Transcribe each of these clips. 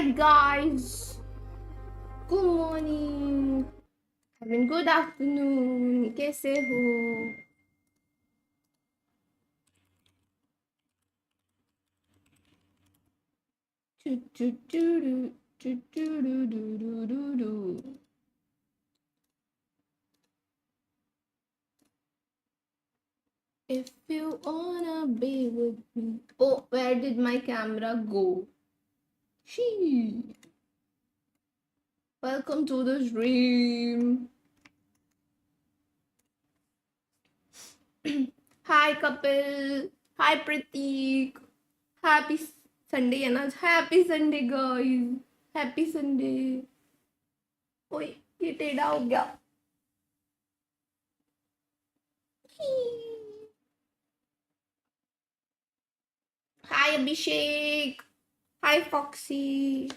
night, guys. Good morning. I mean, good afternoon. कैसे हो? If you wanna be with me. Oh, where did my camera go? She. Welcome to the stream. Hi, Kapil. Hi, Prateek. Happy Sunday, है ना? Happy Sunday, guys. Happy Sunday. ओए, ये टेढ़ा हो गया. Hi, Abhishek. Hi, Foxy.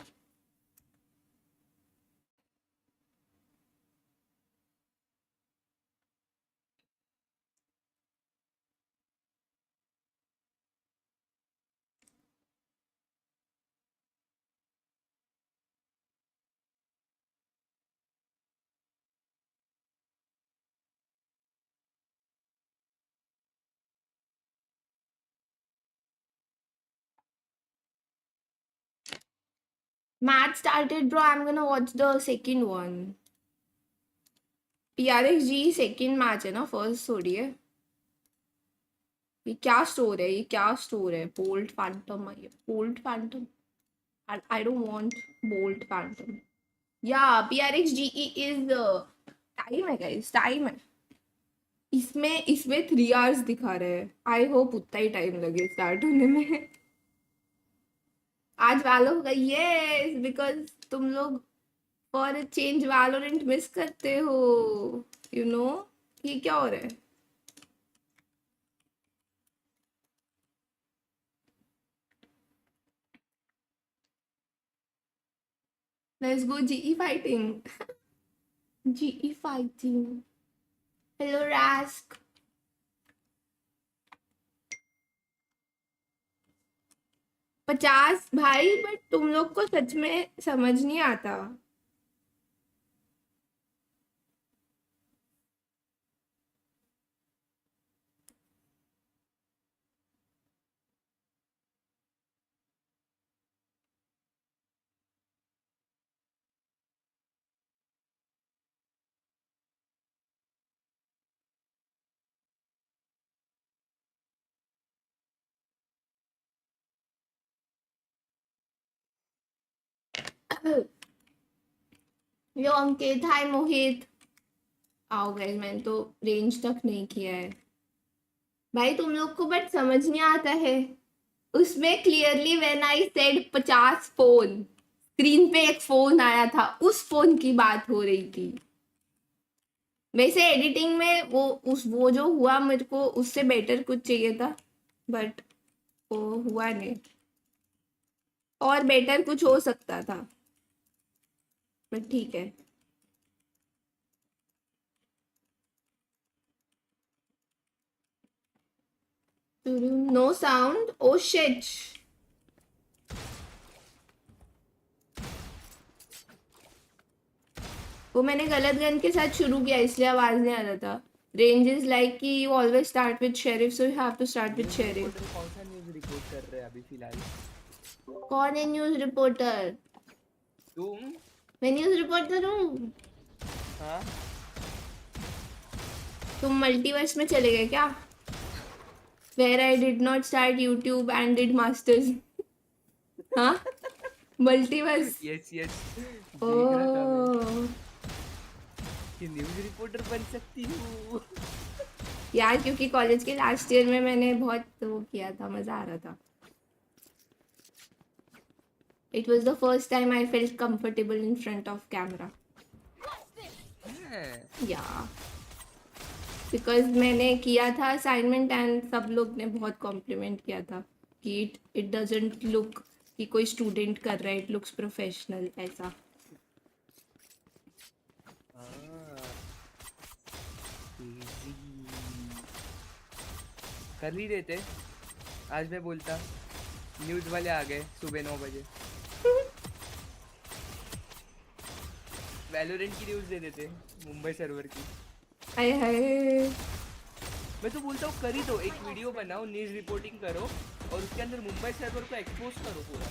Match started, bro. I'm gonna watch the second one. Prx G second match है ना, first थोड़ी है. ये क्या स्टोर है? ये क्या स्टोर है? बोल्ट फैंटम है ये. Bolt Phantom. I don't want bolt Phantom. Yeah, Prx GE is time है guys, टाइम है. इसमें 3 hours दिखा रहे हैं. आई होप उतना ही टाइम लगे स्टार्ट होने में. आज वालो होगा. यस, बिकॉज तुम लोग फॉर चेंज वैलोरेंट मिस करते हो. यू नो ये क्या हो रहा है? Let's go GE fighting. GE fighting. Hello rusk. 50 भाई, बट तुम लोग को सच में समझ नहीं आता. यो अंकित, हाय मोहित. आओ गाइस, मैंने तो रेंज तक नहीं किया है भाई. तुम लोग को बट समझ नहीं आता है. उसमें clearly when I said 50 phone, screen पे एक फोन आया था, उस फोन की बात हो रही थी. वैसे एडिटिंग में वो जो हुआ, मेरे को उससे बेटर कुछ चाहिए था, बट वो हुआ नहीं. और बेटर कुछ हो सकता था, बट ठीक है. No sound. Oh shit. वो मैंने गलत गन के साथ शुरू किया, इसलिए आवाज नहीं आ रहा था. रेंज इज लाइक कि you always start with sheriff, so you have to start with sheriff. कौन सा न्यूज़ रिपोर्ट कर रहे हैं अभी फिलहाल? कौन है न्यूज़ रिपोर्टर? तुम? मैं न्यूज़ रिपोर्टर हूँ. हाँ? तुम मल्टीवर्स में चले गए क्या? Where I did not start YouTube and did masters. हाँ? मल्टीवर्स. Yes yes. ओह कि न्यूज़ रिपोर्टर बन सकती हूँ. यार, क्योंकि कॉलेज के लास्ट ईयर में मैंने बहुत वो किया था, मजा आ रहा था. It was the first time I felt comfortable in front of camera. Yeah. Because मैंने किया था असाइनमेंट एंड सब लोग ने बहुत कॉम्प्लीमेंट किया था कि इट डजंट लुक कि कोई स्टूडेंट कर रहा है, इट लुक्स प्रोफेशनल ऐसा. कर ही देते. आज मैं बोलता न्यूज़ वाले आ गए सुबह 9 बजे. वैलोरेंट की न्यूज दे देते, मुंबई सर्वर की। हाय हाय। मैं तो बोलता हूँ कर ही दो, एक वीडियो बनाओ, न्यूज रिपोर्टिंग करो और उसके अंदर मुंबई सर्वर को एक्सपोज करो पूरा।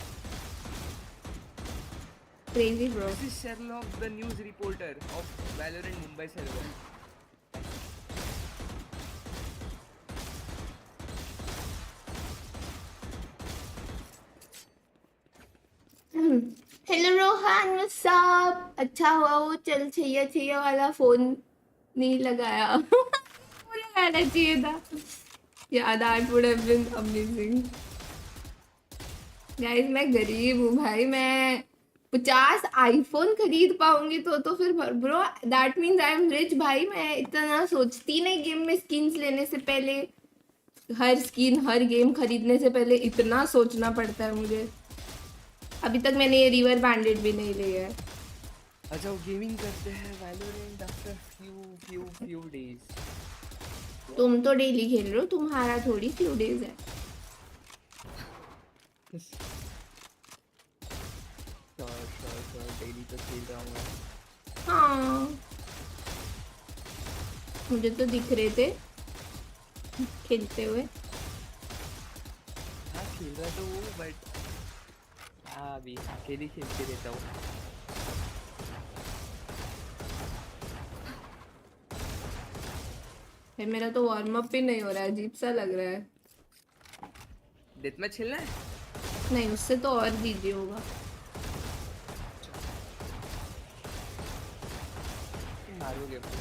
Crazy bro. This is Sherlock the news reporter of Valorant Mumbai server. Hello Rohan, what's up? अच्छा हुआ वो चल छैया छैया वाला फोन नहीं लगाया। वो लगाना चाहिए था। या that would have been amazing. Guys मैं गरीब हूँ भाई, मैं 50 आईफोन खरीद पाऊंगी तो फिर bro that means I am rich भाई। मैं इतना सोचती नहीं गेम में स्किन्स लेने से पहले, हर स्किन हर गेम खरीदने से पहले इतना सोचना पड़ता है मुझे। अभी तक मैंने ये रिवर बैंडेड भी नहीं लिया है। अच्छा वो गेमिंग करते हैं वैलोरेंट आफ्टर फ्यू डेज। तुम तो डेली खेल रहे हो, तुम्हारा थोड़ी फ्यू डेज है। श्योर डेली तो खेल रहा हूँ मैं। हाँ, मुझे तो दिख रहे थे खेलते हुए। हाँ खेल रहा तो वो, बट हाँ अभी अकेले खेलते रहता हूँ। फिर मेरा तो वार्म अप भी नहीं हो रहा है, अजीब सा लग रहा है। डेथ मैच खेलना है? नहीं, उससे तो और इजी होगा। मारोगे अपने।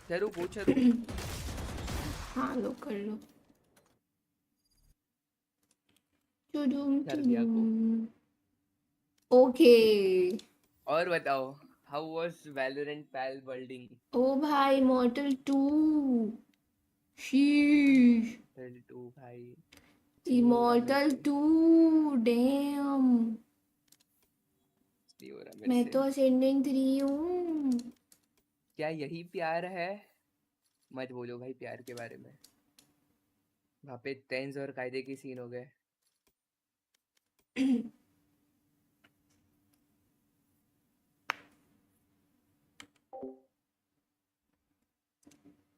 चलो पूछ चलो। हाँ लो कर लो। चुडुम कर दिया को। चुडुम। ओके। और बताओ, हाउ वाज वैलोरेंट पैल वर्ल्डिंग? ओ भाई मॉर्टल 2। शीश। 32 भाई, नहीं हो रहा मेरे इमॉर्टल से, 2। डैम। नहीं हो रहा मेरे मैं से। तो असेंडिंग 3 हूँ। क्या यही प्यार है? मत बोलो भाई प्यार के बारे में, वहाँ पे टेंस और कायदे की सीन हो गए।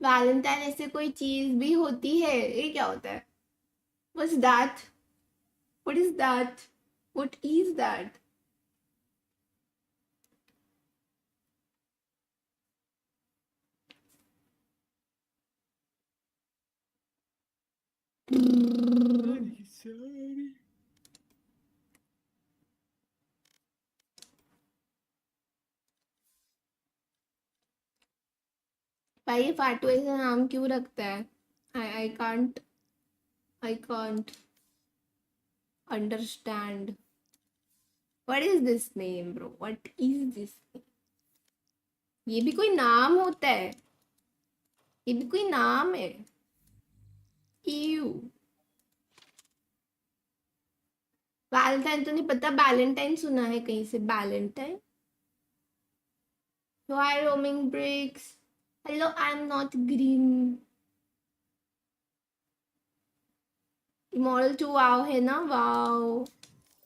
वैलेंटाइन ऐसे कोई चीज भी होती है? ये क्या होता है? What's that? What is that? What is that? Sorry sorry. भाई ये फाटू ऐसा नाम क्यों रखता है? I can't understand. What is this name bro? What is this name? ये भी कोई नाम होता है? ये भी कोई नाम है? यू। वैलेंटाइन तो नहीं पता, बैलेंटाइन सुना है कहीं से। Valentine. Why roaming bricks? Hello, I'm not green. Immortal 2 wow है ना? वाओ।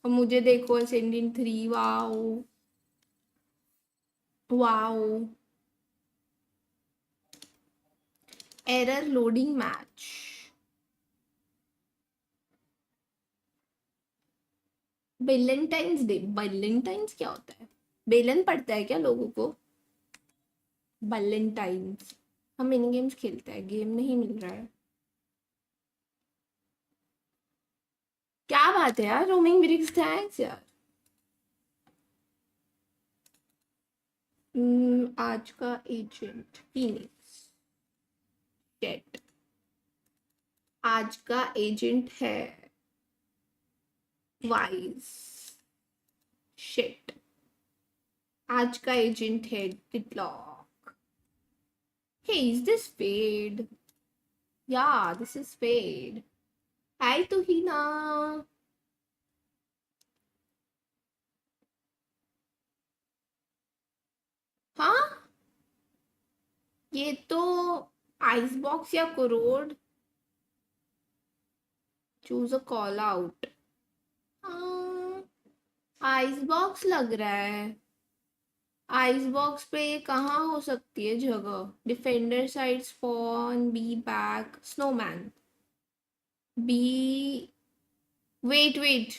और मुझे देखो ascending 3। Wow wow. Error loading match. Valentine's day. Valentine's क्या होता है? बेलन पड़ता है क्या लोगों को? बेलेंटाइंस। हम मिनी गेम्स खेलते हैं, गेम नहीं मिल रहा है। क्या बात है यार, रोमिंग ब्रिक्स थैंक्स यार। आज का एजेंट फीनिक्स। डेट। आज का एजेंट है वाइज। शिट। आज का एजेंट है डिडलॉक। हे इज दिस फेड? या दिस इज फेड। हाय तो ही ना। हाँ, ये तो आइस बॉक्स या crore. Choose a call out. हाँ, आइस बॉक्स लग रहा है। आइस बॉक्स पे ये कहाँ हो सकती है जगह? Defender side spawn, B back, snowman, B. Wait wait,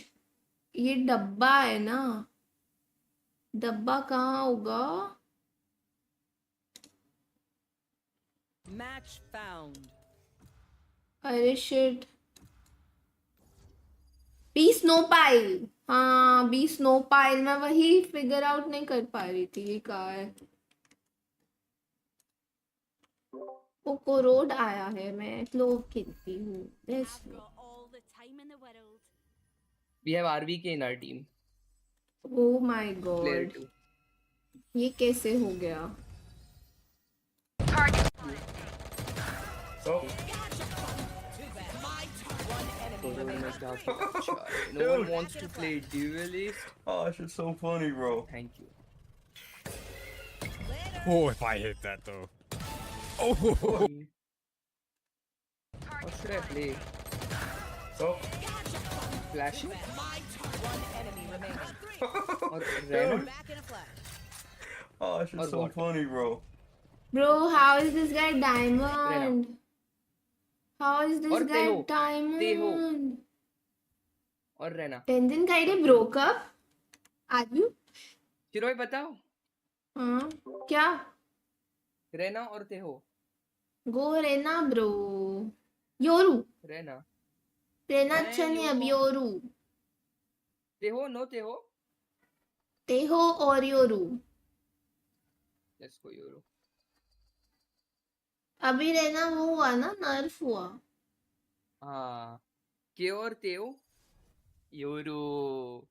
ये डब्बा है ना? डब्बा कहाँ होगा? Match found. अरे शिट, बी स्नो पाइल। हाँ बी स्नो पाइल, मैं वही फिगर आउट नहीं कर पा रही थी ये कहाँ है। कोको रोड आया है, मैं क्लोव खेलती हूँ। Let's I've go. got all the time in the world. We have RVK in our team. Oh my Player god, 2. ये कैसे हो गया? Oh. One enemy Dude, remaining. no one wants to play duelist. Oh, it's just so funny, bro. Thank you. Oh, if I hit that though. Oh, What should I play? Oh, Flashing One enemy remaining. or Reno? Back in a flash. oh, it's Or just so what? funny, bro. Bro, how is this guy Rena. diamond? How is this Or guy Teho. diamond? Or Rena. Tenzin Kaide broke up? Are you? चिरोय बताओ. हाँ क्या? Rena or Teho? Go Reyna bro. Yoru. Rena. Reyna मैं अच्छा नहीं, अब Yoru. Yoru. Teho, no Teho. Tejo और Yoru. Let's go Yoru. अभी रेना वो हुआ ना, नर्फ हुआ। हाँ. के और Teho. Yoru.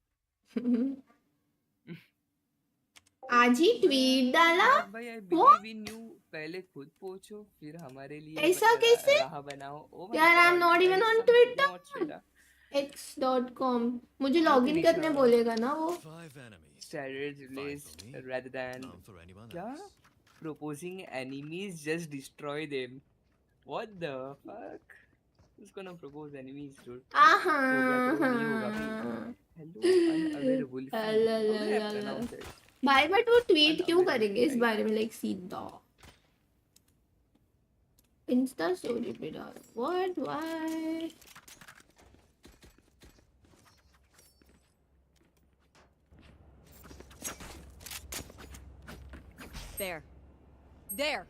आज ही ट्वीट डाला। भाई I What? believe in you. पहले खुद पूछो फिर हमारे लिए ऐसा कैसे? राह बनाओ. Oh my यार, I'm God. not even That is on some Twitter. top-notch data. x.com मुझे हाँ, लॉगिन तो करने निशा- बोलेगा ना वो। 5 enemies. Standards 5 list for me, rather than none for anyone क्या? else. Proposing enemies just destroy them. What the fuck? Who's gonna propose enemies, dude? आहा। हो गया तो नहीं होगा भाई. Hello, unaware Wolfie. How do I pronounce it? भाई but वो ट्वीट क्यों Unaware करेंगे इस Wolfie. बारे में, लाइक सीधा इंस्टा स्टोरी पे डाल। What, why? There. There.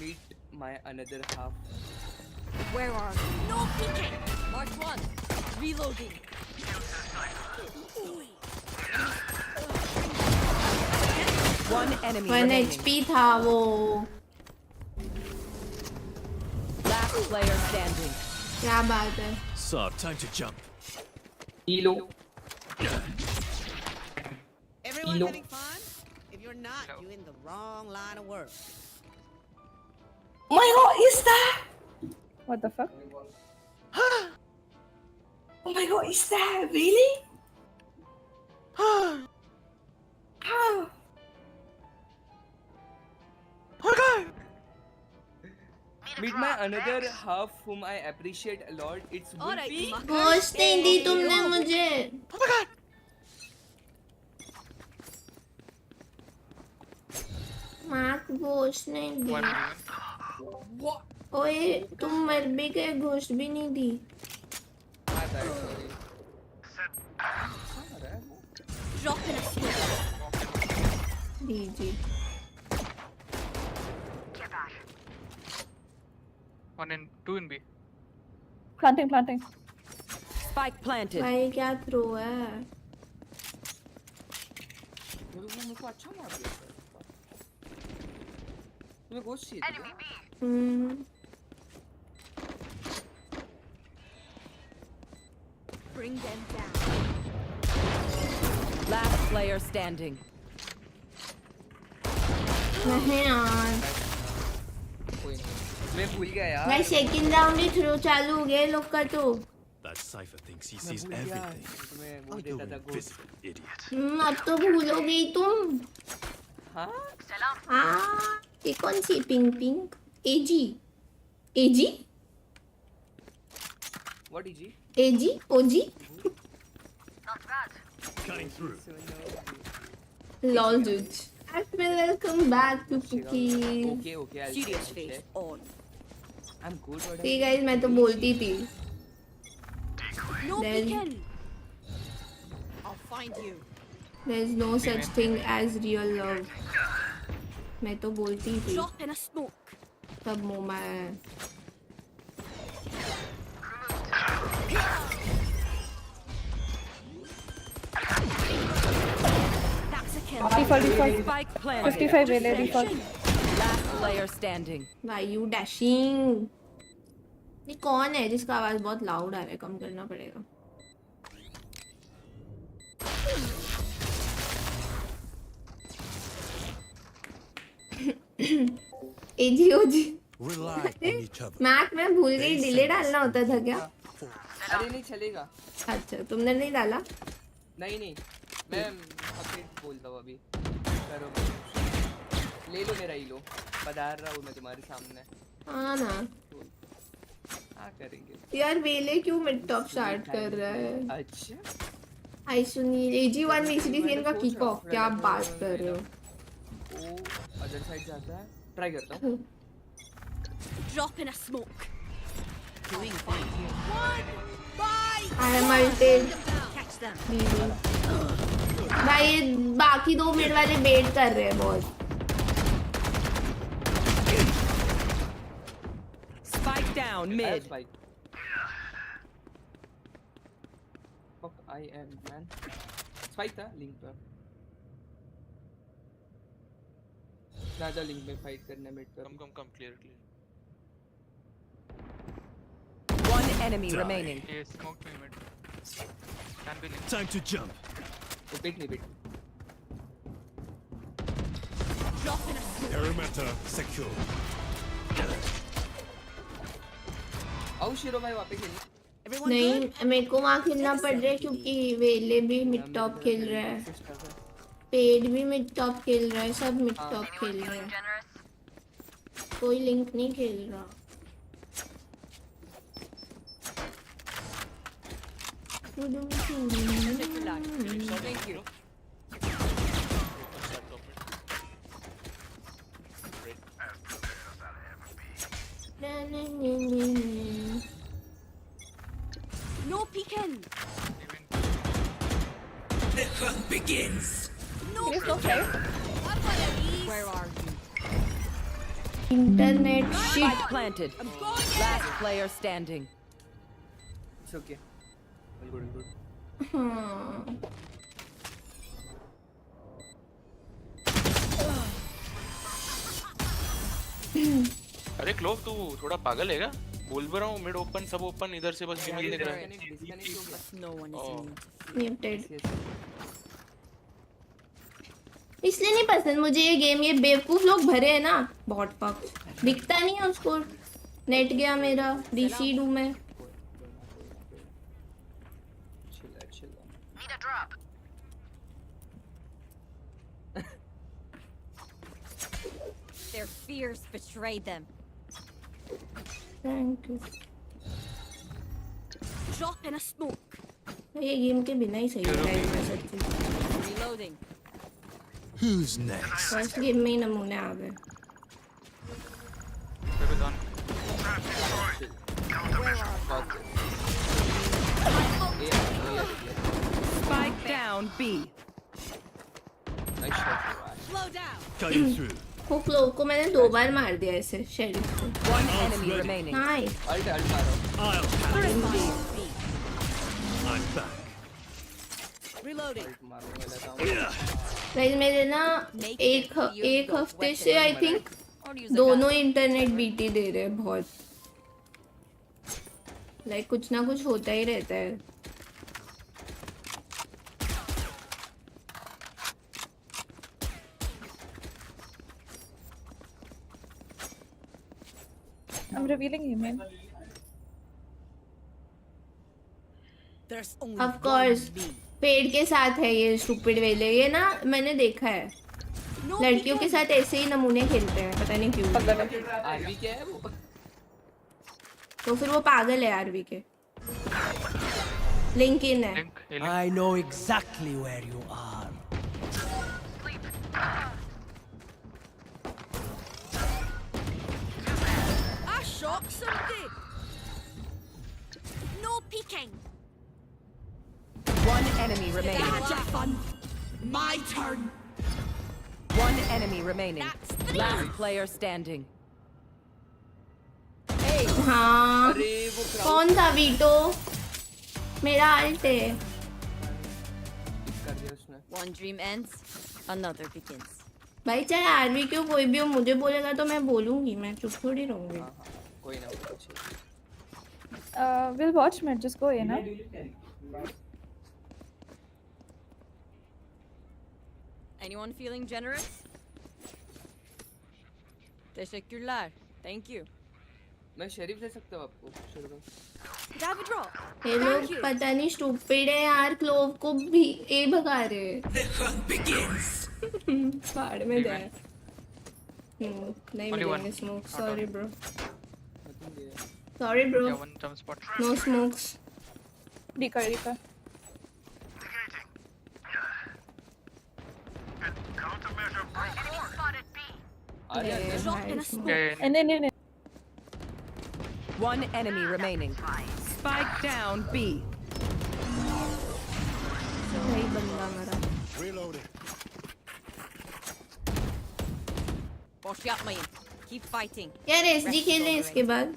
Meet my another half. Where are you? No peeking. Mark one. Reloading. One enemy 1 remaining. HP था वो। Last player standing. क्या बात है? So, time to jump. Elo. Everyone Elo. having fun? If you're not, you're in the wrong line of work. Oh my god, is that? What the fuck? Oh my god, is that really? How? Meet my another half whom I appreciate a lot. It's Alright, Wolfie. Mark. गोश्त नहीं दी Hey, तुमने go. मुझे। Mark गोश्त नहीं दी। ओए तुम मर भी गए, गोश्त भी नहीं दी। My bad, sorry. Drop in a smoke. The ji. Two in B. Planting. Spike planted. भाई क्या थ्रो है? मेरे को अच्छा मार दिया. तुम्हें गोश्त चाहिए? Bring them down. Last player standing. नहीं यार, कोई नहीं. मैं भूल गया यार. भाई सेकंड राउंड ही थ्रो चालू हो गया लोग का तो। That cipher thinks he मैं sees भूल गया. everything. तुम्हें वो I'm देता your था गोश्त. invisible idiot. अब तो भूलोगे ही तुम। हाँ? ये कौन सी pink pink? AG. AG what is G? AG OG Cutting through. Lol जज welcome back to cookies. Okay okay I Serious face on. I am good what ठीक गाइस मैं तो बोलती थी No Then- peeking. I'll find you. There is no such thing as real love. मैं तो बोलती थी Drop in a smoke. सब मोमा है। That's a kill. Default, default. Spike planted. 55 वेले default. Last player standing. Why you dashing. ये कौन है जिसका आवाज बहुत लाउड आ रहा है? कम करना पड़ेगा। एजी ओजी Rely on each other. मैक में भूल गई डिले डालना होता था क्या? अरे नहीं चलेगा। अच्छा तुमने नहीं डाला? नहीं नहीं मैं अपडेट बोलता हूँ अभी। करो ले लो मेरा ईलो, पधार रहा हूँ मैं तुम्हारे सामने। हाँ ना हाँ करेंगे। यार वेले क्यों मिड टॉप स्टार्ट कर रहा है? अच्छा आई सुनील एजी वन वीसीडी सीन का किक ऑफ क्या बात कर रहे हो? वो अदर साइड जाता है, ट्राई करता हूँ। Drop in a smoke. Doing fine here. I am ulted Catch them. भाई ये बाकी दो मिड वाले वेट कर रहे हैं बहुत। Spike down mid. Spike. Fuck I am man. Spike था लिंक पर। राजा लिंक में फाइट करने मिड पर। Come, clear. One enemy Die. remaining. Yeah, smoke me mid. Can be linked. Time to jump. वो पिट नहीं पिट। Drop in a smoke. Perimeter secure. आओ शिरो भाई वापस खेलने। Everyone नहीं good? मेरे को वहाँ खेलना पड़ रहा है क्योंकि वेले भी मिड टॉप खेल रहा है, पेड भी मिड टॉप खेल रहा है, सब मिड टॉप खेल रहे हैं। कोई लिंक नहीं खेल रहा। Thank you. No peeking. Can you stop there? Where are you? Internet shit. Spike planted. Last player standing. It's okay. All good. हाँ अरे क्लोव तू थोड़ा पागल है क्या? बोल भी रहा हूँ मिड ओपन सब ओपन, इधर से बस फीमेल दिख रहा है। Disconnect हो गया। No one is Oh. immune. Muted. Yes. इसलिए नहीं पसंद मुझे ये गेम, ये बेवकूफ लोग भरे हैं ना बहुत फक। दिखता नहीं है उसको। नेट गया मेरा डीसी डू में। Chill. Their fears betrayed them. Thank you. Drop in a smoke. ये गेम के बिना ही सही है मैं सच्ची। Reloading. Who's next? First game में ही नमूने आ गए। Baby gone. Spike down B. Nice shot. Slow down. Cutting through. Hook लोग को मैंने 2 बार मार दिया ऐसे शेरिफ को। One enemy remaining. Nice. Ult मारो। I'll handle it. I'm back. Reloading. Ult मारने वाला था। गाइस मेरे ना एक हफ्ते से I think Or use a दोनों gun. इंटरनेट बीटी दे रहे हैं बहुत। लाइक कुछ ना कुछ होता ही रहता है। I'm revealing him, man. There's only Of one course. me. पेड़ के साथ है ये स्टूपिड वेले, ये ना मैंने देखा है No लड़कियों के peeking. साथ ऐसे ही नमूने खेलते हैं, पता नहीं क्यों। पगल है। आरबी क्या है वो? तो फिर वो पागल है आरवी के। लिंक इन है। लिंक ये I know exactly where you are. I shot somebody. No peeking. One enemy remaining. Had your fun. My turn. One enemy remaining. That's three. Last player standing. हाँ अरे वो कौन था veto? मेरा alt है। कर दिया उसने। One dream ends, another begins. भाई चाहे आरवी क्यों कोई भी हो, मुझे बोलेगा तो मैं बोलूंगी, मैं चुप थोड़ी रहूंगी। हाँ हाँ कोई ना कुछ। We'll watch mid. Just go in, huh? Anyone feeling generous? Teşekkürler. Thank you. मैं शरीफ दे सकता हूँ आपको शुरू में। Have a drop. ये लोग पता नहीं स्टूपिड है यार, क्लोव को भी ए भगा रहे हैं। फाड़ में दे। नहीं Only one. मिलेंगे smoke, sorry bro, Nothing there. Sorry bro, Yeah, one jump spot. No smokes. Decoy. आ रहा है Drop in a smoke. Yeah, And then. One enemy remaining. Spike down B. भाई बंदा मरा। Reloading. Boş yapmayın. Keep fighting. यार SG खेलें इसके बाद।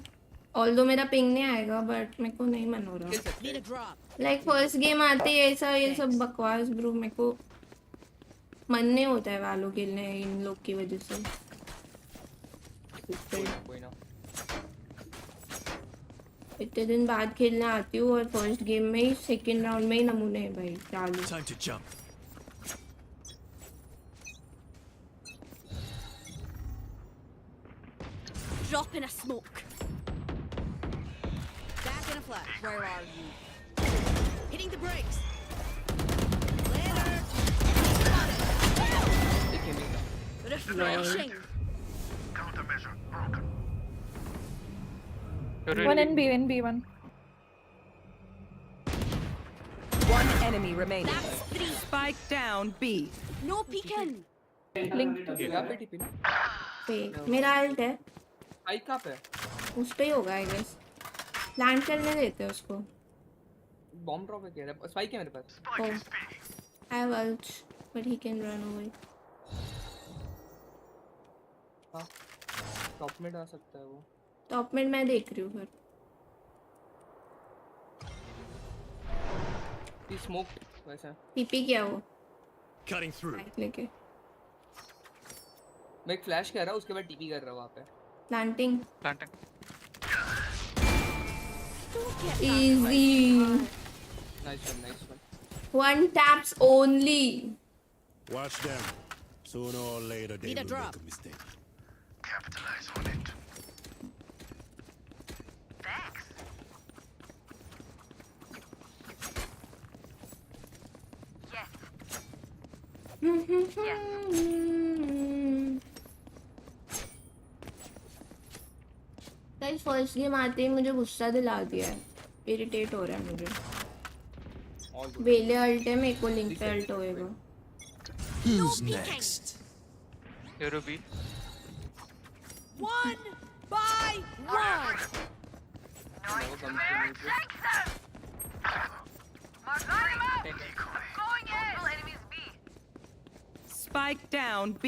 ऑल्दो मेरा पिंग नहीं आएगा बट मेरे को नहीं मन हो रहा। Need a drop. Like first game आते ही ऐसा ये सब बकवास ब्रो, मेरे को मन नहीं होता है वालों खेलने इन लोग की वजह से। कोई ना। इतने दिन बाद खेलने आती हूँ और फर्स्ट गेम में ही सेकंड राउंड में ही नमूने हैं भाई चालू। Time to jump. Drop in a smoke. Back in a flash. Where are you? Hitting the brakes. Later. एक गेमिंग का। Refreshing. One in B, one. One enemy remaining. That's three. Spike down B. No peeking. Link. यहाँ पे tiffin. पे मेरा alt है, आई कहाँ पे? उस पे ही होगा आई गेस। लैंड करने देते हैं उसको। बॉम्ब ड्रॉप है क्या? स्पाइक है मेरे पास। Oh, I have ult, but he can run away. हाँ टॉप में डाल सकता है वो। टॉप मिड मैं देख रही हूँ फिर। ये स्मोक वैसा। पीपी क्या वो? Cutting through. बाइक लेके। मैं एक फ्लैश कर रहा हूँ उसके बाद टीपी कर रहा हूँ वहाँ पे। Planting. planting. Easy. Nice one. One taps only. Watch them. Sooner or later they Need a will drop. make a mistake. Guys first game आते ही मुझे गुस्सा दिला दिया है, इरिटेट हो रहा है मुझे। All good. वेले अल्ट है, मेरे को लिंक पे अल्ट होएगा। Who's next? Hero B. One by one. वो कम से नहीं पे। Spike down B.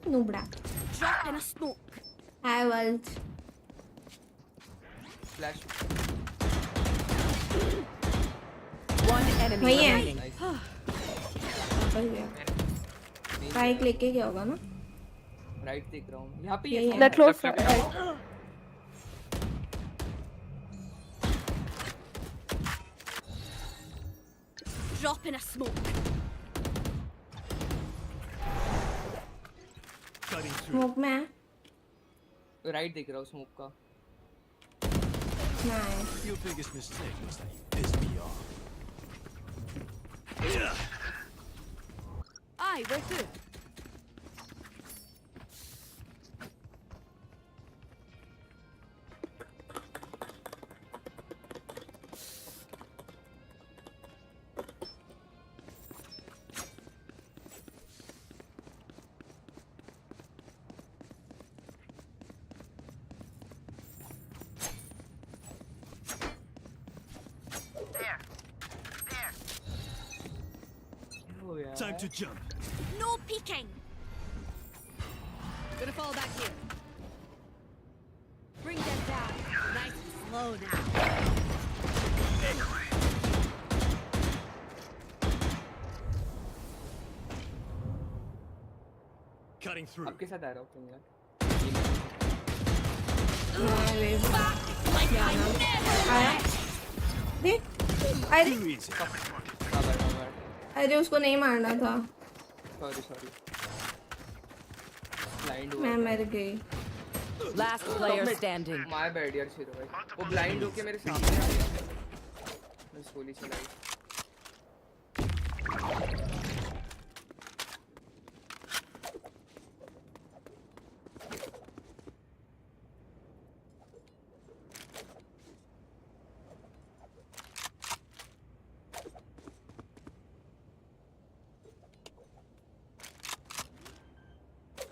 नूबड़ा। Drop in a smoke. I have ult. Flash. One enemy वही है। remaining. नाइस। वापस गया। बाइक लेके क्या होगा ना? राइट देख रहा हूँ। यहाँ पे यही ये है। That close. Left, left. Right. Drop in a smoke. Cutting through. Smoke में है। राइट देख रहा हूँ स्मोक का। Nice. Your biggest mistake was that you pissed me off. Aye, we're good. Time to jump. No peeking. Gonna fall back here. Bring them down. Nice and slow now. Cutting through. आपके साथ आ रहा हूँ तुम यार Like I never आया देख अरे Too easy. अरे उसको नहीं मारना था सॉरी ब्लाइंड मैं मर गई Last player standing. My bad यार शिरो भाई वो ब्लाइंड होके मेरे सामने आ गया मैं गोली चलाई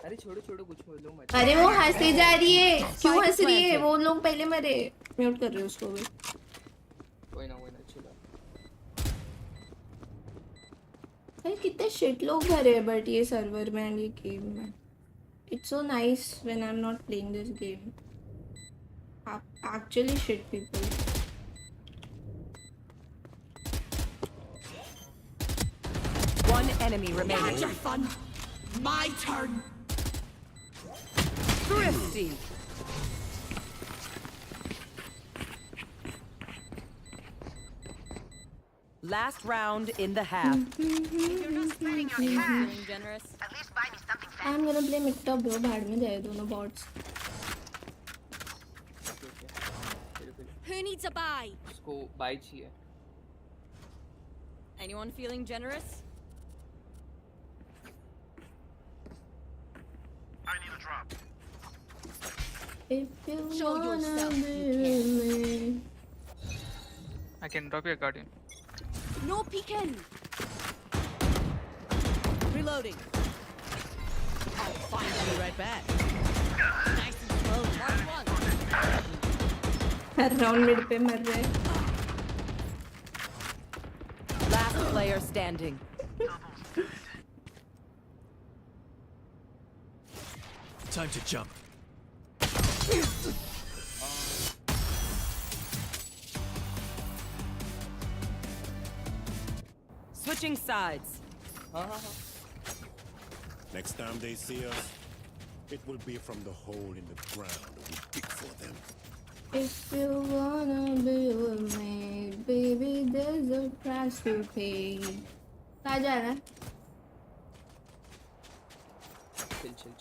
अरे छोड़ो छोड़ो कुछ बोलो मत अरे वो हंसी जा रही है क्यों हंस रही है वो लोग पहले मरे म्यूट कर रहे हो उसको भी कोई ना चलो अरे कितने शिट लोग भरे हैं बट ये सर्वर में एंड ये गेम में it's so nice when I am not playing this game actually shit people One enemy remaining. Your fun. My turn. Thrifty. Last round in the half. feeling generous. I am gonna play mid top bro भाड़ में जाए दोनों bots Who needs a buy? उसको by चाहिए Anyone feeling generous? if you Show wanna yourself be you with me I can drop your guardian. No peeking. Reloading. I'll find you right back. Nice and slow. Mark one. Her round mid पे मर रहे हैं Last player standing. Time to jump. Switching sides. Next time they see us, it will be from the hole in the ground we dig for them. if you wanna be with me baby there's a price to pay कहाँ जा रहा है chill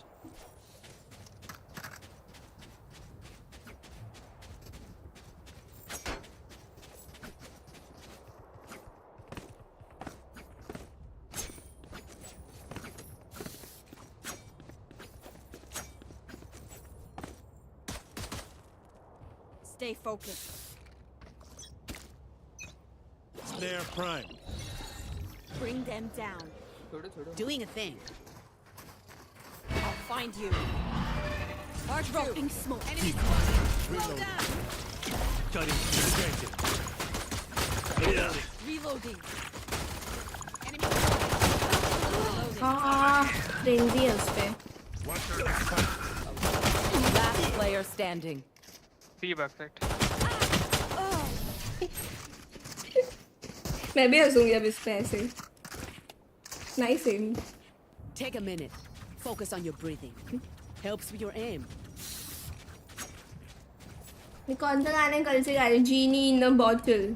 Stay focused. Snare prime. Bring them down. छोड़ो Doing a thing. I'll find you. Mark dropping smoke. Enemy slow down. Cutting through. Engaging. Reloading. Enemy. हाँ frenzy है उस पे Watch your expire. Last player standing. P backside. मैं भी हंसूंगी अब इस पे ऐसे nice aim Take a minute. Focus on your breathing. Helps with your aim. ये कौन सा गाना है कल से गा रही जीनी इन द बॉटल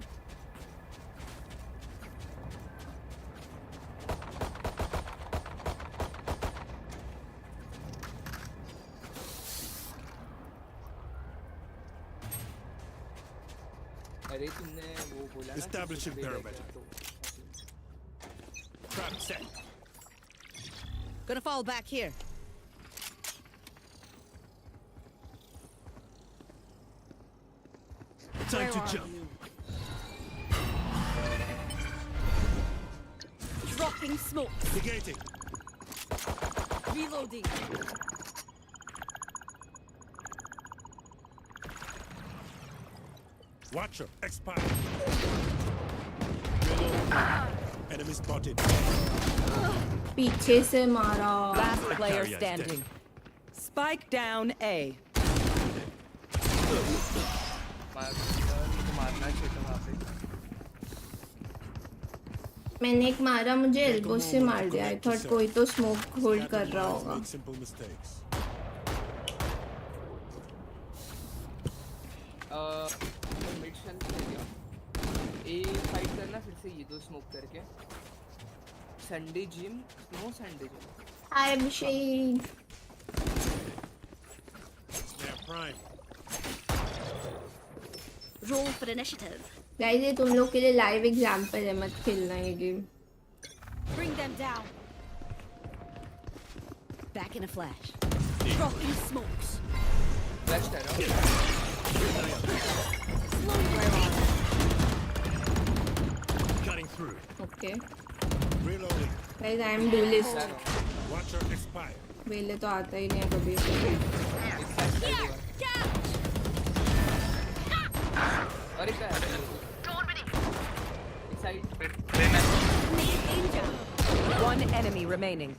अरे तुमने वो बोला ना Establishing perimeter. Trap set. Gonna fall back here. Time to jump. Dropping smoke. Negating. Reloading. Watcher expire. Enemy spotted. पीछे से मारा. Last player Carrier is standing. Spike down A. मारना चाहिए था वहाँ पे. मैंने एक मारा, मुझे एल्बो से मार दिया. आई थॉट कोई तो स्मोक होल्ड कर रहा होगा. Make simple mistakes. Mission A fight करना, फिर से ये दो स्मोक करके. Sunday gym, no Sunday gym. Hi Abhishek. Snap prime. Roll for initiative. Guys ये तुम लोग के लिए लाइव एग्जांपल है, मत खेलना ये game. Bring them down. Back in a flash. Dropping smokes. Flash कर रहा हूँ. Cutting through. Okay Reloading. Guys, I am duelist. Watcher expire. वेले तो आता ही नहीं है कभी. और एक है. साइड. One enemy remaining.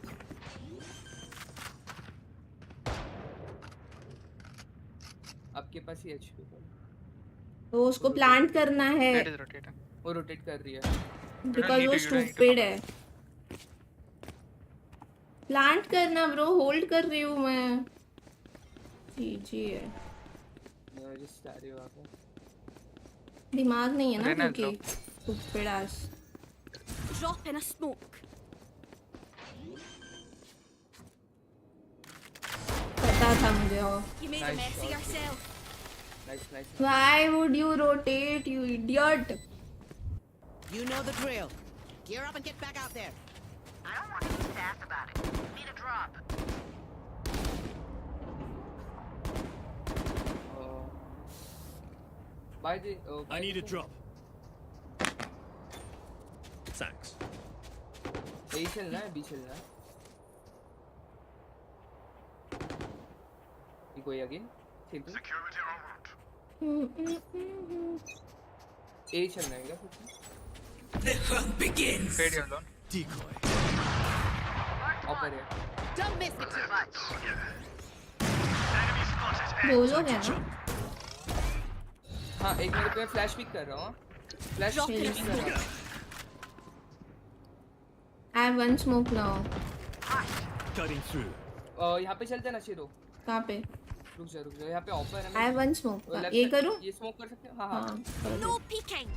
आपके पास ही एचपी है. तो उसको प्लांट करना है That is rotating. वो रोटेट कर रही है. बिकॉज वो स्टूपिड है. प्लांट करना ब्रो, होल्ड कर रही हूँ मैं. जी है. मैं जस्ट आ रही हूँ वहाँ पे. दिमाग नहीं है ना रहने क्योंकि दो. Stupid ass. Drop in a smoke. पता था मुझे. You made a Nice mess of shot. yourself. Nice nice. Why would you rotate, you idiot? You know the drill. Gear up and get back out there. I don't want to be fast about it. Need a drop. By the I need a drop. Thanks. ए चलना है, B चलना है. You go again. Simple. ए चलना है क्या कुछ? Fade your alone. Decoy. ऑपर है. Don't miss it too much. दो लोग हैं ना. हाँ, एक मेरे पे फ्लैश पिक कर रहा हूँ. Flash Drop pick in a कर रहा हूँ. I have one smoke now. Cutting through. यहाँ पे चलते ना शिरो. कहाँ पे? रुक जा. यहाँ पे ऑफर है. I have one smoke. Left ये side- करूँ? ये स्मोक कर सकते हो? हाँ हाँ. हाँ. No peeking.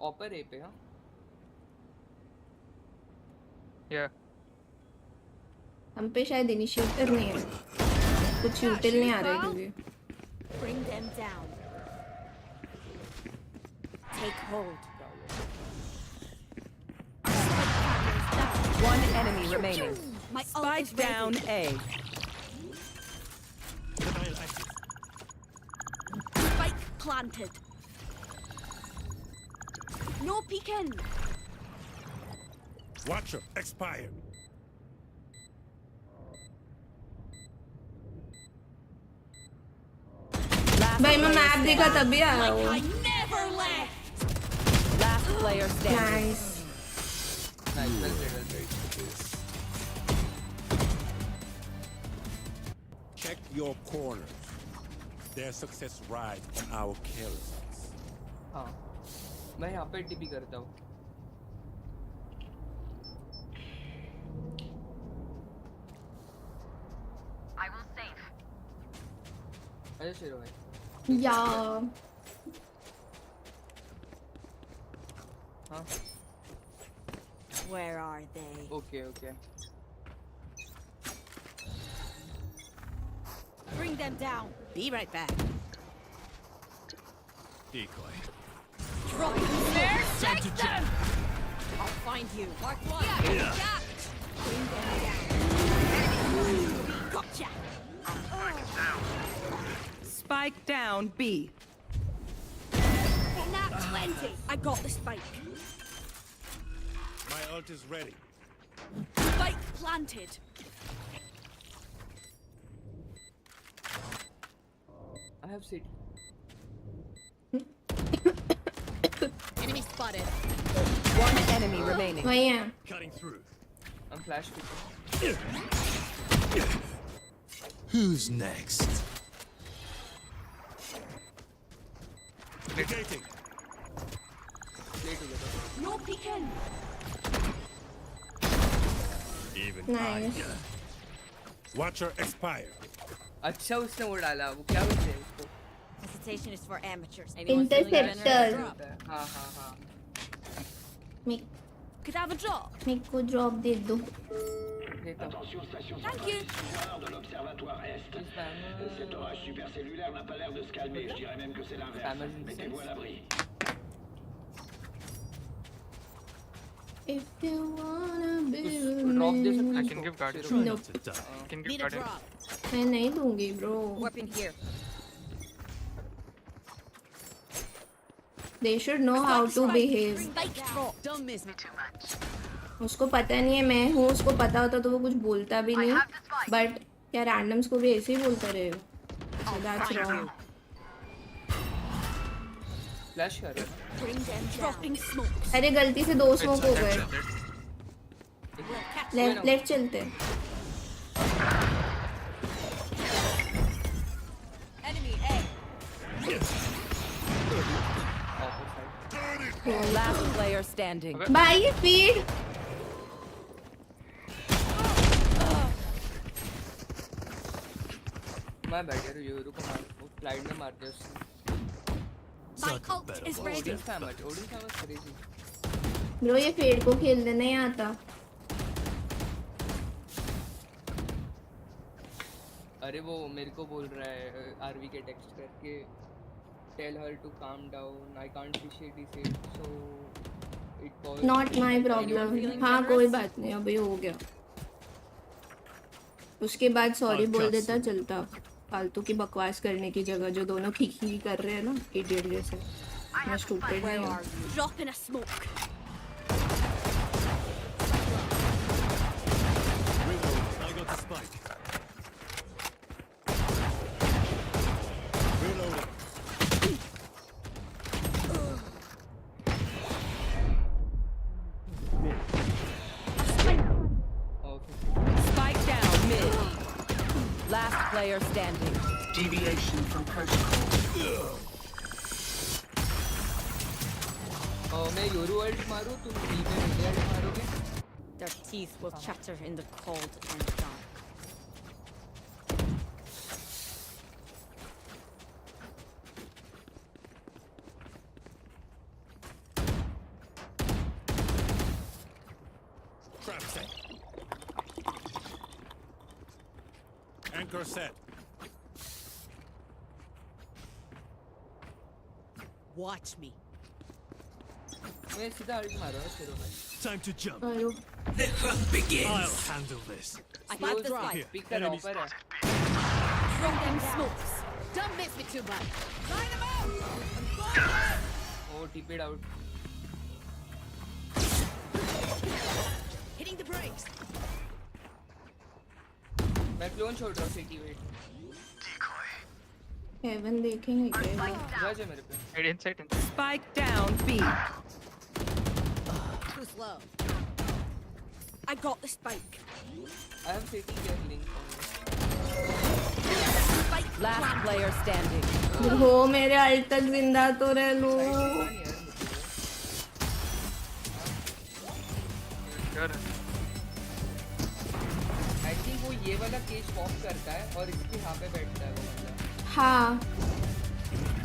ऑफर ए पे. हाँ. Yeah. हम पे शायद इनिशिएटर नहीं है. कुछ यूटिल नहीं आ रहा है क्योंकि. Bring them down. Take hold. One enemy remaining. My ult Spike is ready. down A. Denial active. Spike planted. No peeking. Watcher expired. Last भाई मैं player मैप देखा standing. तभी आया Like वो. I never left. Last player standing. Nice. Nice. Well played. Check your corners. Their success rides on our carelessness. हाँ. मैं यहाँ पे टीपी करता हूँ. I will save. अच्छा शिरो भाई. Yeah. हाँ. Where are they? Okay okay. Bring them down. Be right back. Decoy. Drop them there. Take them. I'll find you. Mark one. Yeah. Bring them down. Gotcha. Spike down B. Nat 20. I got the spike. My ult is ready. Spike planted. I have sit. Enemy spotted. One enemy remaining. वही है. हम flash पीछे. Who's next? Negating. Play together. No peeking. Even Nice. higher. Watcher expire. अच्छा उसने वो डाला. वो क्या बोलते हैं इसको? Hesitation is for amateurs. Interceptor. हाँ हाँ हाँ. मेरे Could I have a drop? को ड्रॉप दे दो. देखो. Thank you. Cet orage supercellulaire n'a pas l'air de se calmer. Je dirais même que c'est l'inverse. Mettez-vous à l'abri. If you wanna be with drop they me. सकते I हैं can give guardian. Nope. Can give Need a guardian. drop. मैं नहीं दूंगी bro. Weapon here. They should know how to behave. Spike drop. Don't miss me. उसको पता नहीं है मैं हूँ. उसको पता होता तो वो कुछ बोलता भी नहीं. But क्या randoms को भी ऐसे ही बोलता रहेगा. So that's wrong. फ्लैश कर रहा है. Bring them dropping smokes. अरे गलती से 2 स्मोक हो गए. लेफ्ट चलते हैं. Enemy A. Last player standing. Bye feed. मैं बैठ गया. यूरो को मार. वो स्लाइड में मारते हैं उसको. My ult is ready. Odin famous करेगी. ब्रो ये फेड को खेलने नहीं आता. अरे वो मेरे को बोल रहा है आरवी के टेक्स्ट करके. Tell her to calm down. I can't appreciate it. So it was Not my problem. हाँ कोई बात नहीं अभी हो गया. उसके बाद सॉरी बोल देता चलता. फालतू की बकवास करने की जगह जो दोनों खिखी कर रहे हैं ना इडियट जैसे. मैं स्टूपिड Where नहीं हूँ. are you? Drop in a smoke. I got the spike. Reloading. Okay. Spike down mid. Last player standing. मैं यूरो वर्ल्ड मारूं तुम बी में इंडिया मारोगे. Their teeth will chatter in the cold and dark. Trap set. Anchor set. Watch me. मैं सीधा alt मार रहा हूँ शेरो भाई. Time to jump. Hello. I'll handle this. I got the drop. Pick कर ऑफर है. Dropping smokes. Don't miss me too much. Line them out. Oh tipped out. Hitting the brakes. मैं क्लोन छोड़ रहा हूँ सिटी वेट. हेवन देखेंगे क्या? राज है मेरे पे. Hide inside. Spike down B. Too slow. I got the spike. I have city here link. Spike Last player standing. हो मेरे अल्ट तक जिंदा तो रह लो. Sure. I think वो ये वाला केज वॉक करता है और इसके यहाँ पे बैठता है वो बंदा. हाँ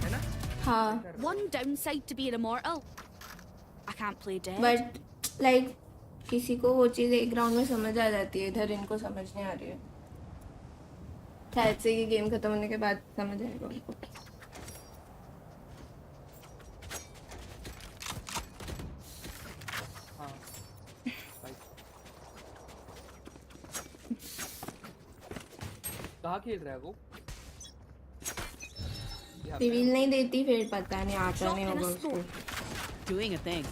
है ना? हाँ. One downside to being immortal. I can't play dead. But like किसी को वो चीज़ एक राउंड में समझ आ जाती है. इधर इनको समझ नहीं आ रही है. शायद से ये गेम खत्म होने के बाद समझ आएगा उनको. हाँ. कहाँ खेल रहा है वो? रिवील नहीं देती फिर पता नहीं आता नहीं होगा उसको. Doing a thing.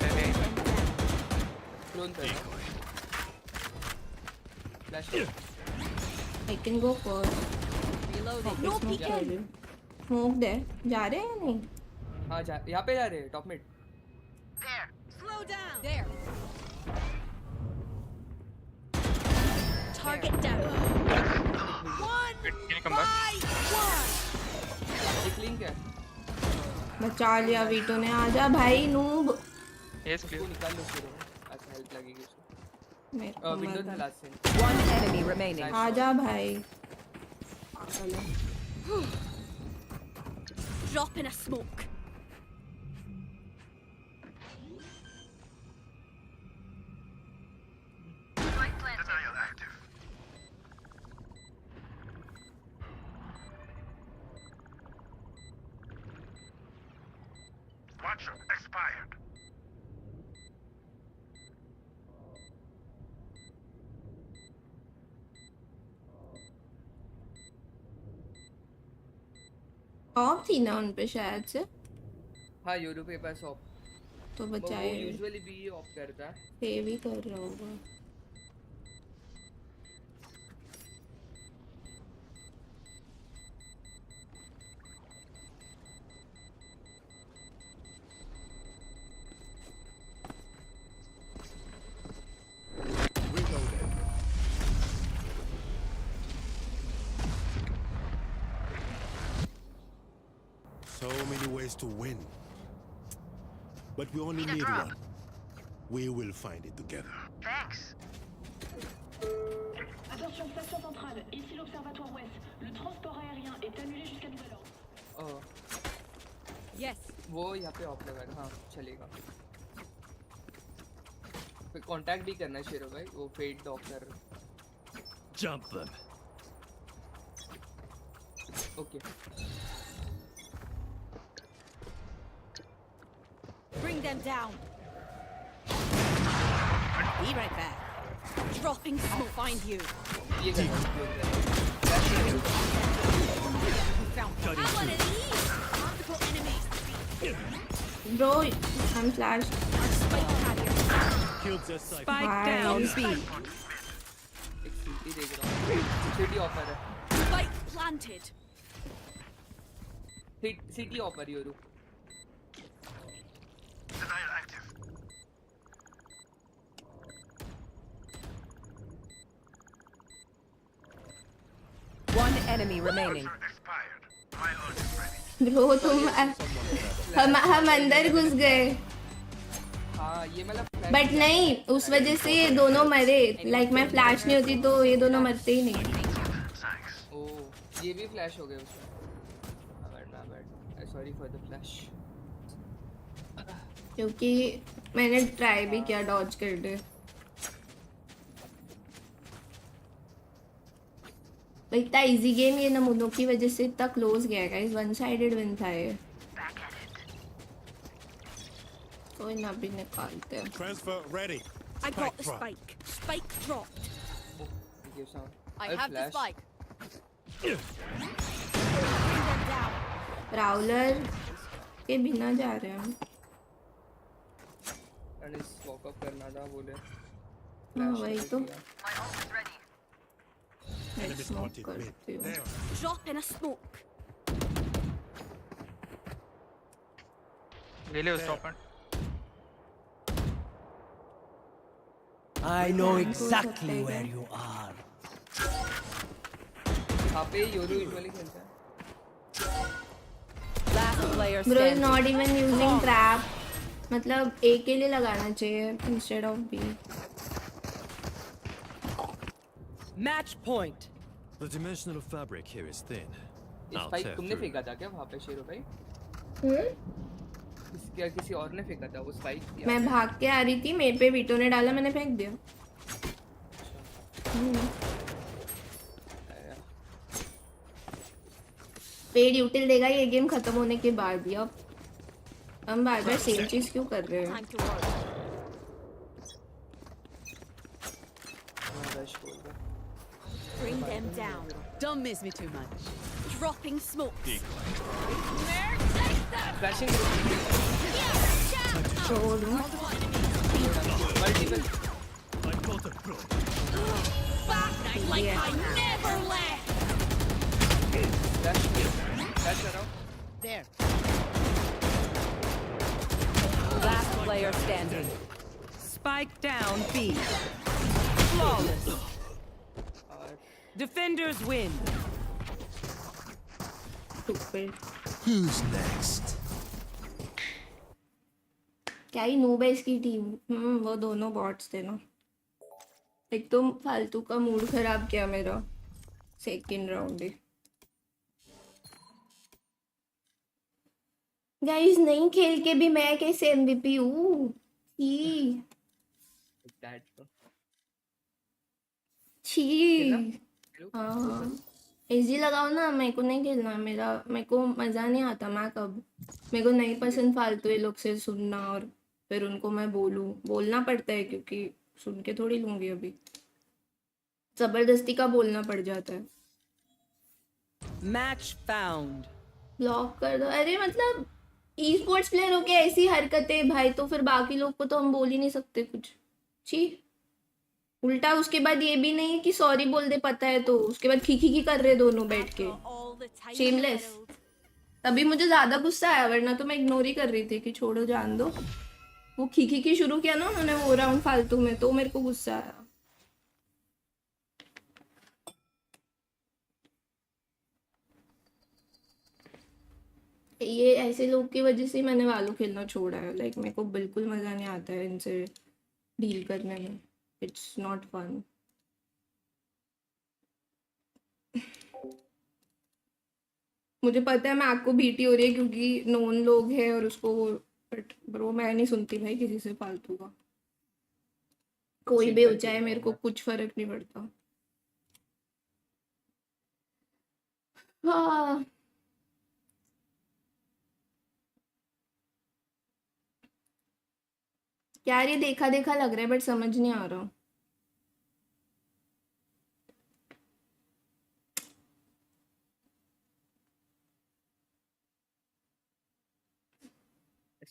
क्लोन कर. Flash. I can go first. Reloading. No peeking. Smoke दे. जा रहे हैं या नहीं? हाँ जा. यहाँ पे जा रहे हैं top mid. slow down. There. Target down. One Can you come back? by one. एक लिंक है बचा लिया वीटो ने। आजा भाई नूब। Yes, उसको clear. निकाल लो फिर अच्छा हेल्प लगेगी उसको मेरे को विंडो मत- था लास्ट से One enemy remaining. आजा भाई। Drop in a smoke. Of थी ना उन पे शायद से, हाँ यूरो पे पास ऑफ तो वो बचाए। यूजुअली भी ऑफ करता है सेव ही कर रहा होगा। Reloaded. So many ways to win. But we only need one. We will find it together. Attention, station centrale, ici l'observatoire ouest. Le transport aérien est annulé jusqu'à nouvel ordre. Yes. वो यहाँ पे of लगा हाँ चलेगा फिर contact भी करना है शेरो भाई वो Fade doctor Jump them. Okay Bring them down. Be right back. Dropping smoke. Find you. ये करना Found. I want to eat. Multiple enemies. Bro I'm flashed। Our spike carrier. Killed their sight. Spike Bye. down B. एक सीटी देख रहा हूँ city offer है Spike planted. City offer euro One enemy remaining. Bro तुम हम अंदर घुस गए हाँ ये मतलब बट नहीं उस वजह से ये दोनों मरे। लाइक मैं फ्लैश नहीं होती तो ये दोनों मरते ही नहीं। ओ ये भी फ्लैश हो गए उसमें सॉरी फॉर द फ्लैश क्योंकि मैंने ट्राई भी किया डॉज कर दे। इतना इजी गेम ये नमूनों की वजह से इतना क्लोज गया गाइस। वन साइडेड विन था ये। कोई ना भी निकालते हैं। Transfer ready. I got the drop. spike. Spike dropped. ये sound I have the spike. Yeah. Bring them down. राउलर के बिना जा रहे हैं हम। अनिस वॉक अप करना था बोले हाँ वही तो। मैं Enemy स्मोक spotted mid. करती हूँ। There. Drop in a smoke. Really was top end. I know exactly where you are. यहाँ पे यूरो यूजुअली खेलता है Last player bro is standing. Not even using trap. मतलब ए के लिए लगाना चाहिए instead of B. Match point. The dimensional fabric here is thin. इस I'll फाइट tear तुमने through. फेंका था क्या वहाँ पे शेरो भाई क्या किसी और ने फेंका था वो स्पाइक मैं भाग के आ रही थी मेरे पे वीटो ने डाला मैंने फेंक दिया। पेड यूटिल देगा ये गेम खत्म होने के बाद भी। अब हम बार बार सेम चीज क्यों कर रहे हैं। Time to work. Bring them down. Don't miss me too much. Dropping smoke. Flashing छोड़ दूँ। Multiple I got a pro. Back like I never left. Flash flash कर रहा हूँ There. Last player standing. Spike down B. Flawless. Defenders win. Stupid. Who's next? क्या ही noob है इसकी team. वो दोनों बॉट्स थे ना। एक तो फालतू का मूड खराब किया मेरा सेकंड राउंड ही। गाइस नहीं खेल के भी मैं कैसे एमवीपी हूँ? छी। हाँ इजी लगाओ ना, मेरे को नहीं खेलना। मेरे को मज़ा नहीं आता। मैं कब मेरे को नहीं पसंद फालतू ये लोग से सुनना और फिर उनको मैं बोलना पड़ता है क्योंकि सुन के थोड़ी लूंगी अभी। जबरदस्ती का बोलना पड़ जाता है। Match found. ब्लॉक कर दो। अरे मतलब ई स्पोर्ट्स प्लेयर हो के ऐसी हरकतें भाई, तो फिर बाकी लोग को तो हम बोल ही नहीं सकते कुछ। छी। उल्टा उसके बाद ये भी नहीं कि सॉरी बोल दे, पता है तो उसके बाद खी कर रहे दोनों बैठ के। शेमलेस। तभी मुझे ज्यादा गुस्सा आया, वरना तो मैं इग्नोर ही कर रही थी कि छोड़ो जान दो। वो खी शुरू किया ना उन्होंने वो राउंड फालतू में, तो मेरे को गुस्सा आया। ये ऐसे लोग की वजह से मैंने वालों खेलना छोड़ा है। लाइक मेरे को बिल्कुल मजा नहीं आता है इनसे डील करने में। It's not fun. मुझे पता है मैं आपको बीटी हो रही है क्योंकि नोन लोग हैं और उसको वो, बट ब्रो मैं नहीं सुनती भाई किसी से फालतू का। कोई भी हो जाए मेरे को कुछ फर्क नहीं पड़ता। हाँ यार ये देखा देखा लग रहा है बट समझ नहीं आ रहा।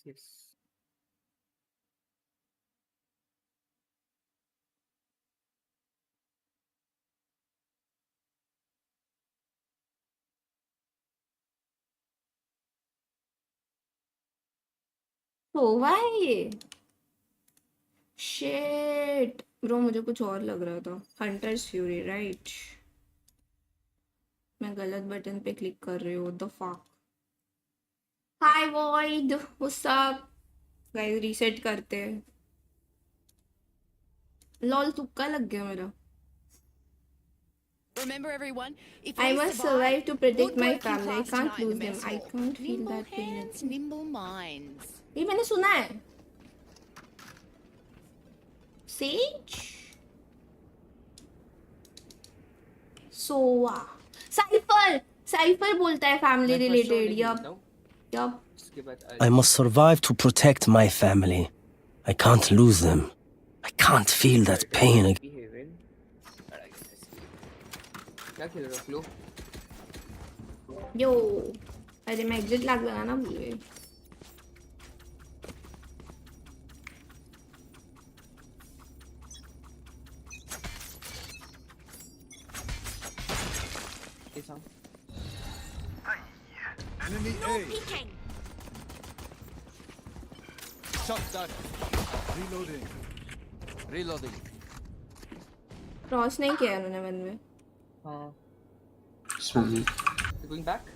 Yes. तो हुआ है ये। शिट ब्रो मुझे कुछ और लग रहा था। Hunters fury right. मैं गलत बटन पे क्लिक कर रही हूँ। The fuck. Hi void what's up guys. Reset करते हैं। लॉल तुक्का लग गया मेरा। Remember everyone, if I we must survive to protect my woodworking family. I class can't tonight in lose the them. mess I hall. can't feel Nimble that pain. hands, nimble minds. ये मैंने सुना है। Sage? सोवा। Cypher बोलता है family related. Yup I must survive to protect my family. I can't lose them. I can't feel that pain again. क्या खेल रहा flow? यो अरे मैं एग्जिट लग लगा ना भूल गई। Enemy No A. peeking. Shot that. Reloading. Reloading. Cross नहीं किया उन्होंने वन में। हाँ। Smoky. Going back?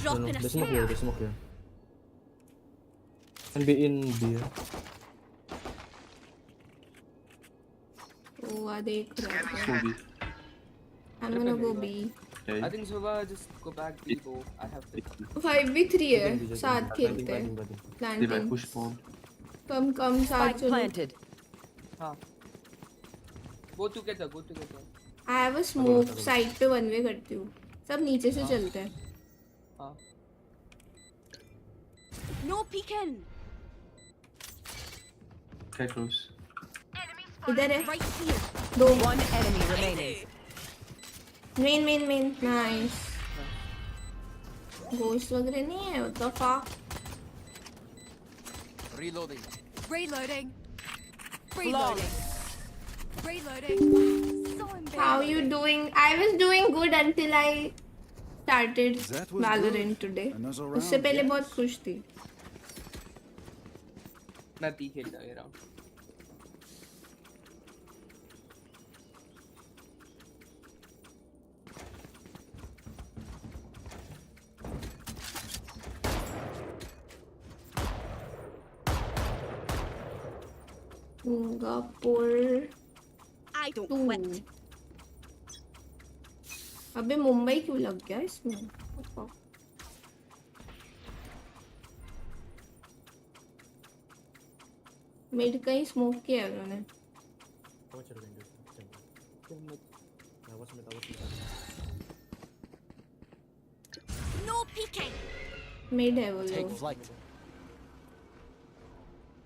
Drop in a They smoke here. snare. They smoke here. Can be in B. तो आ देख रहा है। Smoke B. I'm gonna go B. I think Suba just go back B go. I have to. 5v3 है। साथ खेलते हैं। They planting. push spawn. कम साथ Spike चलो। planted. हाँ। Go together. Go together. I have a smoke side पे one way करती हूँ। सब नीचे से चलते हैं। हाँ। No peeking. Okay, close. इधर है। Right here. दो। One enemy remaining. Main nice. गोश्त वगैरह नहीं है। What the fuck? Reloading. Reloading. Flawless. Reloading. So embarrassing. How you doing? I was doing good until I started That was Valorant good. today. Another round, उससे पहले yes. बहुत खुश थी। मैं पी खेलता ये round. Singapore I don't 2. quit. अबे मुंबई क्यों लग गया इसमें? मिड कहीं स्मोक किया है उन्होंने. No peeking. मिड है वो Take लोग. flight.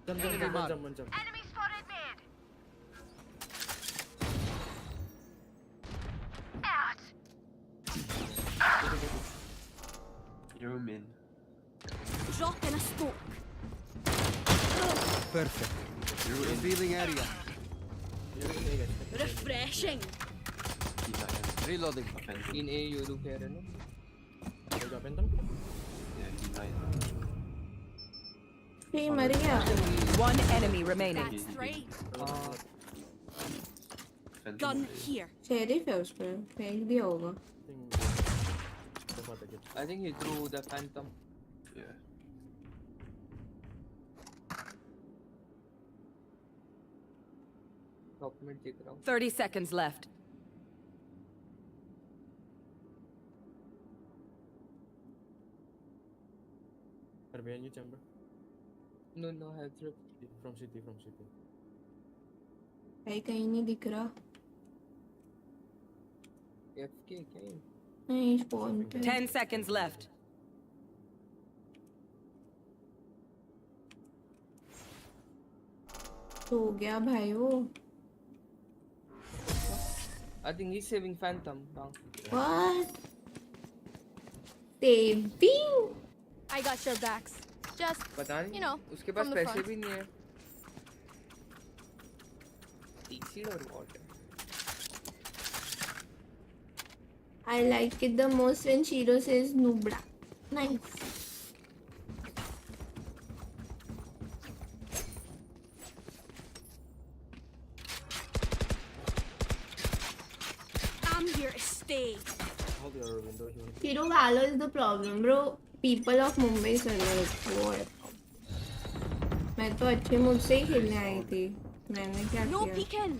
Enemy spotted mid. Out. You're min. Drop in a smoke. Perfect. Revealing area. Refreshing. Reloading. In A you do care no? Yeah, he ये मर गया. One enemy remaining. That's right. Gun here. Sheriff है उस पर. फेंक दिया होगा. I think he threw the phantom. Yeah. Top mid देख रहा हूँ. 30 seconds left. No, I have through. भाई कहीं नहीं दिख रहा. FK क्या है? नहीं स्पॉन पे. 10 seconds left. सो गया भाई वो. I think he's saving phantom now. What? Saving? I got your backs. Just, पता नहीं. you know, उसके पास from the पैसे front. भी नहीं है. TC और what? I like it the most when Shiro says Nubra. Nice. I'm here to stay. Shiro Valor is the problem, bro. People of Mumbai server वो है. मैं तो अच्छे मूड से ही खेलने आई थी. मैंने क्या No किया? peeking.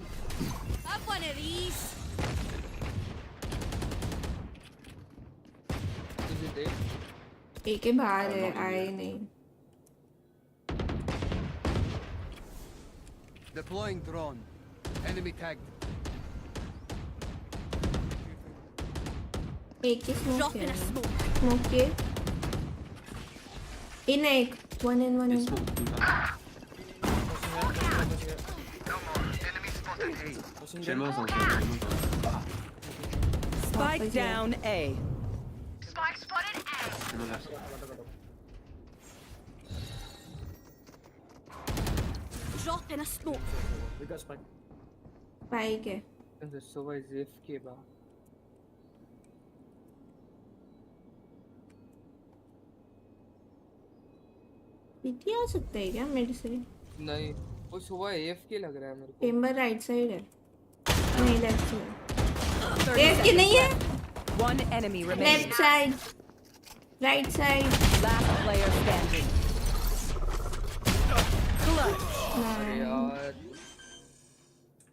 Have one of these. Is it A? एक के बाहर है. आए नहीं. Deploying drone. Enemy tagged. एक के स्मोक Drop in a है. smoke. स्मोक के. इन एक. One in. Spike down A. Spike spotted A. Drop in a smoke. Spike है. So why is FK बा? पीटी आ सकता है क्या मिड से? नहीं. वो सुबह AFK लग रहा है मेरे को. चेंबर राइट साइड है. नहीं लेफ्ट साइड. 30 AFK नहीं है. seconds. One enemy remaining. Left side. Right side. Last player standing. Clutch. अरे यार.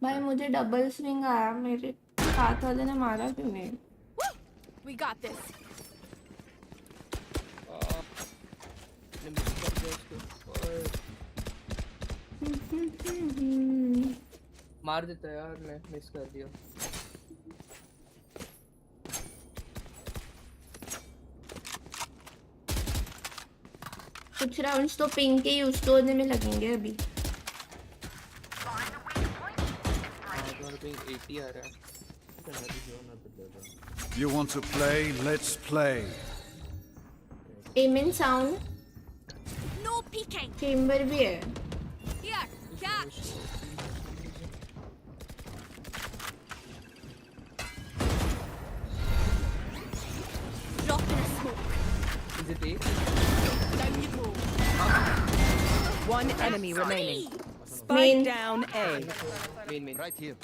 भाई मुझे डबल स्विंग आया. मेरे साथ वाले ने मारा क्यों नहीं? We got this. मार देता यार. मैं मिस कर दिया. कुछ राउंड्स तो पिंक के यूज तो होने में लगेंगे अभी. हमारे पे 80 आ रहा है. You want to play? Let's play. Aim in sound. No peeking. Chamber भी है. Here, catch. Drop in a smoke. Is it A? Down you go. One enemy remaining. Spike Main. down A. Main. Right here.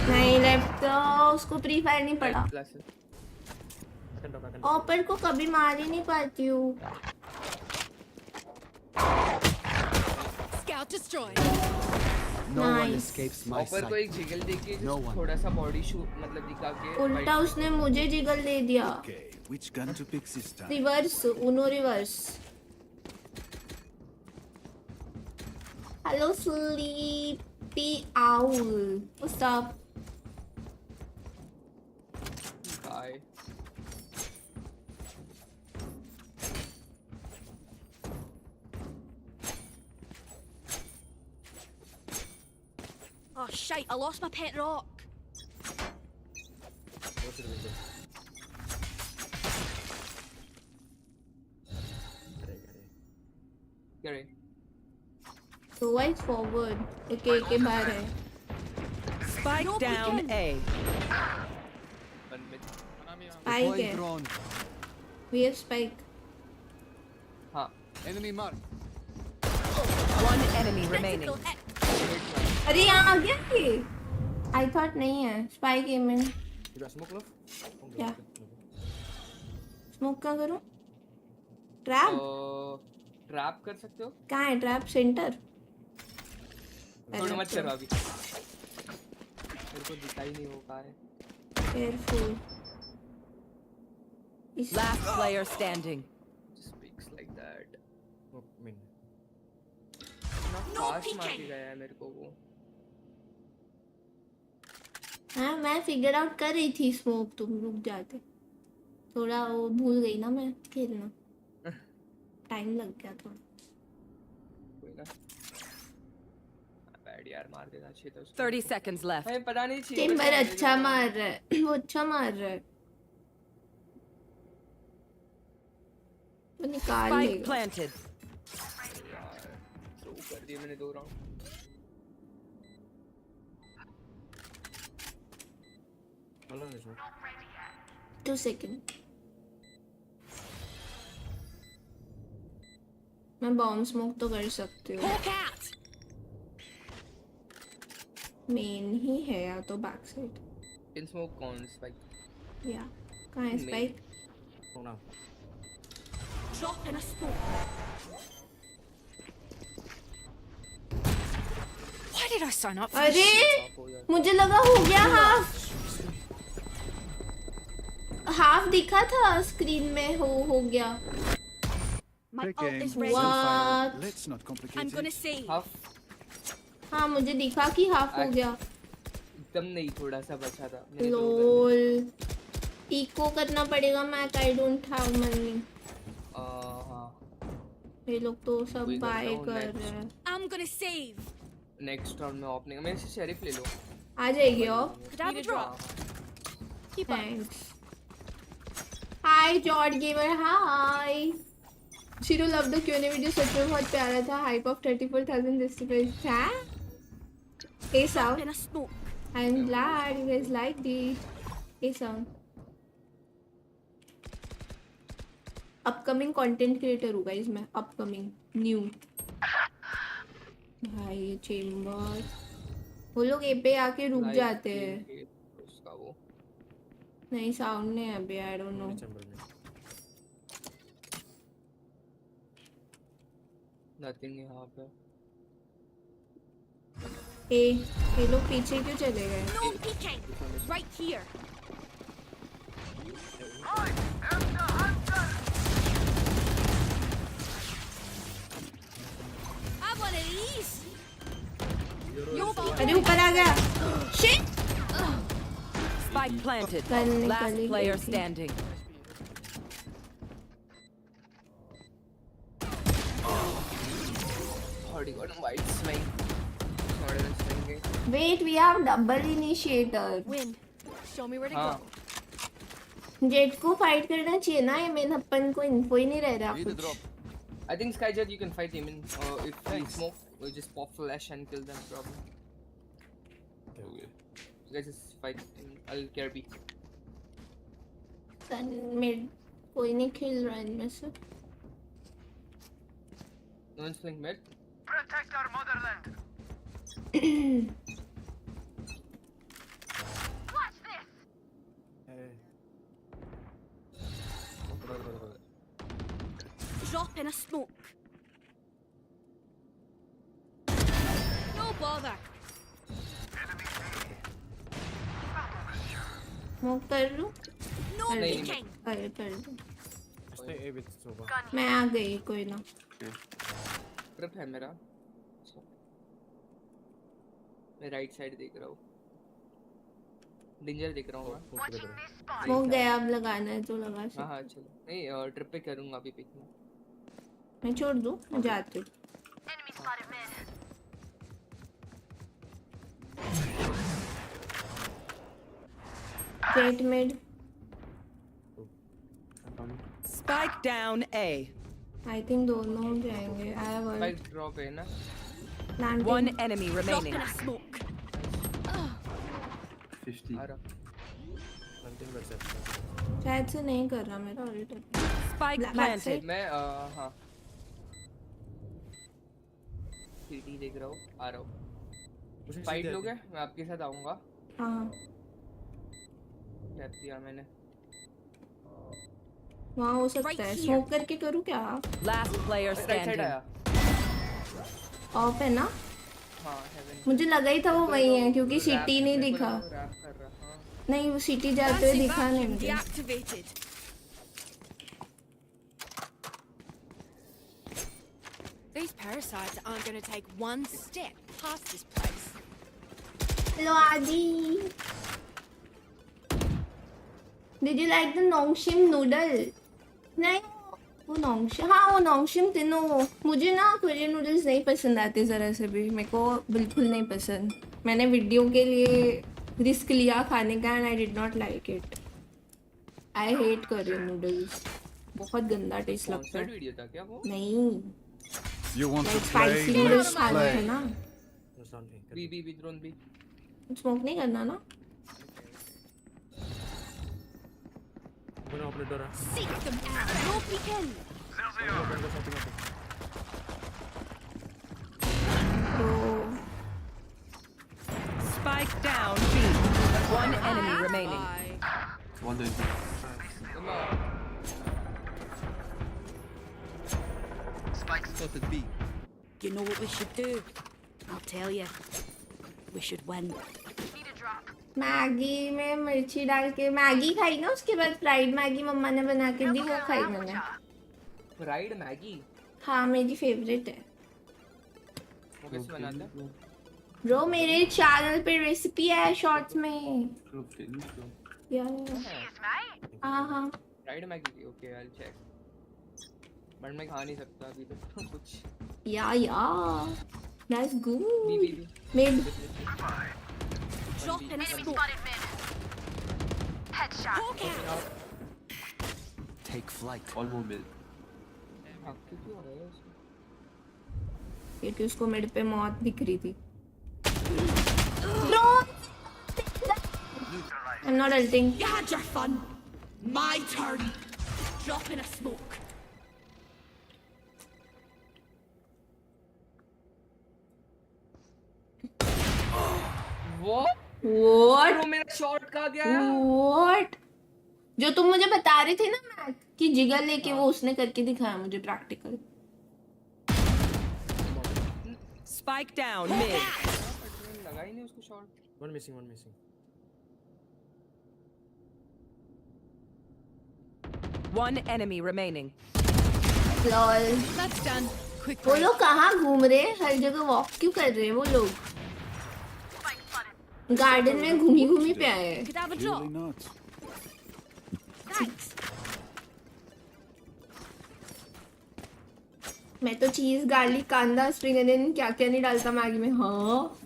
नहीं left तो उसको pre fire नहीं पड़ा। Last. ऑपर को कभी मार ही नहीं पाती हूँ। Scout destroyed. No one Nice. escapes my ऑपर को sight. एक जिगल देके No one. थोड़ा सा बॉडी शूट मतलब दिखा के उल्टा उसने मुझे जिगल दे दिया। Okay, which gun to pick this time? Reverse Uno reverse. Hello sleepy owl what's up? Bye. Oh shite! I lost my pet rock. क्या रे? तो वाइज फॉरवर्ड एक बार है। Spike down A. Spike Deploying है। drone. We have spike. हाँ। Enemy mark. One enemy remaining. अरे यहाँ आ गया ये। आई थॉट नहीं है स्पाइक है मैं। क्या? स्मोक का करूँ? ट्रैप? ट्रैप कर सकते हो? कहाँ है ट्रैप? सेंटर? थोड़ा मत करो अभी। मेरे को दिखाई नहीं वो कहाँ है। Careful. Last player standing. Speaks like that. Fast मार के गया है मेरे को वो। हाँ मैं फिगर आउट कर रही थी स्मोक, तुम रुक जाते। थोड़ा वो भूल गई ना मैं खेलना। टाइम लग गया थोड़ा। कोई ना। बैड यार मार देना चाहिए था उसको। 30 seconds left. हमें पता नहीं चाहिए। टिम्बर अच्छा मार रहा है। वो अच्छा मार रहा है। वो निकाल Spike लेगा। planted. यार थ्रो कर दिए मैंने 2 राउंड। Hello, 2 second. मैं बॉम्ब स्मोक तो कर सकती हूँ। मेन ही है या तो बैक साइड। इन स्मोक कौन स्पाइक? या कहाँ है spike? Drop in a smoke. Why did I sign up for this shit? अरे मुझे लगा हो गया हाफ। हाफ दिखा था स्क्रीन में। हो गया। My Quick ult game. is ready. What? Let's not complicate I'm gonna it. save. Half हाँ मुझे दिखा कि हाफ हो गया। एकदम नहीं थोड़ा सा बचा था। मैंने लोल इको करना पड़ेगा। मैं आई डोंट हैव मनी। हाँ। ये लोग तो सब वही करता बाय हूँ कर next। रहे हैं। I'm gonna save. Next round में ओपनिंग मेरे से शेरिफ ले लो। आ जाएगी off. Could I have a drop? Keep up. Thanks. Hi George gamer hi. Shiro love the QnA video सच में बहुत प्यारा था। हाइप ऑफ 34,000 डिस्ट्रीब्यूट था। ए Drop sound in a smoke. I am glad you guys like it. A sound upcoming content creator हूँ guys मैं। Upcoming new. भाई ये चेंबर वो लोग ए पे आके रुक जाते हैं। उसका वो नहीं साउंड नहीं है अभी। I don't know. नथिंग यहाँ पे। ये लोग पीछे क्यों चले गए? No peeking. Right here. I want of these. अरे ऊपर आ गया। शिट। Spike planted. निकल Last गई player थी। standing. Already got a wide swing. Not even swinging. Wait, we have double initiator. Win. Show me where to हाँ. go. Jet को fight करना चाहिए ना। ये मेन अपन को इन्फो ही नहीं रह रहा Need a कुछ। drop. I think Skyjet you can fight him in. If we smoke, we just pop flash and kill them probably. Okay. You guys just fight him. I'll care B. Mid कोई नहीं खेल रहा इनमें से। No one's playing mid. Drop in a smoke. No bother. Smoke कर लूं? No कर नहीं, दूं? peeking. कर दूं। Stay A with Soba. मैं आ गई, कोई ना। ट्रिप है मेरा। मैं राइट साइड देख रहा हूँ। डेंजर देख रहा हूँ मैं। स्मोक गया, अब लगाना है तो लगा हाँ सकते। हाँ चलो। नहीं ट्रिप पे करूँगा अभी पिक में। मैं छोड़ दूं, मैं जाती हूँ। Straight mid. Spike down A. I think दोनों जाएंगे। I have one. Bike drop है ना। Planting. One enemy Drop remaining. in a smoke. 50. आ रहा। Something but set. शायद से नहीं कर रहा मेरा auditor. Spike Back planted. side. मैं हाँ। सीटी देख रहा हूँ, आ रहा हूँ। फाइट लोगे? मैं आपके साथ आऊँगा। हाँ। टैप किया मैंने। वहाँ हो सकता है। स्मोक करके करूँ क्या? Last player right side standing. आया। ऑफ है ना? हाँ हेवन। मुझे लगा ही था वो वही है क्योंकि सिटी नहीं दिखा। रैप कर रहा। हाँ। नहीं, वो सिटी जाते हुए Fancy दिखा नहीं vacuum मुझे। deactivated. These parasites aren't going to take one step past this place. Hello, Adi. Did you like the Nongshim noodle? नहीं, वो नोंगशिम, हाँ वो नोंगशिम तीनों। मुझे ना कोरियन नूडल्स नहीं पसंद आते ज़रा से भी, मेरे को बिल्कुल नहीं पसंद। मैंने वीडियो के लिए रिस्क लिया खाने का and I did not like it. I hate Korean noodles, बहुत गंदा टेस्ट लगता है। वीडियो था क्या वो? नहीं, You want to spicy play? Noodles Let's खाना play. है ना। B drone B. स्मोक नहीं करना ना। Open door. Seek them out. No peeking. तो Spike down B. One enemy remaining. One day. Spotted B. You know what we should do? I'll tell you. We should win. Maggi में मिर्ची डाल के Maggi खाई ना, उसके बाद fried Maggi मम्मा ने बना के दी, वो खाई मैंने। Fried Maggi? हाँ मेरी फेवरेट है। वो कैसे बनाते हैं? ब्रो मेरे चैनल पे रेसिपी है शॉर्ट्स में। हाँ हाँ। फ्राइड मैगी की okay I will check. But मैं खा नहीं सकता अभी तो कुछ। Yeah that's good. B mid. Drop in a smoke. Headshot. Take flight. All more mid. क्योंकि उसको मिड पे मौत दिख रही थी। I'm not ulting. You had your fun. My turn. Drop in a smoke. What? What? मेरा shot कहाँ गया? What? जो तुम मुझे बता रहे थे ना मैथ कि जिगर लेके वो उसने करके दिखाया मुझे प्रैक्टिकल। Spike down mid. लगा ही नहीं उसको shot. One missing. One enemy remaining. Lol. That's done. Quick. वो लोग कहाँ घूम रहे हैं? हर जगह वॉक क्यों कर रहे हैं वो लोग? गार्डन में घूमी पे आए हैं। Could have a drop. Really not. Thanks. मैं तो चीज गार्लिक कांदा स्प्रिंग अनियन क्या क्या नहीं डालता मैगी में। हाँ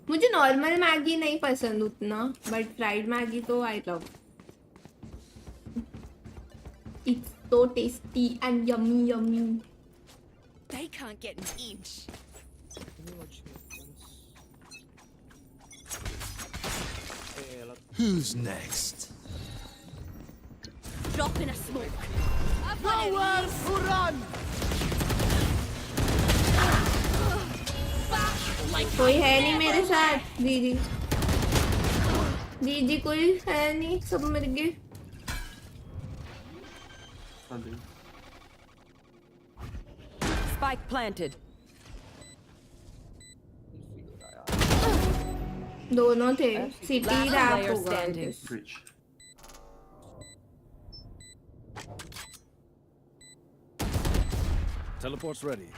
मुझे नॉर्मल मैगी नहीं पसंद उतना, बट फ्राइड मैगी तो I love. It's so tasty and yummy. They can't get an inch. Who's next? Drop in a smoke. Nowhere to run. कोई है नहीं मेरे साथ दीदी दीदी कोई है नहीं सब मर गए Standing. Spike planted. दोनों थे सिटी Last रैप player होगा standing. Breach. Teleport's ready.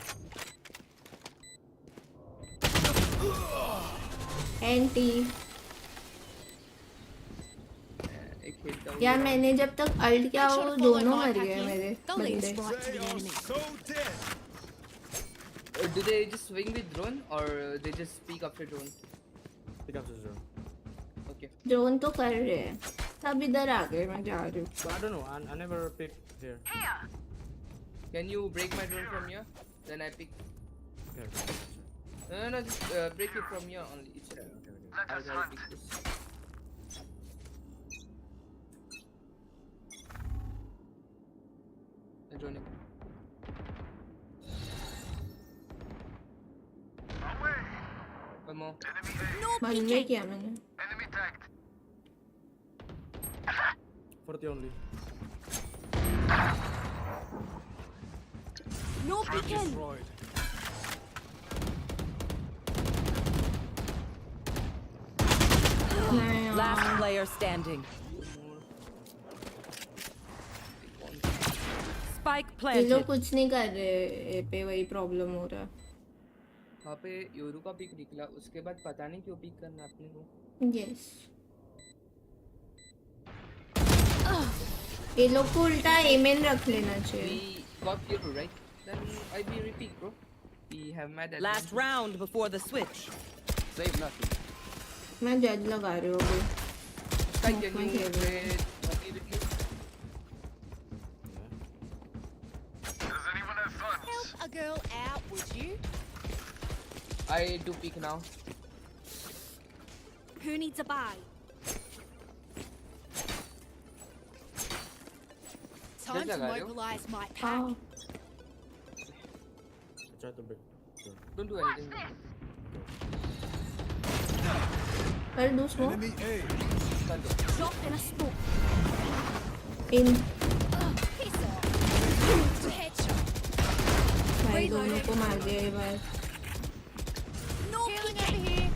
Anti एक खेलता हूँ यार मैंने जब तक अल्ट किया वो दोनों मर गए मेरे They'll lead us बंदे right to the enemy. So dead. Do they just swing with drone or they just speak after drone? Pick up the zone. Okay. Drone तो कर रहे हैं सब इधर आ गए मैं जा रही हूँ But I don't know. I never picked here. Can you break my drone from here? Then I pick. Here. No, just break it from here only. It's I'll pick this. I'm droning. One more. बंद में किया मैंने 40 only. No peeking. Destroyed. Last player standing. Spike ये लोग planted. कुछ नहीं कर रहे ए पे वही प्रॉब्लम हो रहा वहाँ पे योरू का पिक निकला उसके बाद पता नहीं क्यों पिक करना अपने को यस ये लोग को उल्टा एमेन रख लेना चाहिए We got Yoru, right? Then I be repeat, bro. We have mad at Last round before the switch. Save nothing. मैं जज लगा रही हूँ अभी Can you मैं खेल रही हूँ। trade Monkey with me? Help a girl out, would you? I do pick now. Who needs a buy? Time to लगा रहे हो? mobilize my pack. हाँ I try to break. Zone. Don't do anything. कर दो smoke Enemy A. कर दो. Drop in a smoke. In Piss off. Headshot. भाई दोनों को मार दिया ये बार No peeking over here.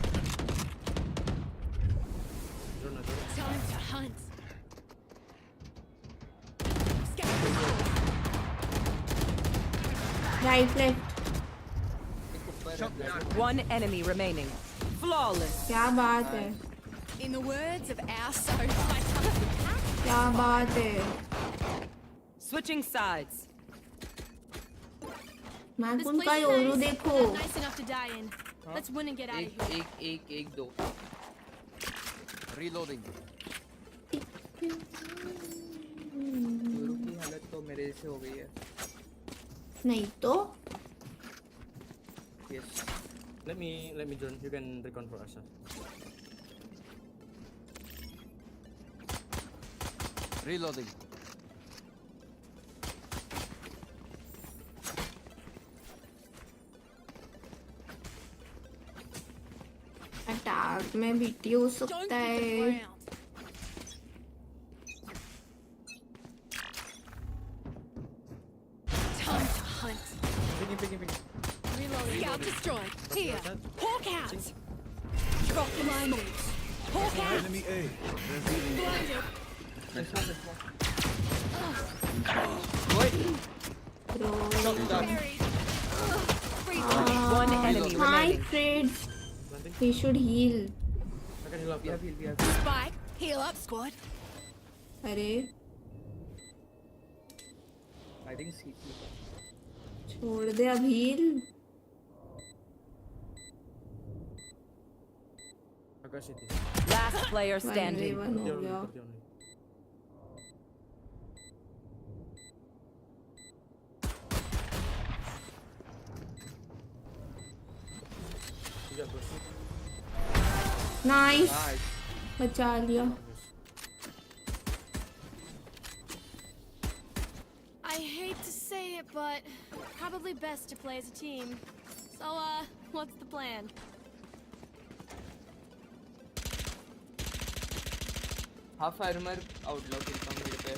Zone. Time to hunt. Right left एक ऊपर है. One enemy remaining. Flawless. क्या बात है In the words of our so fantastic pack, क्या बात है Switching sides. मैं this उनका place is योरू nice, देखो but nice enough to die in. Let's win and get out of here. एक दो. Reloading. योरू की हालत तो मेरे से हो गई है. नहीं तो Yes. Let me join. You can recon for us. Reloading. Attack में बीटी हो Don't सकता hit the है ground. Time to hunt. Picking. Reloading. Scout destroyed. Here. Hawk out. Drop in my moves. Hawk out. Enemy A. Blinded. This one. Buried. One enemy high remaining. Trade we should heal I can heal up. We have. Spike. Heal up, squad. अरे I think CT. छोड़ दे अब heal I got city. Last player standing. 1v1 हो 30 only. गया 30 only. You got push. Nice Nice. बचा लिया I hate to say it, but probably best to play as a team. So, what's the plan? Half armour आउटलॉक kill मेरे पे।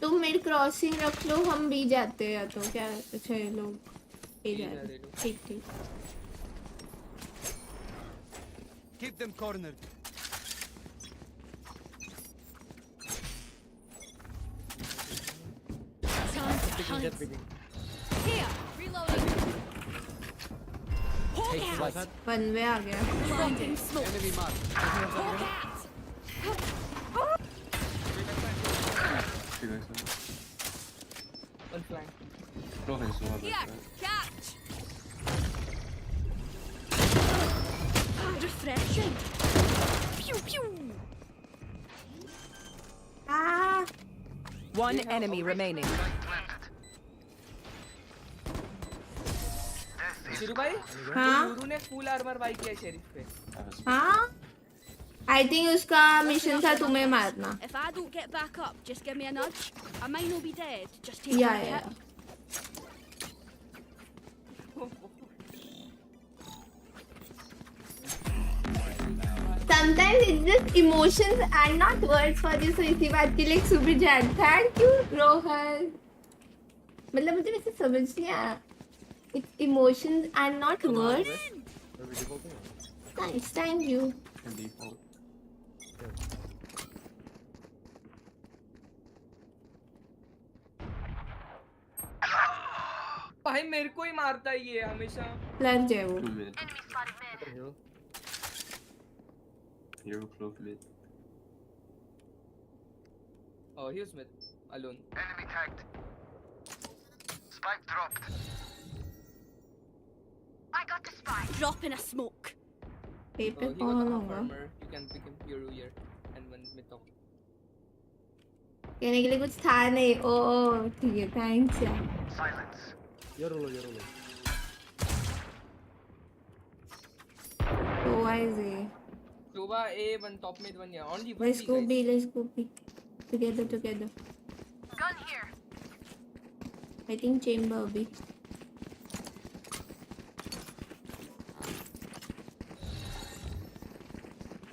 तुम mid crossing रख लो, हम भी जाते हैं तो क्या। अच्छा ये लोग ए जा रहे हैं। ठीक ठीक। Keep them cornered. Time to Picking, hunt. jet picking. Here, reloading. Hawk Take out. flight. One way आ गया। Dropping smoke. Enemy mark. Hawk out. On flank. Here, catch. Refreshing. Pew pew. Ah. One enemy remaining. शुरू भाई हाँ? यूरू ने full armour by किया sheriff पे। हाँ I think उसका मिशन था तुम्हें मारना। If I don't get back up, just give me a nudge. I might not be dead. Just take या a hit. या Sometimes it's just emotions and not words for you. So इसी बात के लिए सुबह जान थैंक यू रोहन। मतलब मुझे वैसे समझ नहीं आया। It's emotions and not words. Are we defaulting? Nice, thank you. भाई मेरे को ही मारता है ये हमेशा। लग जाए वो। Hero. Hero close mid. Oh, here's mid alone. Enemy tagged. Spike dropped. I got the spike. Drop in a smoke. पे पे He got कौन half होगा? armor. You can pick him hero here and one mid top. कहने के लिए कुछ था नहीं। ओ ठीक है थैंक्स यार। Silence. Yorolo, Yorolo. So why is it? Shoba A, one top mid, one yeah. Only one Let's B, go guys. B, let's go B. Together. Gun here. I think chamber B.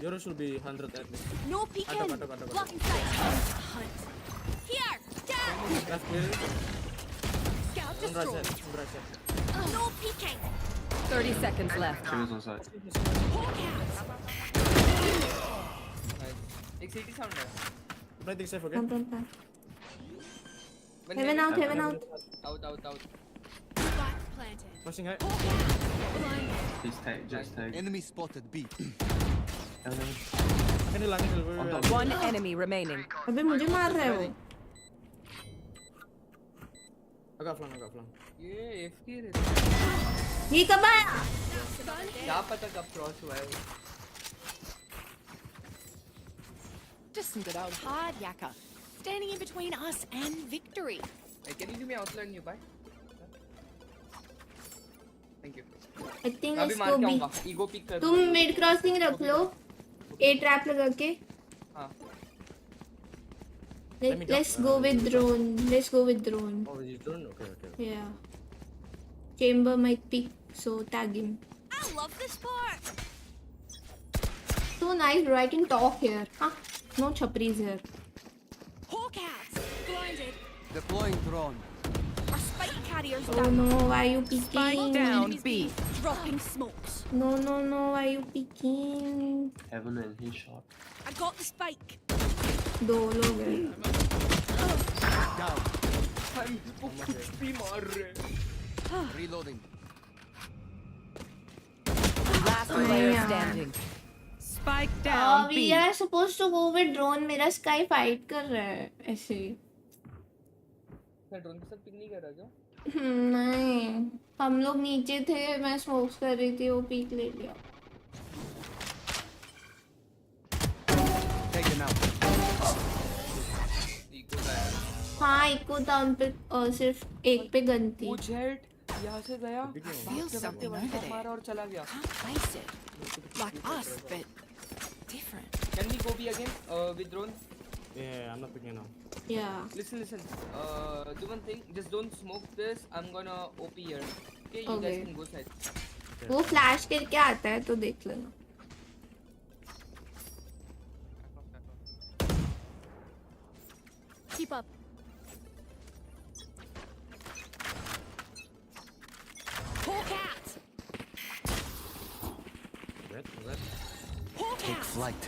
Yoro should be 100 at least. No peeking. Attack. Blocking sight. Hunt. Here. Down. Last clear. Scout On right destroyed. side. On right side. No peeking. 30 seconds left. Hawk out. एक city sound है। Planting safe again. Come. One Heaven out, heaven out. Out. Spike planted. Flashing high. Hawk out. Blind. Just tag. Enemy spotted B. Can you land it? One enemy remaining. अबे मुझे मार रहा है वो। I got flank. ये FK रहता ये कब आया? है। क्या पता कब क्रॉस हुआ है। Just some good old hard yakka. Standing in between us and victory. Hey, can you give me outline new buy? Thank you. I think मैं अभी let's मार go के B. आऊँगा। ईगो पिक कर। तुम मिड क्रॉसिंग रख लो। A trap लगा के। हाँ। Let's go with drone. Oh, is it drone? Okay. Yeah. Chamber might pick, so tag him. I love this part. So nice, bro. I can talk here. Huh? No chapris here. Hawk out. Blinded. Deploying drone. Our spike carriers Oh down. no, why you Spike picking? down B. Dropping smokes. No, why you picking? Heaven and he shot. I got the spike. दो लोग हैं। Down. भाई वो कुछ भी मार रहे। Reloading. Last player Yeah. standing. Spike down We B. are supposed to go with drone. मेरा sky fight कर रहा है ऐसे। मैं ड्रोन के साथ पिक नहीं कर रहा क्या? नहीं, हम लोग नीचे थे। मैं स्मोक्स कर रही थी, वो पीक ले लिया। Taken out. ईगो का है। हाँ इको था उन पे सिर्फ एक पे गन थी। वो जेट यहाँ से गया। Feel something over there. मारा और चला गया। Can't place it. Like us, but different. Can we go B again? With drone? Yeah, I'm not picking now. Yeah. Listen. Do one thing. Just don't smoke this. I'm gonna OP here. Okay, you guys Okay. can go side. वो flash करके आता है तो देख लेना। Keep up. Hawk out. Red. Hawk Take out. flight.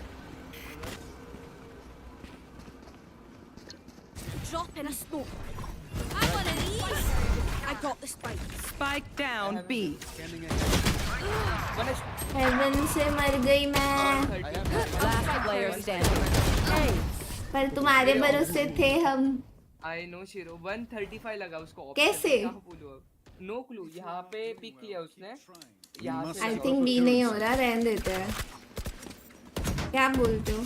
Drop in a smoke. I want an these. I got the spike. Spike down B. Scanning ahead. Heaven से मर गई मैं, Last player standing. पर तुम्हारे भरोसे थे हम। I know शिरो 135 लगा उसको option कैसे? पे, कहाँ बोलूँ अब? No clue, यहाँ पे पिक किया उसने, यहाँ से आई लगा। थिंक बी नहीं हो रहा, रहने देते हैं। क्या बोलते हो?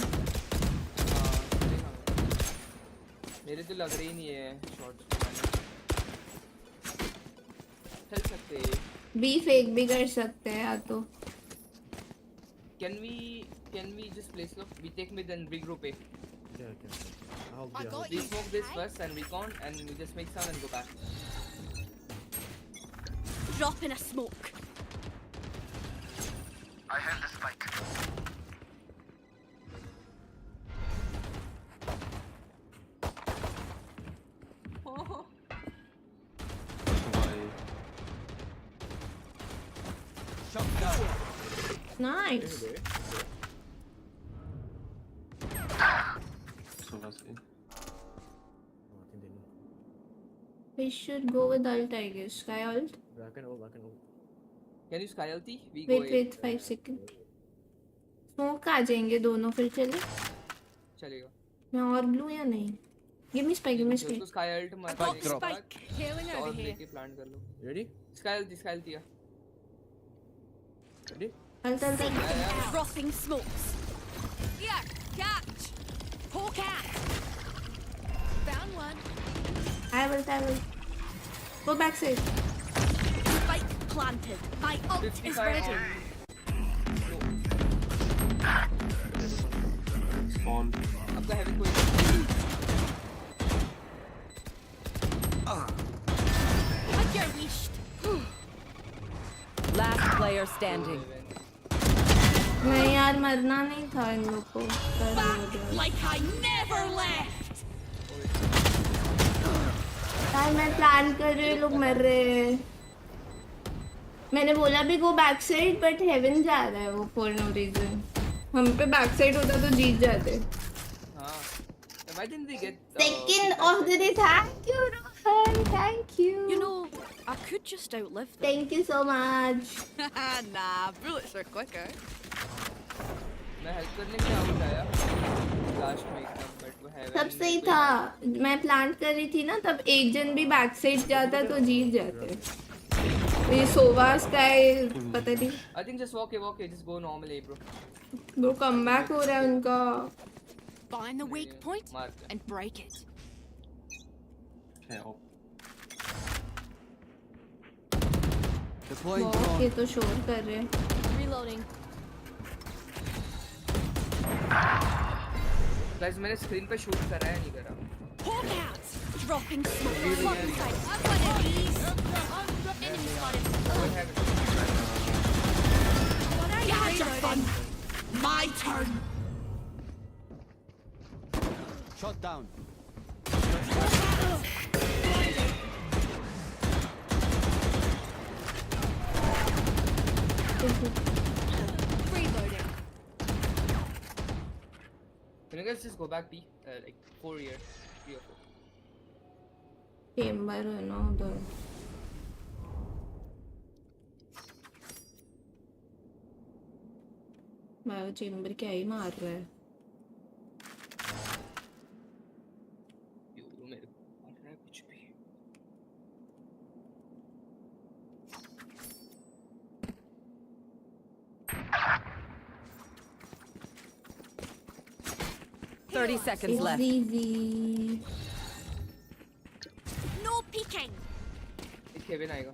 चलेगा। मेरे तो लग रही नहीं है शॉट्स चल सकते हैं। बी फेक भी कर सकते हैं या तो। Can we just play slow? We take mid and regroup A. Okay. I'll I be got We you. smoke this first and recon and we just make sound and go back. Drop in a smoke. I have the spike. Shut down. Nice. I think they know. We should go with ult, I guess. Sky ult. I can ult. Can you sky ulti? We go A. Wait 5 seconds. Smoke आ जाएंगे दोनों, फिर चले। चलेगा। मैं और blue या नहीं? Give me spike, give me उसको spike. sky ult मार Got देगा। spike. Healing और over here. लेके प्लान कर लो। Ready? Sky ulti या। Ready? ult. Dropping smokes. Yeah, catch. Hawk out. Found one. I will. Go back side. Spike planted. My ult is 55 ready. Spawn. आपका heaven कोई I get wished. Last player standing. नहीं यार, मरना नहीं था इन लोग को। Back like I never left. यार मैं प्लान कर रही हूँ, लोग मर रहे हैं। मैंने बोला भी go back side, but heaven जा रहा है वो फॉर नो रीजन। हम पे बैक साइड होता तो जीत जाते। हाँ। Why didn't they get? Second of the day, thank you Rohan, thank you. You know, I could just outlive them. Thank you so much. Nah, bullets are quicker. मैं help करने के लिए आया last में एकदम, बट वो heaven सब सही था, मैं प्लान कर रही थी ना, तब एक जन भी बैक साइड जाता तो जीत जाते। ये सोवास का है, पता नहीं। I think just walk A, just go normal A, bro. वो कमबैक हो रहा है उनका। Find the weak point Mark. and break it. Deploying ये drone. तो शोर कर रहे हैं। Reloading. Guys, मैंने स्क्रीन पे शूट करा है नहीं करा? Hawk out. Dropping smoke. Lock inside. I've got one of these. Enemy spotted. Go ahead. You had your fun. My turn. Shot down. Reloading. Can you guys just go back B? Like 4 years, 3 or 4. Chamber है ना उधर। मैं chamber क्या ही मार रहा है। You मेरे को मार रहा है कुछ भी। 30 seconds It's left. easy. No peeking. एक हेवन आएगा।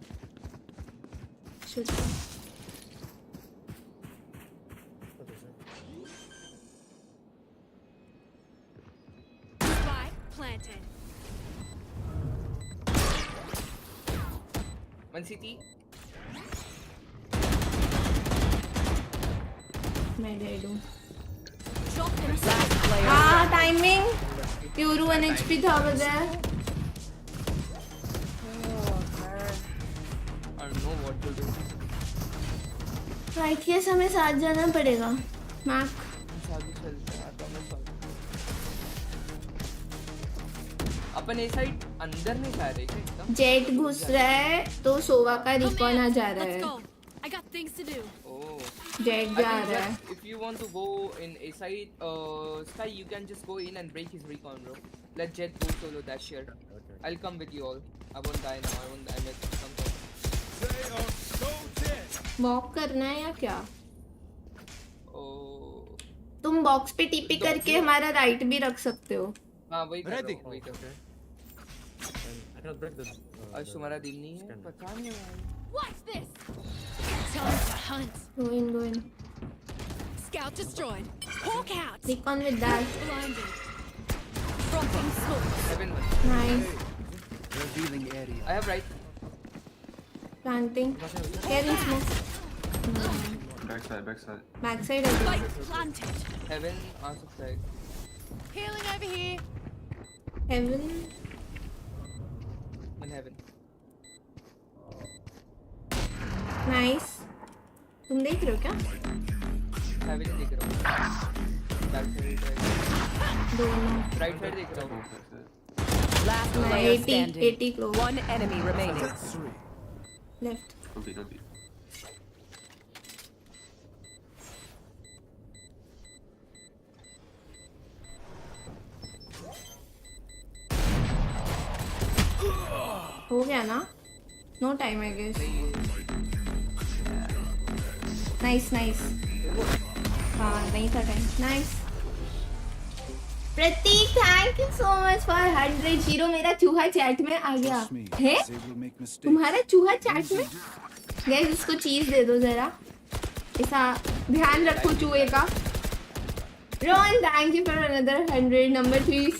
Should Spike planted. 1 CT. मैं डेड हूँ। Drop in a Last player. हाँ टाइमिंग। यूरो 1 HP था बजाय। I don't know what to do. Right के समय साथ जाना पड़ेगा। मैक आगे चलते हैं, आता मैं साथ। अपन ए साइड अंदर नहीं जा रहे क्या एकदम? जेट घुस रहा है तो सोवा का रिकॉन आ जा रहा Let's है। go. I got things to do. Oh. Jet I जा think रहा है। just if you want to go in a side, Sky, you can just go in and break his recon, bro. Let Jet go solo dash here. Okay. I'll come with you all. I won't die now. I won't die with something. They are so dead. Walk करना है या क्या? Oh. तुम box पे TP करके हमारा right भी रख सकते हो। हाँ वही कर रहा Ready. हूँ, वही कर रहा हूँ। I cannot break the. आज तुम्हारा दिन नहीं है, पता नहीं यार। Watch this. Time to hunt. Go in. Scout destroyed. Hawk out. Recon with that. Blinded. Dropping smoke. Heaven one. Nice. Revealing area. I have right. Planting. Here in smoke. Backside. Backside है। Spike planted. Heaven आ सकता है। Healing over here. Heaven. One heaven. Nice. तुम देख रहे हो क्या? Heaven ही देख रहा हूँ। Back side right. दोनों। Right side देख रहा हूँ। Last player 80 standing. 80 close. One enemy remaining. Left. हो गया ना? No time I guess. Nice. हाँ नहीं था time. Nice. Prateek thank you so much for 100 zero. मेरा चूहा चैट में आ गया है। तुम्हारा चूहा चैट में? गाइस उसको चीज दे दो जरा। ऐसा ध्यान रखो चूहे का। Ron, thank you for another 100. Number 3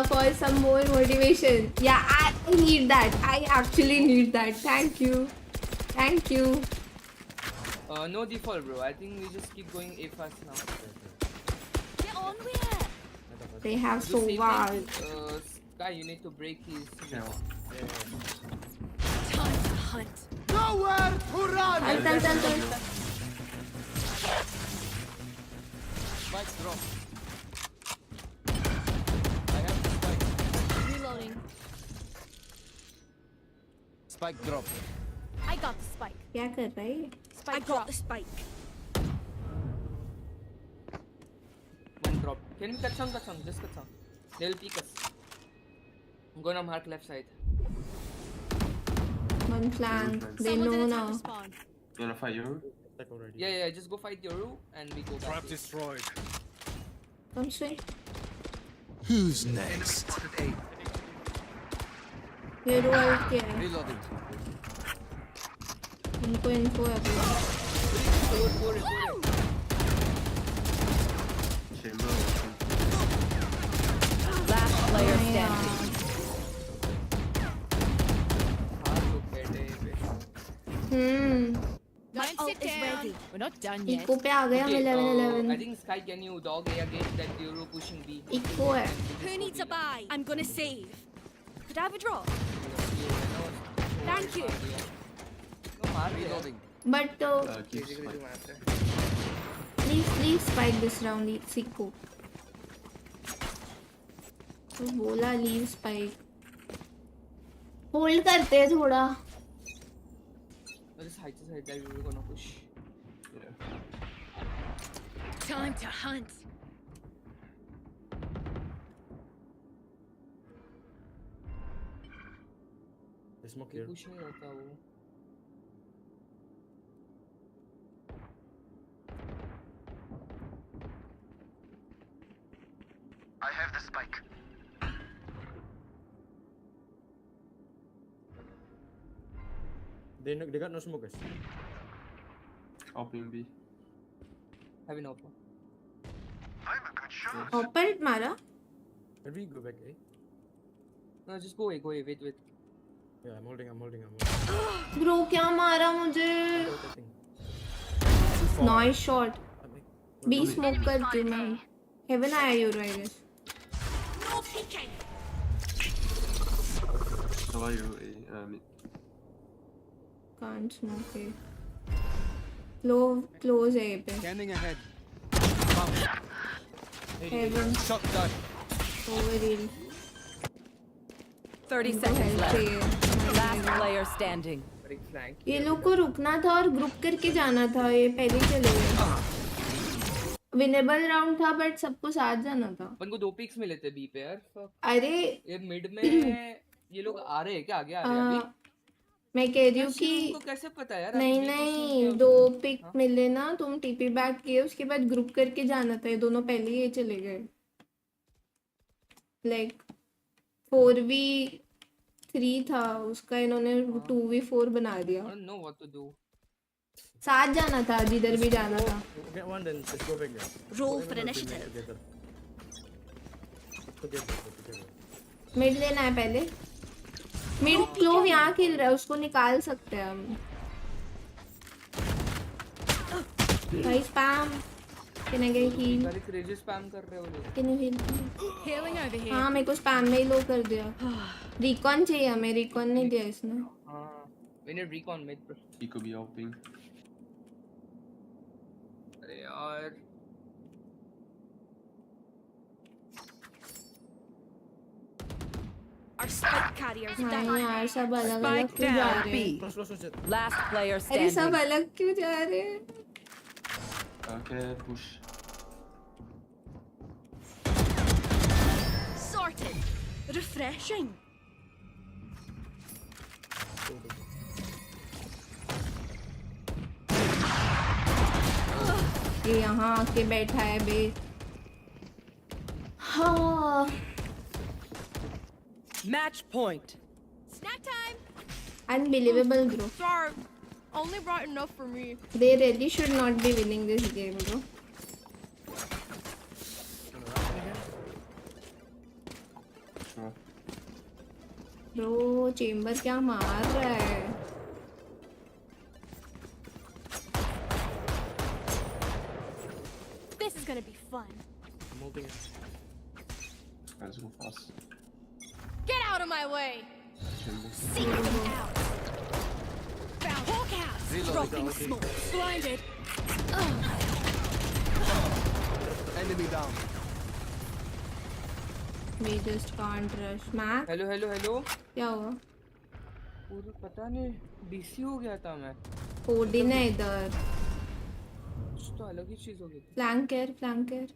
for some more motivation. Yeah, I need that. I actually need that. Thank you. No default, bro. I think we just keep going A fast now. Get on with it. They have Do so same wild. thing, Sky, you need to break his. Time to hunt. Nowhere to run. चल। Spike drop. I have spike. Reloading. Spike drop. I got the spike. क्या कर रहा है? I got the spike. One drop. Can we cut some? Just cut some. They will peek us. I'm gonna mark left side. One flank. They Someone's know in now. attacker spawn. You wanna fight you? Attack already. Yeah. Just go fight Yoru and we go back. Trap destroyed. Come swing. Who's next? ये role क्या है? Reloading. इनको info है पूरा। Last player standing. My ult is ready. We're not done yet. Eco पे आ गया मैं 11-11। I think Sky, can you dog A again? That Yoru pushing B. Eco है। Who needs a buy? I'm gonna save. Could I have a drop? Thank you. Reloading. But please spike this round. It's eco. तो बोला leave spike. Hold करते हैं थोड़ा। Just hide that we were gonna push. Time to hunt. Smoke here. Push नहीं होता वो. I have the spike. They got no smoke, guys. Open B. Have an offer. I'm a good shot. ऑपर मारा। Can we go back, eh? No, just go away. Wait. Yeah, I'm holding. Bro क्या मारा मुझे? Nice shot. B smoke करती हूँ मैं। Heaven आया Yoru I guess. Survive mid. Can't smoke it. Close है ये पे. Scanning ahead. Heaven. Shot done. Overheal. 30 इनको seconds help left. चाहिए. Last player standing. और एक flank ये किया लोग को रुकना था और ग्रुप करके जाना था. ये पहले ही चले गए. विनेबल राउंड था बट सबको साथ जाना था. अपन को 2 पिक्स मिले थे बी पे यार. Fuck. अरे ये मिड में ये लोग आ रहे हैं क्या? आगे आ रहे हैं अभी? मैं कह रही हूँ यार, उनको कि कैसे पता यार? नहीं अभी तो नहीं सीन 2 क्या- पिक हाँ? मिले ना. तुम टीपी बैक किए उसके बाद ग्रुप करके जाना था. ये दोनों पहले ही ये चले गए. लाइक 4v3 था उसका. इन्होंने 2v4 बना दिया. I don't know what to do. साथ जाना था जिधर भी जाना था. Get one, then let's go back there. Roll Everyone for will initiative. teammate together. Together. Mid लेना है पहले. मिड क्लोव यहाँ खेल रहा है. उसको निकाल सकते हैं हम. भाई spam. Can I get heal? सारे क्रेजी स्पैम कर रहे हो लोग. Can you heal? Healing over here. हाँ मेरे को स्पैम में ही लो कर दिया. रिकॉन चाहिए हमें. रिकॉन नहीं दिया इसने. हाँ. We need recon mid bro. He could be helping. अरे यार. Our spike carriers हाँ down. यार सब अलग अलग Spike क्यों जा down रहे हैं? B. Close, close, close. Last player अरे सब standing. अलग क्यों जा रहे हैं? Okay, push. Sorted. Refreshing. ये यहाँ आके बैठा है बे. हाँ. Match point. Snack time. Unbelievable bro. Sorry. Only brought enough for me. They really should not be winning this game bro. Sure. Bro chamber क्या मार रहा है? This is gonna be fun. I'm holding it. Let's go fast. Get out of my way. Chamber. Seek them out. Found Hawk out. Dropping smoke. Blinded. Enemy down. We just can't rush. Mac hello hello hello. क्या हुआ? पूरी पता नहीं DC हो गया था मैं. Odin है इधर. कुछ तो अलग ही चीज हो गई थी. फ्लैंकर.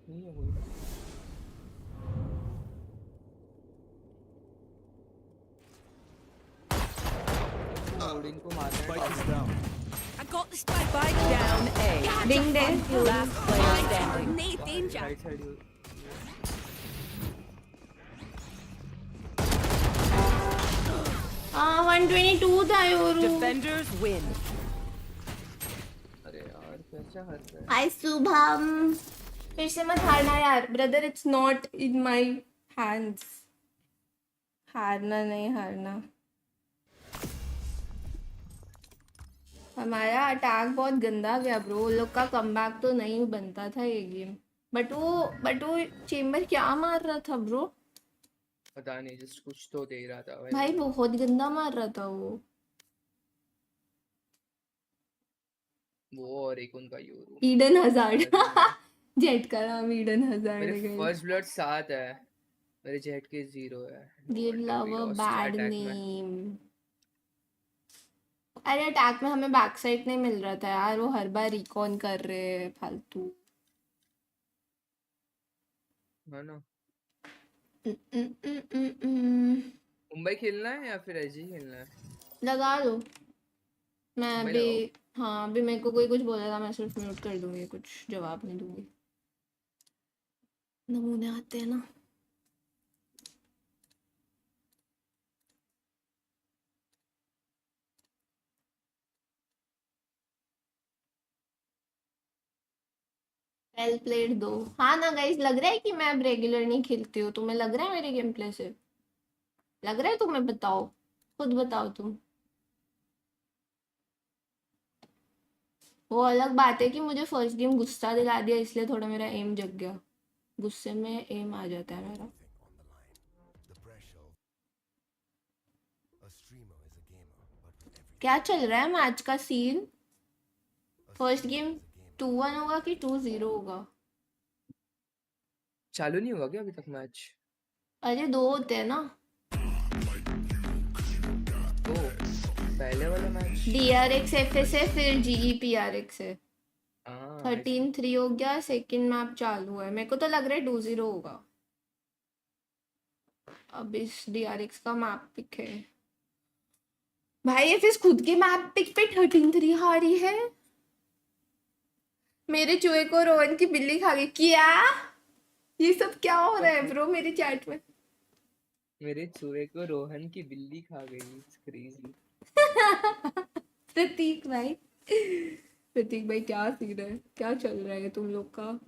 नहीं है कोई. ओडिन को मारना Spike है. is down. I got the spike. Spike down A. Ding ding. Last player standing. Need danger. Right side. हाँ 122 था योरू. Defenders win. अरे यार कैसा हर रहा है. हाय शुभम. फिर से मत हारना यार. Brother it's not in my hands. हारना नहीं हारना. हमारा अटैक बहुत गंदा गया ब्रो. लोग का कमबैक तो नहीं बनता था ये गेम. बट वो चेम्बर क्या मार रहा था ब्रो. पता नहीं जस्ट कुछ तो दे रहा था भाई बहुत गंदा मार रहा था वो. और एक उनका यूरो. Eden hazard. जेट का नाम ईडन हजार्ड मेरे है. फर्स्ट ब्लड 7 है. मेरे जेट के 0 है. गिव लव अ lost बैड attack में. नेम. अरे अटैक में हमें बैक साइड नहीं मिल रहा था यार. वो हर बार रिकॉन कर रहे हैं फालतू. है ना. मुंबई खेलना है या फिर एजी खेलना है? लगा दो. मैं मुंबई अभी लगाओ. हाँ अभी मेरे को कोई कुछ बोलेगा मैं सिर्फ म्यूट कर दूंगी. कुछ जवाब नहीं दूंगी. नमूने आते हैं ना. वेल प्लेड दो. हाँ ना गाइस लग रहा है कि मैं अब रेगुलर नहीं खेलती हूँ. तुम्हें लग रहा है मेरे गेम प्ले से? लग रहा है तुम्हें? बताओ खुद बताओ तुम. वो अलग बात है कि मुझे फर्स्ट गेम गुस्सा दिला दिया इसलिए थोड़ा मेरा एम जग गया, गुस्से में एम आ जाता है मेरा। क्या चल रहा है मैच का सीन? फर्स्ट गेम 2-1 होगा कि 2-0 होगा? चालू नहीं हुआ क्या अभी तक मैच? अरे 2 होते हैं ना। तो पहले वाला मैच DRX FS है, फिर GE PRX है। हाँ 13-3 हो गया, सेकंड मैप चालू है। मेरे को तो लग रहा है 2-0 होगा। अब इस DRX का मैप पिक है भाई, FS खुद के मैप पिक पे 13-3 हारी है। मेरे चूहे को रोहन की बिल्ली खा गई। क्या ये सब क्या हो रहा है ब्रो मेरी चैट में? मेरे चूहे को रोहन की बिल्ली खा गई। It's crazy. प्रतीक भाई, प्रतीक भाई क्या सीन है, क्या चल रहा है तुम लोग का?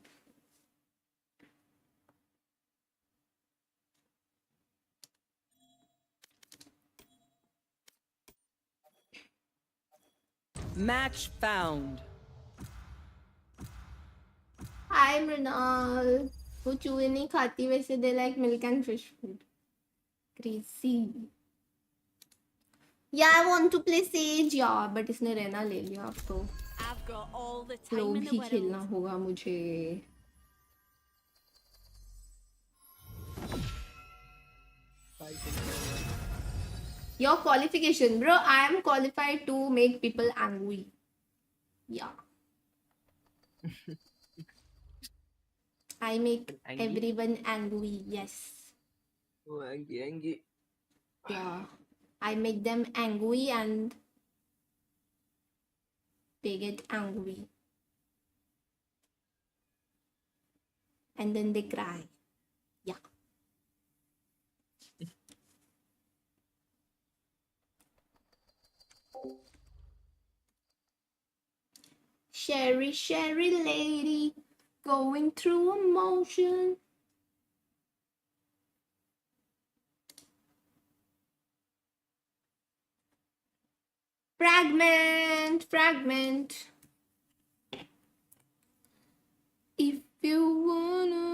Match found. हाय मृणाल। वो चूहे नहीं खाती वैसे, they like milk and fish food. Crazy. या I want to play Sage यार, बट इसने रहना ले लिया। अब तो I've got all the time लोग in the ही world. खेलना होगा मुझे। Your qualification, bro. I am qualified to make people angry. Yeah. I make Angry? everyone angry. Yes. Oh, angry. Yeah. I make them angry and they get angry. And then they cry. Yeah. Sherry, Sherry lady, going through emotion. Fragment, fragment. If you wanna,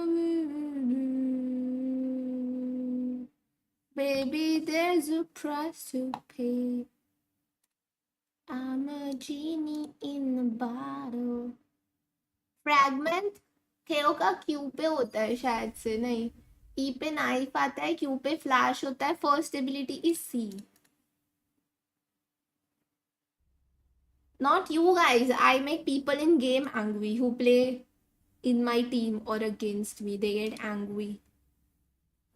baby, there's a price to pay. I'm a genie in a bottle. Fragment KO का Q पे होता है शायद से, नहीं E पे knife आता है, Q पे फ्लैश होता है। First ability is C. Not you guys. I make people in game angry who play in my team or against me. They get angry.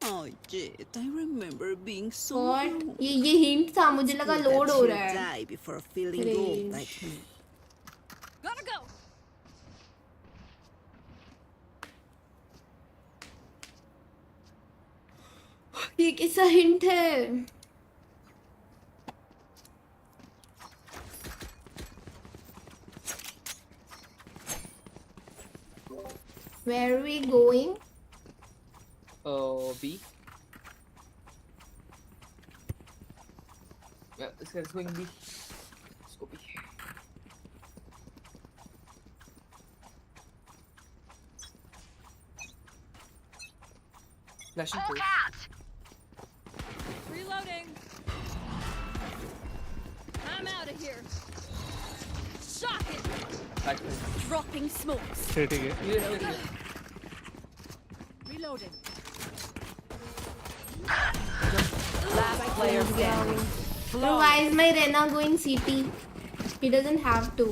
Oh, Jet, I remember being so What? young. ये hint था, मुझे लगा Good load that हो you रहा है। die before feeling Range. old like me. Gotta go. ये कैसा hint है? Where are we going? B. Yeah, let's go in B. Let's go B. Flashing close. Reloading. I'm out of here. Shock it. Back side. Dropping smokes. ठीक है Reloading. Last player standing. No, why is my Rena going CT? He doesn't have to.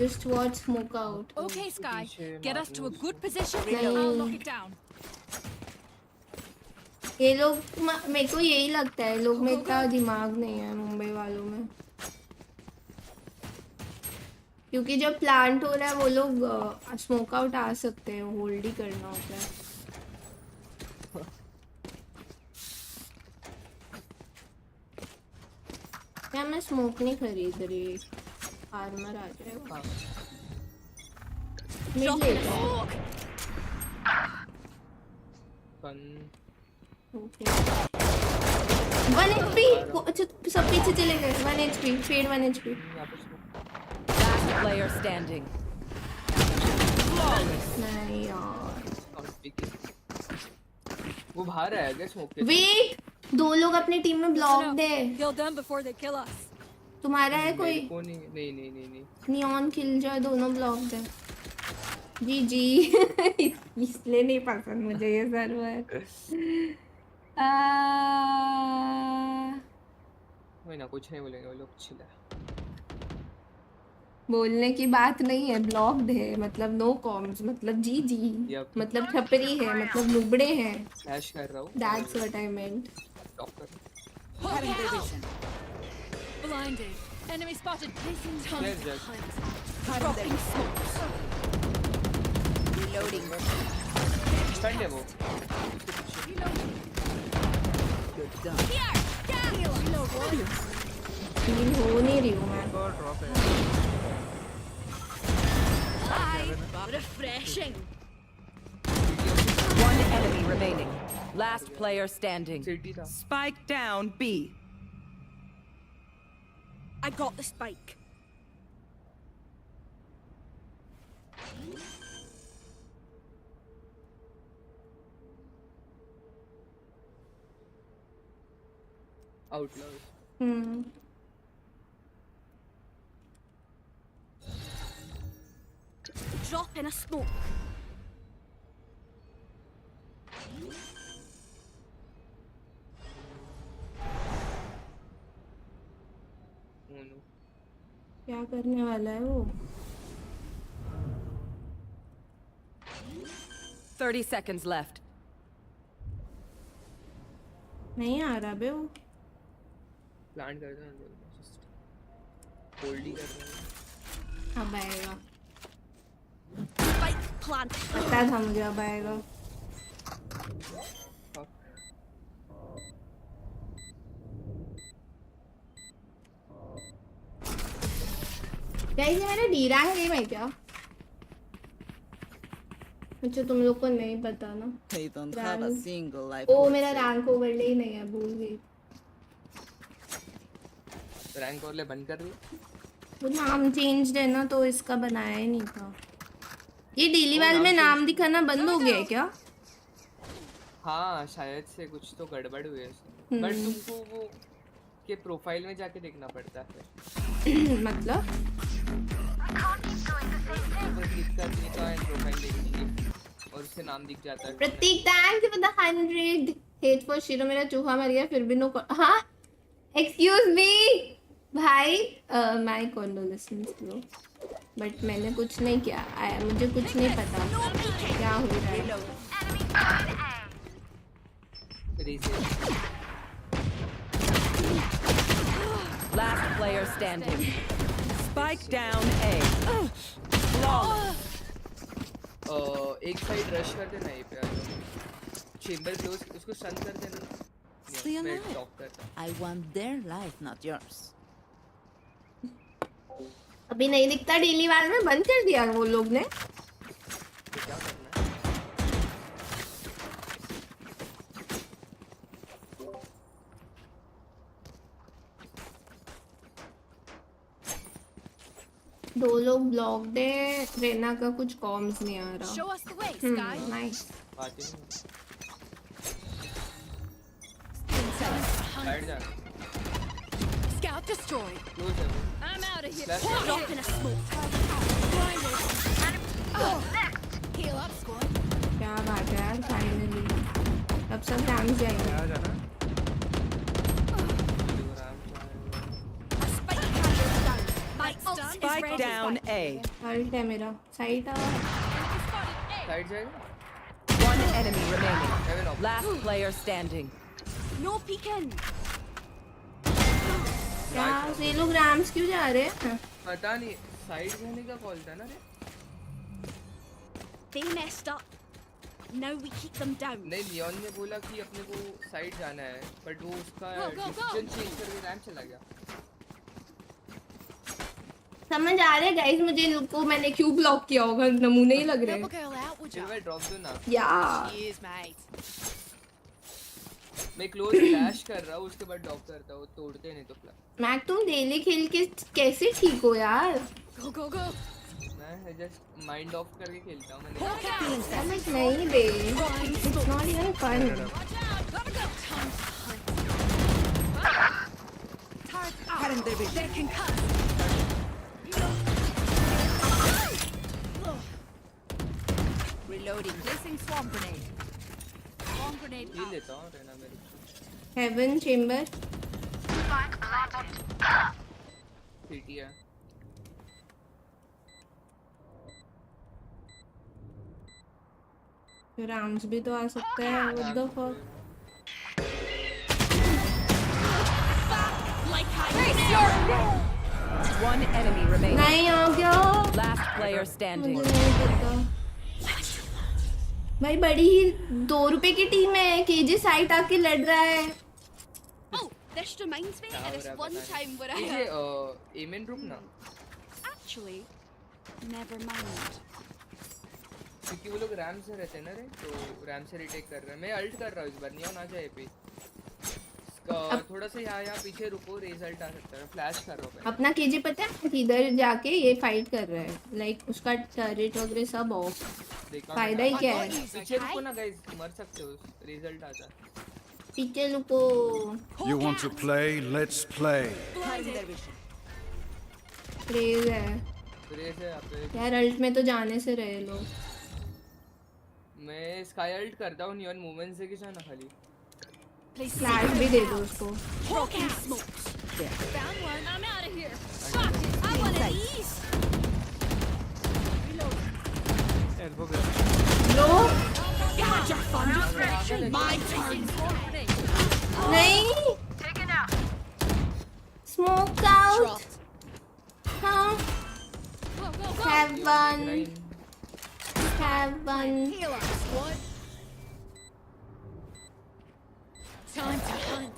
Just watch smoke out. Okay, Sky. Get us to a good position. नहीं। I'll lock it down. ये लोग मेरे को यही लगता है, लोग में इतना दिमाग नहीं है मुंबई वालों में, क्योंकि जब प्लांट हो रहा है वो लोग स्मोक आउट आ सकते हैं, होल्ड ही करना होता है। क्या मैं स्मोक नहीं खरीद रही, आर्मर आ जाएगा। मिड लेता Fun. Okay 1 HP। अच्छा सब पीछे चले गए। 1 HP fade 1 HP। Last player standing. नहीं यार। वो बाहर है क्या स्मोक के? वेट, 2 लोग अपनी टीम में ब्लॉक्ड है। Kill them before they kill us. तुम्हारा है कोई? मेरे को नहीं। नियॉन किल जो दोनों ब्लॉक्ड है। जी इसलिए नहीं पसंद मुझे ये सर्वर। वही ना, कुछ नहीं बोलेंगे वो लोग, चिल है। बोलने की बात नहीं है, ब्लॉक्ड है मतलब नो कॉम्स, मतलब जी मतलब छपरी है, मतलब नुबड़े हैं। फ्लैश कर रहा हूँ। That's what I meant. Cutting their vision. Blinded. Enemy spotted. Placing Yes, yes. dropping smokes. Reloading. Stunt है वो। Good done. Here. Reload. Feel हो नहीं रही हूँ मैं। Refreshing. One enemy remaining. Last player standing. Spike down B. I got the spike. Outlaws. Drop in a smoke. क्या करने वाला है वो? 30 seconds left. नहीं आ रहा बे वो। प्लांट कर दो, होल्ड ही कर रहा है। अब आएगा। Spike plant. पता था मुझे अब आएगा। गाइस ये मेरा डी रैंक गेम है क्या? अच्छा तुम लोग को नहीं पता ना। They don't have a single life. ओ मेरा रैंक ओवरले ही नहीं है, भूल गई। रैंक ओवरले बंद कर दिया। वो नाम चेंज है ना, तो इसका बनाया ही नहीं था। ये डेली वाल में नाम दिखाना बंद हो गया है क्या? हाँ शायद से कुछ तो गड़बड़ हुई है इसमें। बट तुमको वो के प्रोफाइल में जाके देखना पड़ता है। मतलब क्लिक करने का है, प्रोफाइल देखनी है और उससे नाम दिख जाता है। Prateek thank you for the 100 hate फॉर शिरो। मेरा चूहा मर गया फिर भी नो। हाँ एक्सक्यूज मी भाई, माय कंडोलेंसेस ब्रो, बट मैंने कुछ नहीं किया। मुझे कुछ नहीं पता क्या हो रहा है। Last player standing. Spike down A. एक साइड रश कर देना ये पे। चेंबर क्लोज, उसको स्टन कर देना। Stay alive. I want their life, not yours. अभी नहीं दिखता डेली वाल में, बंद कर दिया वो लोग ने। क्या करना है? दो लोग ब्लॉक्ड है। रेना का कुछ कॉम्स नहीं आ रहा। Show us the way, Sky. Nice. Side जा। Scout destroyed. क्लोज है वो। I'm out of here. Flash. Drop in a smoke. Blinded. Heal up, squad. क्या बात है यार, फाइनली अब सब रैंक जाएंगे। Spike down A. अल्ट है मेरा। साइड साइड जाएगा। One enemy remaining. Last player standing. No peeking. क्या ये लोग रैम्स क्यों जा रहे हैं? पता नहीं, साइड जाने का कॉल था ना रे। They messed up. Now we keep them down. नहीं, लियोन ने बोला कि अपने को साइड जाना है, बट वो उसका डिसीजन चेंज करके रैम चला गया। समझ आ रहे गाइस मुझे इन को मैंने क्यों ब्लॉक किया होगा, नमूने ही लग रहे हैं। चलो भाई ड्रॉप दो ना। या Cheers, mate. मैं क्लोज फ्लैश कर रहा हूँ, उसके बाद ड्रॉप करता हूँ, तोड़ते नहीं तो फ्लैश। मैक तुम डेली खेल के कैसे ठीक हो यार? Go, go, go. मैं जस्ट माइंड ऑफ करके खेलता हूँ मैंने। नहीं बे, it's not even fun. They can cut. Reloading. Placing swarm grenade. Swarm grenade ये out. लेता हूँ रहना मेरे को। Heaven chamber. सीटी है। राउंड्स भी तो आ सकता है। What the fuck? One enemy remaining. नहीं आ गया। Last player standing. मुझे नहीं पता। भाई बड़ी ही 2 रुपए की टीम है, केजे साइट आके लड़ रहा है। Oh, this reminds me of this one time where I ये एमेन रुक ना। actually never mind. क्योंकि वो लोग रैम से रहते हैं ना रे, तो रैम से रिटेक कर रहे हैं। मैं अल्ट कर रहा हूँ इस बार, नियॉन आ जाए पे। थोड़ा सा यहाँ पीछे रुको, रिजल्ट आ सकता है। फ्लैश कर रहा हूँ। अपना केजे पता है किधर जाके ये फाइट कर रहा है, लाइक उसका टर्रेट वगैरह सब ऑफ। फायदा ही क्या है? पीछे रुको ना गाइस, मर सकते हो, रिजल्ट आता है। पीछे रुको। You want to play? Let's play. Craze है रेस है यहाँ पे। यार, अल्ट में तो जाने से रहे लोग। मैं स्काई अल्ट करता हूँ नियॉन मूवमेंट से, किसा ना खाली फ्लैश भी दे दो उसको। Found one. I'm out of here. Fuck it. I want to eat. Elbow low God, you're fun. My turn. नहीं, स्मोक आउट। हाँ, Go, go, go. have one, have one। Heal up, squad. Time to hunt.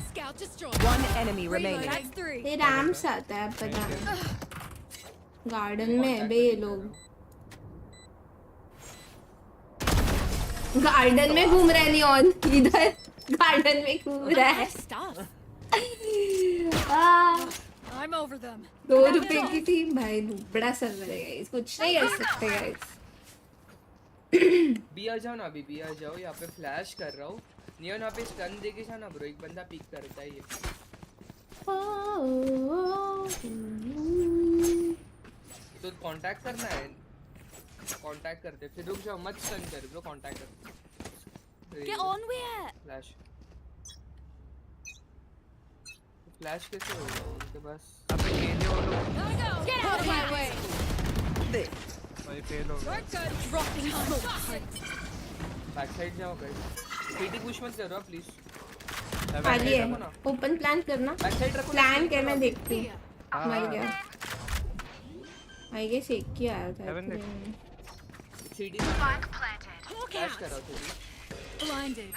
Scout destroyed. One enemy remaining. That's 3. ये rams आता है, पता नहीं। Garden में है बे ये लोग। गार्डन में घूम रहा है नियॉन, इधर गार्डन में घूम रहा है। Stuff. Uh, I'm over them. 2 रुपए की थी भाई, बड़ा सर्वर है गाइस, कुछ नहीं कर सकते गाइस। बी आ जाओ ना, अभी बी आ जाओ। यहाँ पे फ्लैश कर रहा हूँ नियॉन, यहाँ पे स्टन देके ना ब्रो, एक बंदा पिक करता है ये। तो कांटेक्ट करना है, कांटेक्ट करते फिर रुक जाओ, मत स्टन कर ब्रो, कांटेक्ट कर। Get on with it. Flash flash कैसे होगा उनके पास? Go, go. Get out of my way. भाई फेल हो गया। We're good. Dropping smoke. Back side जाओ गाइस, सीटी पुश मत करो प्लीज। खाली है, ओपन प्लान करना। बैक साइड रखो। प्लान क्या, मैं देखती हूँ। मर गया। आई गेस एक ही आया था। सीटी फ्लैश कर रहा हूँ। Blinded.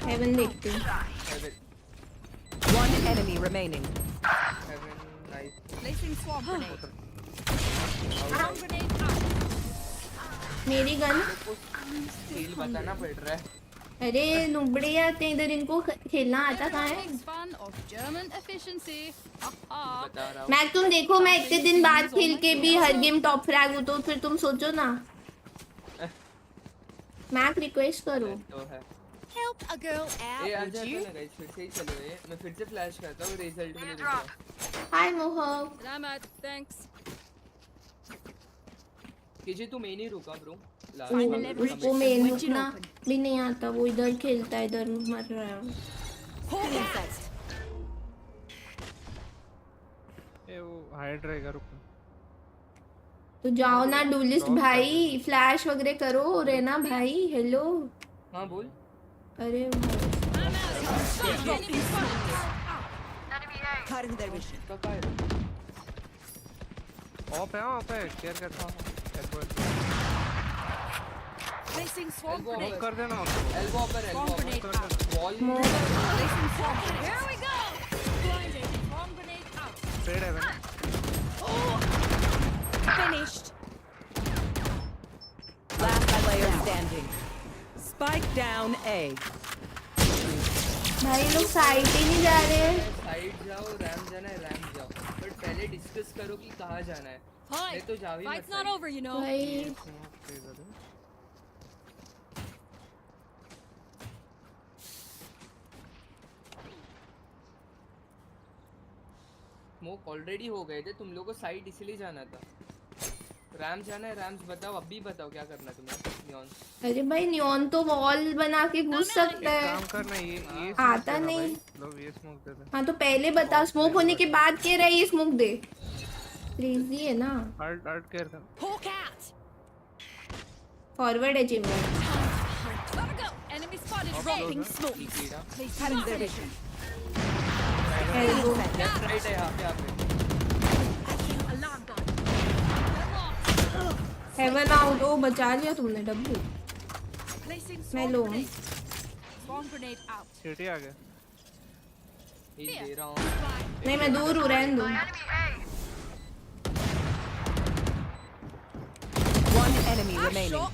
हेवन देखती हूँ। One enemy remaining. Heaven nice. Placing swarm grenade. Swarm grenade out. मेरी गन। स्किल बताना पड़ रहा है। अरे नुबड़े आते हैं इधर, इनको खेलना आता कहाँ है? Makes fun of German efficiency. बता रहा हूँ। मैं तुम देखो, मैं इतने दिन बाद खेल के भी हर गेम टॉप फ्रैग हूँ, तो फिर तुम सोचो ना। मैक रिक्वेस्ट करो। तो है। Help a girl out, ये आ would जाते you? ना गाइस, फिर से ही चलो। ये मैं फिर से फ्लैश करता हूँ, रिजल्ट के लिए रुक जाओ। हाय मोहक। I'm out. Thanks. कीजिए तू मेन ही रुका ब्रो। उसको मेन रुकना भी नहीं आता, वो इधर खेलता है, इधर मर रहा है। ये वो हाइड रहेगा, रुक। तो जाओ ना डुलिस्ट भाई, फ्लैश वगैरह करो रेना भाई। हेलो। हाँ बोल। अरे ऑफ है, ऑफ है, केयर करता हूँ। Placing swarm Elbow grenade. Move कर देना उसको। एल्बो पर elbow Swarm grenade out. Wall. Placing swarm grenade. Here we go. Blinded. Swarm grenade out. Fade है मैंने। Finished. Last player standing. Spike down A. भाई लोग साइड ही नहीं जा रहे हैं। साइड जाओ, रैम जाना है रैम जाओ, बट पहले डिस्कस करो कि कहाँ जाना है। नहीं तो जाओ ही मत। Fight's not over, you know. भाई स्मोक ऑलरेडी हो गए थे, तुम लोगों को साइड इसलिए जाना था। रैम जाना है, रैम्स बताओ, अभी बताओ क्या करना है तुम्हें। नियॉन, अरे भाई नियॉन तो वॉल बना के घुस सकता है। काम करना ये आता नहीं। लो ये स्मोक दे दे। हाँ तो पहले बता, स्मोक होने के बाद कह रहा है ये स्मोक दे। क्रेजी है ना। अर्ट केयर कर। Hawk out. फॉरवर्ड है चिमर। Gotta go. Enemy spotted. Dropping smoke. Cutting their vision. Elbow left right है यहाँ पे Alarm gun. Heaven out. Oh बचा लिया तुमने डब्बू। Placing मैं swarm लो। grenade. Swarm grenade out. City आ गया। हिल दे रहा हूँ। नहीं मैं दूर हूँ, रहने दो। One enemy remaining.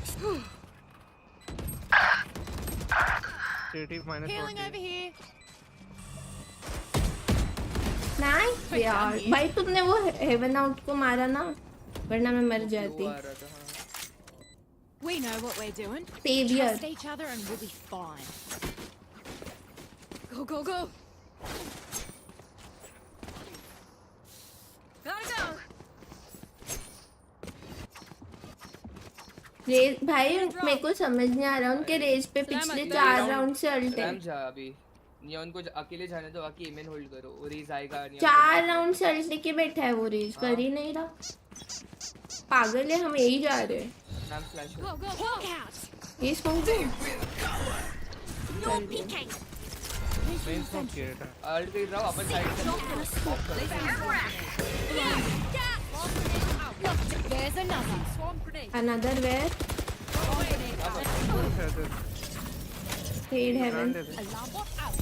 City Healing -40। over here. Nice यार भाई, तुमने वो हेवन आउट को मारा ना, वरना मैं मर जाती। आ रहा था, हाँ। We know what we're doing. Saviour. Trust each other and we'll be fine. Go, go, go. Gotta go. Race भाई मेरे को समझ नहीं आ रहा, उनके रेस पे पिछले 4 राउंड से अल्ट है। रैम जा अभी। नियॉन को अकेले जाने दो, बाकी एमएन होल्ड करो, वो रेस आएगा। 4 राउंड से अल्ट लेके बैठा है वो, रेस कर ही नहीं रहा। पागल है, हम यही जा रहे हैं। RAM flash. Go, go, Hawk out. ये स्मोक दे। No peeking. मेन स्मोक किया था। अल्ट कर रहा हूँ अपन साइड से। There's another. Swarm grenade. Another where. Fade heaven. Alarm bot out.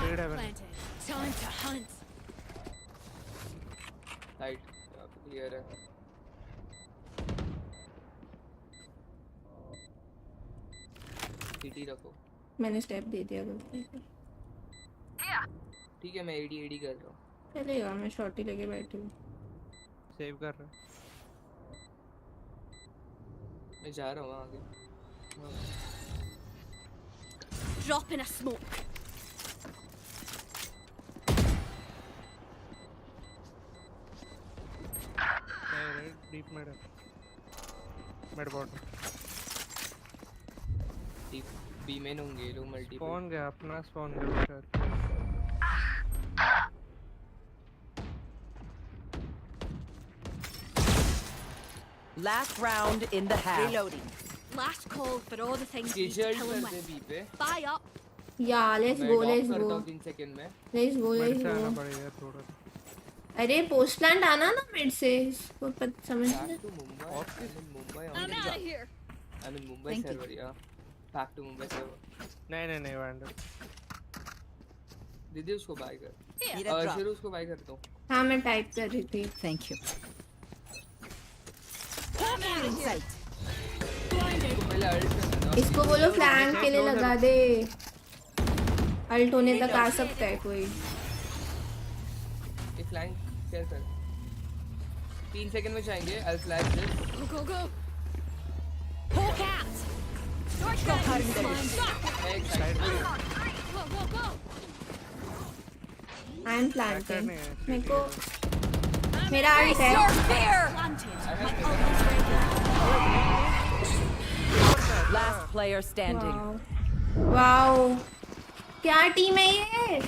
Fade heaven. Planted. Time to hunt. Side clear है। CT रखो। मैंने स्टेप दे दिया गलती से। ठीक है, मैं एडी एडी कर रहा हूँ। चलेगा, मैं शॉटी लेके बैठी हूँ। सेव कर रहा। मैं जा रहा हूँ आगे। Drop in a smoke. Deep mid है। Mid bottom. डीप बी में होंगे लोग मल्टी। स्पॉन गया, अपना स्पॉन गया शायद। Last round in the half. Reloading. Last call for all the things we Scheduled kill him करते बी with. पे। Buy up. या लेट्स मैं गो, ड्रॉप लेट्स करता गो, हूँ 3 सेकंड में। Let's go, mid let's say आना गो। पड़ेगा थोड़ा। अरे पोस्ट प्लांट आना ना मिड से, इसको समझ Back नहीं। to Mumbai. I'm in Mumbai. I'm out of here. I'm in Mumbai server, yeah. Back to Mumbai server. नहीं वैंडल। दीदी उसको बाय कर। Need a drop. शुरू उसको बाय कर दो। हाँ मैं टाइप कर रही थी। Thank you. I'm out of here. इसको पहले अल्ट करना ना। इसको बोलो फ्लैंक के लिए लगा दे, अल्ट होने तक आ सकता है कोई। ये फ्लैंक शेयर कर। 3 सेकंड में जाएंगे। I'll flash this. Go, go, go. Hawk out. Short gun. मैं एक साइड पे। Go, go, go. I am planting. करने हैं, मेरे को मेरा अल्ट है। Your fear. Planted. My ult is ready. Last player standing. Wow क्या टीम है ये।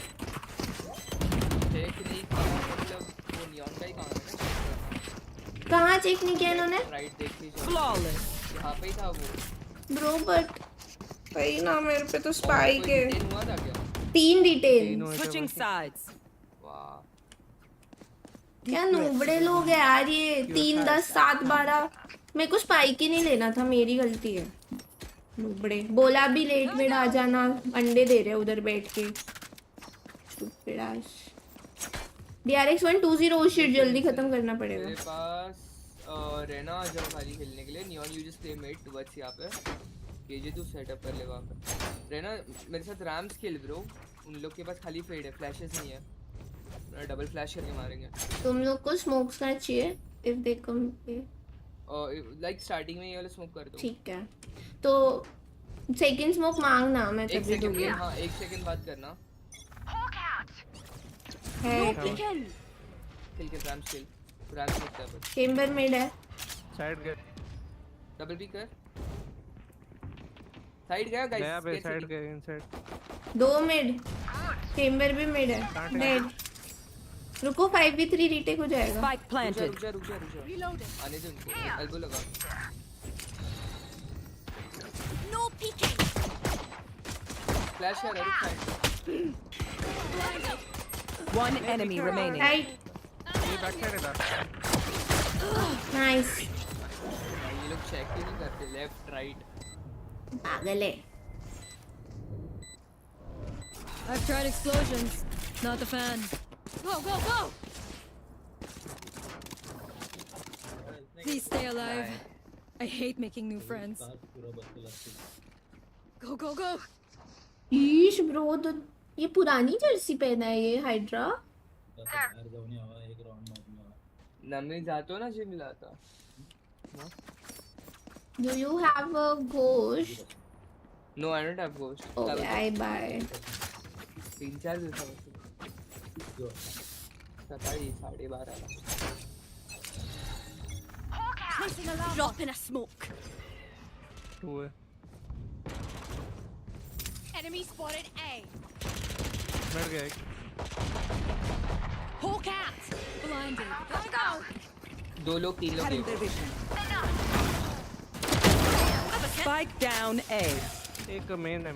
चेक नहीं किया, मतलब वो नियॉन का ही काम है ना। कहाँ चेक नहीं किया इन्होंने। राइट देख लीजिए। Flawless. यहाँ पे ही था वो। ब्रो बट भाई ना मेरे पे तो स्पाइक है। डिटेन हुआ था क्या? 3 डिटेल। Switching sides. वाह। क्या नूबड़े लोग हैं यार ये। 3 10 7 12। मेरे को स्पाइक ही नहीं लेना था, मेरी गलती है। नूबड़े बोला भी लेट में आ जाना, अंडे दे रहे उधर बैठ के। DRX 120 शिट जल्दी खत्म करना पड़ेगा। मेरे पास रहना आ जाओ खाली खेलने के लिए। Neon you just play mid towards यहाँ पे। केजे तू सेटअप कर ले वहाँ पे। रहना मेरे साथ रैम्स खेल ब्रो। उन लोग के पास खाली फेड है, फ्लैशेस नहीं है। डबल फ्लैश करके मारेंगे। तुम लोग को स्मोक्स का चाहिए if they come like starting में ये वाला स्मोक कर दो। ठीक है तो सेकंड स्मोक मांगना, मैं एक तभी दूंगी। सेकंड, हाँ 1 सेकंड बात करना है किल रैम्स किल होता है। चेंबर मिड है। साइड गए, डबल पी कर। साइड गया गाइस, गया बे, साइड गए, इनसाइड 2 मिड, चेंबर भी मिड है। डेड। रुको 5v3 रीटेक हो जाएगा। Spike planted. रुक जा आने दे उनको। एल्बो लगा। No peeking. फ्लैश है right side. One enemy remaining. Right ये बैक साइड है बैक। नाइस। ये लोग चेक ही नहीं करते लेफ्ट राइट। पागल है। I've tried explosions. Not a fan. Go, go, go! Please stay alive. I hate making new friends. Go, go, go! Ish bro, तो ये पुरानी जर्सी पहना है ये हाइड्रा। नमी जातो ना जिम लाता। Do you have a ghost? No, I don't have ghost. Okay, I buy. 3-4 दिवसा सकाळी 12:30 Drop in a smoke. 2 है। Enemy spotted A. मर गया एक। Hawk out. Blinded. Go, go! 2 लोग 3 लोग Spike down A. एक मेन है,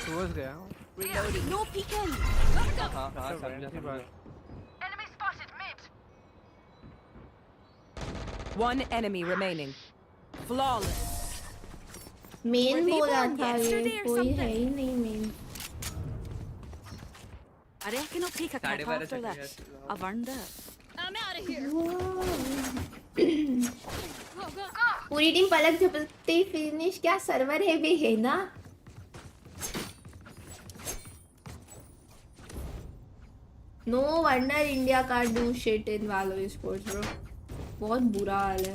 टूवर्ड्स गया। No peeking. हाँ समझा। Enemy spotted mid. One enemy remaining. Flawless. Main बोला था ये, yesterday or कोई है something? ही नहीं main. I reckon I'll take a cup 12:30 after this. I've earned it. I'm out of here. Go, go. पूरी team पलक झपकते ही फिनिश। क्या server है भी है ना। नो वंडर इंडिया का डू शिट इन वालो स्पोर्ट्स ब्रो। बहुत बुरा हाल है।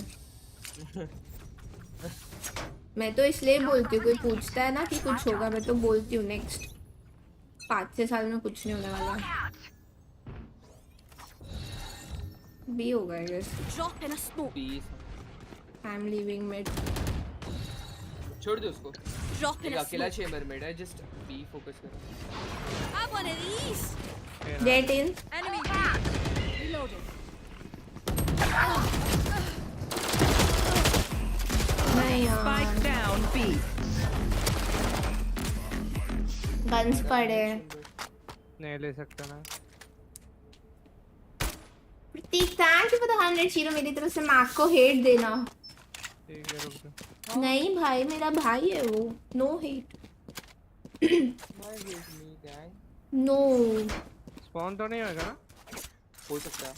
मैं तो इसलिए बोलती हूँ, कोई पूछता है ना कि कुछ होगा, मैं तो बोलती हूँ नेक्स्ट 5-6 साल में कुछ नहीं होने वाला। भी होगा I guess. Drop in a smoke. I am leaving mid. छोड़ दे उसको। Drop in एक a अकेला smoke. चेंबर में है, जस्ट बी फोकस कर। Have one of these. Get in. Enemy B. Reloaded. नहीं यार, Spike down B. गन्स पड़े। नहीं ले सकता ना। Prateek thank you for the 100 Shiro. मेरी तरफ से मैक को हेट देना। ठीक है रुक जा। नहीं भाई, मेरा भाई है वो। No hate. नो स्पॉन तो नहीं होगा ना? हो सकता है।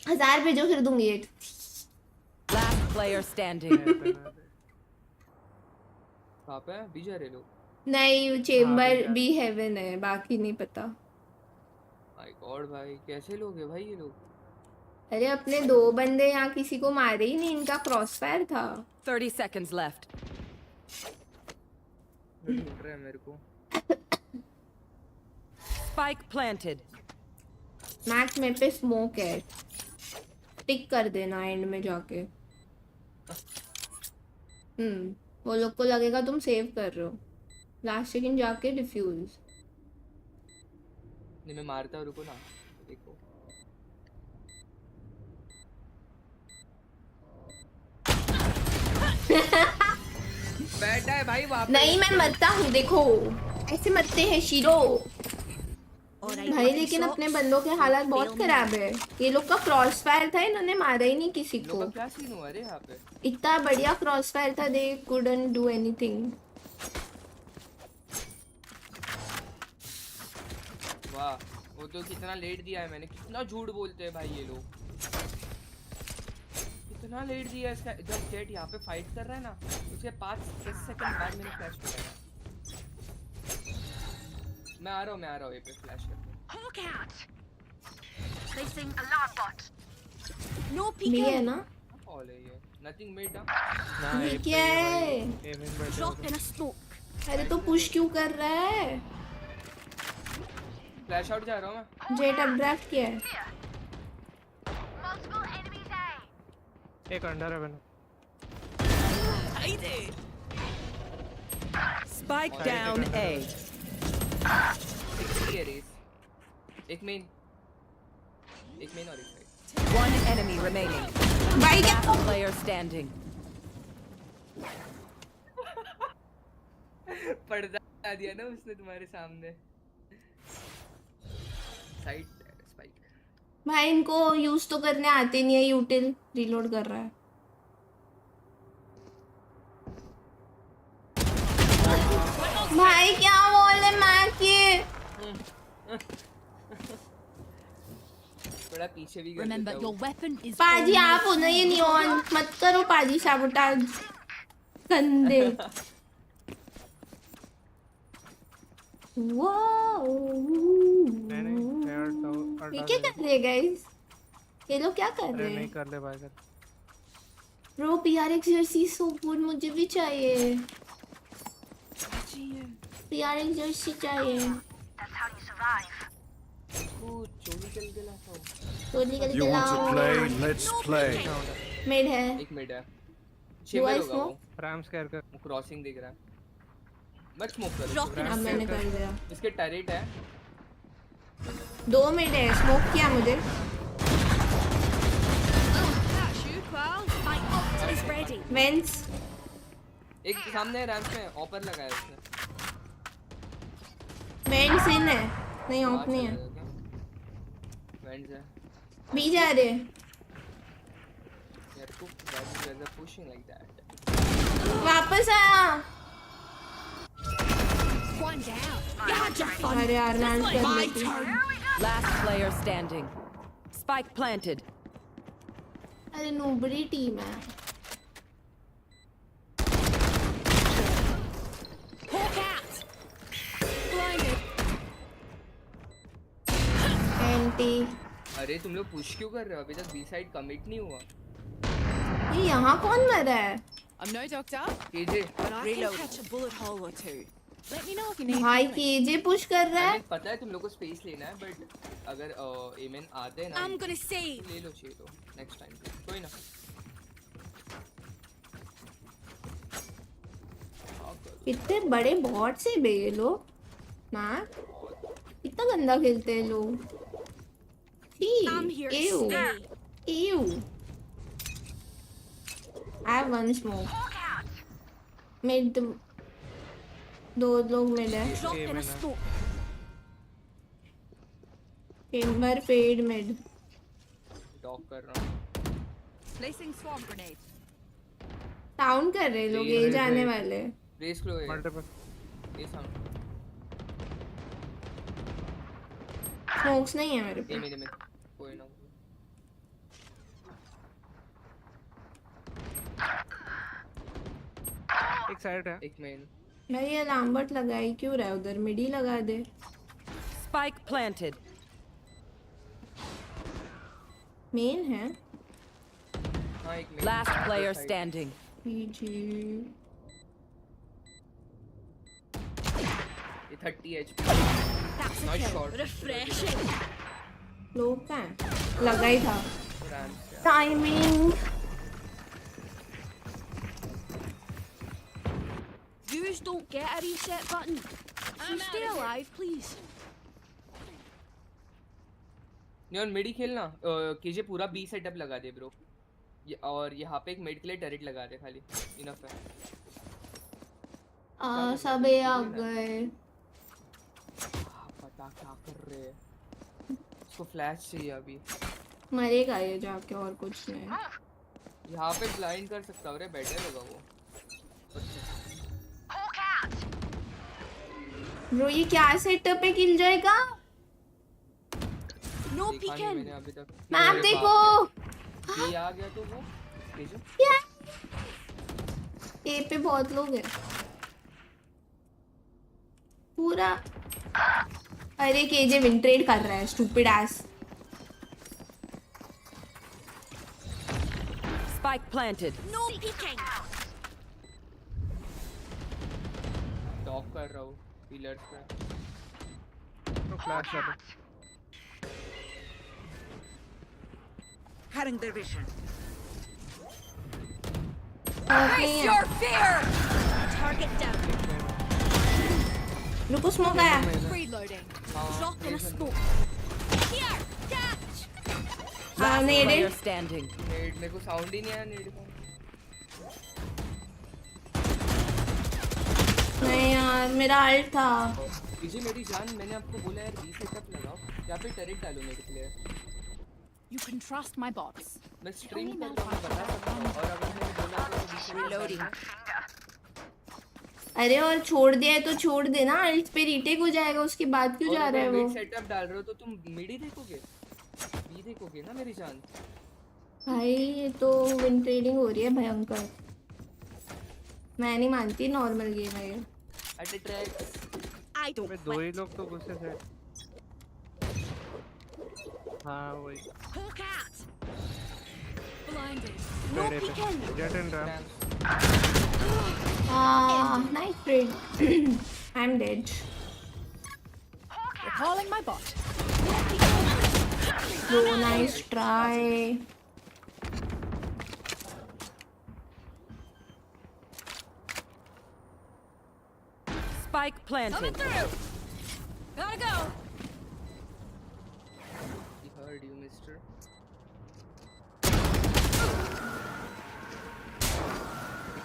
1000 भेजो फिर दूंगी हेट। Last player standing. कहाँ पे है? बीजा रे लोग। नहीं, चेंबर भी हेवन है, बाकी नहीं पता। माय गॉड भाई, कैसे लोग हैं भाई ये लोग। अरे अपने 2 बंदे यहाँ किसी को मारे ही नहीं, इनका क्रॉसफायर था। 30 seconds left. ढूंढ रहे हैं मेरे को। Spike planted. मैक्स मेरे पे स्मोक है, टिक कर देना एंड में जाके। वो लोग को लगेगा तुम सेव कर रहे हो। लास्ट सेकंड जाके डिफ्यूज। नहीं मैं मारता हूँ, रुको ना। देखो बैठा है भाई वहाँ पे। नहीं मैं मरता हूँ, देखो ऐसे मरते हैं शीरो भाई। लेकिन अपने बंदों के हालात बहुत खराब है। ये लोग का क्रॉसफायर था, इन्होंने मारा ही नहीं किसी को। क्या सीन हुआ रे यहाँ पे? इतना बढ़िया क्रॉसफायर था, दे कुडंट डू एनीथिंग। वाह, वो तो कितना लेट दिया है मैंने। कितना झूठ बोलते हैं भाई ये लोग। इतना लेट दिया इसका। जब जेट यहाँ पे फाइट कर रहा है ना, उसके 5-10 सेकंड बाद मैंने फ्लैश लगाया। मैं आ रहा हूँ ये पे फ्लैश करके। No भी है peeking. ना? ऑल है ये। नथिंग मेड ना। ये क्या है? Drop in a smoke. अरे तो पुश क्यों कर रहा है? फ्लैश आउट जा रहा हूँ मैं। जेट अपड्राफ्ट किया है। एक अंडर है बना। Spike down A. एक मेन और एक साइड। One enemy remaining. भाई क्या? Last player standing. पर्दा दिया ना उसने तुम्हारे सामने। Side spike. भाई इनको यूज तो करने आते नहीं है। यूटिल रीलोड कर रहा है। भाई क्या बोले मैक ये? थोड़ा पीछे भी कर Remember, देता your हूँ। weapon is. पाजी आप हो ना, ये नियॉन मत करो पाजी सैबोटाज गंदे। ये क्या कर रहे हैं गाइस? ये लोग क्या कर रहे नहीं हैं? कर ले भाई कर। Bro PRX Jersey so good, मुझे भी चाहिए। PRX जर्सी चाहिए। चोली चल के लाता हूँ। चोली कर You want to play? Let's play. Mid है। एक मिनट है। Do I शेवर होगा वो। smoke? रैम्स कैर कर। वो क्रॉसिंग दिख रहा है। मत स्मोक करो। अब मैंने कर दिया। इसके टैरेट है। 2 मिनट है। स्मोक किया मुझे। My ult is ready. वेंस एक सामने रैंप में ऑपर लगाया उसने। वेंस इन है। नहीं ऑफ नहीं है। वेंट्स है। बी जा रहे। यार तू गाइस पुशिंग लाइक दैट। वापस आया। One down. Gotcha. अरे यार मैं कर लेती हूँ। Last player standing. Spike planted. अरे नोबडी टीम है। Hawk out. Blinded. एंटी। अरे तुम लोग पुश क्यों कर रहे हो? अभी तक बी साइड कमिट नहीं हुआ। ये यहाँ कौन मरा है? I'm no doctor, KJ but I can catch a bullet hole or two. Let me know if you need भाई healing. केजे पुश कर रहा है। पता है तुम लोग को स्पेस लेना है, बट अगर एमएन आते हैं ना I'm gonna save. ले लो चाहिए तो नेक्स्ट टाइम कोई ना। इतने बड़े बॉट से बे ये लोग ना, इतना गंदा खेलते हैं लोग। I'm here to Ew. stay. Ew. I have one smoke. Mid 2 लोग मिड है। Drop in a smoke. Timber Fade mid. डॉक कर रहा हूँ। Placing swarm grenade. टाउन कर रहे लोग, ये जाने वाले। रेस क्लो है। मल्टीपल। ये साउंड। स्मोक्स नहीं है मेरे ये पे। मेरे में कोई ना। एक साइड है। एक मेन। भाई ये लैम्बर्ट लगाई क्यों रहा है उधर? मिडी लगा दे। Spike planted. मेन है। हाँ एक main. Last player standing. PG. ये 30 HP। That's a Nice kill. shot. Refreshing. लोग का है? लगा ही था। रैम्स है। Timing. Yous don't get a reset button. So stay alive, please. Neon मिडी खेलना। केजे पूरा बी सेटअप लगा दे ब्रो। ये और यहाँ पे एक मिड के लिए टैरेट लगा दे खाली। इनफ है। सब ये आ गए। पता क्या कर रहे हैं? इसको फ्लैश चाहिए अभी। मरेगा ये जाके, और कुछ नहीं। यहाँ पे ब्लाइंड कर सकता हूँ रे, बेटर होगा वो। ब्रो ये क्या सेटअप पे किल जाएगा? No देखा नहीं peeking. मैंने अभी तक। मैप देखो। ये आ गया तो वो ए पे बहुत लोग हैं पूरा। अरे केजे विन ट्रेड कर रहा है stupid S. Spike planted. No peeking. Top कर रहा हूँ पिलर्स पे। तो फ्लैश कर दो। Cutting their vision. Face your fear. Target down. रुको स्मोक आया। Reloading. Drop in a smoke. Here, catch. Last needed. player standing. नेड मेरे को साउंड ही नहीं आया नेड का। नहीं यार मेरा अल्ट था। पीछे मेरी जान मैंने आपको बोला यार बी सेटअप लगाओ या फिर टरेट डालो मेरे player. You can trust my bots. मैं स्ट्रीम कर रहा हूँ बता सकता हूँ और अगर मैंने बोला तो Reloading. अरे और छोड़ दिया है तो छोड़ देना अल्ट पे रीटेक हो जाएगा उसके बाद क्यों जा रहा है वो। सेटअप डाल रहे हो तो तुम मिड ही देखोगे बी देखोगे ना मेरी जान। भाई ये तो विन ट्रेडिंग हो रही है भयंकर। मैं नहीं मानती नॉर्मल गेम है ये। अटे ट्रैक I don't. दो ही लोग तो गुस्से से। हाँ वही। Hook out. Blinded. No मेरे पे peeking. Jet and RAM. Nice trade. I'm dead. Recalling my bot. So nice try. Spike planted. Coming through. Gotta go. He heard you, mister.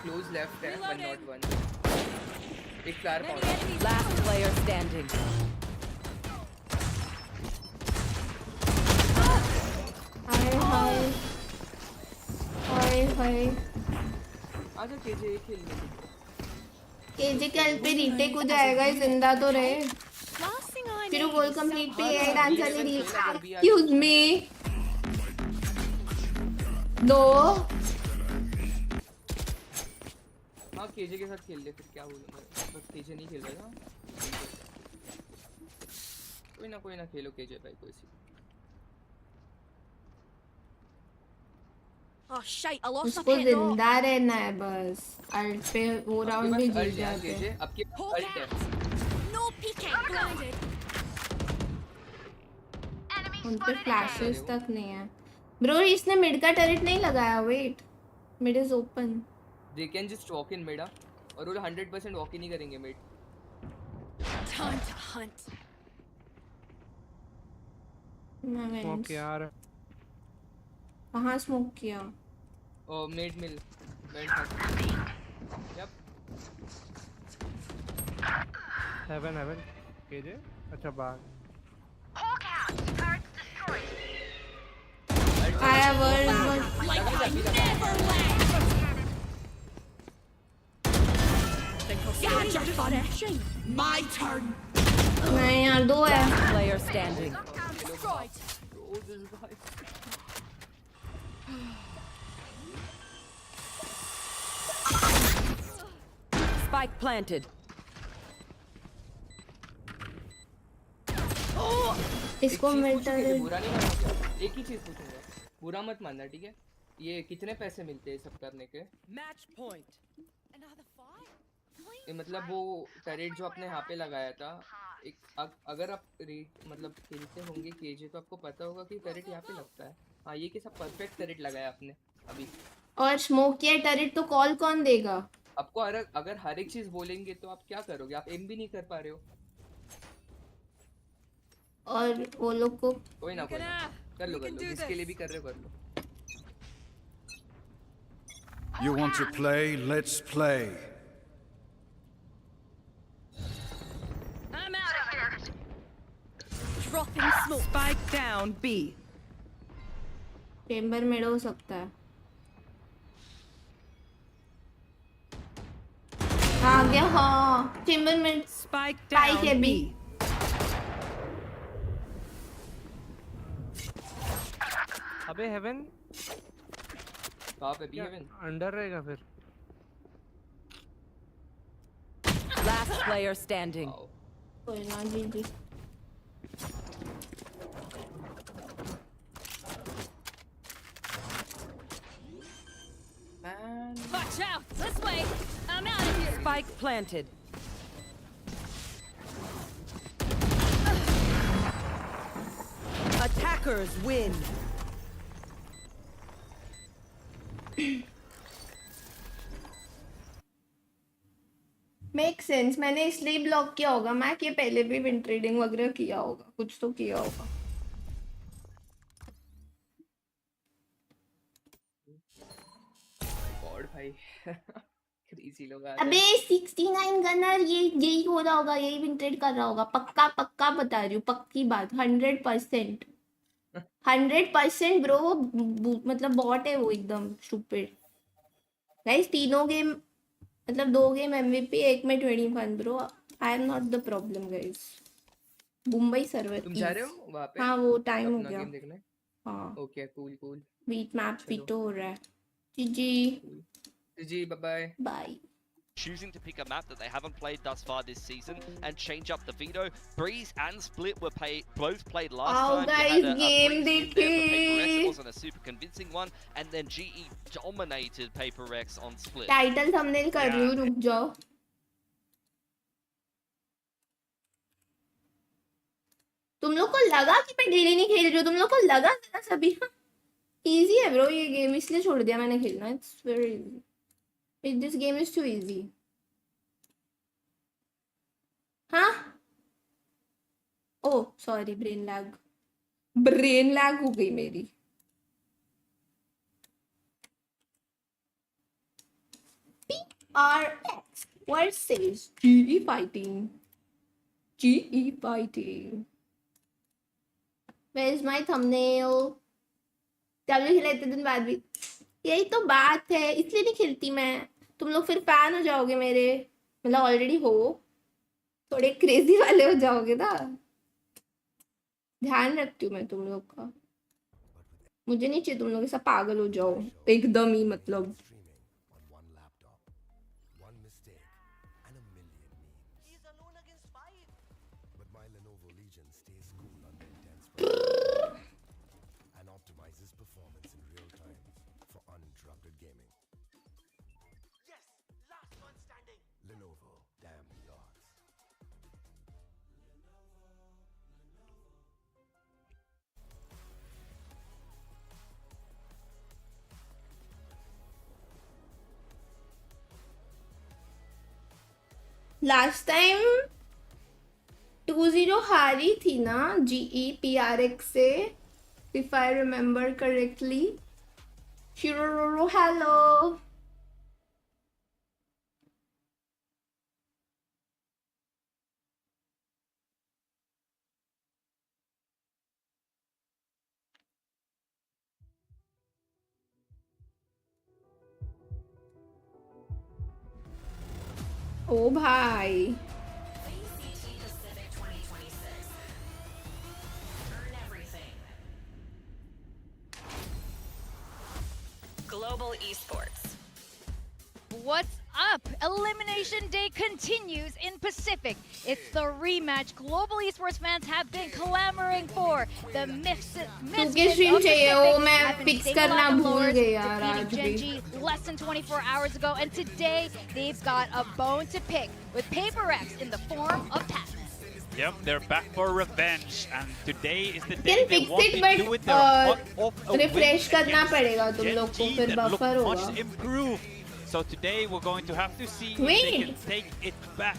Close left है but not one. एक flyer point. Last player standing. हाय हाय हाय हाय। आजा KJ खेलने। KJ कल पे retake हो जाएगा जिंदा तो रहे। Last thing I फिर need goal is complete some पे है डांस वाली रील। भी एक्सक्यूज मी। दो। हाँ केजे के साथ खेल ले फिर क्या बोलूँ मैं बस केजे नहीं खेल रहा ना। कोई ना खेलो केजे भाई कोई सी। Oh shit, I lost my उसको pet dog. जिंदा रहना है बस। अल्ट पे वो राउंड भी जीत जाते हैं। आपके Hook अल्ट है। out. No peeking. Blinded. उन पे फ्लैशेस तक नहीं है। ब्रो इसने मिड का टरेट नहीं लगाया। Wait mid is open. They can just walk in mid और वो 100% walk in ही करेंगे mid। Time to hunt. Smoke यार। कहाँ स्मोक किया? Oh mid mill। Yep। Heaven KJ अच्छा बाहर। आया world Like I never left. Gotcha, finish. My turn. नहीं यार दो है। Player standing. Destroyed. Oh this guy। Spike planted. इसको मिलता है। बुरा नहीं मानूंगा एक ही चीज पूछूंगा बुरा मत मानना ठीक है। ये कितने पैसे मिलते हैं सब करने के? Match point. Another fight? ये मतलब वो टरेट जो आपने यहाँ पे लगाया था एक अगर आप मतलब खेलते होंगे केजे तो आपको पता होगा कि टरेट यहाँ पे लगता है। हाँ ये कैसा परफेक्ट टरेट लगाया आपने अभी। और स्मोक किया टरेट तो कॉल कौन देगा? आपको अगर हर एक चीज बोलेंगे तो आप क्या करोगे? आप एम भी नहीं कर पा रहे हो। और वो लोग को कोई ना कर लो जिसके लिए भी कर रहे हो कर लो। You want to play? Let's play. I'm out of here. Dropping smoke. Spike down B. Chamber में हो सकता है। आ गया हाँ चेंबर में। Spike Spike है down B। B. अबे हेवन कहाँ पे? बी हेवन अंडर रहेगा फिर। Last player standing. कोई ना जी। Watch out! This way! I'm out of here! Spike planted. Attackers win. Make sense. मैंने इसलिए ब्लॉक किया होगा मैं कि पहले भी विन ट्रेडिंग वगैरह किया होगा, कुछ तो किया होगा। गॉड भाई क्रेजी लोग आ अबे 69 गनर, यही हो रहा होगा, यही विन ट्रेड कर रहा होगा, पक्का पक्का बता रही हूँ, पक्की बात 100%। 100% ब्रो, मतलब बॉट है वो एकदम स्टूपिड। गाइस तीनों गेम मतलब 2 गेम MVP, एक में 21 bro. I am not the problem guys. Mumbai server तुम जा रहे हो वहाँ पे? हाँ वो टाइम हो अपना गया। गेम देखने? हाँ okay cool cool. Beat map भी चलो। तो हो रहा है। GG bye bye. Choosing to pick a map that they haven't played thus far this season and change up the veto. Breeze and Split were both played last time. guys, You had a game Breeze win there for Paper X. dekhe. It wasn't a super convincing one. And then GE dominated Paper X on Split. Title thumbnail कर रही हूँ, रुक जाओ। तुम लोग को लगा कि मैं डेली नहीं खेल रही हूँ? तुम लोग को लगा ना सभी? इजी है ब्रो ये गेम, इसलिए छोड़ दिया मैंने खेलना। It's very easy. This game is too easy. हाँ ओ सॉरी, ब्रेन लैग हो गई मेरी। Prx versus GE fighting. Where's my thumbnail? चलो खेला इतने दिन बाद भी। यही तो बात है, इसलिए नहीं खेलती मैं। तुम लोग फिर फैन हो जाओगे मेरे, मतलब ऑलरेडी हो, थोड़े क्रेजी वाले हो जाओगे ना। ध्यान रखती हूँ मैं तुम लोग का। मुझे नहीं चाहिए तुम लोग ऐसा पागल हो जाओ एकदम ही, मतलब। लास्ट टाइम 2-0 हारी थी ना GE PRX से, if I remember correctly. Shiroro, hello. ओ भाई Vct Pacific 2026. Earn everything. Global Esports. What's up? Elimination Day continues in Pacific. It's the rematch global esports fans have been clamoring for. The क्योंकि stream चाहिए वो, मैं fix करना भूल गई यार आज भी। Genji less than 24 hours ago, and today they've got a bone to pick with Paper X in the form of Patmos. Yep, they're back for revenge, and today is the day Can they fix want it, to but, do it. They're hot off a refresh win करना against पड़ेगा तुम लोग को, Genji फिर that look buffer होगा। much improved. So today we're going to have to see if they can take it back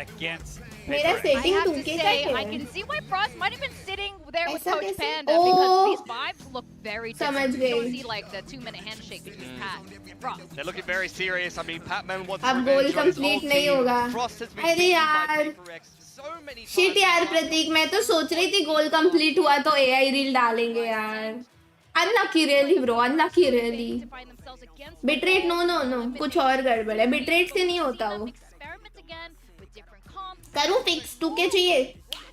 against मेरा Paper X. I setting have to 2K say, का I है। can see why Frost might have been sitting there with ऐसा Coach कैसे? Panda Oh! because these vibes look very समझ different. You don't गई। see like the 2-minute handshake between Pat and Frost. They're looking very serious. I mean, Patman wants अब गोल revenge on his whole complete नहीं team. होगा। Frost has been अरे beaten by यार Paper X so many times. Shit यार प्रतीक, मैं तो सोच रही थी गोल कंप्लीट हुआ तो AI रील डालेंगे यार। Unlucky really bro, unlucky really. Bitrate no कुछ और गड़बड़ है, बिटरेट से नहीं होता वो। करूँ फिक्स? 2K चाहिए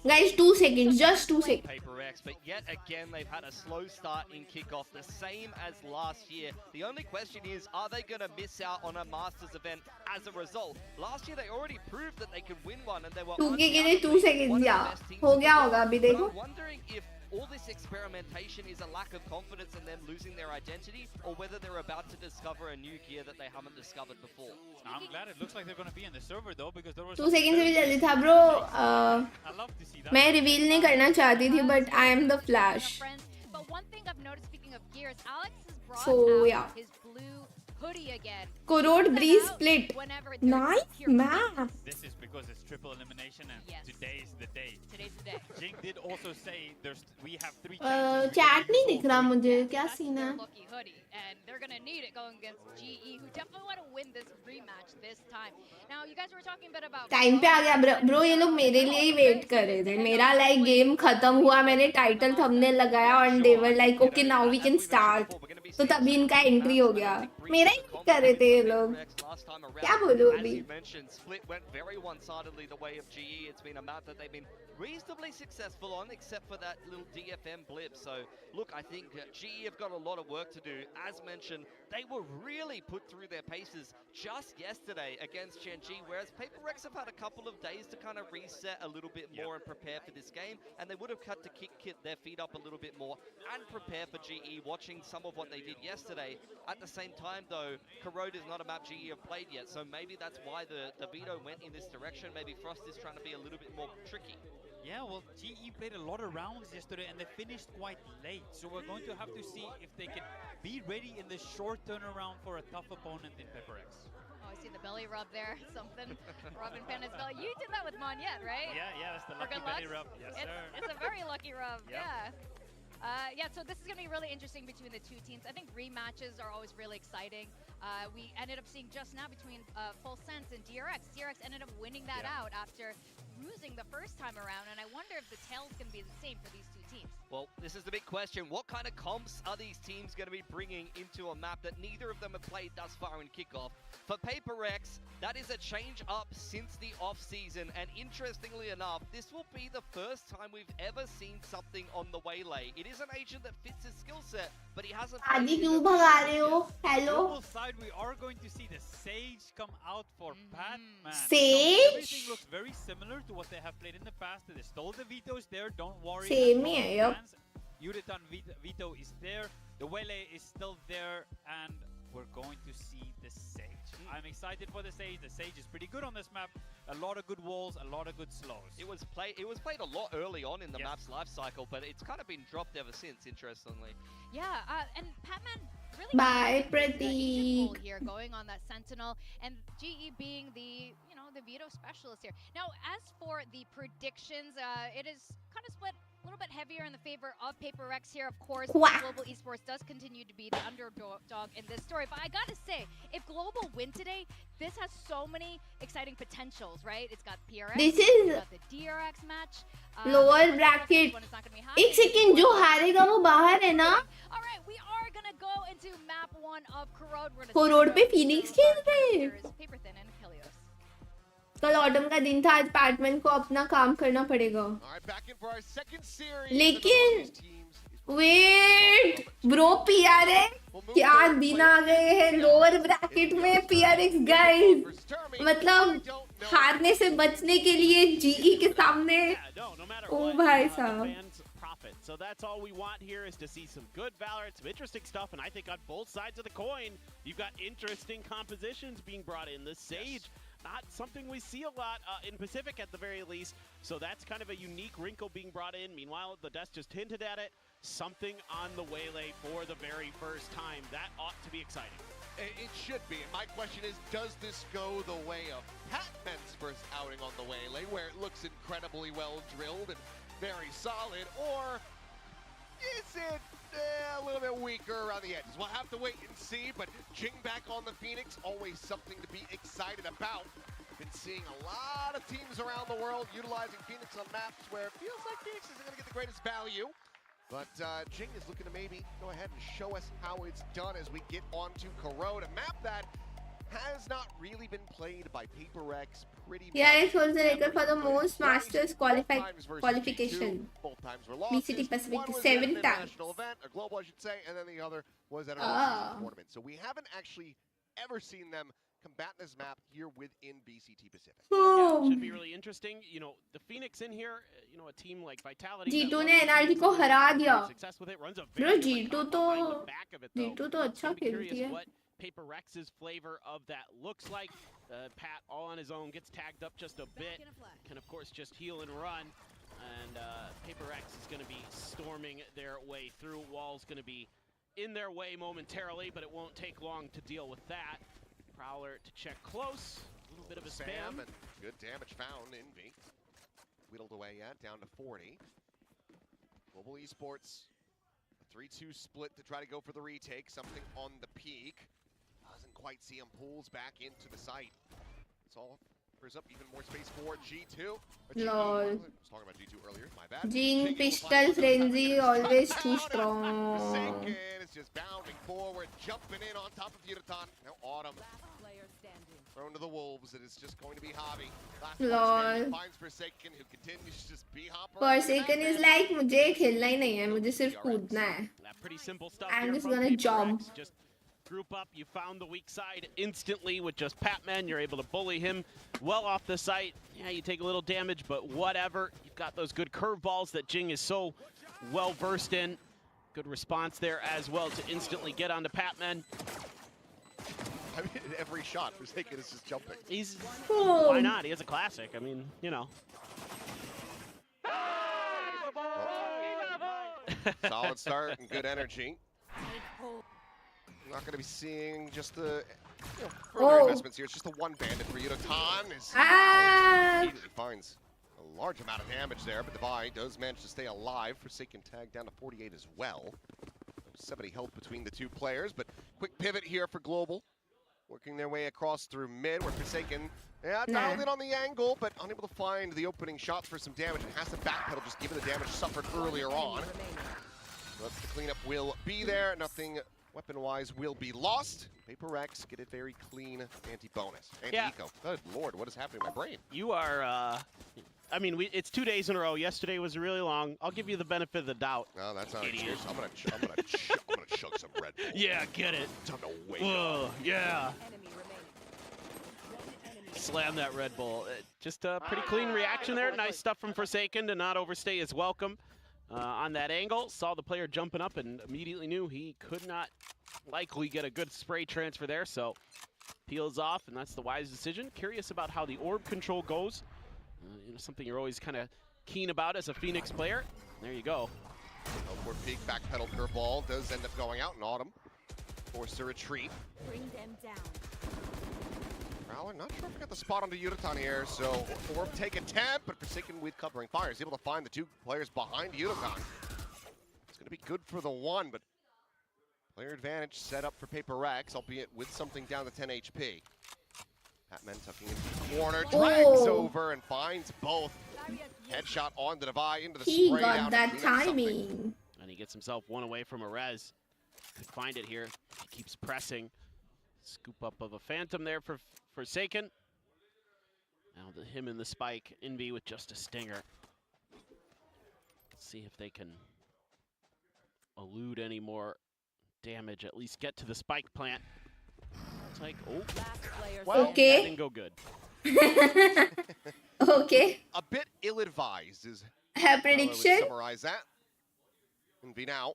guys? 2 seconds, just 2 seconds. Prx, but yet again they've had a slow start in kickoff, the same as last year. The only question is, are they going to miss out on a Masters event as a result? Last year they already proved that they could win one, and they were 2K के लिए 2 seconds या हो गया होगा अभी But देखो. I'm wondering if all this experimentation is a lack of confidence in them losing their identity, or whether they're about to discover a new gear that they haven't discovered before. I'm glad it looks like they're going to be in the server though, because there was 2 seconds से भी जल्दी था bro. I love to see that. मैं reveal नहीं करना चाहती थी, but I am the Flash. But one thing I've noticed, speaking of gears, Alex has brought So, out yeah. his blue hoodie again. Corrode Breeze split. Nice map. This is because it's triple elimination, and today's the day. Today's the day. Jing did also say we have 3 Chat नहीं दिख रहा मुझे, क्या scene है? Lucky hoodie, and they're gonna need it going against GE, who definitely want to win this rematch this time. Now, you guys were talking a bit about time पे आ गया bro. ये लोग मेरे लिए ही वेट कर रहे थे. मेरा लाइक गेम खत्म हुआ, मैंने टाइटल थंबनेल लगाया और they were like okay now we can start. तो तभी इनका एंट्री हो गया. मेरा ही कर रहे थे ये लोग. क्या बोलूं अभी? As you mentioned, Split went very one-sidedly the way of GE. It's been a map that they've been reasonably successful on, except for that little DFM blip. So, look, I think GE have got a lot of work to do. As mentioned, they were really put through their paces just yesterday against Shenji, whereas Prx have had a couple of days to kind of reset a little bit more and prepare for this game, and they would have had to kick their feet up a little bit more and prepare for GE, watching some of what they did yesterday. At the same time, though, Corrode is not a map GE have played yet, so maybe that's why the veto went in this direction. Maybe Frost is trying to be a little bit more tricky. Yeah, well, GE played a lot of rounds yesterday and they finished quite late. So we're going to have to see if they can be ready in the short turnaround for a tough opponent in Prx. Oh, I see the belly rub there. Something. Robin Penna's belly. You did that with Monyet, right? Yeah, that's the For lucky good belly luck? rub. Yes, It's, sir. it's a very lucky rub. Yep. Yeah, so this is going to be really interesting between the two teams. I think rematches are always really exciting. We ended up seeing just now between Full Sense and DRX. DRX ended up winning that out after losing the first time around, and I wonder if the tail's going to be the same for these two teams. Well, this is the big question. What kind of comps are these teams going to be bringing into a map that neither of them have played thus far in kickoff? For Prx, that is a change up since the off-season, and interestingly enough, this will be the first time we've ever seen something on the Waylay. It is an agent that fits his skill set, but he hasn't played आदि it क्यों in भगा the रहे हो? Hello. Global side, we are going to see the Sage come out for Batman. Sage? So everything looks very similar to what they have played in the past. They stole the vetoes there, don't worry. Same here, yep. Uditan veto is there, the Waylay is still there, and we're going to see the Sage. I'm excited for the Sage. The Sage is pretty good on this map. A lot of good walls, a lot of good slows. It was played a lot early on in the map's life cycle, but it's kind of been dropped ever since, interestingly. Yeah, and Patman really Bye, got Pratik. the agent pull here, going on that Sentinel, and GE being the the veto specialist here. Now, as for the predictions, it is kind of split a little bit heavier in the favor of Prx here. Of course, Quack. Global Esports does continue to be the underdog in this story. But I gotta say, if Global win today, this has so many exciting potentials, right? It's got PRX, This is it's got the DRX match. lower bracket. एक second जो हारेगा वो बाहर है ना? All right, we are gonna go into map 1 of Corrode. Corrode पे Phoenix खेल रहे हैं. Paper Thin and Achilles. कल ऑटम का दिन था, आज पैटमैन को अपना काम करना पड़ेगा. लेकिन वेट ब्रो PRX क्या दिन आ गए हैं लोअर ब्रैकेट में. PRX गाइस मतलब हारने से बचने के लिए GE के सामने. ओ भाई साहब. So that's all we want here is to see some good Valorant, some interesting stuff, and I think on both sides of the coin, you've got interesting compositions being brought in. The Sage, not something we see a lot in Pacific at the very least, so that's kind of a unique wrinkle being brought in. Meanwhile, the Dust just hinted at it, something on the Waylay for the very first time. That ought to be exciting. It should be, and my question is, does this go the way of Patman's first outing on the Waylay, where it looks incredibly well drilled and very solid, or is it a little bit weaker around the edges? We'll have to wait and see, but Jing back on the Phoenix, always something to be excited about. Been seeing a lot of teams around the world utilizing Phoenix on maps where it feels like Phoenix isn't going to get the greatest value. But Jing is looking to maybe go ahead and show us how it's done as we get onto Corrode, a map that has not really been played by Prx pretty Prx much. was the record for the most Masters Both times versus qualification. G2, both times were losses. Vct Pacific One was 7 at an times. international event, a global I should say, and then the other was at an all-season tournament. So we haven't actually ever seen them combat this map here within Vct Pacific. Yeah, it should be really interesting. You know, the Phoenix in here, you know, a team like Vitality. G2 ने NRG को हरा दिया. Success with it, runs a Bro, very G2 तो अच्छा खेलती है. what Paper Rex's flavor of that looks like. Pat all on his own, gets tagged up just a bit, can of course just heal and run, and Paper Rex is going to be storming their way through. Wall's going to be in their way momentarily, but it won't take long to deal with that. Prowler to check close, a little bit of a spam. And good damage found in V. Whittled away yet, down to 40. Global Esports, a 3-2 split to try to go for the retake, something on the peak. Doesn't quite see him, pulls back into the site. It's all offers up even more space for G2. Lol. I was talking about G2 earlier, my bad. Jing pistol frenzy always too strong. Forsaken is just bounding forward, jumping in on top of Yuraton. Now Autumn thrown to the wolves. It is just going to be Hobby. Lol. Finds Forsaken, who continues to just be hopper. Forsaken is like मुझे खेलना ही नहीं है, मुझे सिर्फ कूदना है. Pretty simple stuff. I'm here just from gonna Paper jump. Rex. Just group up. You found the weak side instantly with just Patman. You're able to bully him well off the site. Yeah, you take a little damage, but whatever. You've got those good curveballs that Jing is so well versed in. Good response there as well to instantly get onto Patman. I mean, every shot, Forsaken is just jumping. He's why not? He has a classic. I mean, you know. Solid start and good energy. Not going to be seeing just the further investments here. It's just the one bandit for Yuraton. Immediately finds a large amount of damage there, but Divide does manage to stay alive. Forsaken tag down to 48 as well. 70 health between the two players, but quick pivot here for Global. Working their way across through mid, where Forsaken, dialed in on the angle, but unable to find the opening shots for some damage, and has to backpedal just given the damage suffered earlier on. But the cleanup will be there. Nothing weapon-wise will be lost. Paper Rex get a very clean anti-bonus. Anti-eco. Good lord, what is happening in my brain? You are, I mean, it's 2 days in a row. Yesterday was really long. I'll give you the benefit of the doubt. No, that's not Idiot. excuse. I'm gonna chug some Red Bull. Yeah, get it. Time to wake up. Yeah. Slam that Red Bull. Just a pretty clean reaction there. Nice stuff from Forsaken to not overstay his welcome on that angle. Saw the player jumping up and immediately knew he could not likely get a good spray transfer there. So peels off, and that's the wise decision. Curious about how the orb control goes. You know, something you're always kind of keen about as a Phoenix player. There you go. Teleport peek, backpedal curveball does end up going out in Autumn. Forced to retreat. Bring them down. Prowler, not sure if we got the spot onto Yuraton here, so Orb take attempt, but Forsaken with covering fire is able to find the two players behind Yuraton. It's going to be good for the one, but player advantage set up for Paper Rex, albeit with something down to 10 HP. Patman tucking into the corner, drags over and finds both. Headshot on the Divide into the He spray got down that timing. And he gets himself one away from a res. Could find it here. He keeps pressing. Scoop up of a Phantom there for Forsaken. Now him and the spike. Envy with just a stinger. Let's see if they can elude any more damage. At least get to the spike plant. It's like, well, okay. That didn't go good. Okay. A bit ill-advised is Her how I would prediction? summarize that. Envy now.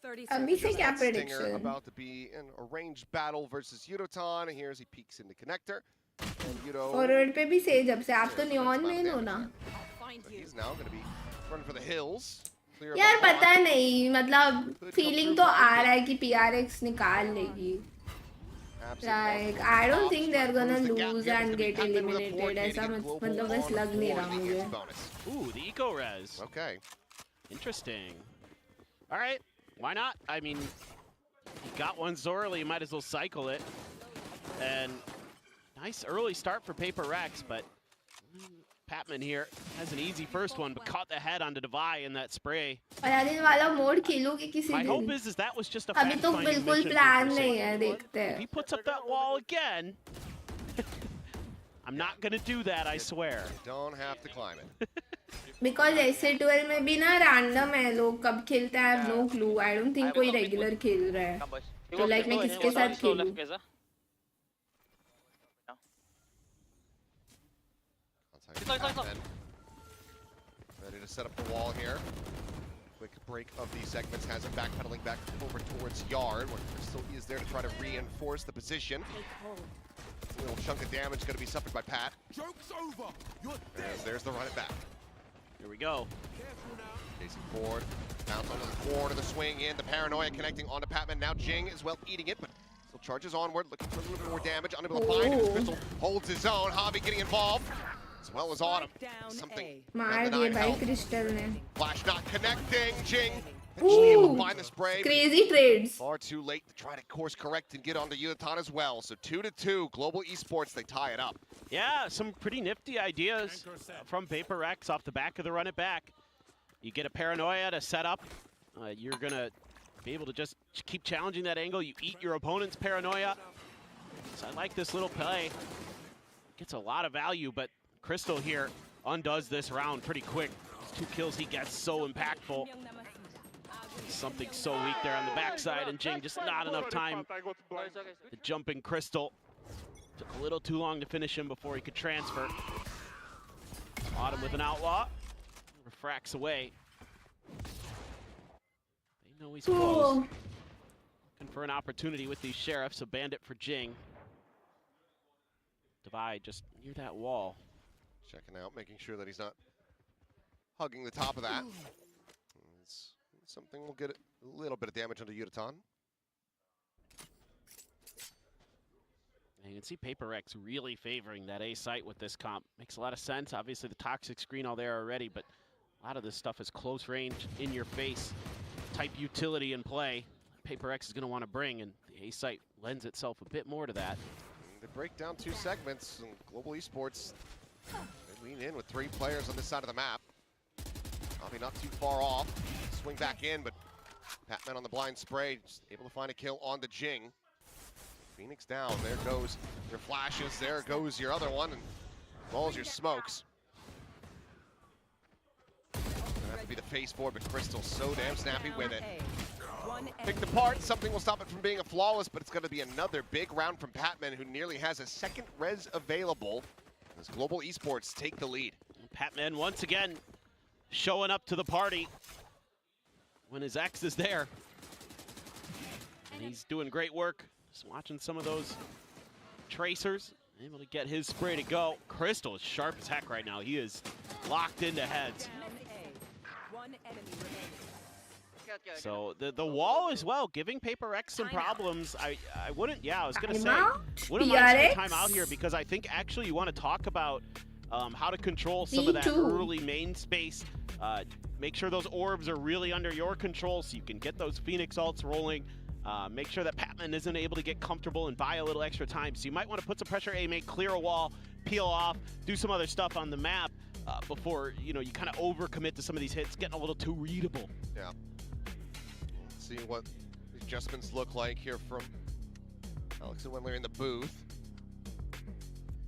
30 seconds. Just that prediction. Stinger about to be in a ranged battle versus Yudoton. And here's he peeks into connector. And Yudo. Forward पे भी सही जब से आप तो neon main हो ना. So he's now going to be running for the hills. Clear यार above पता line. नहीं मतलब feeling तो आ रहा है कि PRX निकाल लेगी. Like I don't think they're gonna lose and get eliminated. ऐसा मतलब बस लग नहीं रहा मुझे. Ooh, the eco res. Okay. Interesting. All right, why not? I mean, you got one so early, you might as well cycle it. And nice early start for Paper Rex, but Patman here has an easy first one, but caught the head onto Devi in that spray. और यार इन वाला mode खेलूंगी किसी My hope दिन. is that was just a अभी तो fact-finding बिल्कुल mission plan for नहीं Sage. है, देखते If हैं. he puts up that wall again, I'm not gonna do that, I swear. Don't have to climb it. Because ऐसे 12 में भी ना रैंडम है, लोग कब खेलते हैं, I have no clue. I don't think कोई रेगुलर खेल रहा है. तो like मैं किसके साथ खेलूं? Ready to set up the wall here. Quick break of these segments has him backpedaling back over towards Yard, where Crystal is there to try to reinforce the position. A little chunk of damage going to be suffered by Pat. Joke's over. There's the run it back. Here we go. Chasing forward, bounce onto the corner, the swing in, the paranoia connecting onto Patman. Now Jing as well eating it, but still charges onward, looking for a little bit more damage. Unable to find it. Crystal holds his own. Hobby getting involved, as well as Autumn. Something. मार दिए भाई crystal ने. Flash not connecting. Jing eventually able to find the spray. Crazy trades. Far too late to try to course correct and get onto Yutan as well. So 2-2, Global Esports, they tie it up. Yeah, some pretty nifty ideas from Prx off the back of the run it back. You get a paranoia to set up. You're gonna be able to just keep challenging that angle. You eat your opponent's paranoia. So I like this little play. Gets a lot of value, but Crystal here undoes this round pretty quick. Those 2 kills he gets so impactful. Something so weak there on the backside, and Jing just not enough time. The jumping Crystal took a little too long to finish him before he could transfer. Autumn with an outlaw. Refracts away. They know he's close. Looking for an opportunity with these sheriffs. A bandit for Jing. Devi just near that wall. Checking out, making sure that he's not hugging the top of that. Something will get a little bit of damage onto Yutan. And you can see Prx really favoring that A site with this comp. Makes a lot of sense. Obviously the toxic screen all there already, but a lot of this stuff is close range, in your face type utility in play. Prx is going to want to bring, and the A site lends itself a bit more to that. They break down 2 segments, and Global Esports, they lean in with 3 players on this side of the map. Probably not too far off. Swing back in, but Patman on the blind spray, just able to find a kill on the Jing. Phoenix down, there goes your flashes, there goes your other one, and as well as your smokes. Gonna have to be the face forward, but Crystal's so damn snappy with it. Picked apart, something will stop it from being a flawless, but it's gonna be another big round from Patman, who nearly has a second res available as Global Esports take the lead. Patman once again showing up to the party when his ex is there. And he's doing great work. Just watching some of those tracers. Able to get his spray to go. Crystal is sharp as heck right now. He is locked into heads. So the wall as well, giving Prx some problems. I wouldn't, yeah, I was gonna say, wouldn't mind some time out here, because I think actually you want to talk about how to control some of that early main space. Make sure those orbs are really under your control so you can get those Phoenix ults rolling. Make sure that Patman isn't able to get comfortable and buy a little extra time. So you might want to put some pressure, A-Mate, clear a wall, peel off, do some other stuff on the map before you kind of overcommit to some of these hits, getting a little too readable. Yeah. Let's see what the adjustments look like here from Alex and Wendler in the booth.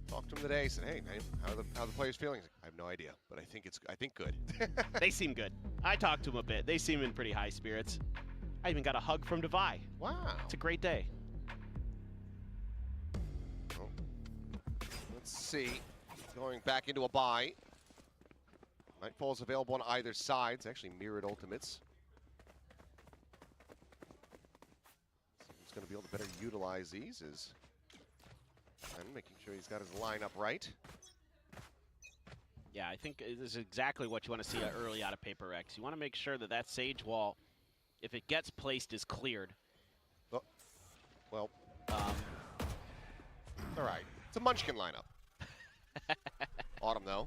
Talked to him today, said, hey, man, how are the players feeling? Like, I have no idea, but I think good. They seem good. I talked to them a bit. They seem in pretty high spirits. I even got a hug from Devi. Wow. It's a great day. Oh. Let's see. Going back into a bye. Nightfall is available on either side. It's actually mirrored ultimates. So who's going to be able to better utilize these is and making sure he's got his lineup right. Yeah, I think this is exactly what you want to see early out of Prx. You want to make sure that that Sage wall, if it gets placed, is cleared. Well, all right. It's a Munchkin lineup. Autumn, though,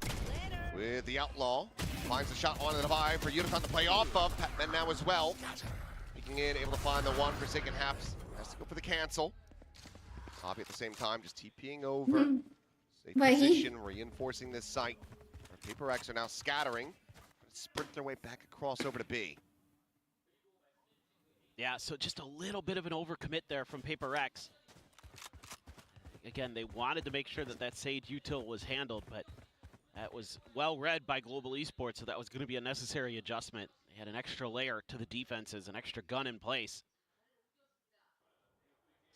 with the Outlaw. Finds the shot onto the Devi for Yutan to play off of. Patman now as well. Peeking in, able to find the one Forsaken Haps. Has to go for the cancel. Hobby at the same time, just TPing over. Safe position, reinforcing this site. Paper X are now scattering. Sprint their way back across over to B. Yeah, so just a little bit of an overcommit there from Paper X. Again, they wanted to make sure that that Sage util was handled, but that was well read by Global Esports, so that was going to be a necessary adjustment. They had an extra layer to the defenses, an extra gun in place.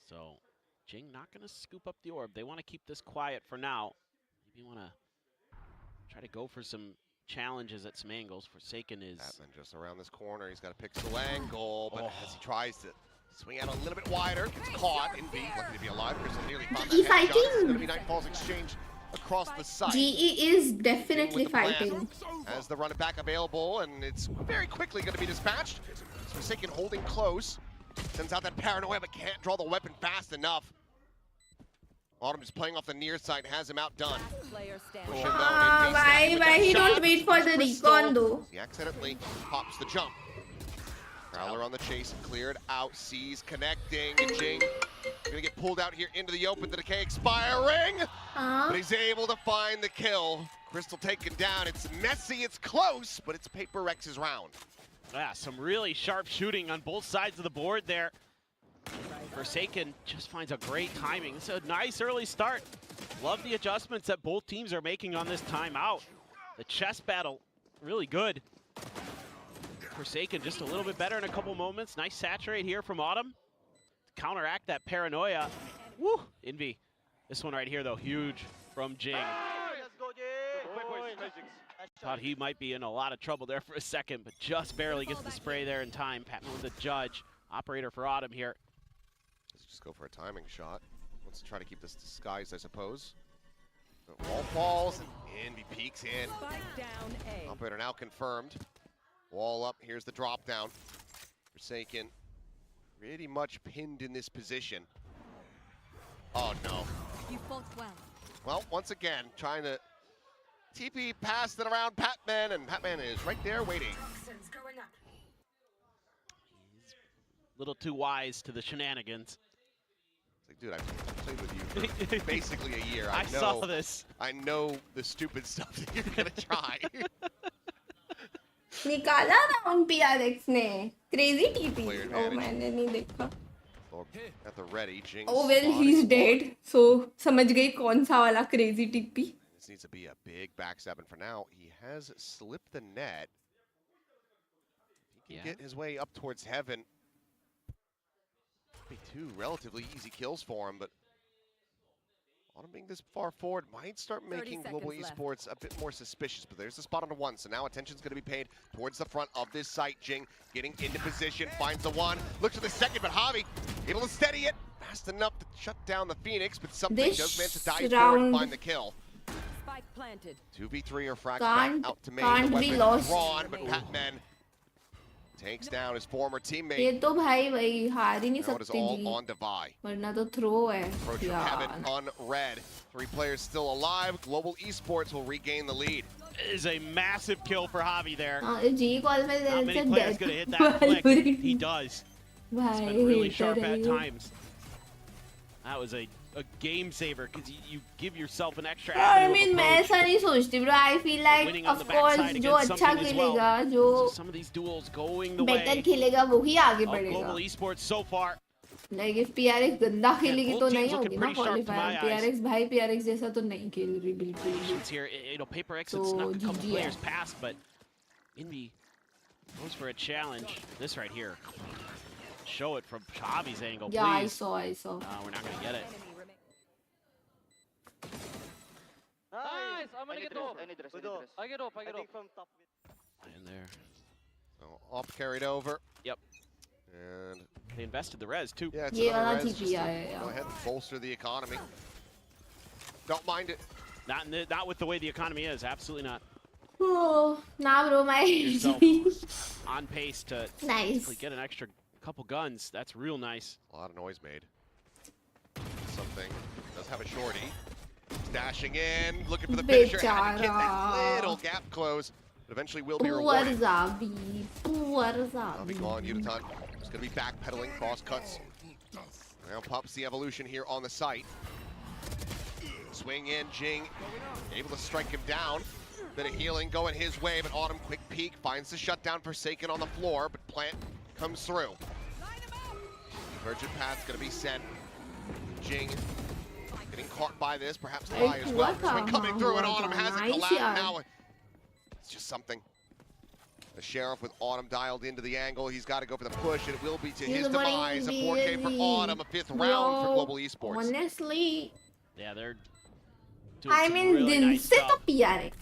So Jing not going to scoop up the orb. They want to keep this quiet for now. Maybe want to try to go for some challenges at some angles. Forsaken is... Batman just around this corner. He's got a pixel angle, but as he tries to swing out a little bit wider, gets caught. In B, lucky to be alive. Crystal nearly found that headshot. It's going to be Nightfall's exchange across the site. GE is definitely fighting. As the run it back available, and it's very quickly going to be dispatched. Forsaken holding close. Sends out that paranoia, but can't draw the weapon fast enough. Autumn is playing off the near side, has him outdone. Why he don't wait for the recon though? He accidentally pops the jump. Prowler on the chase, cleared out, sees connecting. Jing gonna get pulled out here into the open. The decay expiring, but he's able to find the kill. Crystal taken down. It's messy, it's close, but it's Paper X's round. Yeah, some really sharp shooting on both sides of the board there. Forsaken just finds a great timing. It's a nice early start. Love the adjustments that both teams are making on this timeout. The chess battle, really good. Forsaken just a little bit better in a couple moments. Nice saturate here from Autumn. To counteract that paranoia. Woo, Envy. This one right here though, huge from Jing. Thought he might be in a lot of trouble there for a second, but just barely gets the spray there in time. Patman with the judge. Operator for Autumn here. Let's just go for a timing shot. Wants to try to keep this disguised, I suppose. The wall falls, and Envy peeks in. Operator now confirmed. Wall up, here's the drop down. Forsaken pretty much pinned in this position. Oh no. You fought well. Well, once again, trying to TP pass it around Patman, and Patman is right there waiting. He's a little too wise to the shenanigans. It's like, dude, I've played with you for basically a year. I saw this. I know the stupid stuff that you're gonna try. निकाला round PRX ने. Crazy TP. Oh मैंने नहीं देखा. At the ready, Jing. Oh well, he's dead. So समझ गई कौन सा वाला crazy TP. This needs to be a big backstab, and for now, he has slipped the net. He can get his way up towards heaven. Be two relatively easy kills for him, but Autumn being this far forward might start making Global Esports a bit more suspicious, but there's the spot on the one, so now attention's going to be paid towards the front of this site. Jing getting into position, finds the one, looks for the second, but Javi able to steady it fast enough to shut down the Phoenix, but something does manage to dive forward and find the kill. Spike planted. 2v3 or frag back out to main. The weapon drawn, but Patman takes down his former teammate. ये तो भाई वही हार ही नहीं Now it is सकती all ji. on Devi. वरना तो throw है. Approaching heaven unread. 3 players still alive. Global Esports will regain the lead. It is a massive kill for Javi there. G call में How many players gonna hit that Valorant. flick? He does. It's भाई been really sharp hater at है ये. times. That was a game saver because you give yourself an extra I avenue mean of मैं approach. ऐसा नहीं सोचती bro. I feel like Winning on of the course backside जो against अच्छा something as well. खेलेगा जो Some of these duels going the better way खेलेगा वो ही आगे of Global बढ़ेगा. Esports so far. Like if PRX गंदा खेलेगी तो both नहीं teams looking होगी ना pretty sharp to qualifier. my PRX भाई PRX जैसा तो नहीं खेल रही बिल्कुल भी. It's here, you know, Paper X had So, snuck a couple GG, players yeah. past, but Envy goes for a challenge. This right here. Show it from Javi's angle, Yeah, I please. saw. We're not gonna get it. Nice! I'm gonna get off. I get off. In there. So off carried over. Yep. And they invested the res too. Yeah, it's ये another वाला res TP just to आया go ahead and bolster the economy. Don't mind it. Not with the way the economy is. Absolutely not. Oh, now bro, my Yourself on pace to Nice. get an extra couple guns. That's real nice. A lot of noise made. Something does have a shorty. Dashing in, looking for the finisher. Had to get that little gap close, but eventually will be rewarded. Zabi. I'll be gone, Udaton. Just gonna be backpedaling, cross cuts. Now pops the evolution here on the site. Swing in, Jing able to strike him down. Bit of healing going his way, but Autumn quick peek finds the shutdown Forsaken on the floor, but Plant comes through. Divergent path's gonna be sent. Jing getting caught by this, perhaps Lai as well. Swing coming through, and Autumn has it collapsed. Now it's just something. The Sheriff with Autumn dialed into the angle. He's got to go for the push, and it will be to his demise. A 4K for Autumn, a 5th round for Global Esports. Honestly, Yeah, they're doing I some mean, really din nice se to stuff. PRX.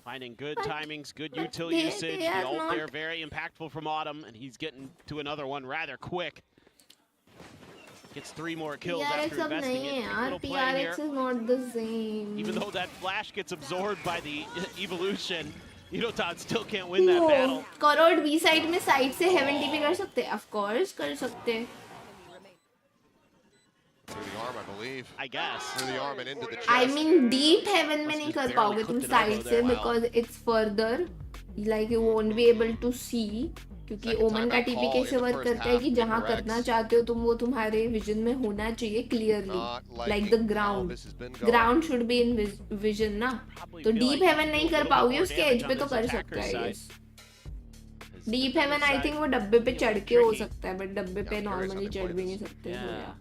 Finding good timings, good util they usage. are The ult not- there very impactful from Autumn, and he's getting to another one rather quick. Gets 3 more kills PRX after अब investing नहीं it. है Big यार, little play here. PRX is not the same. Even though that flash gets absorbed by the evolution, Yudotan still can't win that battle. Crore B side में side से haven TP कर सकते हैं, of course कर सकते हैं. Through the arm, I believe. I guess. Through the arm and into the chest. I mean deep heaven में नहीं just कर barely पाओगे तुम clipped it साइड over से there. because it's further, like you won't be able to see. क्योंकि Second ओमन का timeout TP call कैसे in the वर्क first करता है कि half, जहाँ Prx. करना चाहते हो तुम वो तुम्हारे विजन में होना चाहिए clearly, Not like liking the how ground. this has been going. Ground should be in vision ना. तो feel deep like heaven you नहीं do a कर little पाओगे more उसके damage edge पे on तो this कर attacker सकता है side. yes. As deep the heaven defender I side think वो डब्बे पे चढ़ के हो tricky. सकता है बट डब्बे पे Yeah, I'm curious how normally they चढ़ play भी नहीं this. सकते so Yeah. yeah.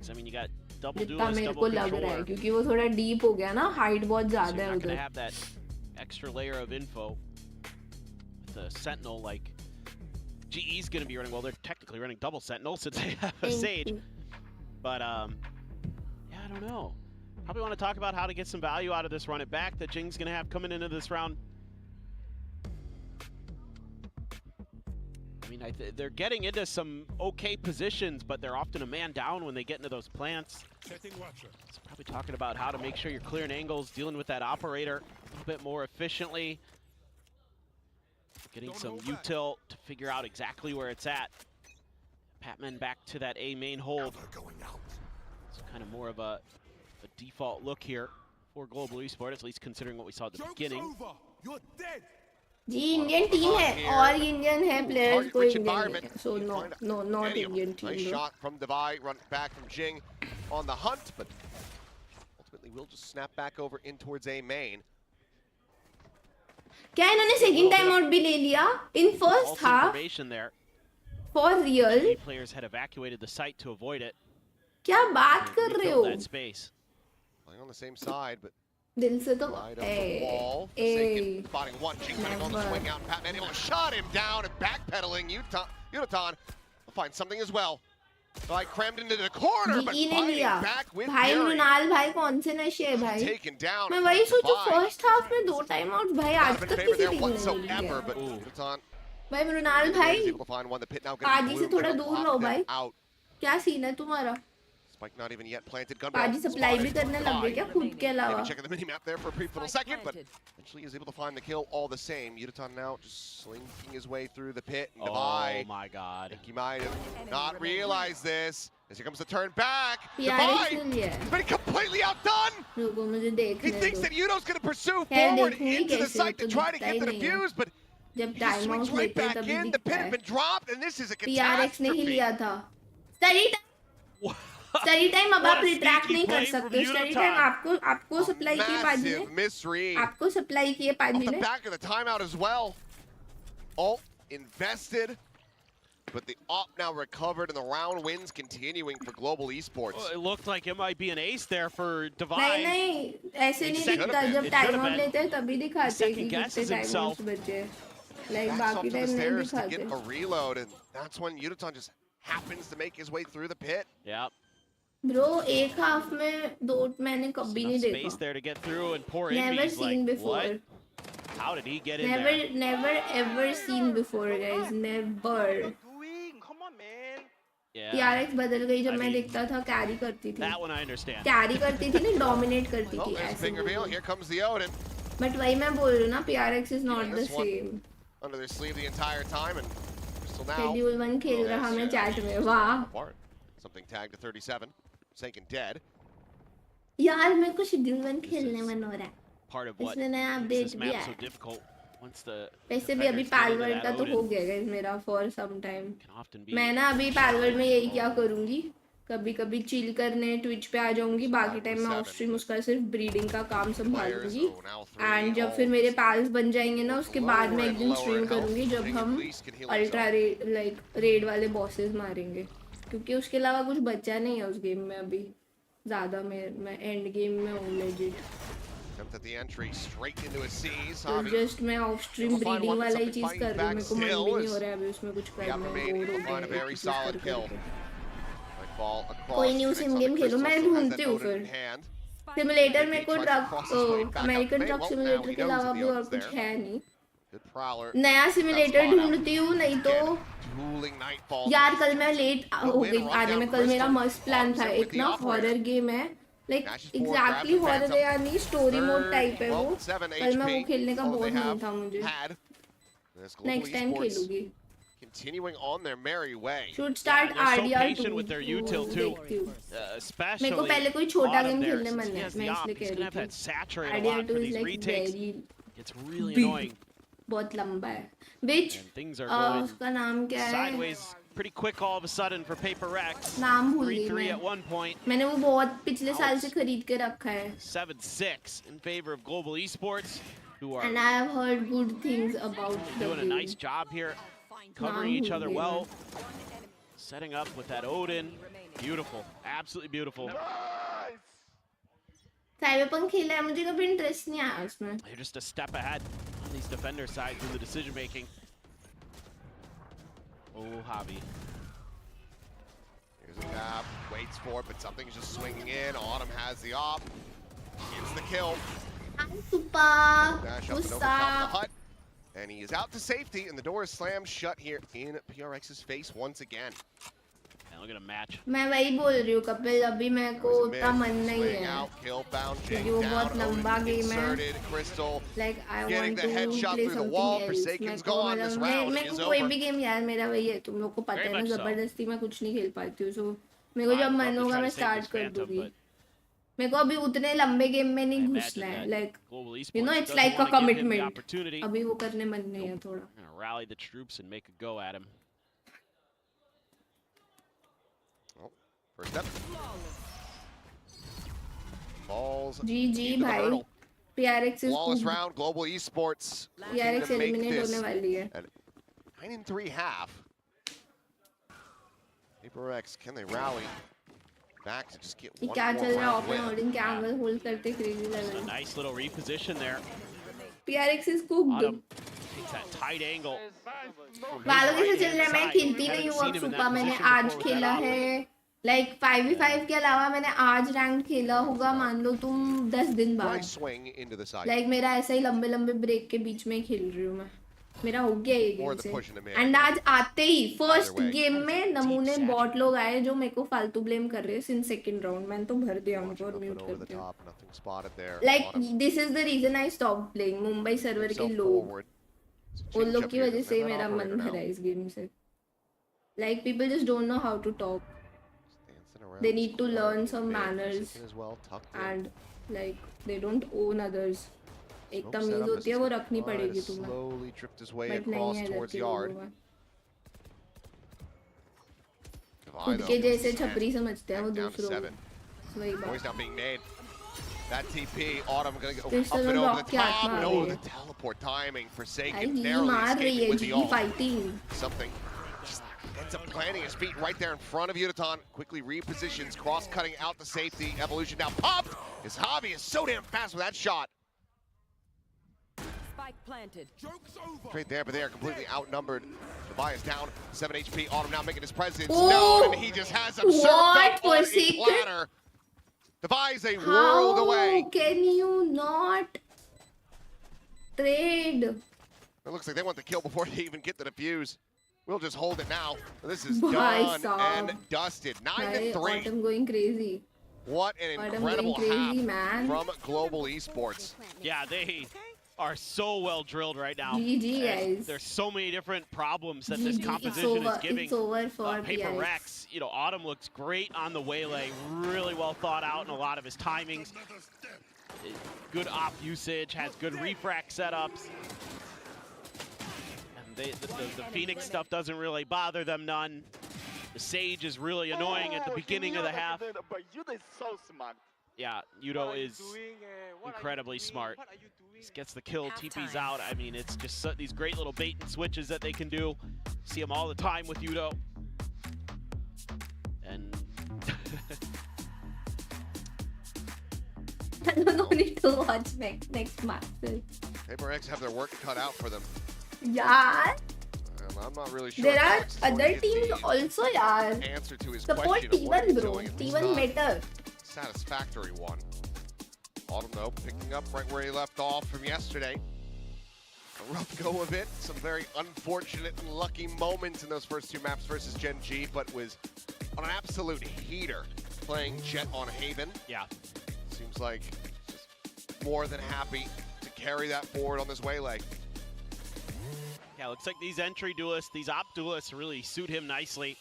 So I mean, you got double जितना duelist, मेरे को double लग रहा है controller. क्योंकि वो थोड़ा डीप हो गया ना हाइट बहुत So ज्यादा you're है not going to उधर have that extra layer of info. With the Sentinel, like, GE's going to be running, well, they're technically running double Sentinel since they have a Sage. But, yeah, I don't know. Probably want to talk about how to get some value out of this run it back that Jing's going to have coming into this round. I mean, they're getting into some okay positions, but they're often a man down when they get into those plants. So probably talking about how to make sure you're clearing angles, dealing with that operator a little bit more efficiently. Getting some util to figure out exactly where it's at. Patman back to that A main hold. It's kind of more of a default look here for Global Esports, at least considering what we saw at the beginning. जी Indian team है और Indian है players को Target-rich Indian environment. है so no not Any of them. Indian Nice team shot from Divide, run back from Jing on the hunt, but ultimately will just snap back over in towards A main. क्या इन्होंने second time out भी ले लिया in first False half information there. For real Many players had evacuated the site to avoid it. क्या बात and कर रहे refilled हो that space. Playing on the same side, but दिल से तो wide up the wall. Forsaken spotting one. Jing trying to go on the Never. swing out. Patman able to shut him down and backpedaling. Yudotan will find something as well. Like crammed into the corner, but जी ने fighting लिया back with भाई Fury. Mrinal भाई कौन से नशे है भाई Taken down. मैं वही सोचू Divide. फर्स्ट हाफ में 2 टाइम आउट भाई आज Not in तक favor किसी there टीम ने नहीं whatsoever, लिया but Yudotan भाई मृणाल is भाई able to find one. The pit now getting पाजी से blue, थोड़ा gonna दूर lock रहो them भाई out. क्या सीन है तुम्हारा Spike not even yet planted. Gun पाजी barrel सप्लाई भी spotted. करने लग गए क्या खुद के अलावा Maybe checking the mini map there for a brief little second, but eventually is able to find the kill all the same. Yudotan now just slinking his way through the pit. And Oh Divide. my god. I think he might have not realized this. As here comes the turn back. PRX Divide ने लिया है has been completely outdone. रुको मुझे He देखने thinks दो that Yudo's going to pursue खैर forward देखूंगी into the कैसे site तो to try to दिखता ही get the नहीं है defuse, but जब he time swings out right लेते हैं back तभी in. The दिखता pit है had been dropped, and this is a PRX ने ही catastrophe. लिया था स्टडी टाइम स्टडी टाइम अब What आप a रिट्रैक्ट sneaky नहीं कर play from सकते स्टडी टाइम Yudotan. आपको सप्लाई किए पाजी ने Massive misread. आपको सप्लाई किए Off पाजी the ने back of the timeout as well. Ult invested, but the op now recovered, and the round wins continuing for Global Esports. Well, it looked like it might be an ace there for नहीं Divide. नहीं ऐसे नहीं Second- दिखता जब it time should've out been. लेते हैं तभी दिखाते हैं Second कि guesses कितने टाइम himself. आउट्स बचे लाइक Backs बाकी off to the टाइम नहीं stairs to दिखाते get a reload, and that's when Yudotan just happens to make his way through the pit. Yeah. Bro एक half में 2 मैंने कभी नहीं Enough space देखा there to get through and pour in. never He's seen like, before what? How did he get in never there? never ever seen before guys never Yeah. PRX बदल गई जब I मैं mean, देखता था carry करती थी That one I understand. Carry करती थी ना डोमिनेट करती Well, थी there's a ऐसे big reveal. Here comes the Odin. But वही मैं बोल रही हूँ ना PRX is not the This one same under their sleeve the entire time, and Crystal now. Schedule 1 खेल रहा मैं चैट में वाह Bart. Something tagged to 37. Forsaken dead. यार मेरे को शेड्यूल 1 खेलने मन हो रहा है Part of what इसमें नया makes अपडेट this भी map आया so difficult. Once the वैसे भी अभी defenders get into पालवर्ड that का तो Odin, हो गया गाइस मेरा for some time can often be मैं ना अभी पालवर्ड में यही क्या करूंगी कभी कभी चिल करने ट्विच पे आ जाऊंगी, बाकी टाइम मैं ऑफ स्ट्रीम उसका सिर्फ ब्रीडिंग का काम संभालूंगी। एंड जब फिर मेरे पाल्स बन जाएंगे ना, उसके बाद मैं एक दिन स्ट्रीम करूंगी जब हम अल्ट्रा लाइक रेड वाले बॉसेस मारेंगे, क्योंकि उसके अलावा कुछ बचा नहीं है उस गेम में अभी ज़्यादा। मैं एंड गेम में हूँ लेजिट। तो जस्ट मैं ऑफ स्ट्रीम ब्रीडिंग वाला ही चीज़ कर रही हूँ, मेरे को मन भी नहीं हो रहा है अभी उसमें कुछ करना, बोर हो गया। कोई न्यू सिम गेम खेलो, मैं ढूंढती हूँ फिर। सिमुलेटर मेरे को ट्रक अमेरिकन ट्रक सिमुलेटर के अलावा भी और कुछ है नहीं। नया सिमुलेटर ढूंढती हूँ, नहीं तो यार कल मैं लेट हो गई आने में। कल मेरा मस्त प्लान था, एक ना हॉरर गेम है, लाइक एग्जैक्टली हॉरर है या नहीं, स्टोरी मोड टाइप है वो। कल मैं वो खेलने का बहुत मन था मुझे, नेक्स्ट टाइम खेलूंगी। Continuing on their merry way. Should start RDR2 with their util too. Especially मेरे को पहले कोई छोटा गेम खेलने मन है, मैं इसलिए कह रही थी। RDR2 is like very It's really annoying. बहुत लंबा है। Which उसका नाम क्या है? Sideways pretty quick all of a sudden for Prx. नाम भूल गई 3-3 at one point. मैंने वो बहुत पिछले साल से खरीद के रखा है। 7-6 in favor of Global Esports, who are and I have heard good things about the doing a nice job here. Covering each other well, setting up with that Odin. Beautiful, absolutely beautiful. Cyberpunk खेला है, मुझे कभी interest नहीं आया उसमें। They're just a step ahead on these defender sides in the decision making. Oh, Javi. Here's a tap, waits for it, but something's just swinging in. Autumn has the op, gets the kill. Super. Dash up and over top of the hut. And he is out to safety, and the door is slammed shut here in Prx's face once again. And look at a match. मैं वही बोल रही हूँ कपिल, अभी मेरे को उतना मन नहीं है, क्योंकि वो बहुत लंबा गेम है। Like I want to play something else. मेरे को कोई भी गेम यार मेरा वही है, तुम लोग को पता है ना, जबरदस्ती मैं कुछ नहीं खेल पाती हूँ। सो मेरे को जब मन होगा मैं स्टार्ट कर दूंगी। मेरे को अभी उतने लंबे गेम में नहीं घुसना है, like you know it's like a commitment. अभी वो करने मन नहीं है थोड़ा। Rally the troops and make a go at him. First step. Balls. GG भाई। PRX is flawless round. Global Esports. PRX eliminate होने वाली है। 9-3 half. Prx, can they rally? Back to just get one क्या more चल रहा है? round open win. Holding के angle hold करते क्रेजी लग रहा है। Nice little reposition there. PRX is cooked. It's that tight angle. वालों कैसे चल रहा है? मैं खेलती नहीं हूँ अब सुपर, मैंने आज खेला है। लाइक 5v5 के अलावा मैंने आज रैंक खेला होगा मान लो तुम 10 दिन बाद। लाइक मेरा ऐसा ही लंबे लंबे ब्रेक के बीच में खेल रही हूँ मैं, मेरा हो गया ये गेम से। एंड आज आते ही फर्स्ट गेम में नमूने बॉट लोग आए जो मेरे को फालतू ब्लेम कर रहे हैं सिंस सेकंड राउंड। मैंने तो भर दिया उनको और म्यूट कर दिया। Like this is the reason I stop playing. Mumbai server के लोग, उन लोग की वजह से मेरा मन भरा है इस गेम से। Like people just don't know how to talk, they need to learn some manners and like they don't own others. एक तमीज होती है वो रखनी पड़ेगी तुम्हें, बट नहीं है लड़के लोगों में। खुद के जैसे छपरी समझते हैं वो दूसरों को, वही बात। That TP, Autumn gonna go up and over the top. No, the teleport timing forsaken, narrowly escaping with the ult. Something just ends up planting his feet right there in front of Udaton. Quickly repositions, cross-cutting out the safety. Evolution now popped. His Javi is so damn fast with that shot. Spike planted. Straight there, but they are completely outnumbered. Tobias down, 7 HP. Autumn now making his presence known, and he just has him served up on a platter. Tobias a world away. How can you not trade? It looks like they want the kill before they even get the defuse. We'll just hold it now. This is done and dusted. 9-3. Autumn going crazy. What an incredible half from Global Esports. Yeah, they are so well drilled right now. GG guys. There's so many different problems that this composition is giving. It's over for Prx. You know, Autumn looks great on the waylay, really well thought out in a lot of his timings. Good op usage, has good refract setups. And the Phoenix stuff doesn't really bother them none. The Sage is really annoying at the beginning of the half. But Yuda is so smart. Yeah, Yudo is incredibly smart. Just gets the kill, TP's out. I mean, it's just these great little bait and switches that they can do. See them all the time with Yudo. And no need to watch next match. Prx have their work cut out for them. Yeah. I'm not really sure. There are other teams also, yeah. Answer to his Support question of what T1, he's bro. doing, at least T1 not better. satisfactory one. Autumn, though, picking up right where he left off from yesterday. A rough go of it. Some very unfortunate and lucky moments in those first two maps versus Gen G, but was on an absolute heater playing Jet on Haven. Yeah. Seems like just more than happy to carry that forward on this waylay. Yeah, looks like these entry duelists, these op duelists really suit him nicely.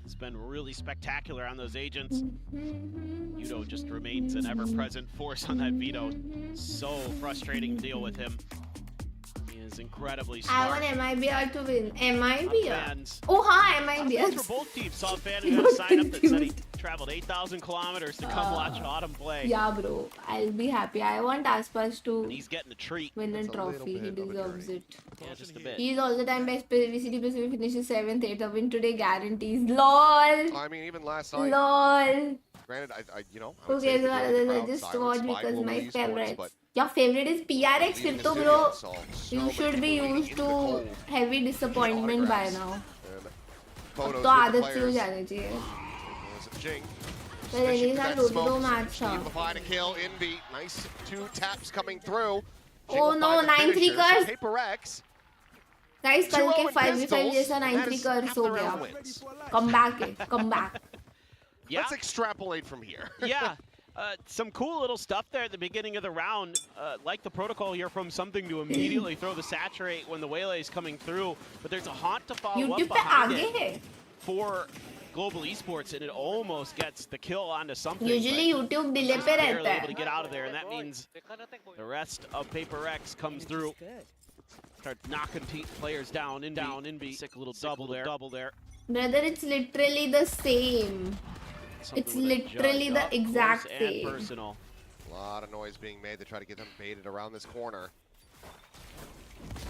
It's been really spectacular on those agents. Yudo just remains an ever-present force on that veto. So frustrating to deal with him. He is incredibly I smart. want MIBR to win. MIBR? Fans. Oh, हाँ, MIBR. For both teams, saw a fan who had a sign up that said he traveled 8,000 kilometers to come watch Autumn play. Yeah, bro. I'll be happy. I want Aspas to He's getting a treat. win a trophy. He deserves it. Yeah, just a bit. He's all the time best. Vct Pacific finishes 7th, 8th. A win today guarantees. LOL. I mean, even last night. LOL. Granted, I you know. Who cares about others? I just watch because my favorite. Your favorite is PRX. फिर तो bro, you should be used to heavy disappointment by now. अब तो आदत सी हो जानी चाहिए. But anyways, दो match था. Find a kill, Envy. Nice 2 taps coming through. Oh no, 9-3 कर. Prx. Guys, कल के 5v5 जैसा 9-3 कर सो गया. Come back, come back. Yeah. Let's extrapolate from here. Yeah. Some cool little stuff there at the beginning of the round. Like the protocol here from something to immediately throw the saturate when the waylay is coming through. But there's a haunt to follow up behind it for Global Esports, and it almost gets the kill onto something. Usually YouTube delay पे रहता able है. to get out of there, and that means the rest of Prx comes through. Starts knocking players down, in B. Sick little double there. Brother, it's literally the same. It's literally the exact same. Personal. A lot of noise being made to try to get them baited around this corner.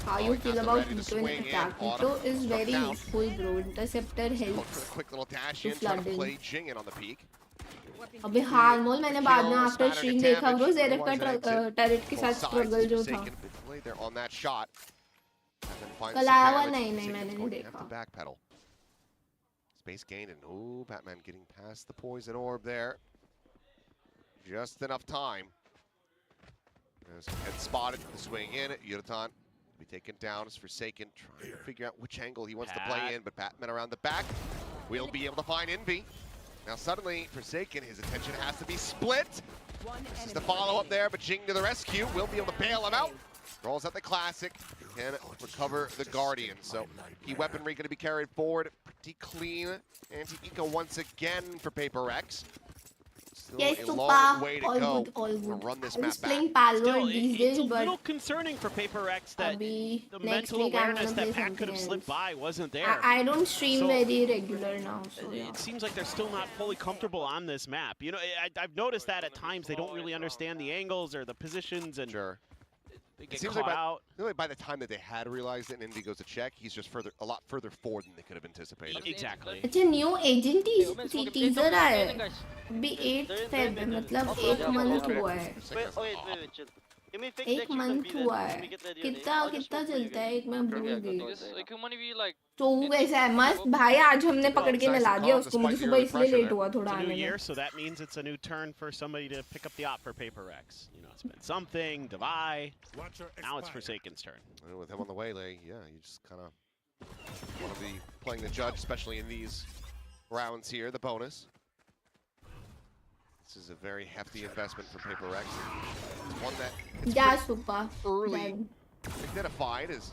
How you feel about Vito in attack? Vito is very useful, bro. Interceptor helps. Quick little dash in, trying to play Jing in on the peak. अबे हार्मोल मैंने बाद में after stream देखा bro ज़ेरक का tarot के साथ struggle जो था. There on that shot. कल आया हुआ नहीं मैंने नहीं देखा. Backpedal. Space gained, and ooh, Batman getting past the poison orb there. Just enough time. As head spotted, the swing in, Yuratan to be taken down as Forsaken, trying to figure out which angle he wants to play in, but Batman around the back will be able to find Envy. Now suddenly, Forsaken, his attention has to be split. This is the follow-up there, but Jing to the rescue, will be able to bail him out. Rolls out the classic, can recover the Guardian. So key weaponry going to be carried forward. Pretty clean anti-eco once again for Prx. Still Yes, a super. long way to All go good, all good. run this I map was back. playing Palworld these days, It's a but little concerning for Prx that the next mental week I'm awareness gonna that play Pat could have something slipped else. by wasn't there. I don't stream So- very regular now. So yeah. It seems like they're still not fully comfortable on this map. You know, I've noticed that at times they don't really understand the angles or the positions, and they It get seems caught like out. by the time that they had realized it and Envy goes to check, he's just a lot further forward than they could have anticipated. Exactly. अच्छा new agent teaser आया है अभी 8 Feb मतलब 1 month हुआ है. एक month हुआ है. कितना चलता है एक मैं भूल गई. तो वो कैसा है मस्त भाई आज हमने पकड़ के नला दिया उसको मुझे सुबह इसलिए लेट हुआ थोड़ा It's a आने new में. year, so that means it's a new turn for somebody to pick up the op for Prx. You know, it's been something, Devi. Now it's Forsaken's turn. And with him on the waylay, yeah, you just kind of want to be playing the judge, especially in these rounds here, the bonus. This is a very hefty investment for Prx. It's one that Yeah, super. early Done. identified as,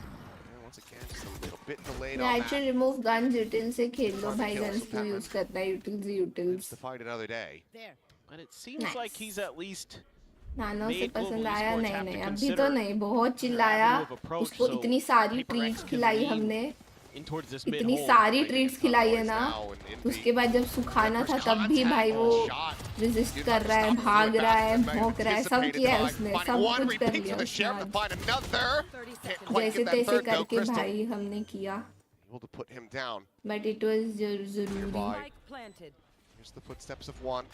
once again, just a little bit delayed Yeah, on I that. should remove guns utils से खेल लो भाई guns क्यों use करता है utils. To fight another day. But it seems Nice. like he's at least नानो से made Global पसंद आया Esports नहीं have to नहीं अभी consider तो नहीं बहुत चिल्लाया move approach, उसको so इतनी सारी Prx ट्रीट can खिलाई lean हमने in towards this mid इतनी hole. सारी ट्रीट्स खिलाई है ना, तो उसके बाद जब सुखाना था तब भी भाई वो रेजिस्ट कर रहा है, भाग रहा है, भौंक रहा है, सब किया है उसने, सब कुछ कर लिया उसने आज। जैसे तैसे करके भाई हमने किया, Able to put him down. But it was जरूरी। Here's the footsteps of one.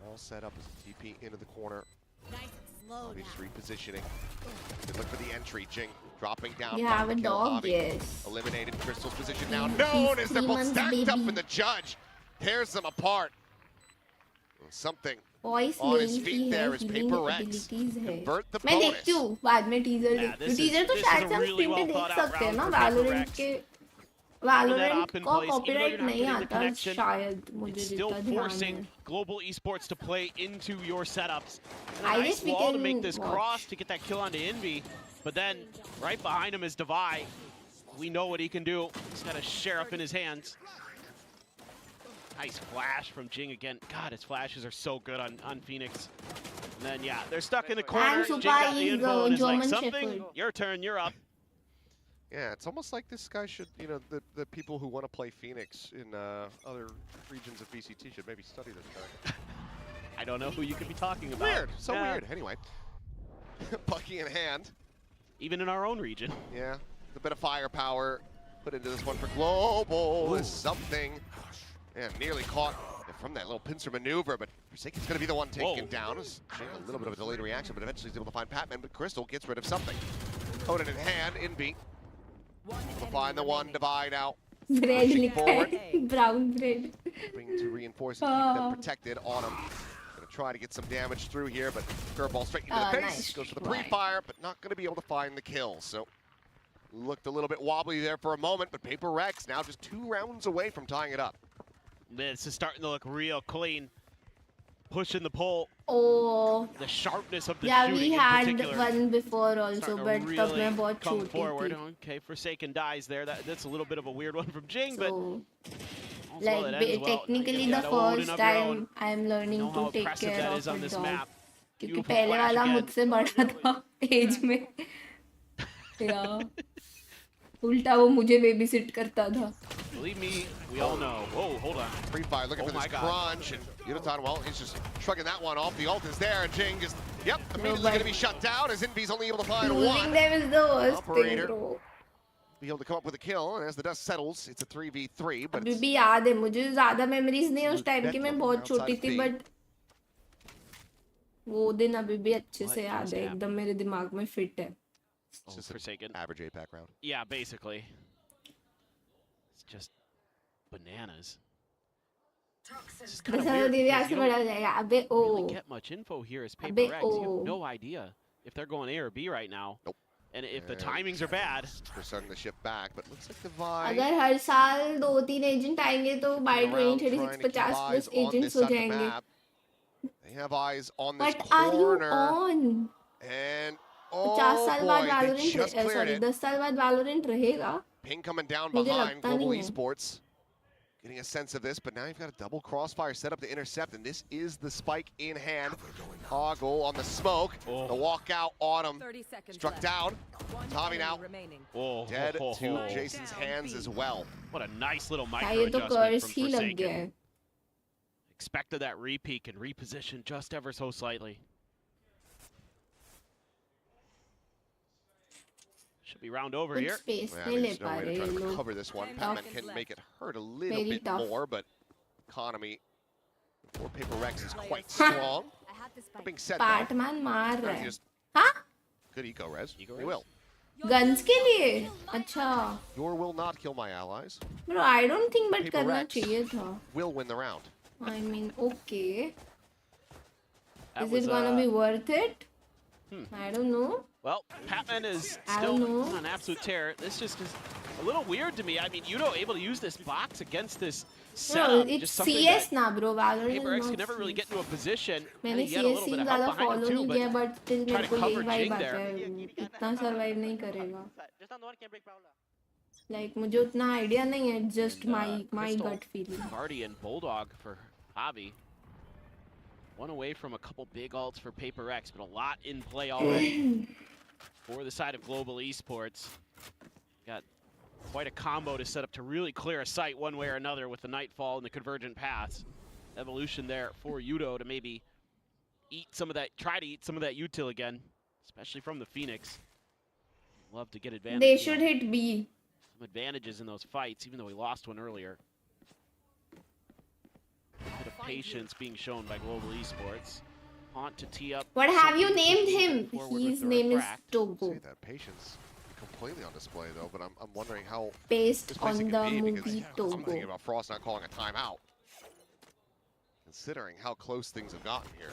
All set up as a TP into the corner. Obvious repositioning. Good look for the entry. Jing dropping down. You have a dog, yes. Eliminated Crystal's position now known as they're both stacked up, and the judge tears them apart. Something on his feet there is Paper Rex. Convert the मैं bonus. देखती हूँ बाद में teaser teaser तो शायद से हम stream पे देख सकते हैं ना, वैलोरेंट को कॉपीराइट नहीं आता शायद, मुझे Still जितना ध्यान forcing है। Global Esports to play into your setups. And I a nice guess we wall to can make this watch. cross to get that kill onto Envy. But then right behind him is Devi. We know what he can do. He's got a sheriff in his hands. Nice flash from Jing again. God, his flashes are so good on Phoenix. And then, yeah, they're stuck in the corner. And Jing Supai got the is info and is like, German something, Shepherd. your turn, you're up. Yeah, it's almost like this guy should, you know, the people who want to play Phoenix in other regions of VCT should maybe study this guy. I don't know who you could be talking about. Weird, so Yeah. weird. Anyway, Bucky in hand. Even in our own region. Yeah, a bit of firepower put into this one for Global is something. Yeah, nearly caught from that little pincer maneuver, but Forsaken's going to be the one taken down. It's a little bit of a delayed reaction, but eventually he's able to find Patman, but Crystal gets rid of something. Conan in hand, in beat. We'll find the one divide out. Bread Pushing लिखा forward. है, brown bread। Hoping to reinforce and keep them protected on him. Gonna try to get some damage through here, but curveball straight into the face. Nice Goes for the try. pre-fire, but not gonna be able to find the kill. So looked a little bit wobbly there for a moment, but Paper Rex now just 2 rounds away from tying it up. This is starting to look real clean. Pushing the pole. Oh, The sharpness of the yeah, shooting we in had particular. one before also, Starting but to तब really मैं बहुत come छोटी forward. थी। Okay, Forsaken dies there. That's a little bit of a weird one from Jing, but So, also well, it ends well. technically You the gotta hold it first up your own. time I am learning Know how to take impressive care that of is on a this dog. map. क्योंकि Beautiful पहले flash वाला again. मुझसे बड़ा था as में। Yeah. उल्टा वो मुझे बेबी सिट करता था। Believe me, we all know. Whoa, hold on. Pre-fire looking for this crunch, and Yunaton, well, he's just shrugging that one off. The ult is there, and Jing just, yep, immediately going to be shut down as Envy's only able to find Losing one. them is the worst thing, Operator bro. be able to come up with a kill, and as the dust settles, it's a 3v3, but अभी भी याद है मुझे, ज़्यादा memories नहीं है उस time की, मैं बहुत छोटी थी, बट वो दिन अभी भी अच्छे से याद है, एकदम मेरे दिमाग में फिट है। it's just Forsaken. an average APAC round. Yeah, basically. It's just bananas. It's just kind of बस weird. दीदी because ऐसे you बड़ा don't हो जाएगा, अबे really O, get much info here as Abe, Paper Rex. You oh. have no idea if they're going A or B right now. Nope. And if the And timings are bad, we're starting to shift back, but looks like the Devi अगर हर साल 2-3 agent आएंगे तो by around 2036 trying to keep 50 eyes plus on agents this हो side of the जाएंगे। map. They have eyes on this But are you corner, on? and 50 oh साल बाद boy, they Valorant just cleared sorry it. 10 साल बाद Valorant रहेगा। Ping coming down मुझे behind लगता Global नहीं है। Esports. Getting a sense of this, but now you've got a double crossfire set up to intercept, and this is the spike in hand. Hoggle on the smoke. The walkout on him. Struck down. Tommy now dead to Jason's hands as well. what a nice little क्या micro ये तो adjustment curse from ही लग गया Forsaken. है। Expected that repeat and reposition just ever so slightly. Should be round over कुछ here. Space Yeah, नहीं ले there's no पा way रहे to ये try to लोग। cover this one. Patman can make it hurt a little Very bit tough. more, but economy for Paper Rex is quite strong. That being said, though, Batman मार रहा है। just हाँ? good eco res. You will. Guns के लिए? अच्छा। Your will not kill my allies. Bro, I don't think but Paper करना Rex चाहिए था। will win the round. I mean, okay. That Is was, it gonna be worth it? Hmm. I don't know. Well, Patman is I still don't know. on an absolute tear. This just is a little weird to me. I mean, able to use this box against this No, setup. it's just something CS that ना bro, Valorant Paper is X not can never really CS. get into a position. I मैंने think he had a CS little scene bit of help ज़्यादा behind follow him नहीं too, किया, but but still try मेरे to को cover यही vibe Jing आता there. है, इतना survive नहीं करेगा। Like मुझे उतना idea नहीं है, just my Crystal, gut feeling. Guardian, Bulldog for Javi. One away from a couple big ults for Paper X, but a lot in play already. for the side of Global Esports. Got quite a combo to set up to really clear a site one way or another with the Nightfall and the Convergent Paths. Evolution there for Yudo to maybe try to eat some of that util again, especially from the Phoenix. Love to get advantage. They should hit B. Some advantages in those fights, even though he lost one earlier. A bit of patience being shown by Global Esports. Haunt to tee up. What have you named him? His name is Togo. See that patience completely on display though, but I'm wondering how Based this place on it the could be, because movie I'm thinking Togo. about Frost not calling a timeout, considering how close things have gotten here.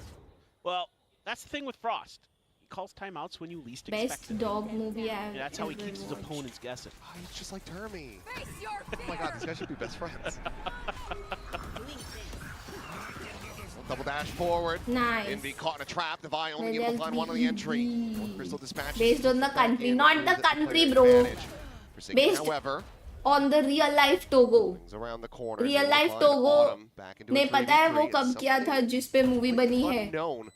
Well, that's the thing with Frost. He calls timeouts when you least expect Best it. dog movie I've That's how he ever keeps his watched. opponents guessing. Oh, he's just like Termy. Oh my god, these guys should be best friends. Double dash forward. Nice. Envy caught in a trap. Devi only Well, able to find one on the entry. Crystal dispatches. Based on the country, in not with the the country, player bro. advantage. Forsaken, Based however, on the real life Togo. brings around the corner. Real able to life find Togo Autumn back into a ने पता है वो 3v3. कब किया था जिस पे movie बनी है Unknown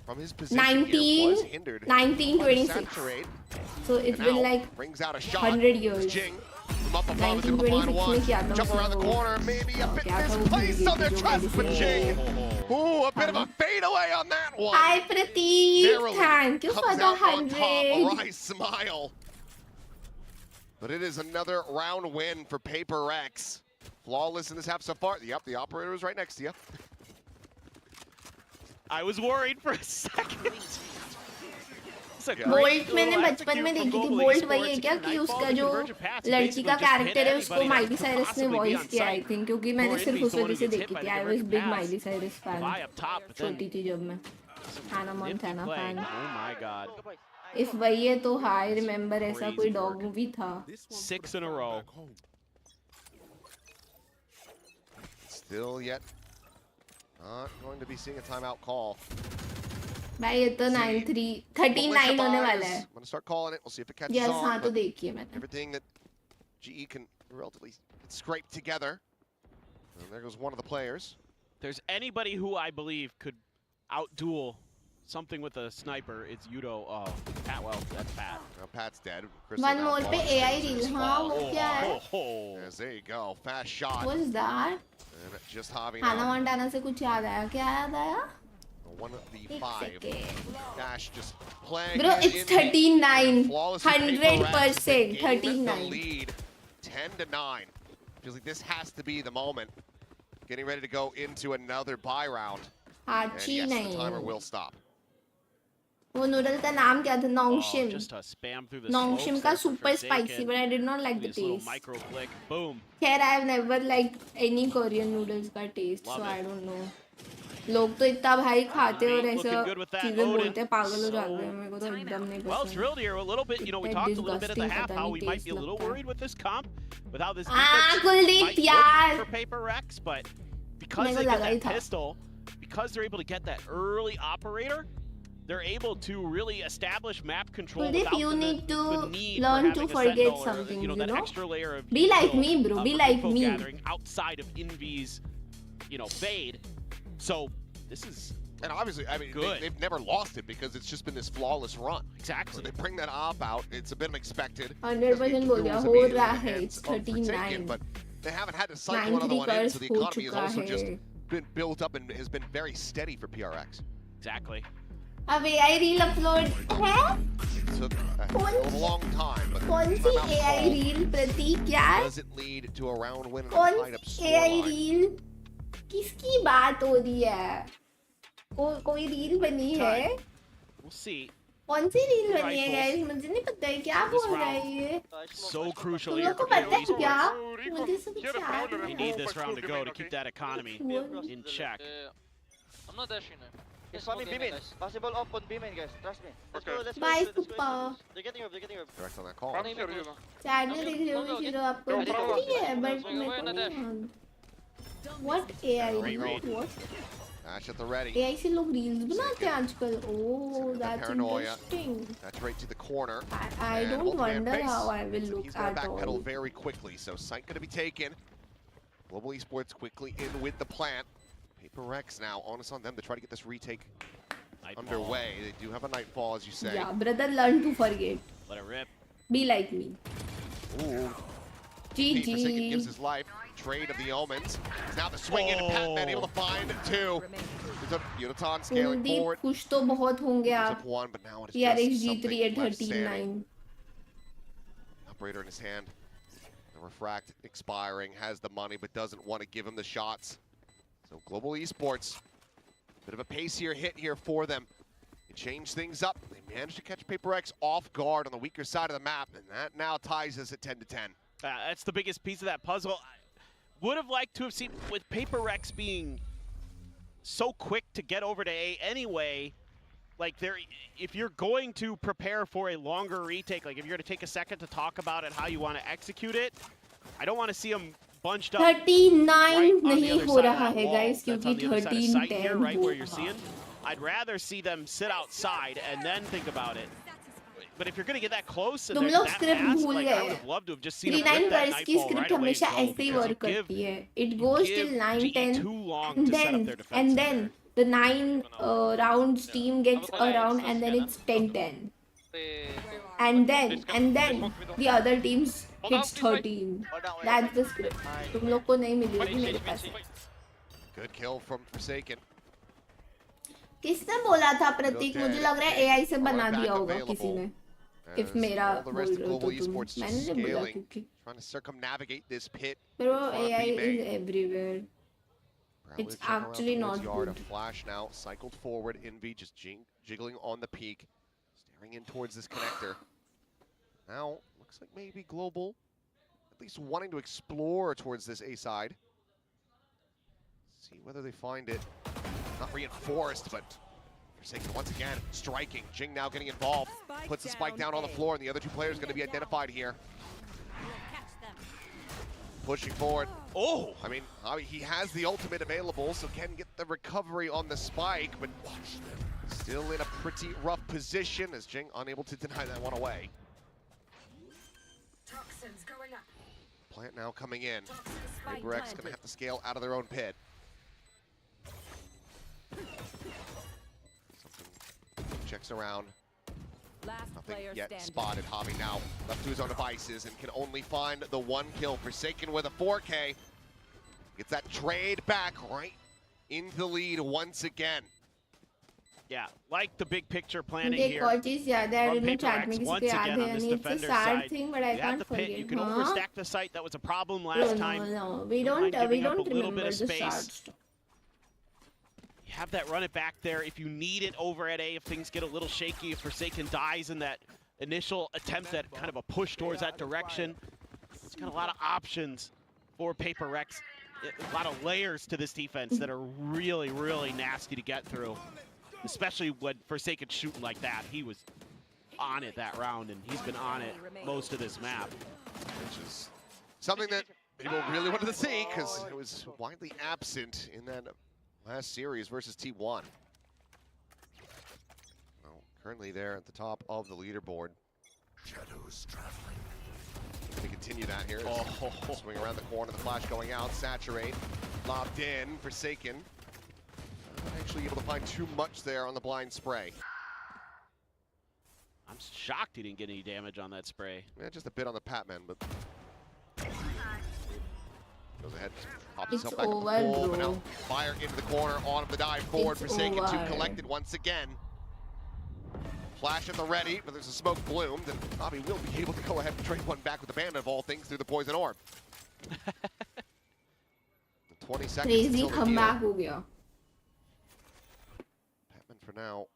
from his position here was hindered. 1926. So it's And been now like brings out a shot. 100 years. Jing from up above is able to find 1926 one. में किया था Jump around the उसने वो। corner, maybe a bit क्या था वो misplaced on their movie trust for जो Jing. मैंने Ooh, a bit of a fadeaway on that one. Hi Prateek, Narrowly thank you for comes the out on top. A 100. wry smile. But it is another round win for Paper X. Flawless in this half so far. Yep, the operator is right next to you. I was worried for a second. Bolt मैंने बचपन में देखी थी bolt वही है क्या कि उसका जो लड़की का कैरेक्टर है उसको माइली साइरस ने वॉइस किया आई थिंक क्योंकि मैंने सिर्फ उस वजह से देखी थी I was big Miley Cyrus fan छोटी थी जब मैं Hannah Montana fan Oh my god. If वही है तो आई रिमेम्बर ऐसा कोई डॉग मूवी था 6 in a row. Still yet not going to be seeing a timeout call. भाई ये तो 9-3 39 होने वाला है I'm going to start calling it. We'll see if it catches yes on. हाँ तो but देखिए मैंने everything that GE can relatively scrape together. And there goes one of the players. There's anybody who I believe could outduel something with a sniper, it's Yudo. Oh, Pat, well, that's Pat. Now Pat's dead. Crystal one now मोर पे falls. AI reel हाँ वो क्या है Yes, there you go. Fast shot. What is that? And just hopping हैना out. Montana से कुछ याद आया क्या याद आया 1v5. Dash just playing. Bro, it it's in the 39 flawless Paper X, 100% they gain 39 the lead 10-9. Feels like this has to be the moment. Getting ready to go into another buy round. And Aachi yes, the नहीं timer will stop. वो noodle का नाम क्या था नोंगशिम Just a spam through the नोंगशिम smokes का there for super Forsaken. spicy but I did not like the This little taste micro flick, boom. खैर I have never liked any Korean noodles का taste Love so it. I don't know लोग तो इतना भाई खाते और ऐसा Looking good with that, चीजें Odin. बोलते हैं पागल हो जाते हैं मेरे को तो एकदम नहीं Well, पसंद thrilled here a little bit. You know, we That talked a little bit at the disgusting half पता how नहीं we might be a taste little लगता है। worried with this comp, with how this Ah, defense Kuldeep might यार look for Paper X, but because मेरे they को get लगा ही that था pistol, because they're able to get that early operator, they're able to really establish map control Kuldip, without you the need to need learn for to having a forget sentinel or, something, you know, you that know? extra layer of Be like util, me, bro. Be for like info me. gathering outside of Envy's, you know, fade. So this is And obviously, I mean, good. they've never lost it because it's just been this flawless run. Exactly. So they bring that op out. It's a bit unexpected. 100% बोल दिया हो रहा है it's 39 But they haven't had to cycle another 93 one in, so the हो economy has चुका also just है been built up and has been very steady for PRX. Exactly. अब AI reel upload है It took a long time, but कौन सी timeout AI call reel प्रतीक यार doesn't lead to a round win and a कौन tied up सी AI scoreline. reel किसकी बात हो रही है कोई रील बनी है We'll see. कौन सी रील बनी है Rifles. गाइस मुझे नहीं पता है क्या बोल रहा है ये So crucial तुम here लोग को for पता है Esports. क्या मुझे सब कुछ याद We है need this round to go to keep that economy in check. I'm not dashing. Yes, one in B main. Possible up on B main, guys. Trust me. Let's go, let's go. Bye, let's go, let's go, Pupa. let's go. They're getting up, they're getting up. Direct on that call. Chat में देख रहे हो hero आपको दिख रही है but मेरे को नहीं What AI reel? What? Dash at the ready. AI से लोग reels बनाते हैं आजकल Oh, that's Paranoia. interesting. That's right to the corner. I And don't multi-man wonder face. how I will look He's going to at backpedal all. very quickly, so sight going to be taken. Global Esports quickly in with the plant. Paper X now, onus on them to try to get this retake underway. They do have a nightfall, as you say. Yeah, brother, learn to forget. Let it rip. Be like me. Ooh. GG. Forsaken gives his life. Trade of the omens. It's now the swing in. Patman able to find two. Yunaton scaling Kuldeep, forward. खुश तो बहुत होंगे Up आप. one, but now it is PRX just G3 at something left 13-9. standing. Operator in his hand. The refract expiring, has the money, but doesn't want to give him the shots. So Global Esports, bit of a pacier hit here for them. They change things up. They managed to catch Prx off guard on the weaker side of the map, and that now ties us at 10-10. That's the biggest piece of that puzzle. I would have liked to have seen, with Prx being so quick to get over to A anyway, like if you're going to prepare for a longer retake, like if you're going to take a second to talk about it, how you want to execute it, I don't want to see them bunched up 39 right on the नहीं other हो side of रहा that है wall. guys That's क्योंकि on the other side of sight here, 13-10 right हो where you're रहा. seeing. I'd rather see them sit outside and then think about it. But if you're going to get that close and तुम they're लोग that script fast, भूल like, I would गए. have loved to have just seen them 39 rip that वर्ष की nightfall script right away हमेशा and go, ऐसे ही because work you give करती है. It goes till 9-10 too long and to set up then their defense. the 9 rounds team gets around and then it's 10-10. And then the other teams hits 13. That's the script. तुम लोग को नहीं मिली होगी मेरे पास. Good kill from Forsaken. किसने बोला था प्रतीक? मुझे लग रहा है AI से बना दिया होगा किसी ने. If मेरा All the बोल rest of रहे हो Global तो तुम. Esports मैंने just नहीं बोला scaling, क्योंकि. trying to circumnavigate this pit. Bro, on a AI B main. is everywhere. It's actually not Yard. A good. flash now, cycled forward. Envy just jiggling on the peak, staring in towards this connector. Now, looks like maybe Global, at least wanting to explore towards this A side. See whether they find it. Not reinforced, but Forsaken once again striking. Jing now getting involved. Puts the spike down on the floor, and the other two players going to be identified here. Pushing forward. Oh! I mean, he has the ultimate available, so can get the recovery on the spike, but still in a pretty rough position as Jing unable to deny that one away. Toxins going up. Plant now coming in. Prx gonna have to scale out of their own pit. Something checks around. Nothing yet spotted. Hobby now left to his own devices and can only find the one kill. Forsaken with a 4K. Gets that trade back right into the lead once again. Yeah, like the big picture planning मुझे here. एक और चीज़ याद है. I don't know chat में किसी once को याद again है on या this नहीं. It's a defender's sad side. thing, but I You had can't the pit, forget. you can Huh? overstack the site. That was a problem last time. No. We Don't don't mind giving up a little remember bit of the space. sad stuff. You have that run it back there if you need it over at A, if things get a little shaky, if Forsaken dies in that initial attempt at kind of a push towards that direction. It's got a lot of options for Prx. A lot of layers to this defense that are really, really nasty to get through. Especially when Forsaken shooting like that. He was on it that round, and he's been on it most of this map. Which is something that people really wanted to see because it was widely absent in that last series versus T1. Well, currently there at the top of the leaderboard. Shadows traveling. To continue that here. Swing around the corner, the flash going out, saturate, lobbed in, Forsaken. Not actually able to find too much there on the blind spray. I'm shocked he didn't get any damage on that spray. Yeah, just a bit on the Patman, but goes ahead, pops himself back up the pole, but now fire into the corner, on the dive forward, Forsaken to collected once again. Flash at the ready, but there's a smoke bloomed, and Bobby will be able to go ahead and trade one back with the Bandit of all things through the Poison Orb. 20 seconds Crazy until the comeback deal. हो गया. Patman for now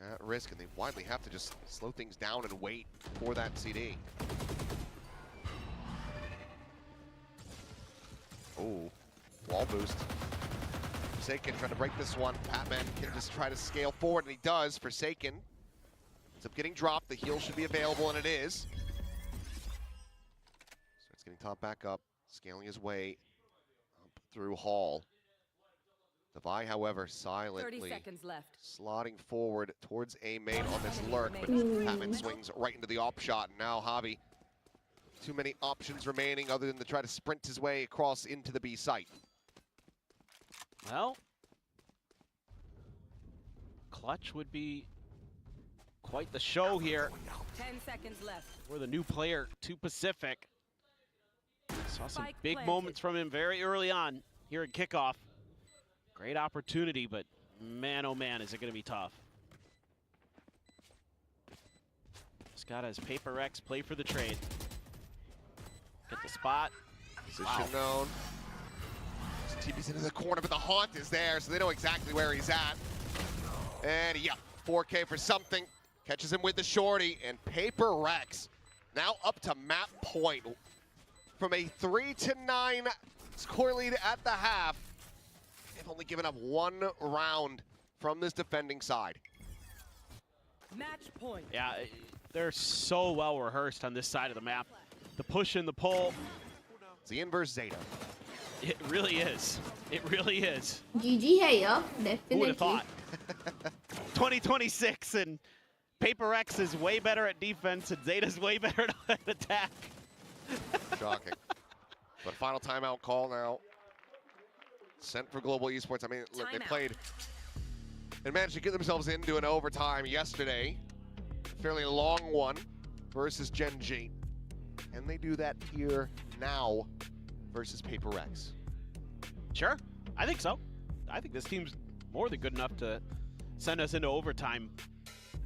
at risk, and they widely have to just slow things down and wait for that CD. Oh, wall boost. Forsaken trying to break this one. Patman can just try to scale forward, and he does. Forsaken ends up getting dropped. The heal should be available, and it is. Starts getting top back up, scaling his way up through Hall. Devi, however, silently 30 seconds left. slotting forward towards A main on this lurk, but Patman swings right into the op shot, and now Javi. Too many options remaining other than to try to sprint his way across into the B site. Well, clutch would be quite the show here. 10 seconds left. We're the new player to Pacific. Saw some Spike big planted. moments from him very early on here at kickoff. Great opportunity, but man, oh man, is it going to be tough. Scott has Paper X play for the trade. Get the spot. Position known. TP's into the corner, but the haunt is there, so they know exactly where he's at. And yeah, 4K for something. Catches him with the shorty, and Paper Rex now up to map point. From a 3-9 score lead at the half, they've only given up 1 round from this defending side. Match point. Yeah, they're so well rehearsed on this side of the map. The push and the pull. It's the inverse Zeta. It really is. It really is. GG hai ya, definitely. Who would have thought? 2026 and Paper X is way better at defense and Zeta's way better at attack. Shocking. But final timeout call now. Sent for Global Esports. I mean, look, they played and managed to get themselves into an overtime yesterday. A fairly long one versus Gen G. And they do that here now versus Paper X. Sure, I think so. I think this team's more than good enough to send us into overtime.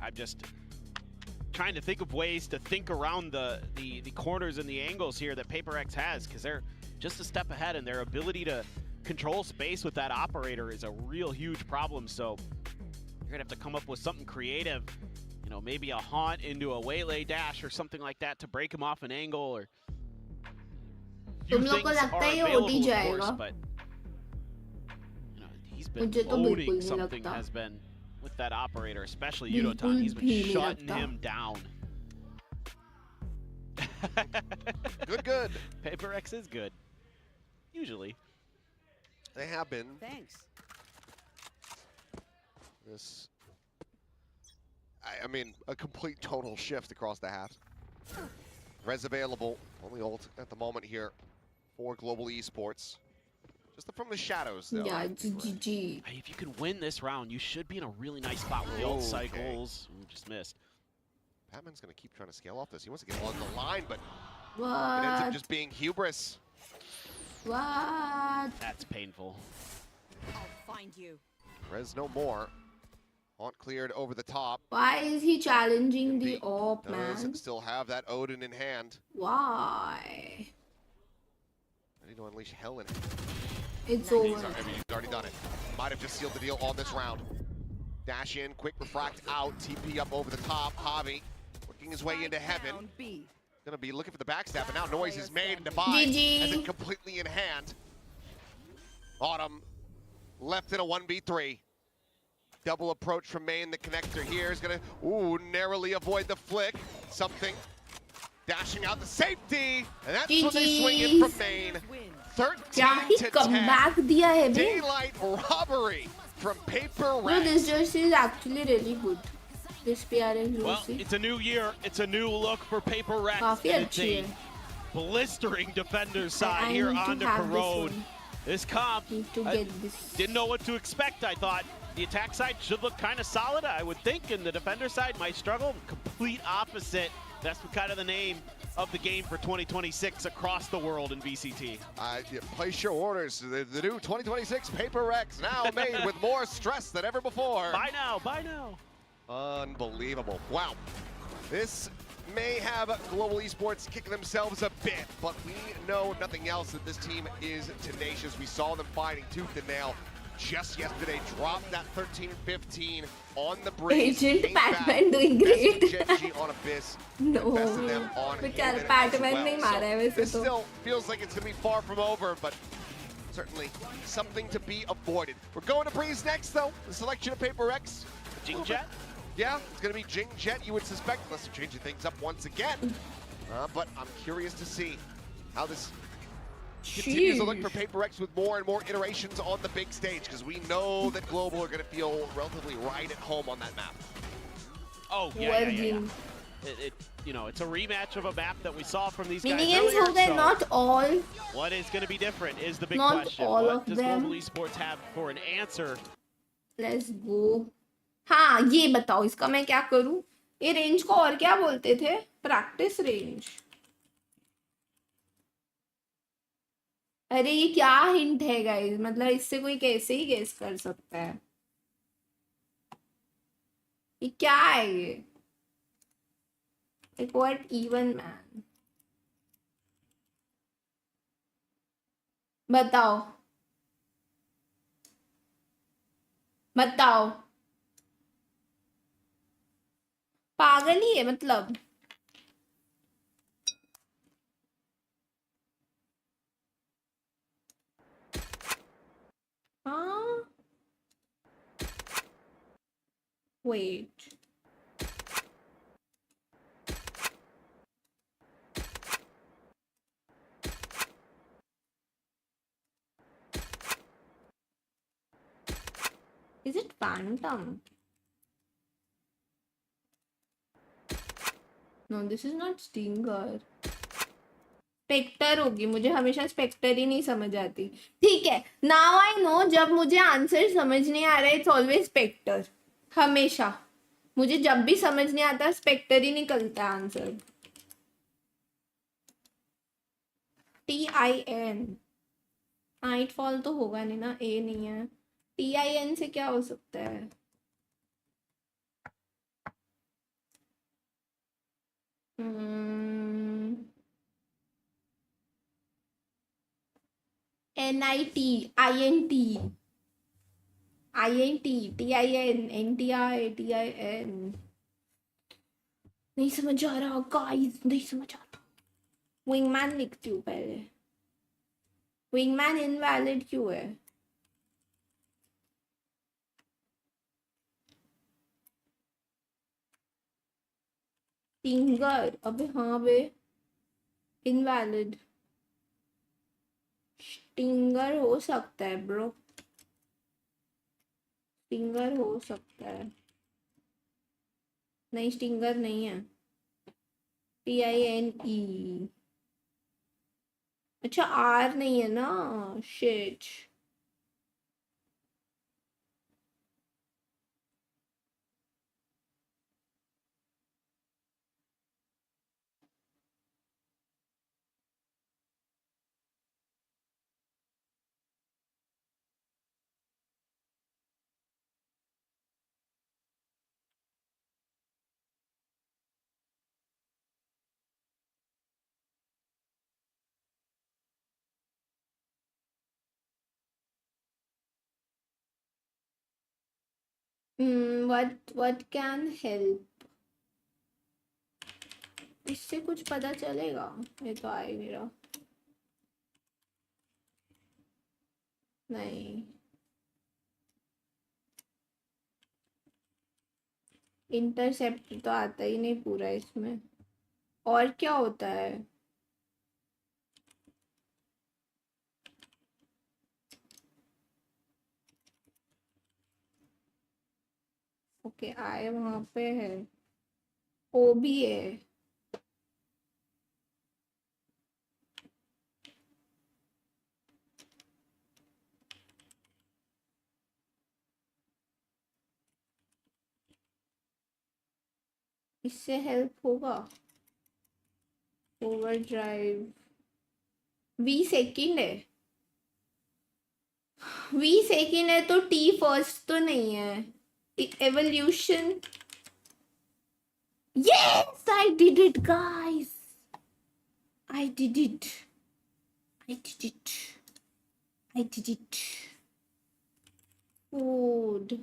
I'm just trying to think of ways to think around the corners and the angles here that Paper X has, because they're just a step ahead, and their ability to control space with that operator is a real huge problem. So you're gonna have to come up with something creative, you know, maybe a haunt into a waylay dash or something like that to break him off an angle. Or तुम लोग को लगता है ये OT जाएगा? but you know, he's been मुझे तो loading बिल्कुल नहीं something लगता. has been with that operator, especially बिल्कुल Udotan. He's भी been नहीं shutting लगता. him down. Good. Paper X is good. Usually. They have been. Thanks. This, I mean, a complete total shift across the half. Res available, only ult at the moment here for Global Esports. Just from the shadows, though. Yeah, GG. Hey, if you can win this round, you should be in a really nice spot with the ult cycles. Ooh, just missed. Patman's going to keep trying to scale off this. He wants to get on the line, but it ends up What? just being hubris. What? That's painful. I'll find you. Res no more. Haunt cleared over the top. Why is he challenging the op, Does man? still have that Odin in hand. Why? Ready to unleash hell in him. It's I over. mean, he's already done it. Might have just sealed the deal on this round. Dash in, quick refract out, TP up over the top. Javi working his way into heaven. Down B. Gonna be looking for the backstab, but now noise is made and Divide GG. has it completely in hand. Autumn left in a 1v3. Double approach from main. The connector here is gonna, narrowly avoid the flick. Something. Dashing out the safety, and that's when they swing it from main. 13 to 10. comeback दिया है बे? Daylight robbery from Paper Bro, Rex. this jersey is actually really good. This PRN Well, jersey. it's a new year. It's a new look for Paper Rex. काफी and it's अच्छी a है. blistering defender side I here need to on the have this Corrode. one. This comp, Need to I get this. didn't know what to expect. I thought the attack side should look kind of solid, I would think, and the defender side might struggle. Complete opposite. That's kind of the name of the game for 2026 across the world in VCT. Place your orders. The new 2026 Paper Rex, now made with more stress than ever before. Buy now, buy now. Unbelievable. Wow. This may have Global Esports kicking themselves a bit, but we know nothing else that this team is tenacious. We saw them fighting tooth and nail just yesterday. Dropped that 13-15 on the breeze. Agent Patman doing great. Gen.G on Abyss. No. Invested them on बेचारा Haven as Patman well. नहीं मारा है So वैसे this तो. still feels like it's going to be far from over, but certainly something to be avoided. We're going to Breeze next, though. The selection of Paper X. Jing Jet? Yeah, it's going to be Jing Jet, you would suspect, unless they're changing things up once again. But I'm curious to see how this continues to look for Paper X with more and more iterations on the big stage, because we know that Global are going to feel relatively right at home on that map. Oh, yeah. You know, it's a rematch of a map that we saw from these guys Mini games earlier, हो गए, so not all. what is going to be different is the big Not question. all What of does them. Global Esports have for an answer? Let's go. हाँ ये बताओ इसका मैं क्या करूं? ये रेंज को और क्या बोलते थे? Practice range. अरे ये क्या हिंट है गाइस, मतलब इससे कोई कैसे ही गेस कर सकता है? ये क्या है ये? एक वर्ड इवन मैन। बताओ बताओ। पागल ही है मतलब। हाँ wait, is it Phantom? No this is not Stinger. Spectre होगी, मुझे हमेशा स्पेक्टर ही नहीं समझ आती। ठीक है, नाउ आई नो, जब मुझे आंसर समझ नहीं आ रहा है इट्स ऑलवेज स्पेक्टर। हमेशा मुझे जब भी समझ नहीं आता स्पेक्टर ही निकलता है आंसर। TIN। नाइटफॉल तो होगा नहीं ना, ए नहीं है। TIN से क्या हो सकता है? NIT INT TIN नहीं समझ आ रहा गाइस, नहीं समझ आ रहा। विंगमैन लिखती हूँ पहले। विंगमैन इनवैलिड क्यों है? टिंगर, अबे हाँ बे, इनवैलिड। स्टिंगर हो सकता है ब्रो, स्टिंगर हो सकता है। नहीं स्टिंगर नहीं है। TINE। अच्छा R नहीं है ना, शिट। what can help? इससे कुछ पता चलेगा? ये तो आ ही नहीं रहा। नहीं, इंटरसेप्ट तो आता ही नहीं पूरा इसमें। और क्या होता है? ओके आए वहां पे है, ओ भी है। इससे हेल्प होगा? ओवरड्राइव। V सेकंड है, V सेकंड है तो T फर्स्ट तो नहीं है। Evolution. Yes I did it guys, I did it, I did it, I did it. Food,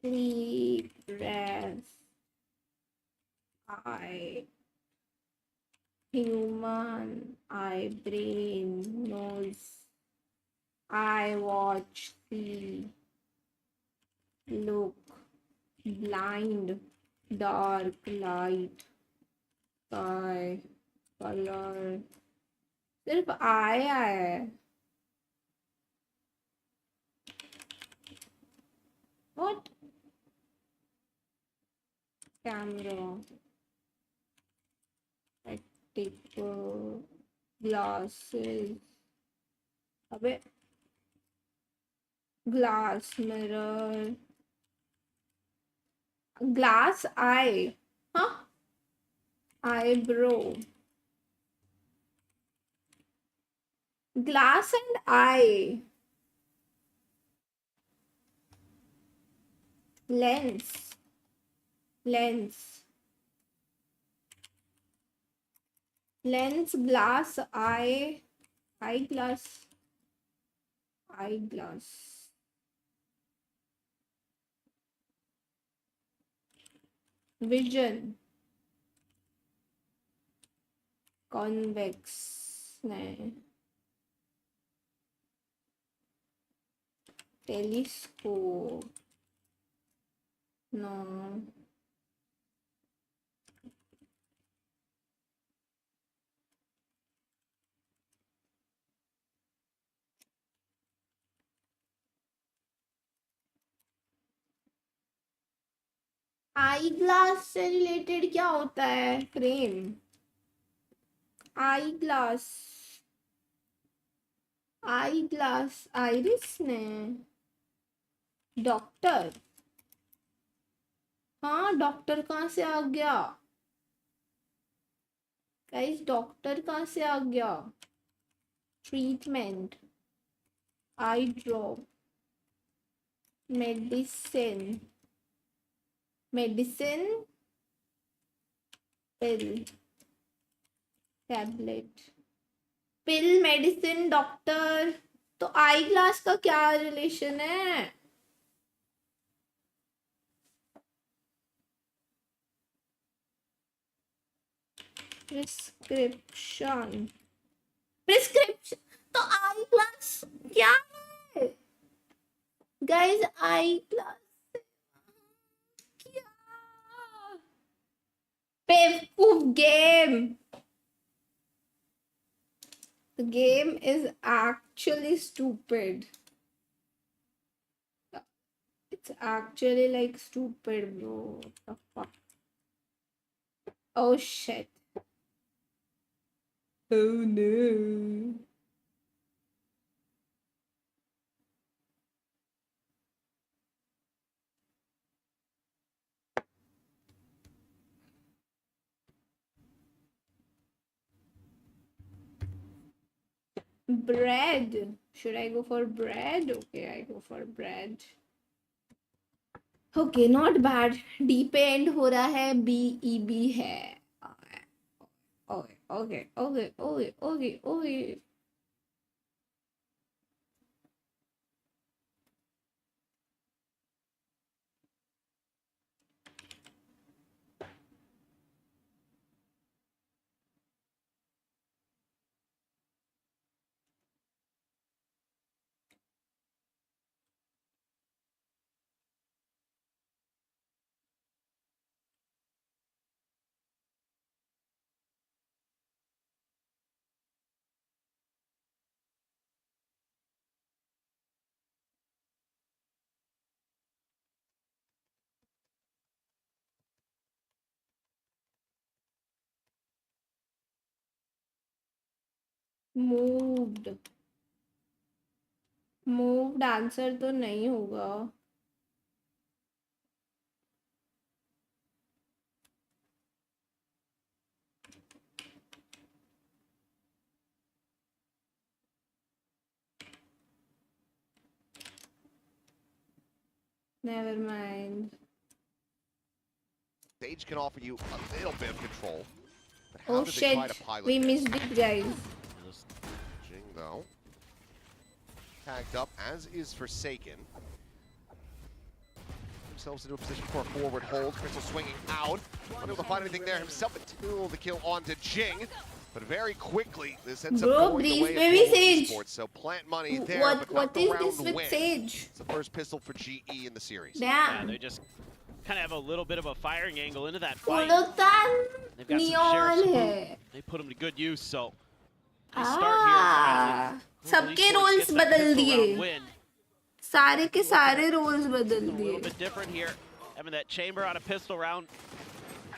sleep, rest, I, human, I, brain, nose, I, watch, see, look, blind, dark, light, sky, color। सिर्फ आया है। What? Camera, spectacle, glasses, अबे glass, mirror, Glass eye. Huh? Eyebrow. Glass and eye. Lens. Lens. Lens, glass, eye. Eyeglass. Eyeglass. Vision. Convex. नहीं. Telescope. No. आई glass से related क्या होता है? Frame. आई glass. आई glass. Iris ने. डॉक्टर. हाँ, doctor कहाँ से आ गया? गाइस, डॉक्टर कहाँ से आ गया? ट्रीटमेंट. आई ड्रॉप. मेडिसिन. मेडिसिन. पिल. टैबलेट. पिल, मेडिसिन, डॉक्टर. तो आई ग्लास का क्या रिलेशन है? प्रिस्क्रिप्शन. प्रिस्क्रिप्शन. तो आई ग्लास क्या है? गाइस, आई ग्लास क्या? Playful game. The game is actually stupid. It's actually like stupid, bro. What the fuck? Oh shit. Oh no. Bread. Should I go for bread? Okay, I go for bread. Okay, not bad. D पे end हो रहा है. BEB है. Okay. Moved. Moved answer तो नहीं होगा. Never mind. Sage can offer you a little bit of control. But how Oh do they try shit, to pilot we this? missed it, guys. Jing, though. Tagged up, as is Forsaken. Themselves into a position for a forward hold. Crystal swinging out. Unable to find anything there himself until the kill onto Jing. But very quickly, this ends up Bro, going the breeze way baby of Sage. Esports. So plant money there, What but not the is round this with win. Sage? It's the first pistol for GE in the series. Yeah, Damn. they just kind of have a little bit of a firing angle into that fight. Ulotan They've got some neon sheriffs to boot. है. They put them to good use, so they start here. सबके roles बदल दिए. सारे के सारे roles बदल A little दिए. bit different here. Having that chamber on a pistol round.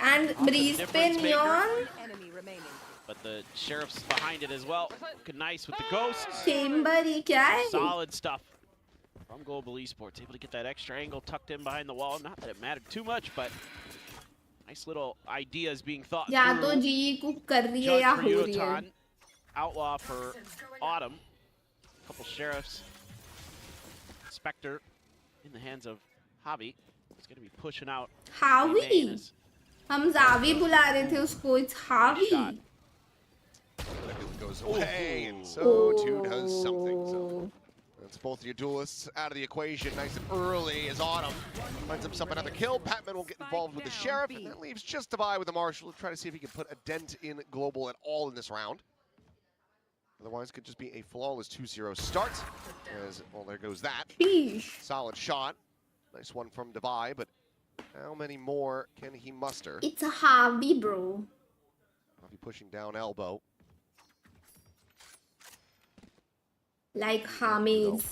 And breeze पे neon. Enemy remaining. But the sheriff's behind it as well. Looking nice with the ghosts. Chamber ही क्या है? Solid stuff. From Global Esports, able to get that extra angle tucked in behind the wall. Not that it mattered too much, but nice little ideas being thought या through. तो GE cook कर रही है Judge या for हो रही है. Yudotan, Outlaw for Autumn. A couple sheriffs. Spectre in the hands of Javi. He's going to be pushing out. हावी. हम जावी बुला रहे थे उसको. It's हावी. Goes away, and so too does something. So that's both your duelists out of the equation nice and early as Autumn finds himself another kill. Patman will get involved with the Sheriff, and that leaves just Divide with the Marshal. We'll try to see if he can put a dent in Global at all in this round. Otherwise, it could just be a flawless 2-0 start. As, well, there goes that. Solid shot. Nice one from Divide, but how many more can he muster? It's a Harvey, bro. I'll be pushing down elbow. Like Hamis.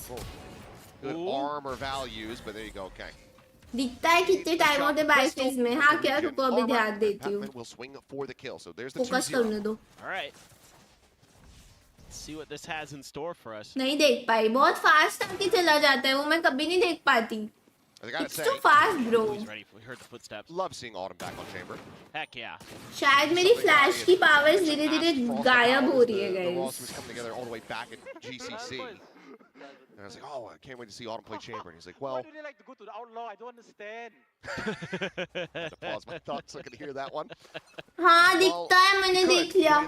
Good armor values, but there you go. Okay. दिखता है कितने time होते bye phase में. हाँ क्या रुको अभी ध्यान देती हूँ. Will swing for the kill. So there's the focus करने दो. All right. Let's see what this has in store for us. नहीं देख पाई. बहुत फास्ट आके चला जाता है वो. मैं कभी नहीं देख पाती. It's too fast, bro. He's ready. We heard the footsteps. Love seeing Autumn back on chamber. Heck yeah. शायद मेरी फ्लैश की पावर्स धीरे-धीरे गायब हो रही है, The guys. Ross was coming together all the way back at GCC. And I was like, oh, I can't wait to see Autumn play chamber. And he's like, well. Why do they like to go to the Outlaw? I don't understand. I had to pause my thoughts so I could hear that one. हाँ दिखता है. मैंने देख लिया.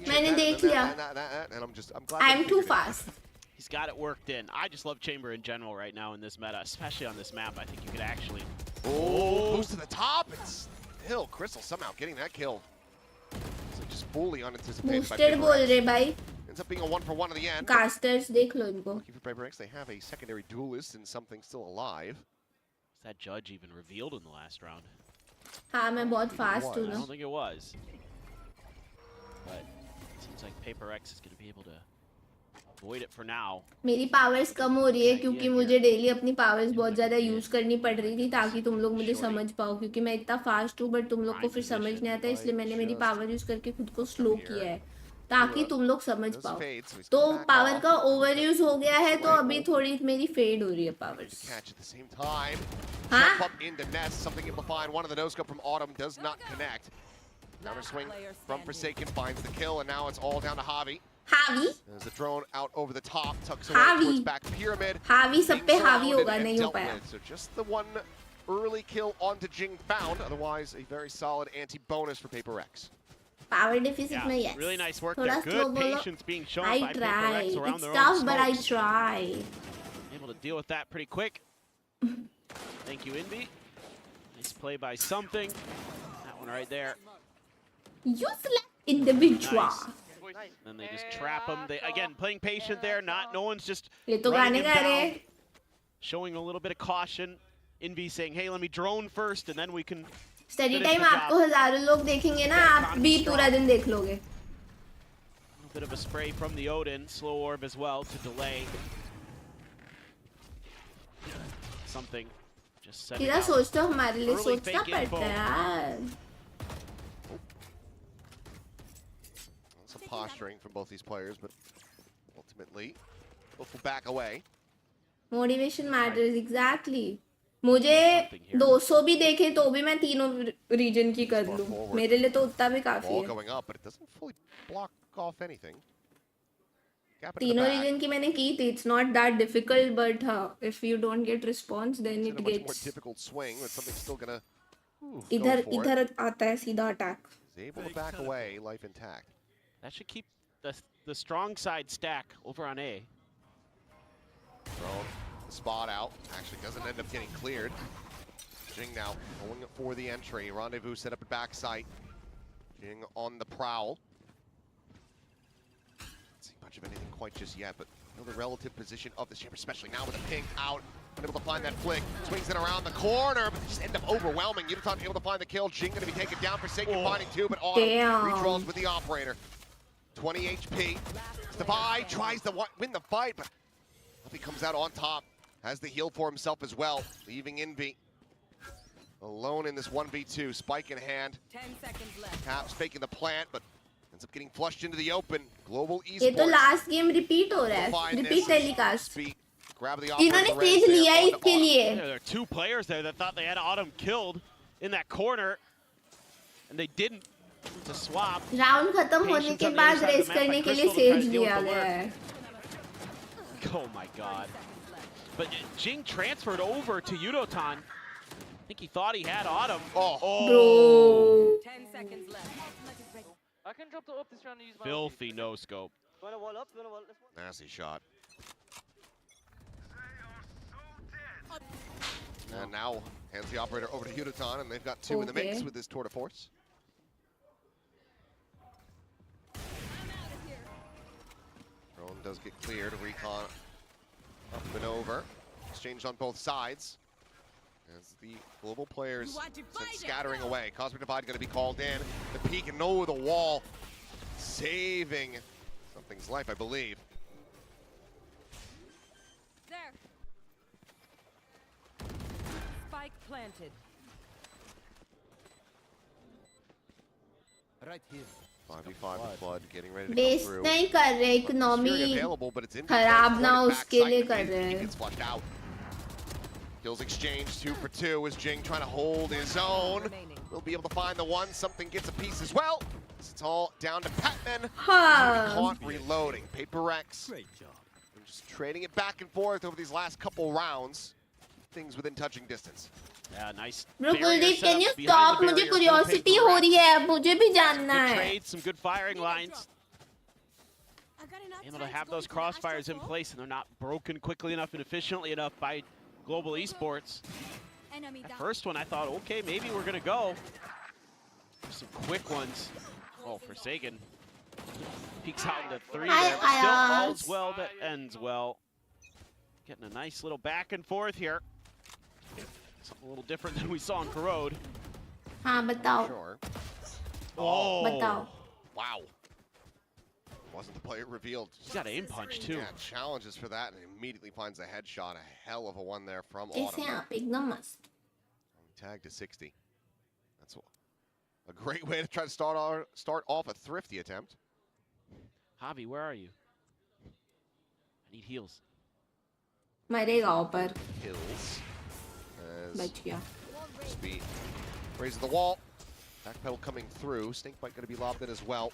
मैंने देख लिया. And I'm glad. I'm too fast. He's got it worked in. I just love chamber in general right now in this meta, especially on this map. I think you could actually. Oh, boost to the top. It's Hill. Crystal somehow getting that kill. It's like just fully unanticipated. Boosted बोल रहे भाई. Ends up being a 1-for-1 in the end. Casters देख लो इनको. Lucky for Prx, they have a secondary duelist and something still alive. Was that judge even revealed in the last round? हाँ मैं बहुत fast हूँ I ना. don't think it was. But it seems like Prx is going to be able to avoid it for now. मेरी powers come हो रही है क्योंकि मुझे डेली अपनी पावर्स बहुत ज़्यादा यूज़ करनी पड़ रही थी ताकि तुम लोग मुझे समझ पाओ क्योंकि मैं इतना फास्ट हूँ बट तुम लोग को फिर समझ नहीं आता इसलिए मैंने मेरी पावर यूज़ करके खुद को स्लो किया है ताकि तुम लोग समझ पाओ. तो पावर का ओवर यूज हो गया है तो अभी थोड़ी मेरी फेड हो रही है powers. Catch at the same time. Jump up into nest. Something able to find. One of the no-scope from Autumn does not connect. Counter swing from Forsaken finds the kill, and now it's all down to Javi. Javi. There's a drone out over the top, tucks away towards back pyramid. Javi सब पे Javi होगा नहीं हो पाया. So just the one early kill onto Jing found. Otherwise, a very solid anti-bonus for Prx. Power deficit में yes. Really nice work थोड़ा there. slow Good बोलो. patience being shown I by try. Prx around It's their tough, own but I smokes. try. Able to deal with that pretty quick. Thank you, Envy. Nice play by something. That one right there. Useless individual. Nice. Then they just trap him. They again playing patient there. No one's just ये तो running गाने him गा रहे. down, showing a little bit of caution. Envy saying, "Hey, let me drone first, and then we can." Study time आपको हजारों लोग देखेंगे ना आप भी पूरा दिन देख लोगे. A bit of a spray from the Odin, slow orb as well to delay. Something just set. तेरा सोच तो हमारे लिए सोचना पड़ता है यार. Some posturing from both these players, but ultimately, both will back away. Motivation matters exactly. मुझे 200 भी देखे तो भी मैं तीनों रीजन की कर लूं. मेरे लिए तो उतना भी काफी Ball है. going up, but it doesn't fully block off anything. Gap it in the तीनों back. रीजन की मैंने की थी. It's not that difficult, but if you don't get response, then It's it a much more gets. difficult swing, but something's still gonna. इधर इधर आता है सीधा attack. He's able to back away, life intact. That should keep the strong side stack over on A. Thrown the spot out. Actually doesn't end up getting cleared. Jing now going for the entry. Rendezvous set up at backside. Jing on the prowl. Don't see much of anything quite just yet, but you know the relative position of the chamber, especially now with a ping out. Unable to find that flick. Swings it around the corner, but just end up overwhelming. Yudotan able to find the kill. Jing gonna be taken down. Forsaken finding two, but Autumn redraws with the operator. 20 HP. Divide tries to win the fight, but he comes out on top. Has the heal for himself as well, leaving Envy alone in this 1v2. Spike in hand. 10 seconds left. Caps faking the plant, but ends up getting flushed into the open. Global Esports. ये तो last game repeat हो रहा है. Repeat telecast. grab the इन्होंने operator stage लिया है इसके लिए. There are two players there that thought they had Autumn killed in that corner, and they didn't. To swap. Round खत्म होने के बाद रेस करने के लिए stage लिया गया है. Oh my god. But Jing transferred over to Yudotan. I think he thought he had Autumn. Bro. 10 seconds left. I can drop the up this round and use my Filthy no scope. Nasty shot. And now hands the operator over to Yudotan, and they've got two in the mix with this tour de force. Drone does get cleared. Recon up and over. Exchanged on both sides. As the global players sent scattering away. Cosmic Divide going to be called in. The peek and no, the wall saving something's life, I believe. There. Spike planted. Right here. 5v5 with Flood getting ready to Base come through. नहीं कर रहे, economy Available, but it's in खराब ना उसके लिए कर रहे. He gets flushed out. Kills exchanged 2 for 2 as Jing trying to hold his own. We'll be able to find the one. Something gets a piece as well. It's all down to Patman. Caught reloading. Prx. Great job. Just trading it back and forth over these last couple rounds. Things within touching distance. Yeah, nice. Bro, Kuldeep, can you stop? मुझे curiosity हो रही है. मुझे भी जानना है. Trade, some good firing lines. Able to have those crossfires in place, and they're not broken quickly enough and efficiently enough by Global Esports. The first one, I thought, okay, maybe we're gonna go. Some quick ones. Oh, Forsaken peeks out into 3 there. Still all's well that ends well. Getting a nice little back and forth here. Something a little different than we saw in Corrode. हाँ बताओ. Sure. Oh. बताओ. Wow. Wasn't the player revealed. He's got aim punch too. Yeah, challenges for that, and immediately finds a headshot. A hell of a one there from कैसे Autumn. आप एकदम मस्त. Tag to 60. That's a great way to try to start off a thrifty attempt. Javi, where are you? I need heals. मरेगा ऊपर. Kills. बच गया. Speed. Raises the wall. Backpedal coming through. Snake bite going to be lobbed in as well.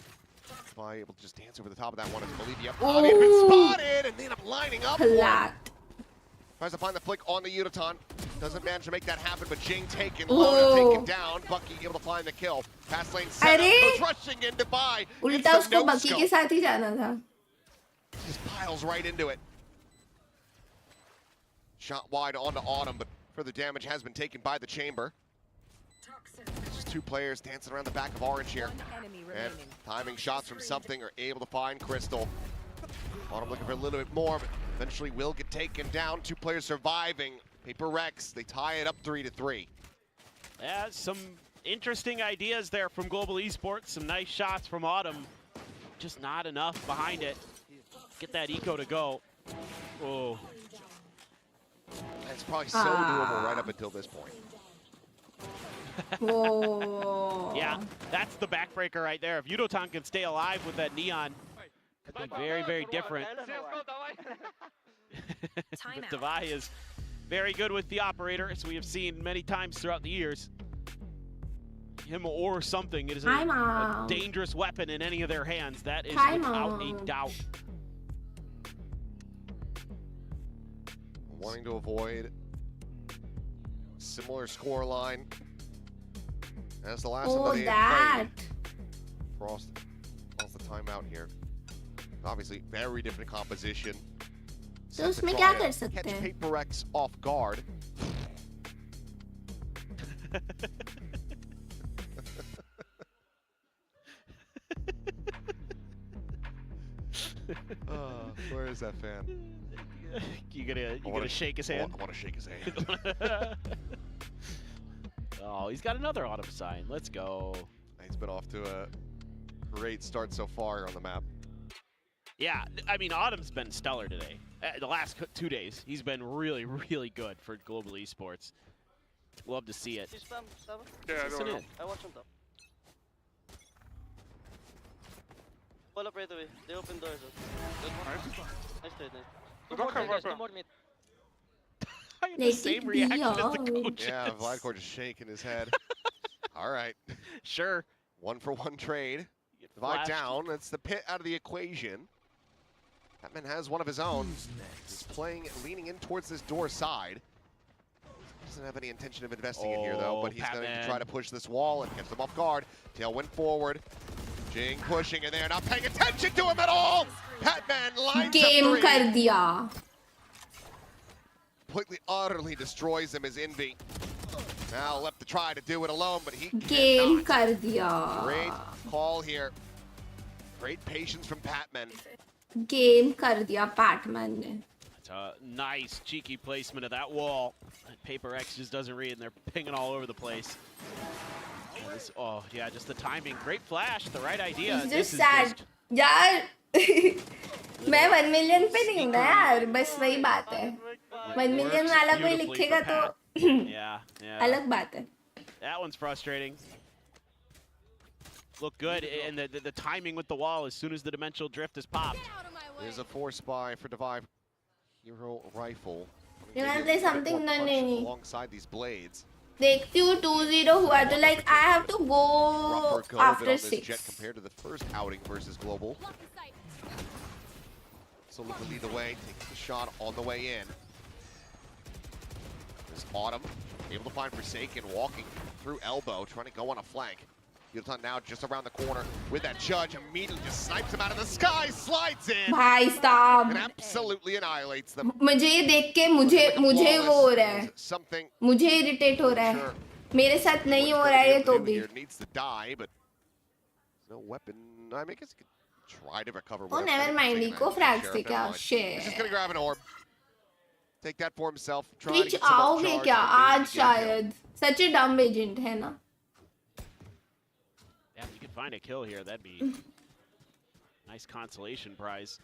By able to just dance over the top of that one. It's Bolivia. Bobby had been spotted and they end up lining up. Tries to find the flick on the Yudotan. Doesn't manage to make that happen, but Jing taken low, taken down. Bucky able to find the kill. Pass lane set up, goes rushing in to buy. उल्टा उसको बकी के साथ ही जाना था. Just piles right into it. Shot wide onto Autumn, but further damage has been taken by the chamber. Just 2 players dancing around the back of Orange here. And timing shots from something are able to find Crystal. Autumn looking for a little bit more, but eventually will get taken down. 2 players surviving. Prx, they tie it up 3-3. Yeah, some interesting ideas there from Global Esports. Some nice shots from Autumn. Just not enough behind it. Get that eco to go. Oh. It's probably so doable right up until this point. Yeah, that's the backbreaker right there. If Yudotan can stay alive with that neon, could be very, very different. But Davai is very good with the operator, as we have seen many times throughout the years. Him or something, it is a dangerous weapon in any of their hands. That is without a doubt. Wanting to avoid similar score line as the last one they had played. Frost calls the timeout here. Obviously, very different composition. तो उसमें क्या कर सकते Catch हैं? Prx off guard. Where is that fan? You gonna shake his hand? I want to shake his hand. Oh, he's got another Autumn sign. Let's go. He's been off to a great start so far on the map. Yeah, I mean, Autumn's been stellar today. The last 2 days, he's been really, really good for Global Esports. Love to see it. Yeah, Listen in. I watch on top. Pull up right away. They open doors. Nice trade, nice. Two more mid. I had the same reaction as the coach. Yeah, Vladkor just shaking his head. All right. Sure. 1-for-1 trade. Divide flashed. down. That's the pit out of the equation. Batman has one of his own. He's playing, leaning in towards this door side. Doesn't have any intention of investing in here, though, but he's going to try to push this wall and catch them off guard. Tailwind forward. Jing pushing, and they're not paying attention to him at all! Batman lines Game up कर three. दिया. Completely, utterly destroys him as Envy. Now left to try to do it alone, but he Game cannot. कर दिया. Great call here. Great patience from Batman. Game कर दिया Batman ने. It's a nice, cheeky placement of that wall. Paper X just doesn't read, and they're pinging all over the place. Oh, yeah, just the timing. Great flash, the right idea. It's This just is sad. यार मैं 1 million पे नहीं हूँ ना यार, बस वही बात है. 1 million वाला कोई लिखेगा तो yeah. अलग बात है. That one's frustrating. Look good, and the timing with the wall as soon as the dimensional drift is popped. There's a force spy for Divive. Hero rifle. You wanna play something? No. Alongside these blades. देखती हूँ 2-0 हुआ तो like I have to go Rougher go after on this 6. Jet compared to the first outing versus Global. So look to lead the way, takes the shot on the way in. There's Autumn, able to find Forsaken, walking through elbow, trying to go on a flank. Yutan now just around the corner with that judge, immediately just snipes him out of the sky, slides in, भाई साहब and absolutely annihilates them. मुझे ये देख के मुझे वो हो रहा है. Something मुझे इरिटेट हो रहा है. मेरे साथ नहीं हो रहा है ये तो भी. Needs to die, but no weapon. I mean, I guess he could try to recover. Oh, never mind. Eco frags थे क्या? Shit. He's just gonna grab an orb. Take that for himself. Try Twitch to get some आओगे upcharge, क्या? but आज maybe get a kill. शायद. Such a dumb agent है ना? Yeah, if you could find a kill here, that'd be nice consolation prize.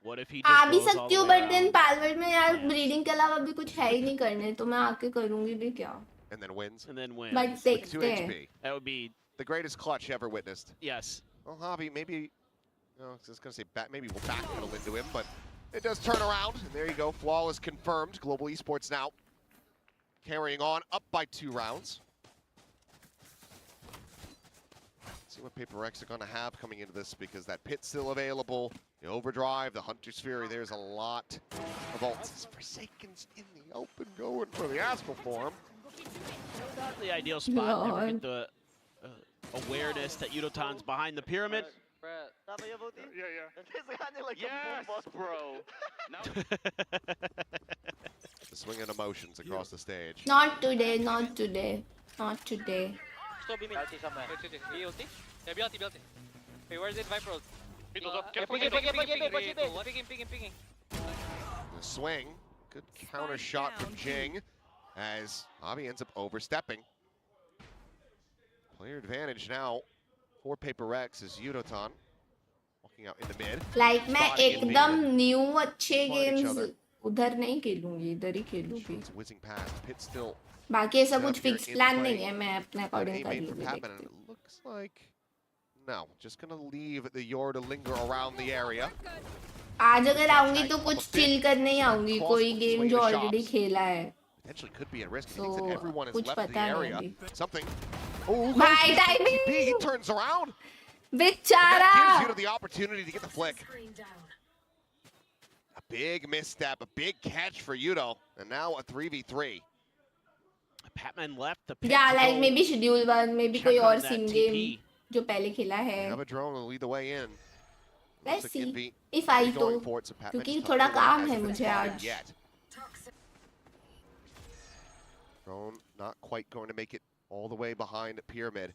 What if he just आ भी blows all सकती the हूँ way but then out? पालवर्ड में यार breeding के अलावा भी कुछ है ही नहीं करने तो मैं आके करूँगी भी क्या? And then wins. And then wins. But With 2 देखते. HP. That would be The greatest clutch ever witnessed. yes. Well, Hobby, maybe. No, I was just gonna say maybe we'll backpedal into him, but it does turn around. And there you go. Flawless confirmed. Global Esports now carrying on, up by 2 rounds. See what Paper X are gonna have coming into this because that pit's still available. The overdrive, the Hunter's Fury. There's a lot of ults. Forsaken's in the open, going for the Astral Form. Not the ideal spot. Never get the awareness that Yudotan's behind the pyramid. Yes, bro. The swing and emotions across the stage. Not today, not today, not today. Stop beaming. Wait, Hey, where's it? Viper ult. Pinging. The swing, good counter shot from Jing as Hobby ends up overstepping. Player advantage now for Paper X is Yudotan walking out in the mid. Like मैं Spotting Envy. एकदम new अच्छे Find each games other. उधर नहीं खेलूंगी इधर ही खेलूंगी. Shots whizzing past, Pit still बाकी ऐसा set कुछ up here fixed in plan play. नहीं है मैं अपने Good according aim कर in from लूंगी Patman, and it looks like no, just gonna leave the Yor to linger around the area. आज अगर आऊंगी तो कुछ chill करने ही आऊंगी कोई game जो already खेला है. Potentially could be at risk. He thinks that everyone has कुछ left the पता नहीं area. अभी. Something. Oh, Bye, timing. He turns around. That बेचारा. gives you the opportunity to get the flick. A big misstep, a big catch for Yudo, and now a 3v3. Patman left the pit Yeah, to like go maybe schedule one, maybe check कोई on और that sim TP. game जो पहले खेला है. Have a drone will lead the way in. Let's Looks like see Envy if I going do for it, so Patman's क्योंकि tough थोड़ा to काम win, है hasn't been मुझे spotted आज. yet. Drone not quite going to make it all the way behind Pyramid.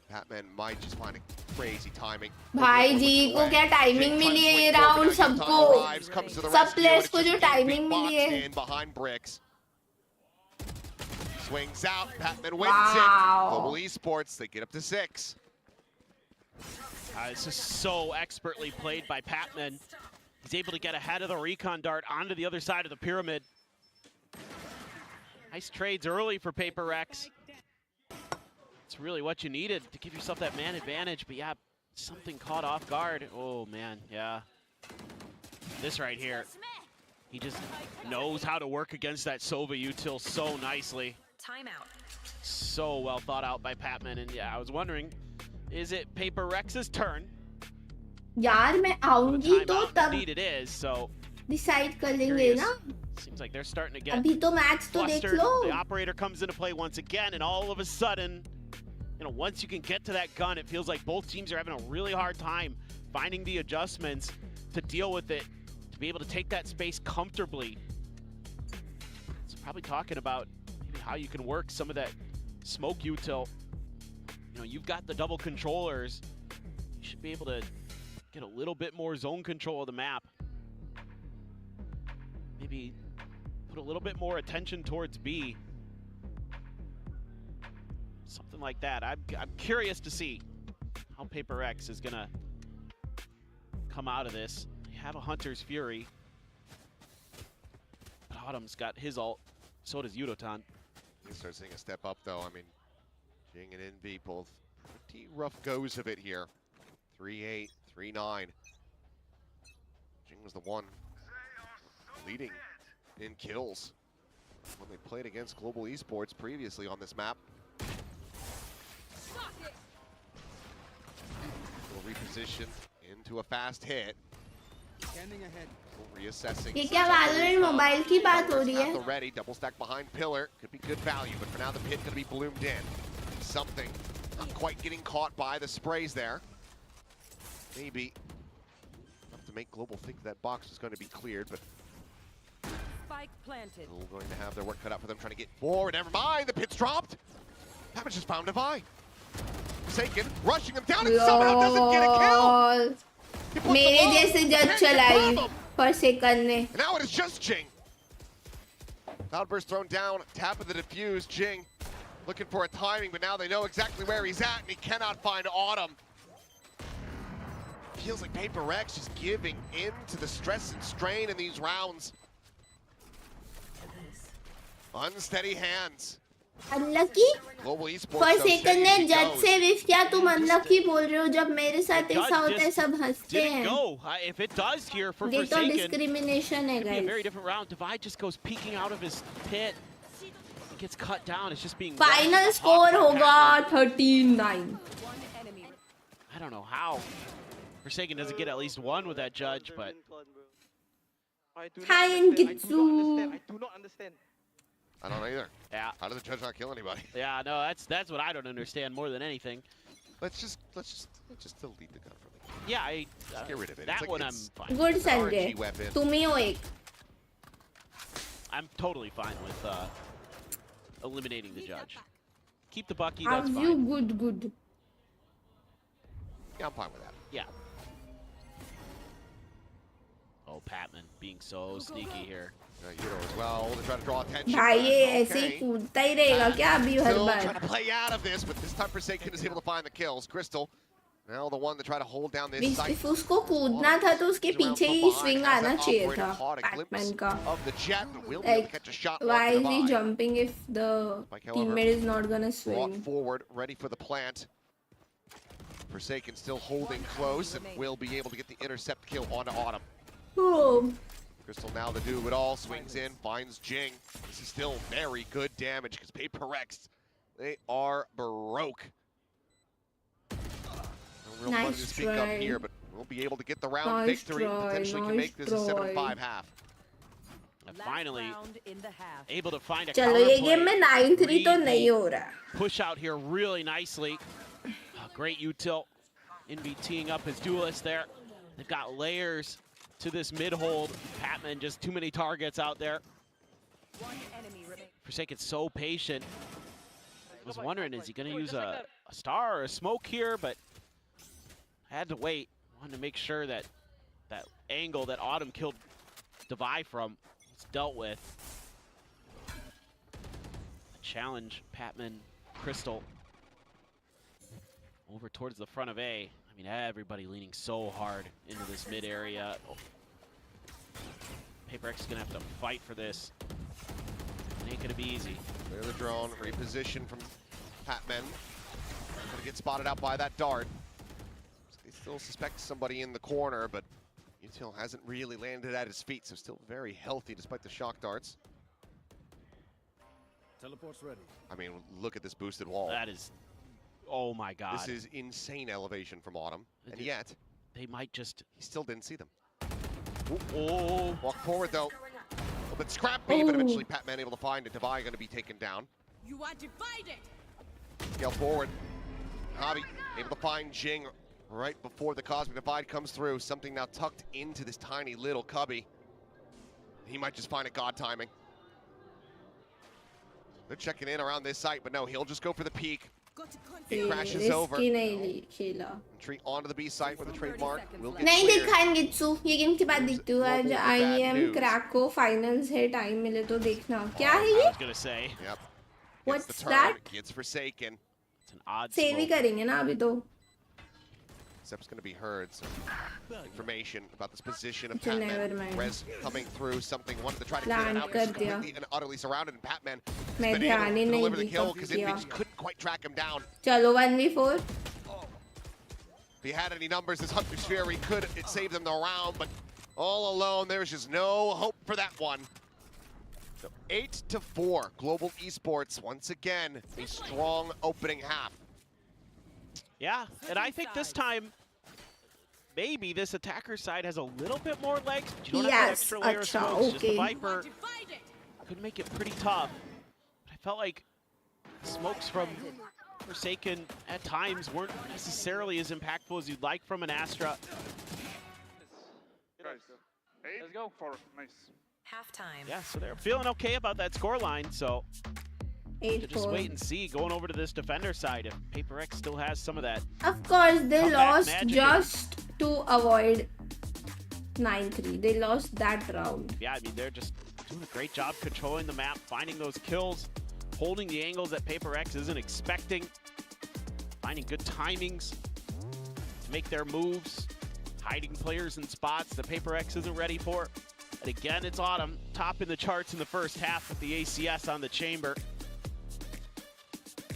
Patman might just find a crazy timing. भाई जी को क्या timing मिली है ये राउंड सबको सब प्लेयर्स को जो टाइमिंग मिली है. in behind bricks. Swings out, Patman wins Wow. it. Global Esports, they get up to 6. This is so expertly played by Patman. He's able to get ahead of the recon dart onto the other side of the pyramid. Nice trades early for Paper X. It's really what you needed to give yourself that man advantage, but yeah, something caught off guard. Oh man, yeah. This right here. He just knows how to work against that Sova util so nicely. Timeout. So well thought out by Patman, and yeah, I was wondering, is it Paper Rex's turn? यार मैं आऊंगी तो तब Indeed it is, so decide कर लेंगे ना. seems like they're starting to get अभी तो मैच तो देख flustered. Low. The operator comes into play once again, and all of a sudden, you know, once you can get to that gun, it feels like both teams are having a really hard time finding the adjustments to deal with it, to be able to take that space comfortably. So probably talking about maybe how you can work some of that smoke util. You know, you've got the double controllers. You should be able to get a little bit more zone control of the map. Maybe put a little bit more attention towards B. Something like that. I'm curious to see how Paper X is gonna come out of this. They have a Hunter's Fury. But Autumn's got his ult. So does Yudotan. You start seeing a step up though. I mean, Jing and Envy both pretty rough goes of it here. 3-8, 3-9. Jing was the one leading in kills when they played against Global Esports previously on this map. Will reposition into a fast hit. Scanning ahead. Reassessing. ये क्या valorant mobile की बात हो रही है? Already double stack behind pillar could be good value, but for now the pit gonna be bloomed in. Something not quite getting caught by the sprays there. Maybe enough to make Global think that box is going to be cleared, but Spike planted. still going to have their work cut out for them trying to get forward. Never mind, the pit's dropped. Haven't just found Devi. Forsaken, rushing him down and somehow doesn't get a kill. मेरे जैसे जज चलाई Forsaken ने. And now it is just Jing. Cloudburst thrown down, tap of the defuse. Jing looking for a timing, but now they know exactly where he's at, and he cannot find Autumn. Feels like Paper X just giving in to the stress and strain in these rounds. Unsteady hands. Unlucky? Global Esports Forsaken ने जज से विफ किया. तुम unlucky बोल रहे हो जब मेरे साथ ऐसा होता है सब हंसते हैं. Go. If it does here for ये तो Forsaken, discrimination है it'd be a guys. very different round. Devi just goes peeking out of his pit. He gets cut down. It's just being Final score होगा 13-9. I don't know how Forsaken doesn't get at least one with that judge, but Hi and Gitsu. I do not understand. I don't either. Yeah. How does the judge not kill anybody? Yeah, no, that's what I don't understand more than anything. Let's just delete the gun from the game. Yeah, I get rid of it. That It's like one it's I'm fine. Good an Sunday. RNG weapon. तुम ही हो एक. I'm totally fine with eliminating the judge. Keep the Bucky, Are that's you fine. good? Yeah, I'm fine with that. Yeah. Oh, Patman being so sneaky here. You know as well to try to draw attention. भाई ये ऐसे ही Okay. कूदता ही रहेगा क्या अभी हर Still bar? trying to play out of this, but this time Forsaken is able to find the kills. Crystal, now the one to try to hold down this site. If उसको कूदना था तो उसके पीछे ही swing आना चाहिए था Batman का. Of the jet, but will be able to Like catch a shot. why is he Divine. jumping if the Spike, however, teammate is not gonna Brought swing? forward, ready for the plant. Forsaken still holding close and will be able to get the intercept kill onto Autumn. Oh. Crystal now the do it all, swings in, finds Jing. This is still very good damage because Paper X, they are broke. No real money to speak of here, but we'll be able to get the round victory and potentially can make this a 7-5 half. And finally able to find a चलो ये game में 9-3 तो नहीं हो रहा. Push out here really nicely. Great util. Envy teeing up his duelist there. They've got layers to this mid hold. Patman just too many targets out there. Forsaken so patient. I was wondering, is he going to use a star or a smoke here? But I had to wait. Wanted to make sure that that angle that Autumn killed Devi from was dealt with. Challenge Patman, Crystal over towards the front of A. I mean, everybody leaning so hard into this mid area. Oh. Paper X is gonna have to fight for this. It ain't gonna be easy. Clear the drone, reposition from Patman. Gonna get spotted out by that dart. They still suspect somebody in the corner, but Still hasn't really landed at his feet, so still very healthy despite the shock darts. Teleport's ready. I mean, look at this boosted wall. That is, oh my god. This is insane elevation from Autumn, and yet they might just. He still didn't see them. Oh, walk forward though. A little bit scrappy, but eventually Patman able to find it. Devi going to be taken down. You are divided. Scale forward. Javi able to find Jing right before the Cosmic Divide comes through. Something now tucked into this tiny little cubby. He might just find it god timing. They're checking in around this site, but no, he'll just go for the peak. He crashes over. Entry onto the B site where the trademark will get नहीं cleared. देखा गिट्सू ये game के बाद देखती हूँ आज IEM क्रैको finals है time मिले तो देखना क्या है ये I was gonna say. Yep. What's Gets the turn, that? Gets Forsaken. It's an odd save he smoke. करेंगे ना अभी तो Sep's going to be heard. Some information about this position of Okay, never Patman. mind. Res coming through. Something wanted to try to clear Plan it out. कर He's दिया। completely and utterly surrounded, and Patman has मैं been ध्यान able he to नहीं deliver the the kill कब because किया। Invis couldn't quite track him down. चलो 1v4 If he had any numbers, this Hunter Sphere, he could save them the round, but all alone, there's just no hope for that one. So 8-4, Global Esports, once again, a strong opening half. Yeah, and I think this time, maybe this attacker side has a little bit more legs, but you don't have that Yes, extra layer of acha, smokes. Just the okay. Viper could make it pretty tough. But I felt like smokes from Forsaken at times weren't necessarily as impactful as you'd like from an Astra. Let's go for nice. Halftime. Yeah, so they're feeling okay about that scoreline, so to just 8-4 wait and see going over to this defender side if Paper X still has some of that. Of course they Comeback lost magic just to avoid 9-3 they lost that round Yeah, I mean, they're just doing a great job controlling the map, finding those kills, holding the angles that Paper X isn't expecting, finding good timings to make their moves, hiding players in spots that Paper X isn't ready for. And again, it's Autumn, topping the charts in the first half with the ACS on the chamber.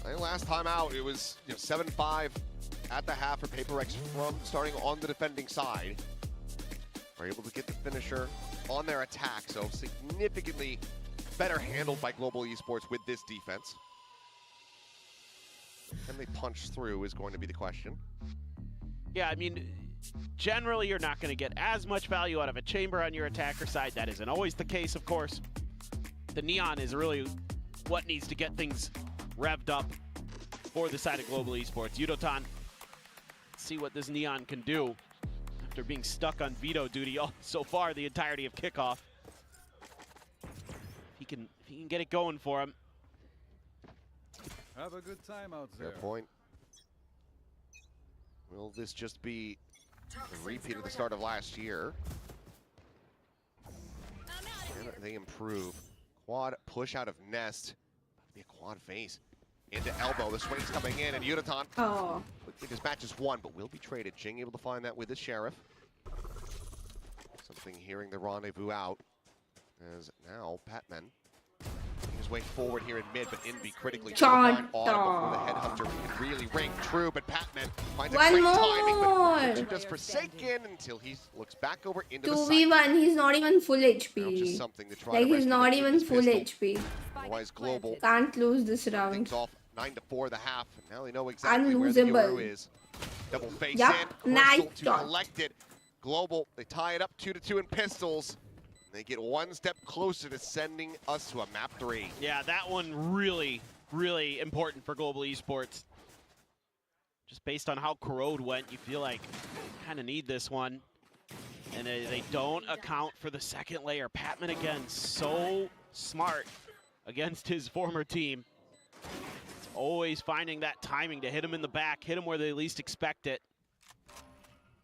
I think last time out, it was 7-5 at the half for Paper X from starting on the defending side. Are able to get the finisher on their attack, so significantly better handled by Global Esports with this defense. Can they punch through is going to be the question. Yeah, I mean, generally you're not going to get as much value out of a chamber on your attacker side. That isn't always the case, of course. The Neon is really what needs to get things revved up for the side of Global Esports. Yudotan, see what this Neon can do after being stuck on veto duty so far the entirety of kickoff. If he can get it going for him. Have a good time out there. Fair point. Will this just be a repeat of the start of last year? Can they improve? Quad push out of Nest. Be a quad face. Into elbow. The swing's coming in, and Yudotan. Oh. This match is won, but will be traded. Jing able to find that with the Sheriff. Something hearing the rendezvous out. As now, Patman making his way forward here in mid, but Envy critically trying to find Autumn before the Headhunter can really ring true, but Patman finds a One great more. timing, but too does Forsaken until he looks back over into the site. 2v1 he's not even full Now just HP something to try like to he's rescue not with even this full pistol. HP Otherwise, Global can't lose this round things off 9-4 the half. Now they know exactly where the Unlosable. hero is. Double face Yup, in, nice Crystal to shot. collect it. Global, they tie it up 2-2 in pistols. They get one step closer to sending us to a map 3. Yeah, that one really, really important for Global Esports. Just based on how Corrode went, you feel like kind of need this one. And they don't account for the second layer. Patman, again, so smart against his former team. It's always finding that timing to hit him in the back, hit him where they least expect it.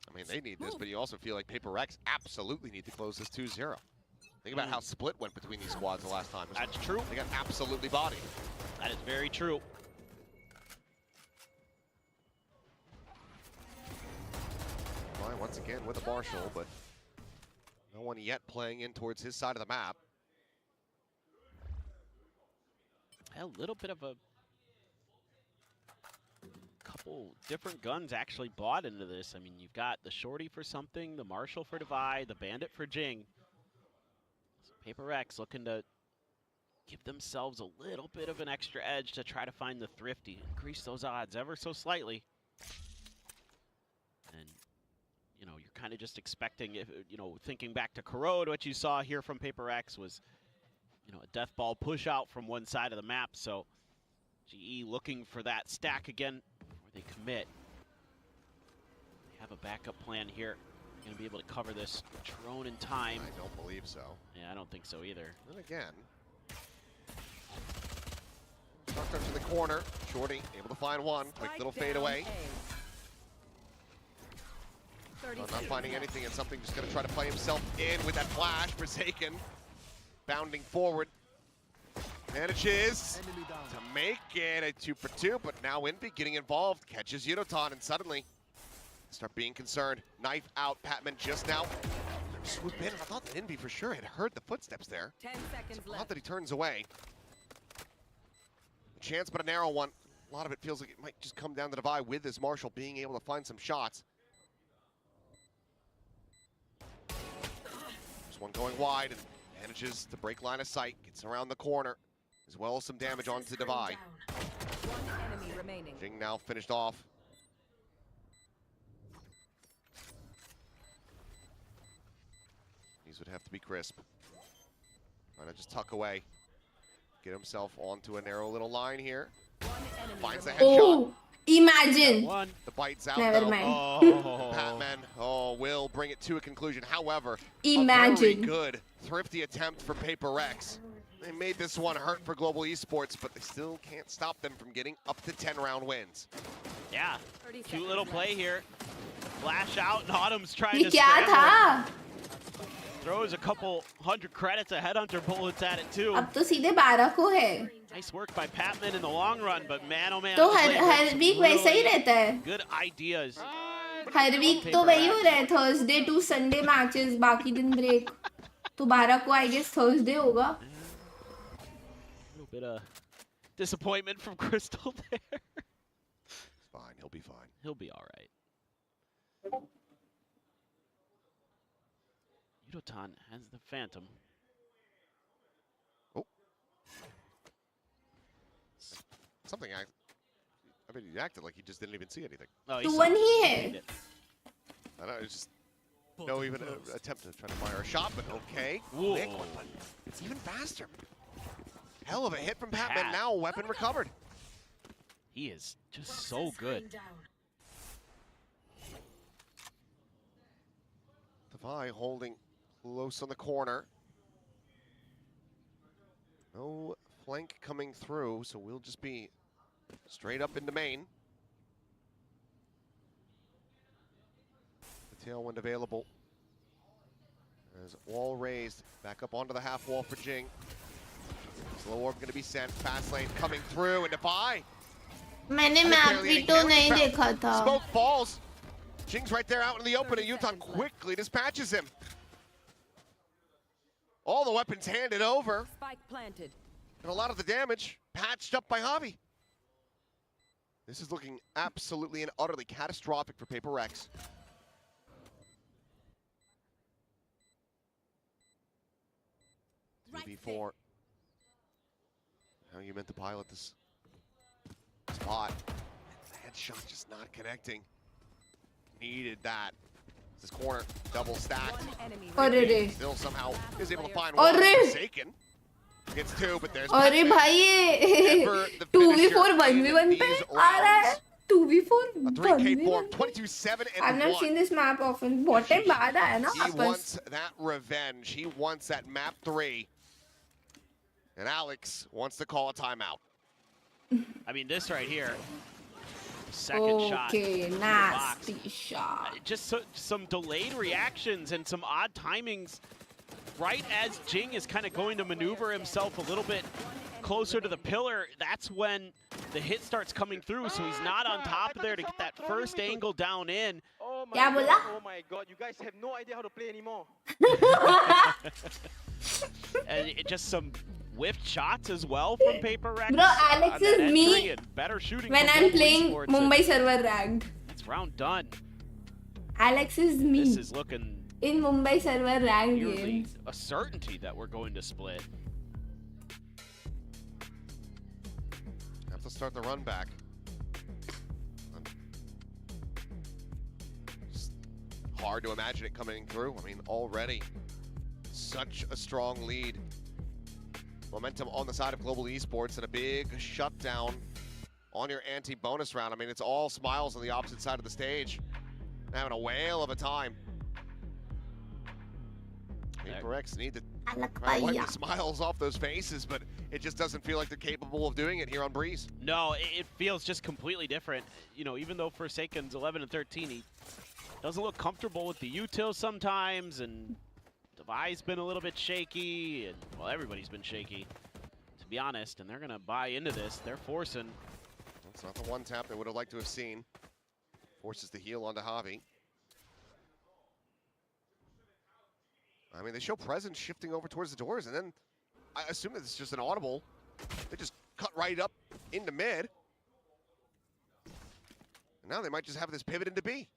I mean, they need this, but you also feel like Paper X absolutely need to close this 2-0. Think about how split went between these squads the last time. That's true. They got absolutely bodied. That is very true. Fine, once again with a Marshall, but no one yet playing in towards his side of the map. A little bit of a couple different guns actually bought into this. I mean, you've got the Shorty for something, the Marshall for Divide, the Bandit for Jing. So Prx looking to give themselves a little bit of an extra edge to try to find the Thrifty, increase those odds ever so slightly. And, you know, you're kind of just expecting, if, you know, thinking back to Corrode, what you saw here from Prx was, you know, a death ball push out from one side of the map. So GE looking for that stack again before they commit. They have a backup plan here. Going to be able to cover this drone in time. I don't believe so. Yeah, I don't think so either. Then again, tucked up to the corner. Shorty able to find one. Quick little fade away. Not finding anything, and something just going to try to play himself in with that flash. Forsaken bounding forward. Manages to make it a 2-for-2, but now Envy getting involved. Catches Yudotan, and suddenly start being concerned. Knife out. Patman just now swoop in. I thought that Envy for sure had heard the footsteps there. 10 seconds Not left. that he turns away. A chance, but a narrow one. A lot of it feels like it might just come down to Divide with this Marshall being able to find some shots. There's one going wide and manages to break line of sight. Gets around the corner, as well as some damage onto Divide. One enemy remaining. Jing now finished off. These would have to be crisp. Trying to just tuck away. Get himself onto a narrow little line here. Finds the headshot. Oh, imagine. The bite's out Never though. mind. Oh, Patman, will bring it to a conclusion. However, a very Imagine. good, thrifty attempt for Prx. They made this one hurt for Global Esports, but they still can't stop them from getting up to 10-round wins. Yeah, cute little play here. Flash out, and Autumn's trying ये to क्या scramble. था? Throws a couple hundred credits of headhunter bullets at it too. अब तो सीधे 12 को है. Nice work by Patman in the long run, but man, oh man. तो this हर lane हर has some वीक वैसा ही really रहता है. Good ideas. हर वीक तो वही हो रहा है. Thursday to Sunday matches, बाकी दिन break. तो 12 को I guess Thursday होगा. A little bit of disappointment from Crystal there. It's fine, he'll be fine. He'll be all right. Yudotan has the Phantom. Oh. Something I mean, he acted like he just didn't even see anything. Oh, तो one ही है. I don't know, it's just no even attempt to try to fire a shot, but okay. Whoa. Quick one, but it's even faster. Hell of a hit from Patman. Pat. Now a weapon recovered. He is just so good. Divide holding close on the corner. No flank coming through, so we'll just be straight up into main. The tailwind available. As wall raised, back up onto the half wall for Jing. Slow orb going to be sent. Fast lane coming through, and Divide. मैंने map भी तो नहीं देखा था. Smoke falls. Jing's right there out in the open, and Yudotan quickly dispatches him. All the weapons handed over. Spike planted. And a lot of the damage patched up by Javi. This is looking absolutely and utterly catastrophic for Prx. Right 2v4. How you meant to pilot this spot. The headshot just not connecting. Needed that. This corner, double stacked. अरे Still somehow is able to find अरे. one. Forsaken. Gets two, but there's अरे Patman. भाई ये Never the 2v4 finisher 1v1 in पे these आ रहा है. rounds. 2v4 A 3K form, 1v1. 22-7 I've and not 1. seen this map often. बहुत time बाद आया ना He वापस. wants that revenge. He wants that map 3. And Alex wants to call a timeout. I mean, this right here. Second shot. Okay, nasty shot. Just some delayed reactions and some odd timings. Right as Jing is kind of going to maneuver himself a little bit closer to the pillar, that's when the hit starts coming through, so he's not on top of there to get that first angle down in. क्या बोला? Oh my god, you guys have no idea how to play anymore. And just some whiffed shots as well from Paper Rex. Bro, Alex is me better shooting when I'm playing Mumbai server ranked. It's round done. Alex is me. This is looking in Mumbai server ranked nearly games. a certainty that we're going to split. Have to start the run back. Just hard to imagine it coming through. I mean, already such a strong lead. Momentum on the side of Global Esports and a big shutdown on your anti-bonus round. I mean, it's all smiles on the opposite side of the stage. Having a whale of a time. Prx need to wipe the smiles off those faces, but it just doesn't feel like they're capable of doing it here on Breeze. No, it feels just completely different. You know, even though Forsaken's 11 and 13, he doesn't look comfortable with the util sometimes, and Devi's been a little bit shaky, and well, everybody's been shaky, to be honest, and they're gonna buy into this. They're forcing. That's not the one tap they would have liked to have seen. Forces the heal onto Javi. I mean, they show presence shifting over towards the doors, and then I assume that it's just an audible. They just cut right up into mid. And now they might just have this pivot into B.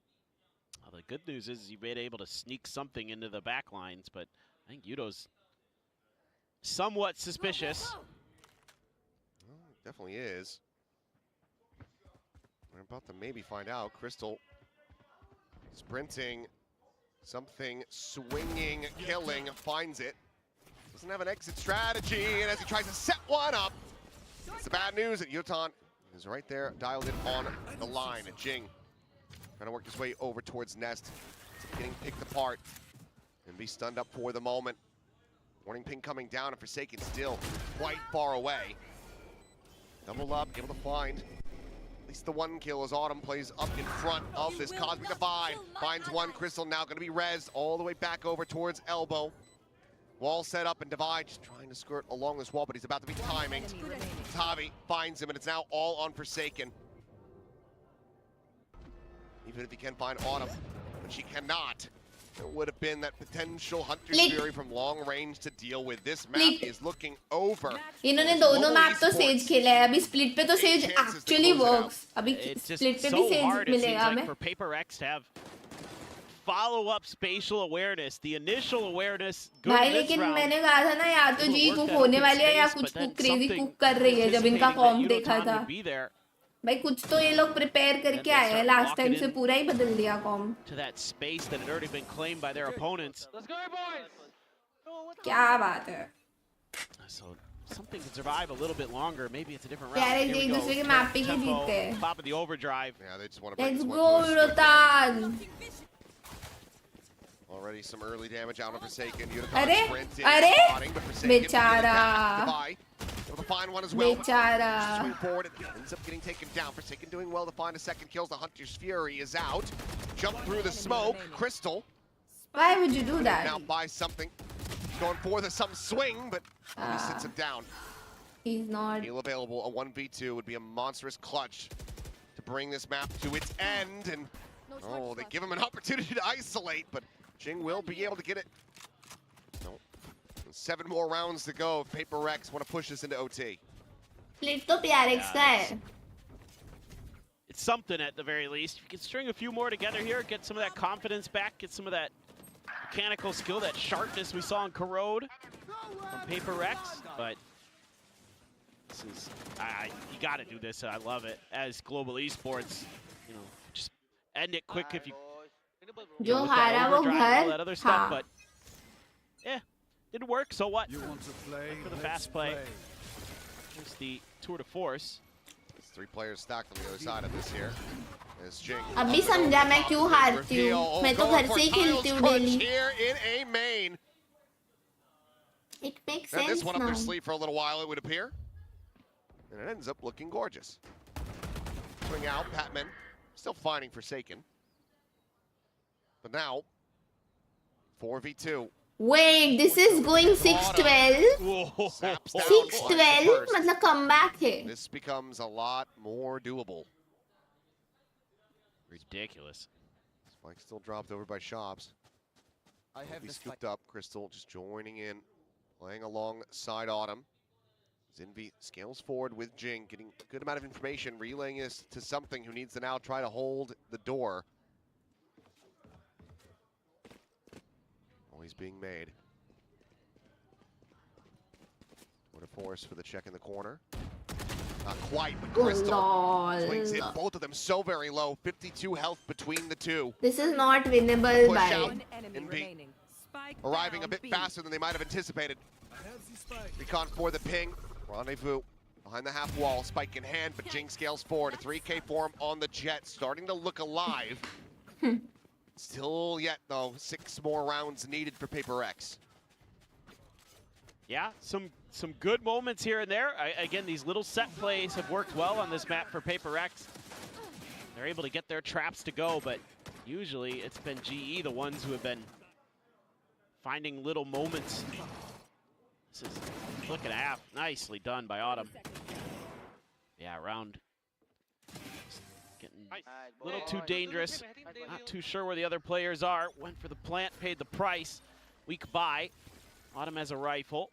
Well, the good news is you've been able to sneak something into the back lines, but I think Yudo's somewhat suspicious. Well, it definitely is. We're about to maybe find out. Crystal sprinting, something swinging, killing, finds it. Doesn't have an exit strategy, and as he tries to set one up, it's the bad news that Yutan is right there, dialed in on the line. Jing trying to work his way over towards Nest, getting picked apart and be stunned up for the moment. Warning ping coming down, and Forsaken still quite far away. Double up, able to find at least the one kill as Autumn plays up in front of this Cosmic Divide. Finds one. Crystal now going to be rezzed all the way back over towards Elbow. Wall set up, and Divide just trying to skirt along this wall, but he's about to be timing. Tavi finds him, and it's now all on Forsaken. Even if he can find Autumn, but she cannot. There would have been that potential Hunter's Fury from long range to deal with. This map is looking over. इन्होंने दोनों map तो says खेला है. अभी split पे तो says actually works. अभी split पे भी सेज मिलेगा हमें. For Paper X to have follow-up spatial awareness, the initial awareness. भाई लेकिन मैंने कहा था ना या तो जी कुक होने वाली है या कुछ कुक क्रेजी कुक कर रही है जब इनका कॉम्प देखा था. भाई कुछ तो ये लोग प्रिपेयर करके आए हैं. लास्ट टाइम से पूरा ही बदल दिया कॉम्प. To that space that had already been claimed by their opponents. Let's go, boys. क्या बात है. So something can survive a little bit longer. Maybe it's a different round. यार एक दूसरे के मैप पे ही जीतते हैं. Top of the overdrive. Yeah, they just want to bring Let's this go, one to a Rotan. Already some early damage out of Forsaken. अरे बेचारा. Able to find one as well. बेचारा. Swing forward, it ends up getting taken down. Forsaken doing well to find a second kill. The Hunter's Fury is out. Jump through the smoke. Crystal. Why would you do that? Now buys something. Going for the some swing, but he sits him down. He's not. Heal available. A 1v2 would be a monstrous clutch to bring this map to its end. And oh, they give him an opportunity to isolate, but Jing will be able to get it. No. 7 more rounds to go if Paper Rex want to push this into OT. Split तो Prx का है. It's something at the very least. If you can string a few more together here, get some of that confidence back, get some of that mechanical skill, that sharpness we saw in Corrode from Paper Rex. But this is, you got to do this. I love it. As Global Esports, you know, just end it quick if you. जो हारा वो घर. That other stuff, but yeah, didn't work. So what? You want to play? For the fast play. It's the tour de force. There's 3 players stacked on the other side of this here. There's Jing. अभी समझा मैं क्यों हारती हूँ. मैं तो घर से ही खेलती हूँ daily. Here in a main. It makes And sense this one up now. their sleeve for a little while, it would appear. And it ends up looking gorgeous. Swing out, Patman still finding Forsaken. But now, 4v2. Wait, this is going 6-12. 6-12 मतलब comeback है. This becomes a lot more doable. Ridiculous. Spike still dropped over by Shops. I have scooped up. Crystal just joining in, playing alongside Autumn. Envy scales forward with Jing, getting a good amount of information, relaying this to something who needs to now try to hold the door. Always being made. What a force for the check in the corner. Not quite, but Crystal swings it. Both of them so very low. 52 health between the two. This is not winnable Push by. out. Envy arriving a bit faster than they might have anticipated. Recon for the ping. Rendezvous behind the half wall. Spike in hand, but Jing scales forward. A 3K form on the Jet, starting to look alive. Still yet, though, 6 more rounds needed for Paper X. Yeah, some good moments here and there. Again, these little set plays have worked well on this map for Paper X. They're able to get their traps to go, but usually it's been GE the ones who have been finding little moments. This is click and a half. Nicely done by Autumn. Yeah, round. Getting a little too dangerous. Not too sure where the other players are. Went for the plant, paid the price. Weak buy. Autumn has a rifle.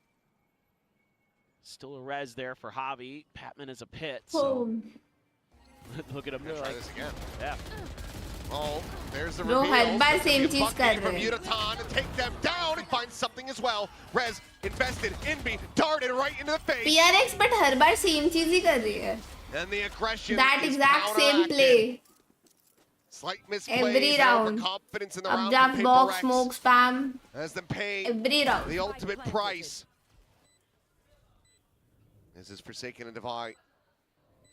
Still a res there for Javi. Patman is a pit. So look at him. Try this again. Yeah. Oh, there's the Bro, reveal. Her bar same चीज कर from रहे हैं. Yutatan to take them down and find something as well. Rez invested, Envy darted right into the face. PRX but her bar same चीज ही कर रही है. And the aggression That is exact same play. Slight misplays, Every round. overconfidence in the Up round jump, from box, Paper smoke, X. spam. Has them paid Every round. the ultimate price. This is Forsaken and Divide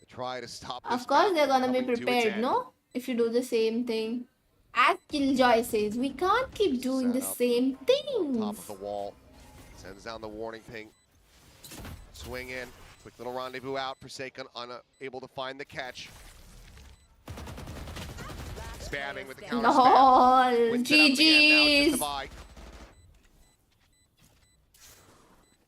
to try to stop this. Of course they're gonna be coming to its prepared, end. no? If you do the same thing. As Killjoy says, we can't keep doing the Set up same Top things. of the wall. Sends down the warning ping. Swing in. Quick little rendezvous out. Forsaken unable to find the catch. Spamming with the counter Lol, spam. Wins it up the end. Now it's just GG's. Divide.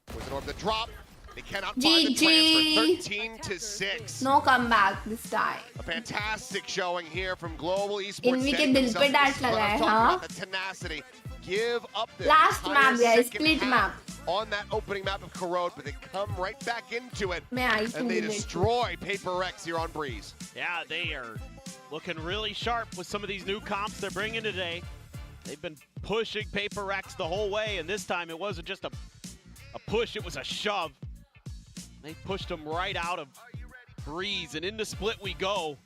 Puts it over the drop. They cannot find the transfer. 13 to 6. No comeback this time. A fantastic showing here from Global Esports. Env के दिल पे डांट लगा है, हाँ? The tenacity. Give up the Last entire map, guys. second Split half map. on that opening map of Corrode, but they come right back into it. मैं आई And they थी destroy Paper X here on Breeze. Yeah, they are looking really sharp with some of these new comps they're bringing today. They've been pushing Paper X the whole way, and this time it wasn't just a push, it was a shove. They pushed them right out of Breeze, and into split we go.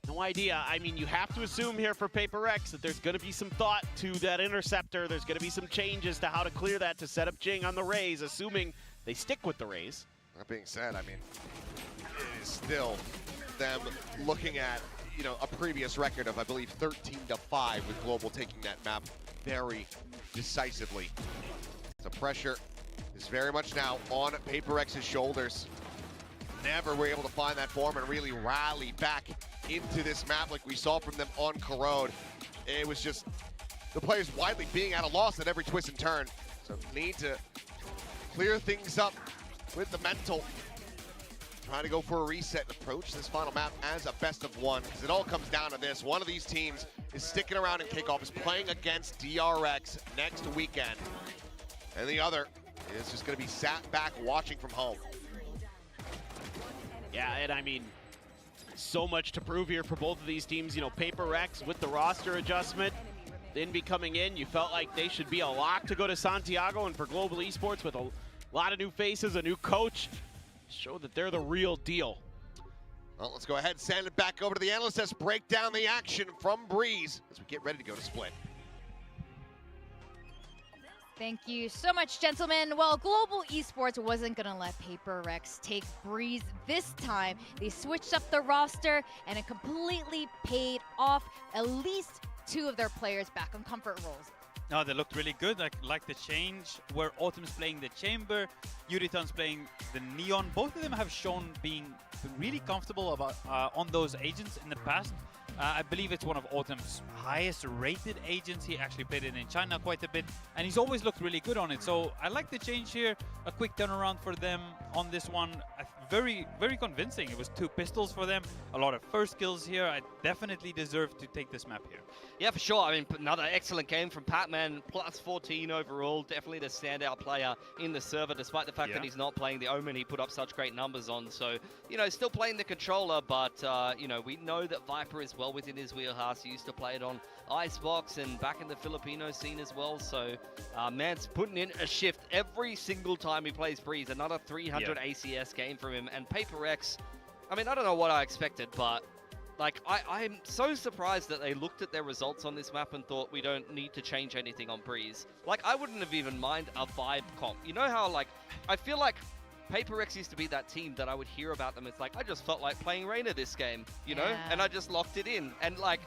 No idea. I mean, you have to assume here for Paper X that there's going to be some thought to that interceptor. There's going to be some changes to how to clear that to set up Jing on the Rays, assuming they stick with the Rays. That being said, I mean, it is still them looking at, you know, a previous record of, I believe, 13-5 with Global taking that map very decisively. So pressure is very much now on Paper X's shoulders. Never were able to find that form and really rally back into this map like we saw from them on Corrode. It was just the players widely being at a loss at every twist and turn. So need to clear things up with the mental. Trying to go for a reset and approach this final map as a best of one, because it all comes down to this. One of these teams is sticking around in kickoff, is playing against DRX next weekend. And the other is just going to be sat back watching from home. Yeah, and I mean, so much to prove here for both of these teams. You know, Paper X with the roster adjustment, Envy coming in, you felt like they should be a lock to go to Santiago, and for Global Esports with a lot of new faces, a new coach, show that they're the real deal. Well, let's go ahead and send it back over to the analyst desk, break down the action from Breeze as we get ready to go to split. Thank you so much, gentlemen. Well, Global Esports wasn't going to let Paper Rex take Breeze this time. They switched up the roster, and it completely paid off. At least 2 of their players back on comfort roles. No, they looked really good. I like the change where Autumn's playing the Chamber, Yuritan's playing the Neon. Both of them have shown being really comfortable about on those agents in the past. I believe it's one of Autumn's highest rated agents. He actually played it in China quite a bit, and he's always looked really good on it. So I like the change here. A quick turnaround for them on this one. very, very convincing. It was 2 pistols for them, a lot of first kills here. I definitely deserve to take this map here. Yeah, for sure. I mean, another excellent game from Patman, plus 14 overall. Definitely the standout player in the server, despite the fact that he's not playing the Omen. He put up such great numbers on. So, you know, still playing the controller, but, you know, we know that Viper is well within his wheelhouse. He used to play it on Icebox and back in the Filipino scene as well. So, man's putting in a shift every single time he plays Breeze. Another 300 ACS game from him. And Paper X, I mean, I don't know what I expected, but like, I'm so surprised that they looked at their results on this map and thought we don't need to change anything on Breeze. Like, I wouldn't have even mind a vibe comp. You know how, like, I feel like Paper X used to be that team that I would hear about them. It's like, I just felt like playing Reyna this game, you know? And I just locked it in. And, like,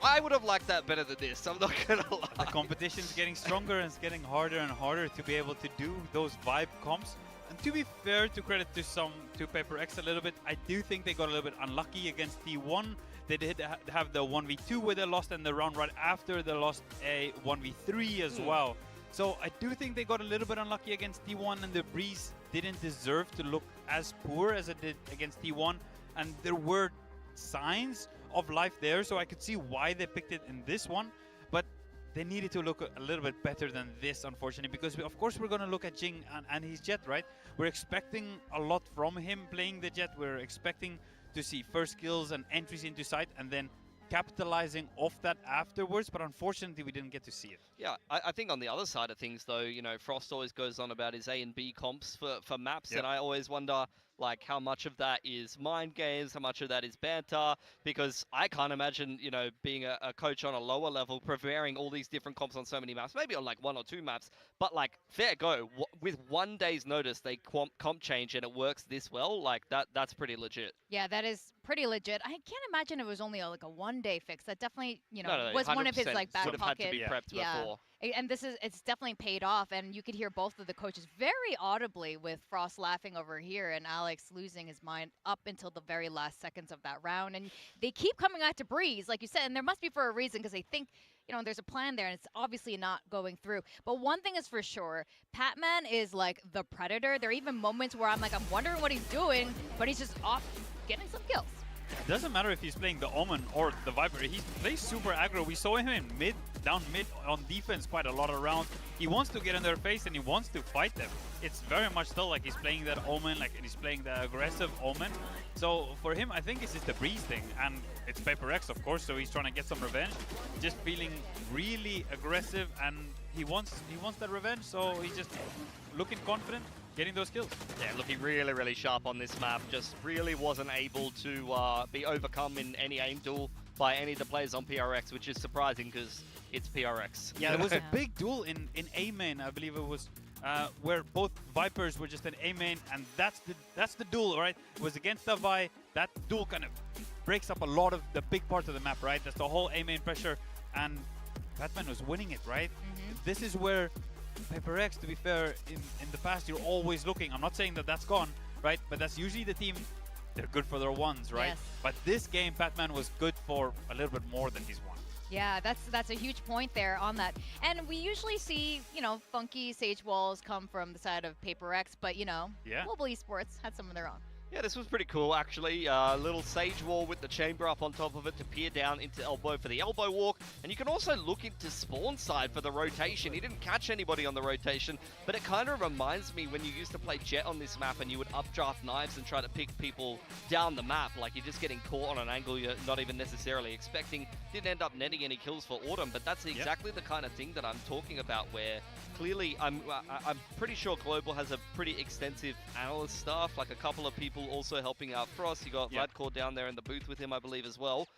I would have liked that better than this, I'm not gonna lie. The competition's getting stronger and it's getting harder and harder to be able to do those vibe comps. And to be fair, to credit to Paper X a little bit, I do think they got a little bit unlucky against T1. They did have the 1v2 where they lost, and the round right after they lost a 1v3 as well. So I do think they got a little bit unlucky against T1, and the Breeze didn't deserve to look as poor as it did against T1. And there were signs of life there, so I could see why they picked it in this one. But they needed to look a little bit better than this, unfortunately, because of course we're going to look at Jing and his Jet, right? We're expecting a lot from him playing the Jet. We're expecting to see first kills and entries into sight, and then capitalizing off that afterwards, but unfortunately we didn't get to see it. Yeah, I think on the other side of things, though, you know, Frost always goes on about his A and B comps for maps, and I always wonder, like, how much of that is mind games, how much of that is banter, because I can't imagine, you know, being a coach on a lower level, preparing all these different comps on so many maps, maybe on like 1 or 2 maps, but like, fair go, with 1 day's notice, they comp change and it works this well, like, that's pretty legit. Yeah, that is pretty legit. I can't imagine it was only like a 1-day fix. That definitely, you know, was one of his like back would have pocket. had to be prepped before. And it's definitely paid off, and you could hear both of the coaches very audibly, with Frost laughing over here and Alex losing his mind up until the very last seconds of that round. And they keep coming out to Breeze, like you said, and there must be for a reason, because they think, you know, there's a plan there, and it's obviously not going through. But one thing is for sure, Patman is like the predator. There are even moments where I'm wondering what he's doing, but he's just off getting some kills. It doesn't matter if he's playing the Omen or the Viper. He plays super aggro. We saw him in down mid on defense quite a lot of rounds. He wants to get in their face and he wants to fight them. It's very much still like he's playing that Omen, like he's playing the aggressive Omen. So for him, I think it's just the Breeze thing. And it's Paper X, of course, so he's trying to get some revenge. Just feeling really aggressive, and he wants that revenge, so he's just looking confident, getting those kills. Yeah, looking really, really sharp on this map. Just really wasn't able to be overcome in any aim duel by any of the players on PRX, which is surprising because it's PRX. Yeah, there was a big duel in A main, I believe it was, where both Vipers were just in A main, and that's the duel, right? It was against the Vi. That duel kind of breaks up a lot of the big part of the map, right? That's the whole A main pressure, and Batman was winning it, right? This is where Paper X, to be fair, in the past, you're always looking. I'm not saying that that's gone, right? But that's usually the team, they're good for their ones, right? Yes. But this game, Batman was good for a little bit more than his one. Yeah, that's a huge point there on that. And we usually see, you know, funky Sage walls come from the side of Paper X, but, you know, Global Esports had some of their own. Yeah, this was pretty cool, actually. Little Sage wall with the chamber up on top of it to peer down into elbow for the elbow walk. And you can also look into spawn side for the rotation. He didn't catch anybody on the rotation, but it kind of reminds me when you used to play Jet on this map and you would updraft knives and try to pick people down the map. Like, you're just getting caught on an angle you're not even necessarily expecting. Didn't end up netting any kills for Autumn, but that's exactly the kind of thing that I'm talking about, where clearly I'm pretty sure Global has a pretty extensive analyst staff, like a couple of people also helping out Frost. You got Vladcore down there in the booth with him, I believe, as well.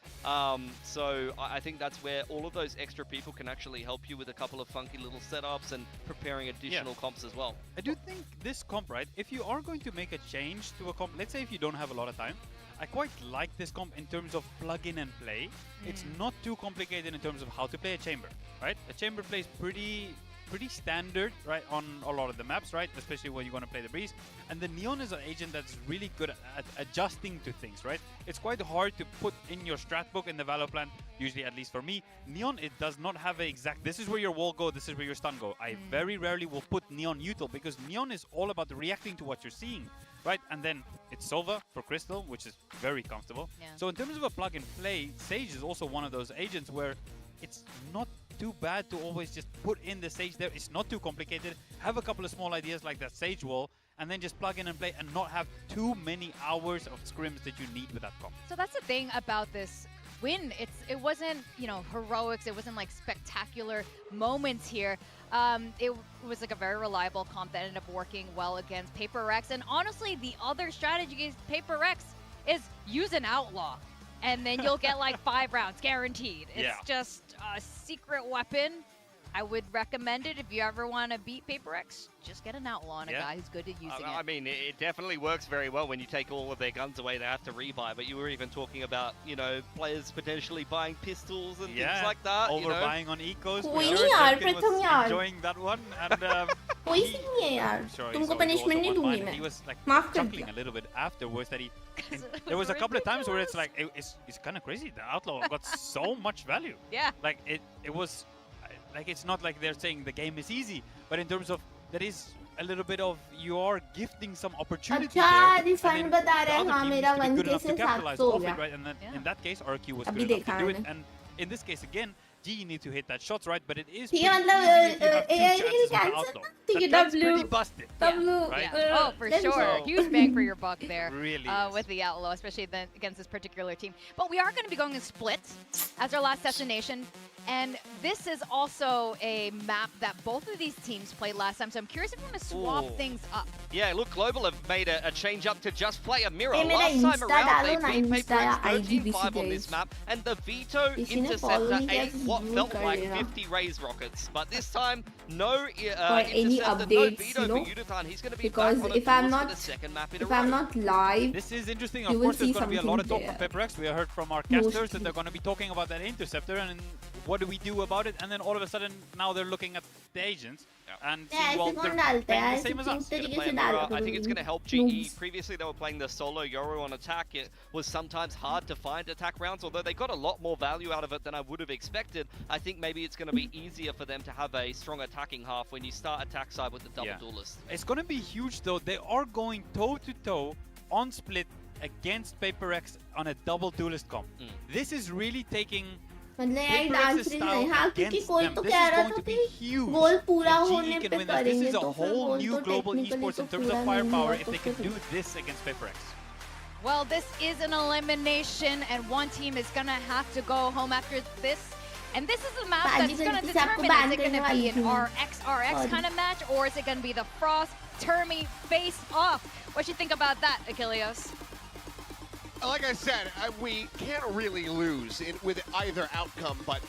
So I think that's where all of those extra people can actually help you with a couple of funky little setups and preparing additional comps as well. I do think this comp, right, if you are going to make a change to a comp, let's say if you don't have a lot of time, I quite like this comp in terms of plug in and play. It's not too complicated in terms of how to play a chamber, right? A chamber plays pretty pretty standard, right, on a lot of the maps, right, especially when you're going to play the Breeze. And the Neon is an agent that's really good at adjusting to things, right? It's quite hard to put in your strat book in the Valor plan, usually, at least for me. Neon, it does not have an exact, this is where your wall go, this is where your stun go. I very rarely will put Neon util, because Neon is all about reacting to what you're seeing, right? And then it's Sova for Crystal, which is very comfortable. Yeah. So in terms of a plug and play, Sage is also one of those agents where it's not too bad to always just put in the Sage there. It's not too complicated. Have a couple of small ideas like that Sage wall, and then just plug in and play and not have too many hours of scrims that you need with that comp. So that's the thing about this win. It wasn't, you know, heroics. It wasn't like spectacular moments here. It was like a very reliable comp that ended up working well against Prx. And honestly, the other strategy against Prx is use an outlaw, and then you'll get like 5 rounds guaranteed. It's just a secret weapon. I would recommend it if you ever want to beat Prx. Just get an outlaw and a guy who's good at using it. I mean, it definitely works very well when you take all of their guns away. They have to rebuy. But you were even talking about, you know, players potentially buying pistols and things like that. Overbuying on ecos. कोई नहीं यार, प्रथम यार. Enjoying that one, and कोई सी नहीं है यार. तुमको punishment नहीं दूंगी मैं. He was like माफ कर chuckling a little bit afterwards that he. There was a couple of times where it's like it's kind of crazy. The outlaw got so much value. Yeah. Like it was. Like, it's not like they're saying the game is easy, but in terms of there is a little bit of you're gifting some opportunity there. Refund बता रहा है हाँ मेरा 1K से 700 हो गया. Right? And then in that case, RQ was good enough to do it. And in this case again, GE need to hit that shots right, but it is ठीक है मतलब AI नहीं cancel ना ठीक है pretty busted. Right? Oh, for sure. Huge bang for your buck there. Really with the outlaw, especially then against this particular team. But we are going to be going in splits as our last destination. And this is also a map that both of these teams played last time. So I'm curious if you want to swap things up. Yeah, look, Global have made a change up to just play a mirror. Hey, Last time around, they beat Insta Prx 13-5 on this map, and the Veto Interceptor ate what felt like 50 Raze rockets. But this time, no Interceptor, no Veto for Udathan. He's going to be back on for the second map in a row. If I'm not live, this is interesting. Of course, there's going to be a lot of talk from Prx. We heard from our casters that they're going to be talking about that Interceptor and what do we do about it? And then all of a sudden, now they're looking at the agents and seeing, well, they're playing the same as us. I think it's going to help GE. Previously, they were playing the solo Yoru on attack. It was sometimes hard to find attack rounds, although they got a lot more value out of it than I would have expected. I think maybe it's going to be easier for them to have a strong attacking half when you start attack side with the double duelist. It's going to be huge, though. They are going toe-to-toe on split against Prx on a double duelist comp. This is really taking... मतलब यार dance reel नहीं हाँ क्योंकि कोई तो कह रहा था कि गोल पूरा होने पे करेंगे तो फिर गोल तो technically तो पूरा नहीं होगा if they can do this against Prx. Well, this is an elimination, and one team is gonna have to go home after this. And this is a map that's gonna determine, is it gonna be an RX kind of match, or is it gonna be the Frost Termi face off? What do you think about that, Achilles? Like I said, we can't really lose with either outcome, but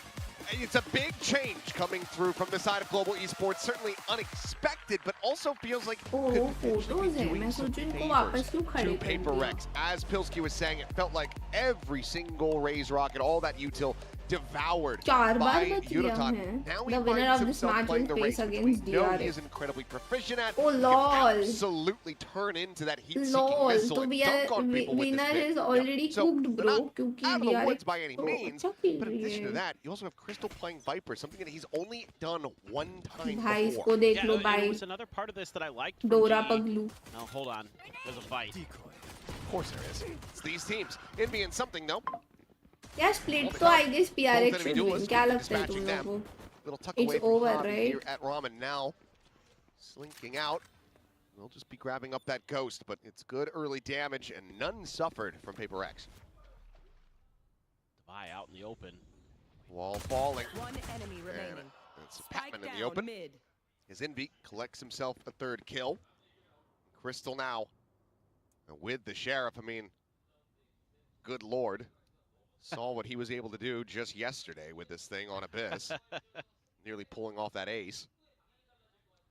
it's a big change coming through from the side of Global Esports. Certainly unexpected, but also feels like could potentially be doing some favors to Prx. As Pilsky was saying, it felt like every single Raze rocket, all that util, devoured by Udathan. Now he finds himself playing the race, which we know he is incredibly proficient at. Oh lol! He can absolutely turn into that heat-seeking missile and dunk on people with this is already cooked, bro. Out of the woods by any means, but in addition to that, you also have Crystal playing Viper, something that he's only done one time before. There was another part of this that I liked from GE. No, hold on. There's a fight. Of course there is. It's these teams. Envy and something, though. Yeah, split तो I guess PRX should win. क्या लगता है तुम लोगों को? It's over, right? Here at Ramen now, slinking out. We'll just be grabbing up that ghost, but it's good early damage and none suffered from Prx. Devi out in the open. Wall falling. One enemy remaining. It's Patman in the open. As Envy collects himself a third kill. Crystal now with the Sheriff. I mean, good lord. Saw what he was able to do just yesterday with this thing on Abyss. Nearly pulling off that ace.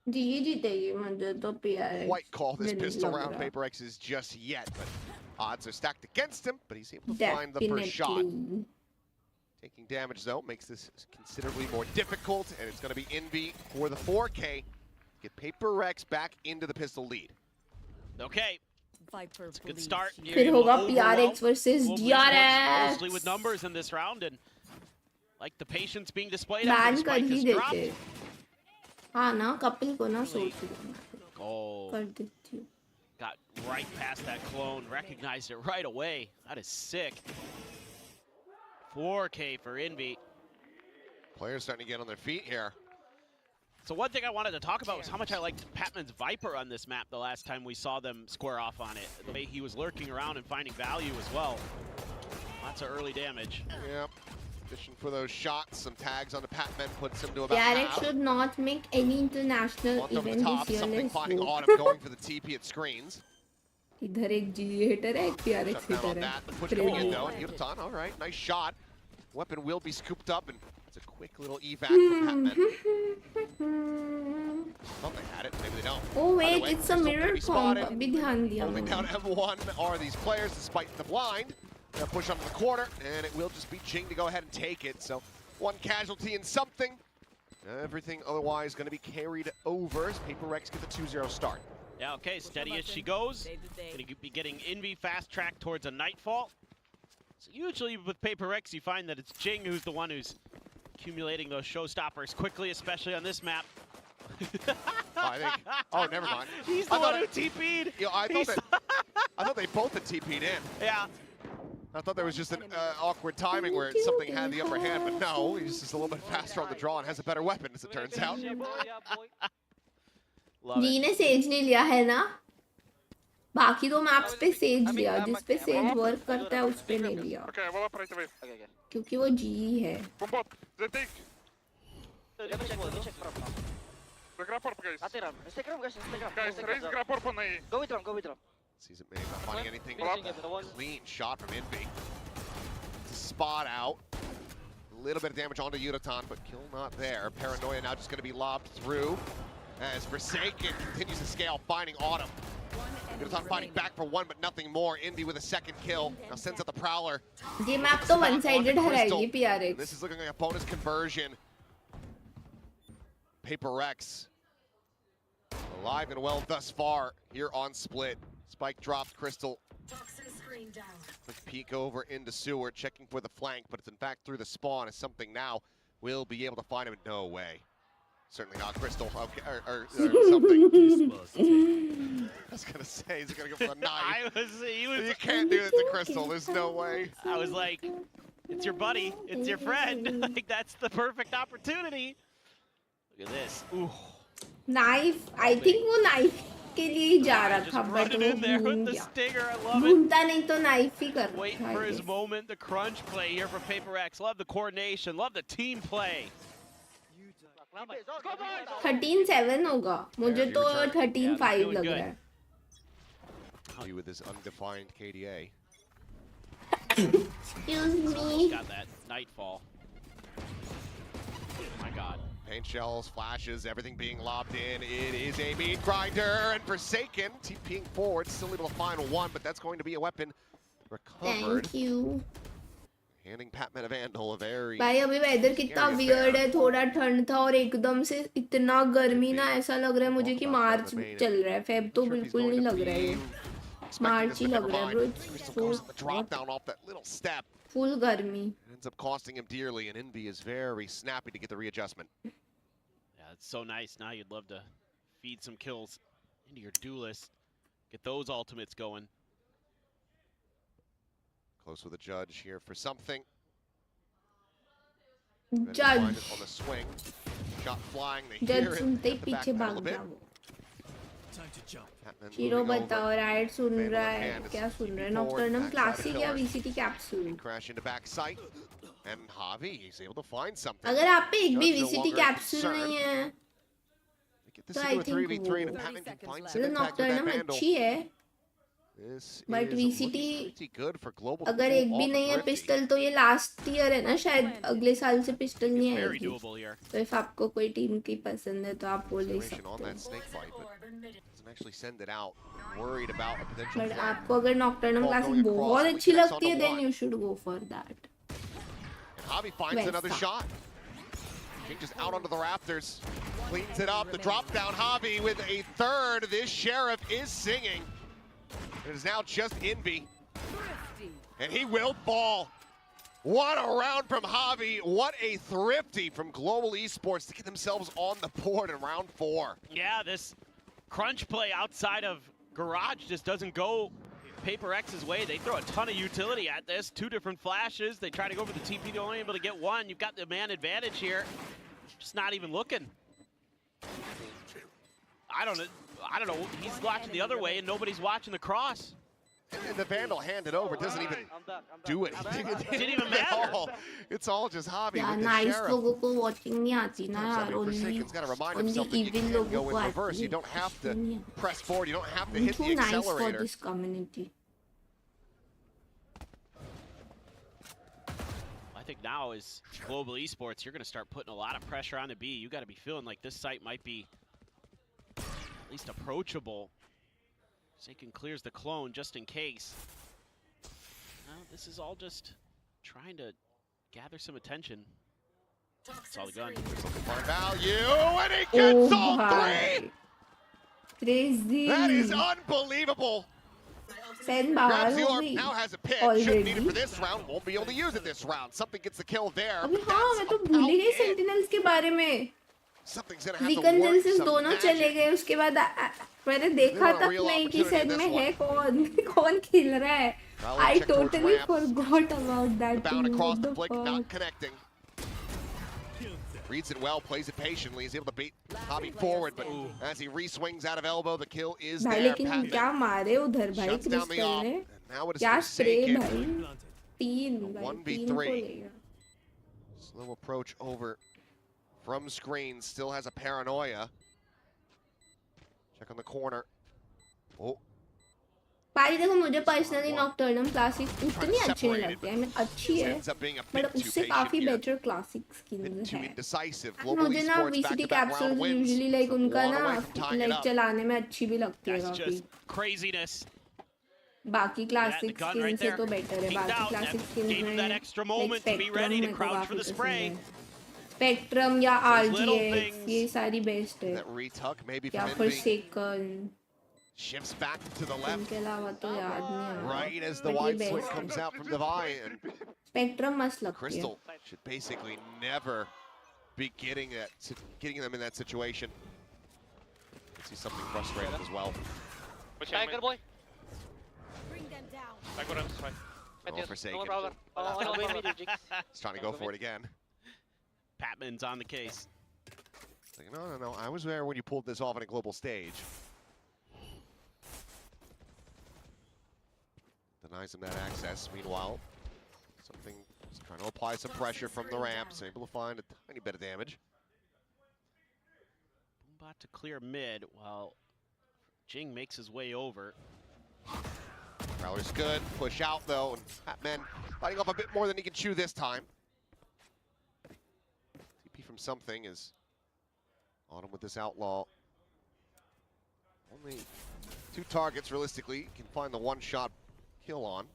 Quite call this pistol round Prx's just yet, but odds are stacked against him, but he's able to find the first shot. Taking damage though makes this considerably more difficult, and it's going to be Envy for the 4K. Get Prx back into the pistol lead. Okay. It's a good start. फिर होगा Prx versus DRX. Mostly with numbers in this round, and like the patience being displayed Ban after the कर spike he is देते. dropped. हाँ ना कपिल को ना सोच Oh, कर देती हूँ. got right past that clone, recognized it right away. That is sick. 4K for Envy. Players starting to get on their feet here. So one thing I wanted to talk about was how much I liked Patman's Viper on this map the last time we saw them square off on it. The way he was lurking around and finding value as well. Lots of early damage. Yep. Fishing for those shots. Some tags on the Patman puts him to about Prx half. should not make any international Month over the event top, this year. something Let's finding go. Autumn going for the TP at screens. इधर एक GE hater है, एक Prx Shut down hater on है. that. Push coming in though, and Yutan, all right, nice shot. Weapon will be scooped up, and it's a quick little evac from Patman. Thought they had it, maybe they don't. Oh wait, Either way, it's a Crystal mirror gonna be comp. spotted. अभी ध्यान दिया Only मैंने. down M1 are these players, despite the blind. They'll push onto the corner, and it will just be Jing to go ahead and take it. So one casualty and something. Everything otherwise going to be carried over as Prx get the 2-0 start. Yeah, okay, steady as she goes. Gonna be getting Envy fast track towards a Nightfall. So usually with Prx, you find that it's Jing who's the one who's accumulating those showstoppers quickly, especially on this map. Oh, never mind. He's the one who TP'd. I thought they both had TP'd in. Yeah. I thought there was just an awkward timing where something had the upper hand, but no, he's just a little bit faster on the draw and has a better weapon, as it turns out. जी ने says नहीं लिया है ना. बाकी दो maps पे says लिया, जिस पे सेज वर्क करता है उस पे नहीं लिया. क्योंकि वो जी है. Let me check front now. Ate Ram, stay Ram guys, stay Ram. Guys, raise grapple pa na eh. Go with Ram, go with Ram. Sees it, maybe not finding anything. Clean shot from Envy. It's a spot out. A little bit of damage onto Yuratan, but kill not there. Paranoia now just going to be lobbed through as Forsaken continues to scale, finding Autumn. Yuratan fighting back for one, but nothing more. Envy with a second kill. Now sends out the Prowler. ये map तो one-sided हराएगी Prx. This is looking like a bonus conversion. Prx alive and well thus far here on Split. Spike dropped, Crystal. Quick peek over into Sewer, checking for the flank, but it's in fact through the spawn as something now will be able to find him. No way. Certainly not Crystal, okay, or something. I was gonna say, he's gonna go for the knife. You can't do it to Crystal, there's no way. I was like, it's your buddy, it's your friend. Like, that's the perfect opportunity. Look at this. Ooh. Knife, I think वो knife के लिए ही जा रहा था, but वो भूल गया. भूलता नहीं तो knife ही कर. Wait for his moment, the crunch play here for Prx. Love the coordination, love the team play. 13-7 होगा. मुझे तो 13-5 लग रहा है. With this undefined KDA. Excuse me. Got that Nightfall. Oh my God. Paint shells, flashes, everything being lobbed in. It is a meat grinder, and Forsaken TPing forward, still able to find one, but that's going to be a weapon recovered. Thank you. Handing Patman a Vandal, a very... भाई अभी weather कितना weird है, थोड़ा ठंड था और एकदम से इतना गर्मी ना, ऐसा लग रहा है मुझे कि मार्च चल रहा है. फेब तो बिल्कुल नहीं लग रहा है, मार्च ही लग रहा है ब्रो. Full गर्मी. Ends up costing him dearly, and Envy is very snappy to get the readjustment. Yeah, it's so nice. Now you'd love to feed some kills into your duelist. Get those ultimates going. Close with a judge here for something. Judge. On the swing. Shot flying. They Judge hear it. सुनते ही पीछे भाग गया वो. Shero बताओ, right सुन रहा है, क्या सुन रहा है? नॉक्टर्नम क्लासिक या VCT capsule? Crash into back sight, and Javi is able to find something. अगर आप पे एक भी वीसीटी कैप्सूल नहीं है, तो आई थिंक वो नॉक्टर्नम अच्छी है, बट वीसीटी अगर एक भी नहीं है पिस्टल, तो ये लास्ट ईयर है ना, शायद अगले साल से पिस्टल नहीं आएगी. तो इफ आपको कोई टीम की पसंद है तो आप वो ले सकते हो. Actually send it out, worried about a potential but आपको अगर नॉक्टर्नम क्लासिक बहुत अच्छी लगती है, then you should go for that. Javi finds another shot. Jing just out onto the Raptors. Cleans it up. The drop down. Javi with a third. This Sheriff is singing. It is now just Envy. And he will fall. What a round from Javi. What a thrifty from Global Esports to get themselves on the board in round 4. Yeah, this crunch play outside of Garage just doesn't go Paper X's way. They throw a ton of utility at this. 2 different flashes. They try to go for the TP, they're only able to get one. You've got the man advantage here. Just not even looking. I don't know. He's watching the other way and nobody's watching the cross. And the Vandal handed over, doesn't even do anything. It didn't even matter. It's all just Javi Yeah, with the nice Sheriff. लोगों को watching नहीं आती ना यार. Forsaken's got to remind Only himself that you evil can लोगों go को in reverse. आती You है. don't have to press forward. You don't have to I'm hit the too nice for accelerator. this community. I think now as Global Esports, you're going to start putting a lot of pressure on the B. You got to be feeling like this site might be at least approachable. Forsaken clears the clone just in case. Well, this is all just trying to gather some attention. That's all the gun. For value, and he gets all 3! Crazy. That is unbelievable. Sen Grabs बाहर the हो orb, गई. now has a pick. Shouldn't need it for this round. Won't be able to use it this round. Something gets the kill there. अबे हाँ मैं तो भूल ही गई Sentinels के बारे में. Something's gonna have to Recon work Dilsys some दोनों magic. चले गए उसके बाद मैंने देखा a तक real नहीं कि opportunity सेट this में one. है कौन खेल रहा है. Well, I check towards totally ramp. forgot about that. Bound too. across What the the flick, fuck? not connecting. Reads it well, plays it patiently. He's able to bait Javi forward, but as he re-swings out of elbow, the kill is भाई there. लेकिन क्या मारे उधर भाई Shuts down the crystal op. ने. And now it is क्या spray Forsaken. भाई. 3 भाई 3 को 1v3. लेगा. Slow approach over from screen. Still has a paranoia. Check on the corner. Oh, भाई देखो मुझे पर्सनली नॉकटर्नम क्लासिक उतनी अच्छी नहीं लगती है. I mean अच्छी है ends up being a but bit too उससे patient काफी here. Better classic skills Too है. indecisive. And Global मुझे ना Esports VCT back-to-back round capsule wins. Usually like उनका One ना away from tying it like up. चलाने में अच्छी भी लगती है That's काफी. just craziness. बाकी क्लासिक gun स्किन right से there. तो बेटर है. Peeked बाकी out. Classic That skin gave him that में extra moment to be ready to crouch for the spray. Spectrum या Those little RGX things. ये सारी best है. That retuck maybe या from Envy. Forsaken. Shifts back to the left. इनके अलावा तो याद नहीं आ रहा. Right as the But ये wide swing best comes है. out from Divine. And spectrum मस्त लगती है. Crystal should basically never be getting them in that situation. I see something frustrated as well. Tiger boy. Bring them down. I got him. Sorry. Oh, Forsaken. He's trying to go for it again. Patman's on the case. Like, no. I was there when you pulled this off on a global stage. Denies him that access. Meanwhile, something is trying to apply some pressure from the ramps. Able to find a tiny bit of damage. About to clear mid while Jing makes his way over. Prowler's good. Push out though. And Patman fighting off a bit more than he can chew this time. TP from something is on him with this outlaw. Only 2 targets realistically. Can find the 1-shot kill on.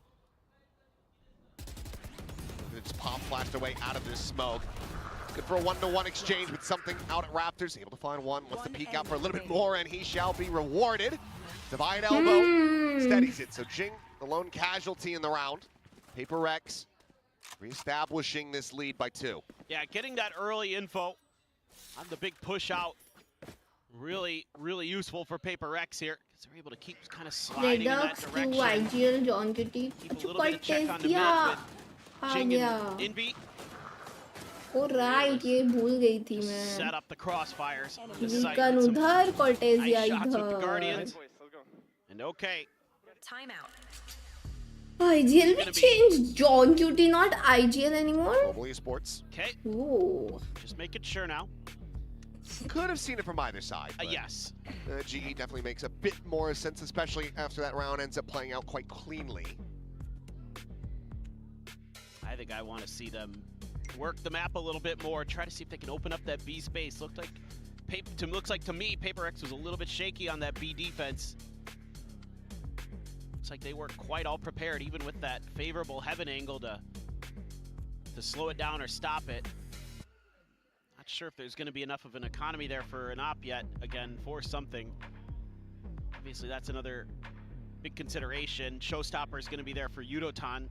Just pop flashed away out of this smoke. Good for a 1-to-1 exchange with something out at Raptors. Able to find one. Wants to peek out for a little bit more, and he shall be rewarded. Divide elbow. Steadies it. So Jing, the lone casualty in the round. Paper X reestablishing this lead by 2. Yeah, getting that early info on the big push out. Really useful for Paper X here. Because they're able to keep kind of sliding in that Redux direction. to IGL John Kitty. Keep a अच्छा little bit of check on the दिया. mid uh with Jing गया. and Envy. O right ये भूल गई थी मैं. Set up the crossfires on the site. Recon Some उधर Cortesia nice shots with the इधर. Guardians. And okay. Time out. IGL भी changed. John Cutie not IGL anymore. Global Esports. Okay. Ooh. Just making sure now. Could have seen it from either side. Yes. GE definitely makes a bit more sense, especially after that round ends up playing out quite cleanly. I think I want to see them work the map a little bit more, try to see if they can open up that B space. Looks like to me, Paper X was a little bit shaky on that B defense. Looks like they weren't quite all prepared, even with that favorable heaven angle to to slow it down or stop it. Not sure if there's going to be enough of an economy there for an op yet. Again, for something. Obviously, that's another big consideration. Showstopper is going to be there for Yudotan.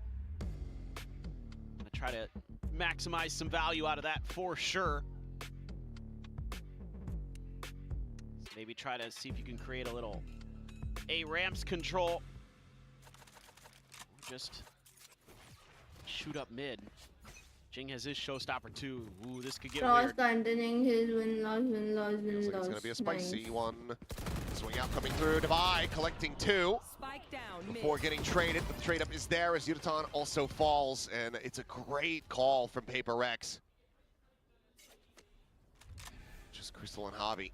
Gonna try to maximize some value out of that for sure. So maybe try to see if you can create a little ramps control. Just shoot up mid. Jing has his showstopper too. Ooh, this could get Cross weird. continuing his win-loss. It's going to be a spicy one. Swing out coming through. Divide collecting 2. Spike down Before getting traded, but the trade up is there as Yudotan also falls, and it's a great call from Prx. Just Crystal and Javi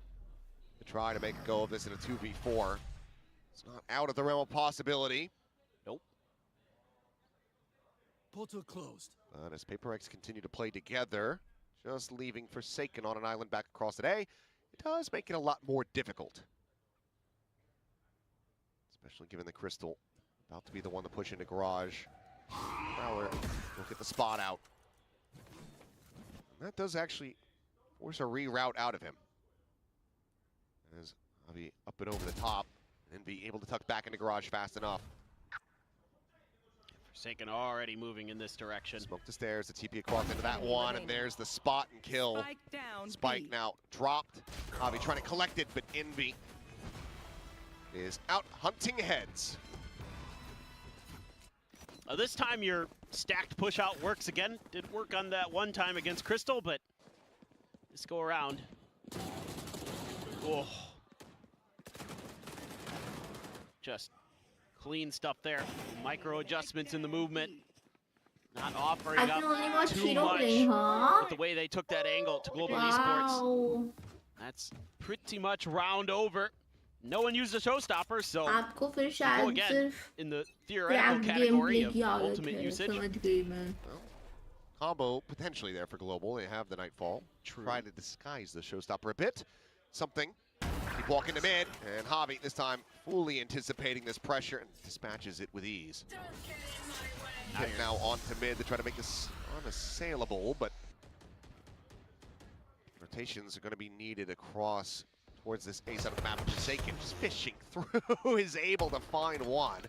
to try to make a go of this in a 2v4. It's not out of the realm of possibility. Nope. Portal closed. But as Prx continue to play together, just leaving Forsaken on an island back across today, it does make it a lot more difficult. Especially given the Crystal about to be the one to push into Garage. Now we'll get the spot out. And that does actually force a reroute out of him. As Javi up and over the top and be able to tuck back into Garage fast enough. Forsaken already moving in this direction. Smoke the stairs, the TP across into that one, and there's the spot and kill. Spike down. Spike now dropped. Javi trying to collect it, but Envy is out hunting heads. This time your stacked push out works again. Didn't work on that one time against Crystal, but this go around. Oh. Just clean stuff there. Micro adjustments in the movement. Not offering I can only up watch too Hero much play, huh? with the way they took that angle to Global Wow. Esports. That's pretty much round over. No one used a showstopper, so आपको फिर go शायद again सिर्फ in the theoretical crack game category play of की आदत ultimate है usage. समझ गई मैं Combo potentially there for Global. They have the Nightfall. Try to disguise the showstopper a bit. Something. Keep walking to mid, and Javi this time fully anticipating this pressure and dispatches it with ease. Pick now onto mid to try to make this unassailable, but rotations are going to be needed across towards this A side of the map. Forsaken just fishing through is able to find one.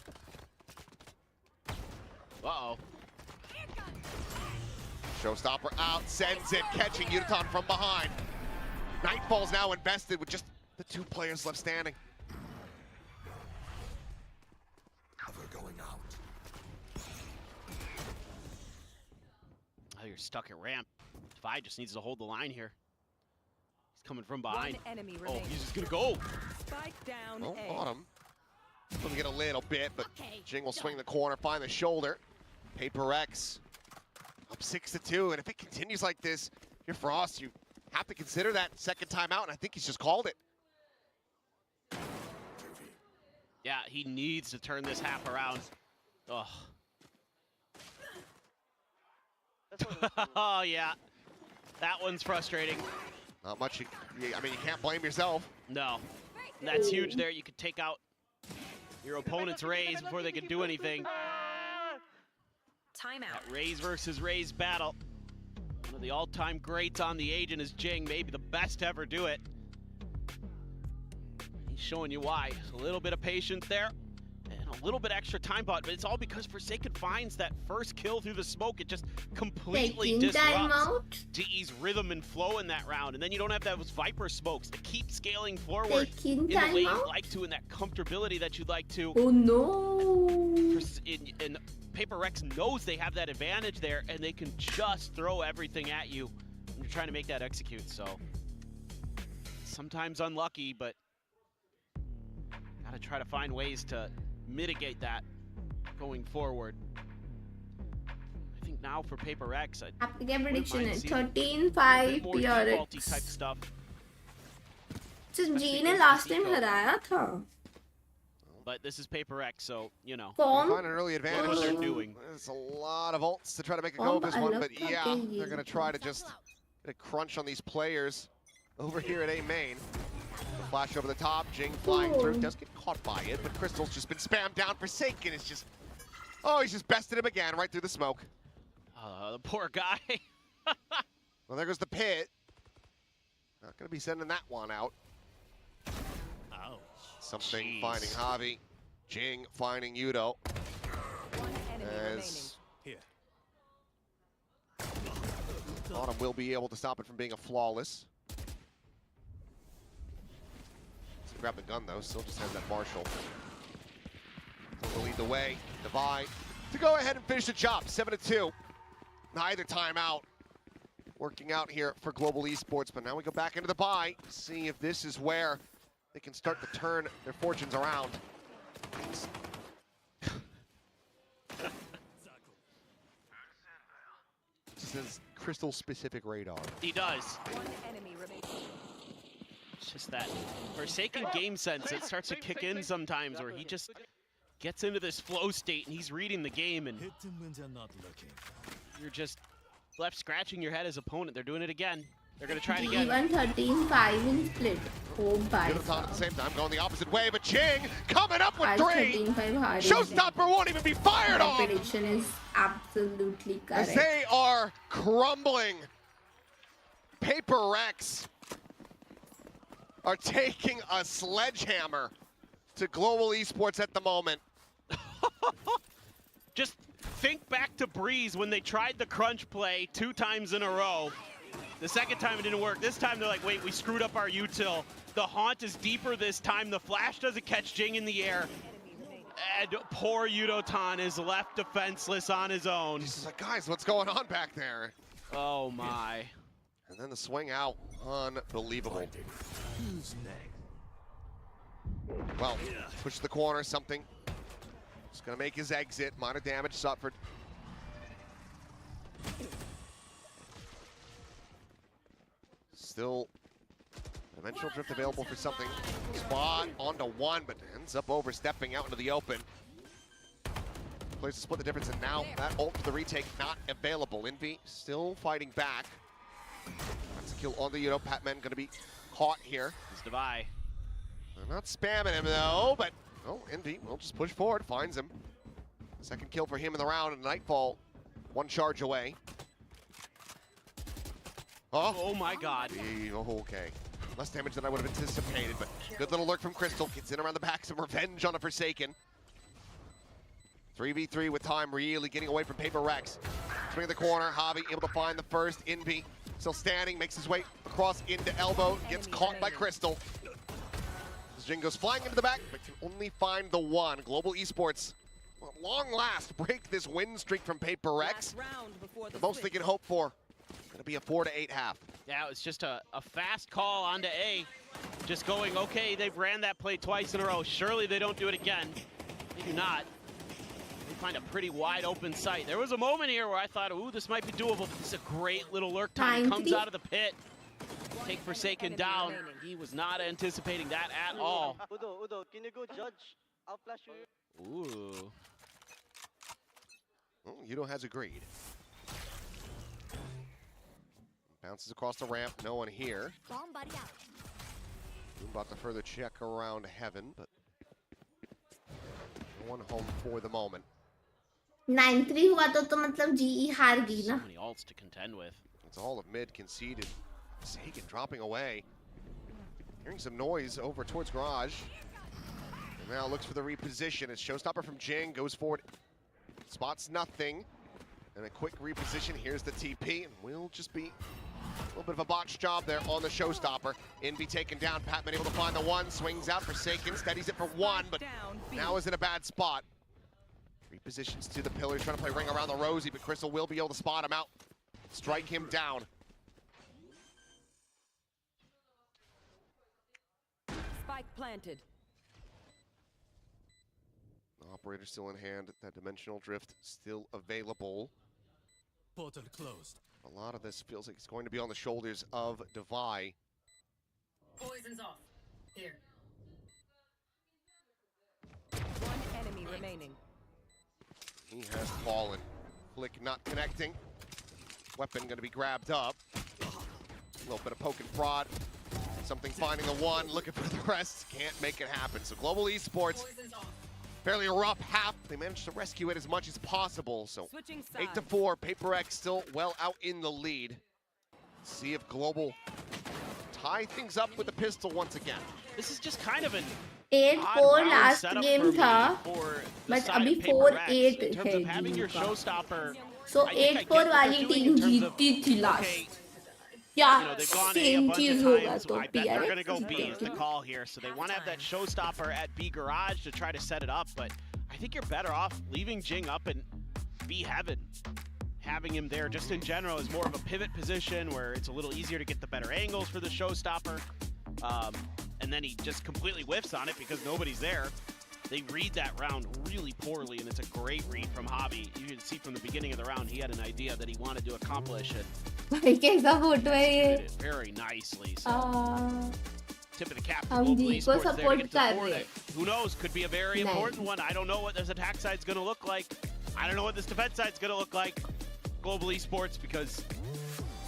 Uh-oh. Showstopper out, sends it, catching Yudotan from behind. Nightfall's now invested with just the 2 players left standing. Cover going out. Oh, you're stuck at ramp. Vi just needs to hold the line here. He's coming from behind. One enemy Oh, remaining. he's just gonna go. Spike down. Oh, A. bottom. Looking get a little bit, but Jing will swing the corner, find the shoulder. Prx up 6-2, and if it continues like this, if you're Frost, you have to consider that second timeout, and I think he's just called it. Yeah, he needs to turn this half around. Oh. Oh, yeah. That one's frustrating. Not much, I mean, you can't blame yourself. No. That's huge there. You could take out your opponent's Raze before they could do anything. Timeout. That Raze versus Raze battle. One of the all-time greats on the agent is Jing, maybe the best to ever do it. He's showing you why. A little bit of patience there, and a little bit extra time bot, but it's all because Forsaken finds that first kill through the smoke. It just completely Taking time disrupts out. GE's rhythm and flow in that round, and then you don't have those Viper smokes to keep scaling forward Taking in the time way you out? like to, in that comfortability that you'd like to. Oh no! And Prx knows they have that advantage there, and they can just throw everything at you when you're trying to make that execute. So sometimes unlucky, but gotta try to find ways to mitigate that going forward. I think now for Prx, आपकी क्या prediction है? a 13-5 more defaulty Prx. type stuff. सिर्फ जी ने last time हराया था. But this is Prx, so you know. Form? Find an early advantage. What they're doing. There's a lot of ults to try to make a go of this one, but yeah, they're going to try to just get a crunch on these players over here at A main. The flash over the top, Jing flying through, does get caught by it, but Crystal's just been spammed down. Forsaken is just, oh, he's just bested him again right through the smoke. The poor guy. Well, there goes the pit. Not going to be sending that one out. Ouch. Something finding Javi. Jing finding Yudo. One enemy remaining. Here. Autumn will be able to stop it from being a flawless. Let's grab the gun though, still just has that Marshall. So will lead the way, Divide, to go ahead and finish the job, 7-2. Neither timeout working out here for Global Esports, but now we go back into the bye, see if this is where they can start to turn their fortunes around. This is Crystal specific radar. He does. One enemy remaining. It's just that Forsaken game sense that starts to kick in sometimes where he just gets into this flow state and he's reading the game and Hit them when they're not looking. you're just left scratching your head as opponent. They're doing it again. They're going to try it again. Even 13-5 in split. Home by Yudotan at the same time going the opposite way, but Jing coming up with As 3. 13-5 hard. Showstopper won't even be fired My on prediction is absolutely as correct. they are crumbling. Paper Rex are taking a sledgehammer to Global Esports at the moment. Just think back to Breeze when they tried the crunch play 2 times in a row. The second time it didn't work. This time they're like, wait, we screwed up our util. The haunt is deeper this time. The flash doesn't catch Jing in the air. And poor Yudotan is left defenseless on his own. He's like, guys, what's going on back there? Oh my. And then the swing out, unbelievable. Who's next? Well, push the corner, something. He's gonna make his exit, minor damage suffered. Still, dimensional drift available for something. Spot onto 1, but ends up overstepping out into the open. Plays to split the difference, and now that ult for the retake not available. Envy still fighting back. That's a kill on the Yudo. Patman gonna be caught here. It's Devi. They're not spamming him though, but oh, Envy will just push forward, finds him. Second kill for him in the round, and Nightfall 1 charge away. Oh my god. Oh, okay. Less damage than I would have anticipated, but good little lurk from Crystal. Gets in around the back, some revenge on a Forsaken. 3v3 with time, really getting away from Paper Rex. Swing the corner, Javi able to find the first. Envy still standing, makes his way across into elbow, gets caught by Crystal. Jing goes flying into the back, but can only find the 1. Global Esports, well, at long last, break this win streak from Paper Rex. The most they can hope for. Gonna be a 4-8 half. Yeah, it was just a fast call onto A. Just going, okay, they've ran that play twice in a row. Surely they don't do it again. They do not. They find a pretty wide open site. There was a moment here where I thought, ooh, this might be doable, but this is a great little lurk time. Comes out of the pit. Take Forsaken down. He was not anticipating that at all. Udo, can you go judge? I'll flash you. Ooh. Well, Yudo has agreed. Bounces across the ramp, no one here. About to further check around heaven, but no one home for the moment. 9-3 हुआ तो मतलब GE हार गई ना. So many ults to contend with. It's all of mid conceded. Sagan dropping away. Hearing some noise over towards Garage. And now looks for the reposition as Showstopper from Jing goes forward. Spots nothing. And a quick reposition. Here's the TP, and we'll just be a little bit of a botched job there on the Showstopper. Envy taken down. Patman able to find the 1. Swings out. Forsaken steadies it for 1, but now is in a bad spot. Repositions to the pillars, trying to play ring around the Rosie, but Crystal will be able to spot him out. Strike him down. Spike planted. Operator still in hand. That dimensional drift still available. Portal closed. A lot of this feels like it's going to be on the shoulders of Devi. Poison's off. Here. One enemy remaining. He has fallen. Flick not connecting. Weapon going to be grabbed up. A little bit of poke and prod. Something finding the 1, looking for the rest. Can't make it happen. So Global Esports Fairly rough half. They managed to rescue it as much as possible. So 8-4, Paper X still well out in the lead. See if Global tie things up with the pistol once again. This is just kind of an 8-4 last game था, but अभी 4-8 in terms है of having your GE का. showstopper. So 8-4 वाली team जीती थी last. Yeah, same चीज होगा तो I bet they're going to go PRX B is the call here. So they want to have that showstopper at B garage to try to set it up. But I think you're better off leaving Jing up in B heaven. Having him there just in general is more of a pivot position where it's a little easier to get the better angles for the showstopper. And then he just completely whiffs on it because nobody's there. They read that round really poorly, and it's a great read from Hobby. You can see from the beginning of the round, he had an idea that he wanted to accomplish it. भाई कैसा photo है ये? Did it very nicely. So. Tip of the cap to हम Global जी को Esports there to support get to कर the रहे four. Who knows? Could be a very important one. I don't know what this attack side's going to look like. I don't know what this defense side's going to look like. Global Esports, because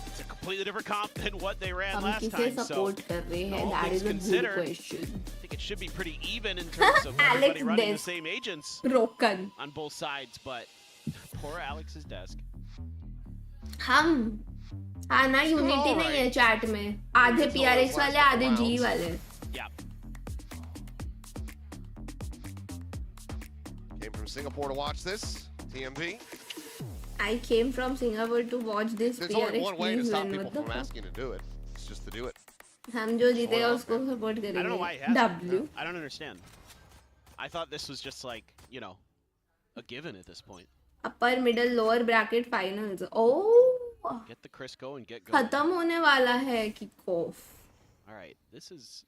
it's a completely different comp than what they ran हम last किसे time. So, support कर रहे हैं? all That things is a good considered, question. I think it should be pretty even in terms of everybody running the same agents broken on both sides. But poor Alex's desk. हम हाँ ना unity नहीं है chat में. आधे PRX वाले आधे G वाले. Yeah. Came from Singapore to watch this. TMV. I came from Singapore to watch this There's PRX. only one way to please stop win. people What the from fuck? asking to do it. It's just to do it. हम जो जीतेगा उसको support I don't know why he करेंगे. has W. I don't understand. I thought this was just like, you know, a given at this point. Upper, middle, lower bracket finals. Oh. Get the Crisco and get going. खत्म होने वाला है kickoff. All right, this is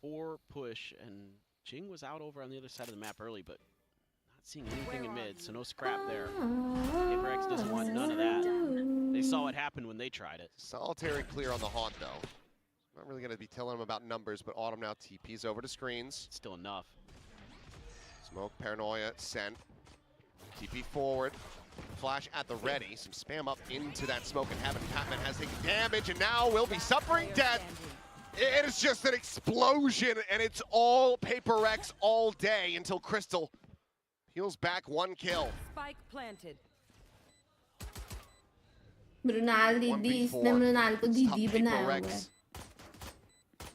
4 push, and Jing was out over on the other side of the map early, but not seeing anything in mid, so no scrap there. Paper X doesn't want none of that. They saw what happened when they tried it. Solitary clear on the haunt, though. Not really going to be telling him about numbers, but Autumn now TPs over to screens. Still enough. Smoke, Paranoia, sent. TP forward. Flash at the ready. Some spam up into that smoke, and Habit Patman has taken damage, and now will be suffering death. It is just an explosion, and it's all Paper X all day until Crystal peels back 1 kill. Spike planted. Mrinal दीदी इसने मृणाल को दीदी बनाया हुआ है.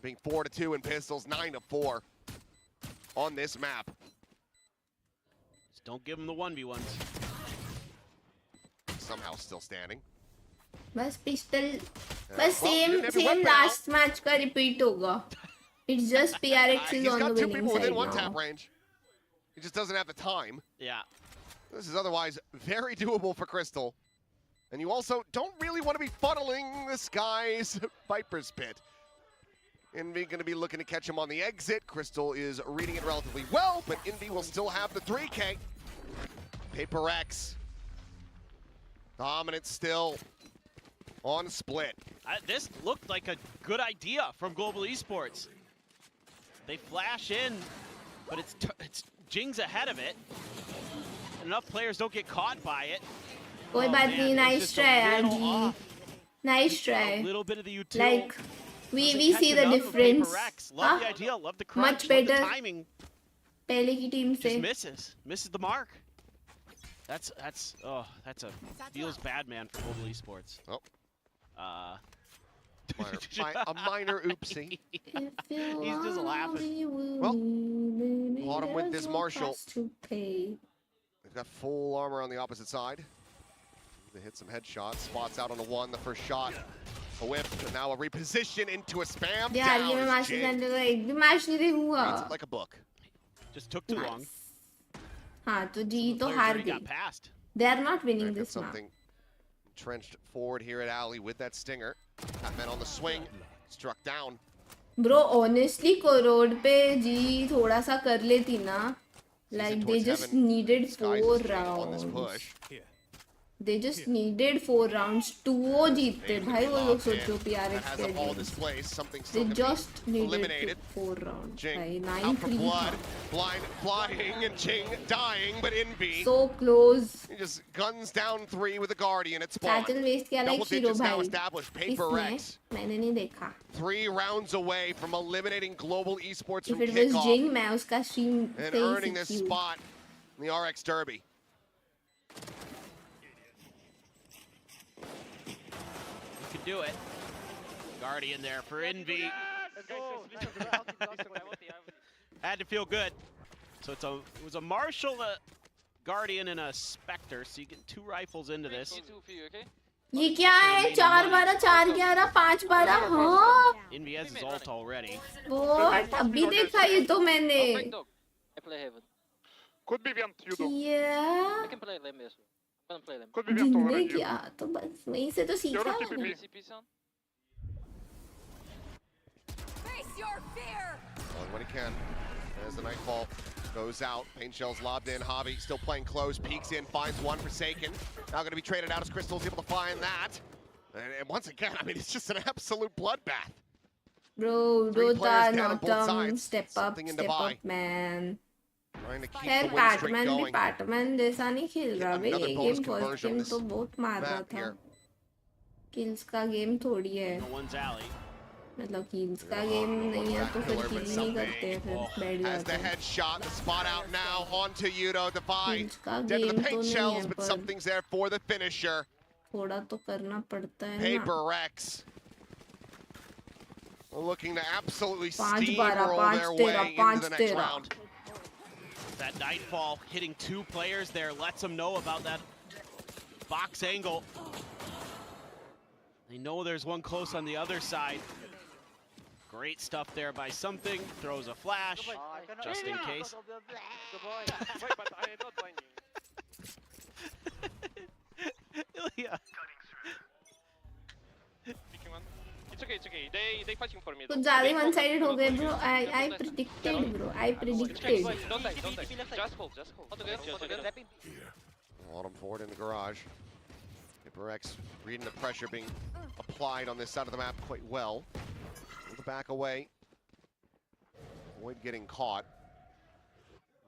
Being 4-2 in pistols, 9-4 on this map. Just don't give them the 1v1s. Somehow still standing. बस pistol बस same last match का repeat होगा. It's just PRX is on the winning side now. He's got 2 people within 1 tap range. He just doesn't have the time. Yeah. This is otherwise very doable for Crystal. And you also don't really want to be funneling this guy's Viper's Pit. Envy going to be looking to catch him on the exit. Crystal is reading it relatively well, but Envy will still have the 3K. Paper X. Dominant still on split. This looked like a good idea from Global Esports. They flash in, but it's Jing's ahead of it. Enough players don't get caught by it. कोई बात नहीं, nice try Angie. Nice try. A little bit of the utility. Like we see the difference. Love the idea, love the crunch, much better. love the timing. पहले की team से. Just misses the mark. That's feels bad, man, for Global Esports. Oh. A minor oopsie. He's just laughing. Well, Autumn with this Marshall. They've got full armor on the opposite side. They hit some headshots. Spots out on the 1. The first shot, a whip, and now a reposition into a spam. यार ये मैं match centre का एक भी match नहीं हुआ. Reads it like a book. Just took too long. हाँ तो जी तो हार गई. They are not winning this map. Entrenched forward here at Alley with that stinger. Patman on the swing, struck down. Bro, honestly, Korod पे जी थोड़ा सा कर लेती ना. Like they just needed 4 rounds. They just needed 4 rounds. 2 जीतते भाई वो लोग सोचो PRX के लिए. They just needed 4 rounds. भाई 9-3. Blind flying and Jing dying, but Envy. So close. He just guns down 3 with the Guardian at spawn. Satchel waste किया like Double Shiro digits now भाई. established. Paper X. मैंने नहीं देखा. 3 rounds away from eliminating Global Esports If from it was kickoff. Jing, मैं उसका stream and पे ही earning this सीखी हूँ. spot in the RX Derby. You can do it. Guardian there for Envy. Had to feel good. So it was a Marshall, a Guardian, and a Spectre. So you get 2 rifles into this. ये क्या है 4-12 4-11 5-12 हाँ Envy has his ult already. What अभी देखा ये तो मैंने I play heaven. Could be vent, you do. क्या I can play lane as well. I'm gonna play lane. Could be vent जिनने already. किया तो बस वहीं से तो सीखा You're मैंने CP son. Face your fear! When he can, as the Nightfall goes out, Paint Shell's lobbed in, Javi still playing close, peeks in, finds one, Forsaken. Now going to be traded out as Crystal's able to find that. And once again, I mean, it's just an absolute bloodbath. Bro, 3 Dota players down on not both down, sides. step Something in up, Dubai. man. Trying to keep खैर the win streak PadMan भी going. PadMan जैसा नहीं खेल रहा भाई Another ये bonus game first conversion game on this तो बहुत मार रहा map था here. किल्स का गेम थोड़ी है No one's alley. मतलब किल्स का गेम नहीं है तो फिर किल ही नहीं करते फिर बैठ Has the जाते हैं headshot, the spot out now onto Yudo, Divide. Kills का Dead to the गेम तो paint नहीं shells, है but पर something's there for the finisher. थोड़ा तो करना पड़ता है ना Prx looking to absolutely 5-12 steamroll their way 5-13 into the next 5-13 round. That Nightfall hitting 2 players there lets them know about that box angle. They know there's one close on the other side. Great stuff there by something. Throws a flash, just in case. Ilya. It's okay, it's okay. They fighting for me. कुछ ज़्यादा ही one sided हो गए bro I predicted Don't die. Just hold. Hold together. Autumn forward in the garage. Prx reading the pressure being applied on this side of the map quite well. Able to back away. Avoid getting caught.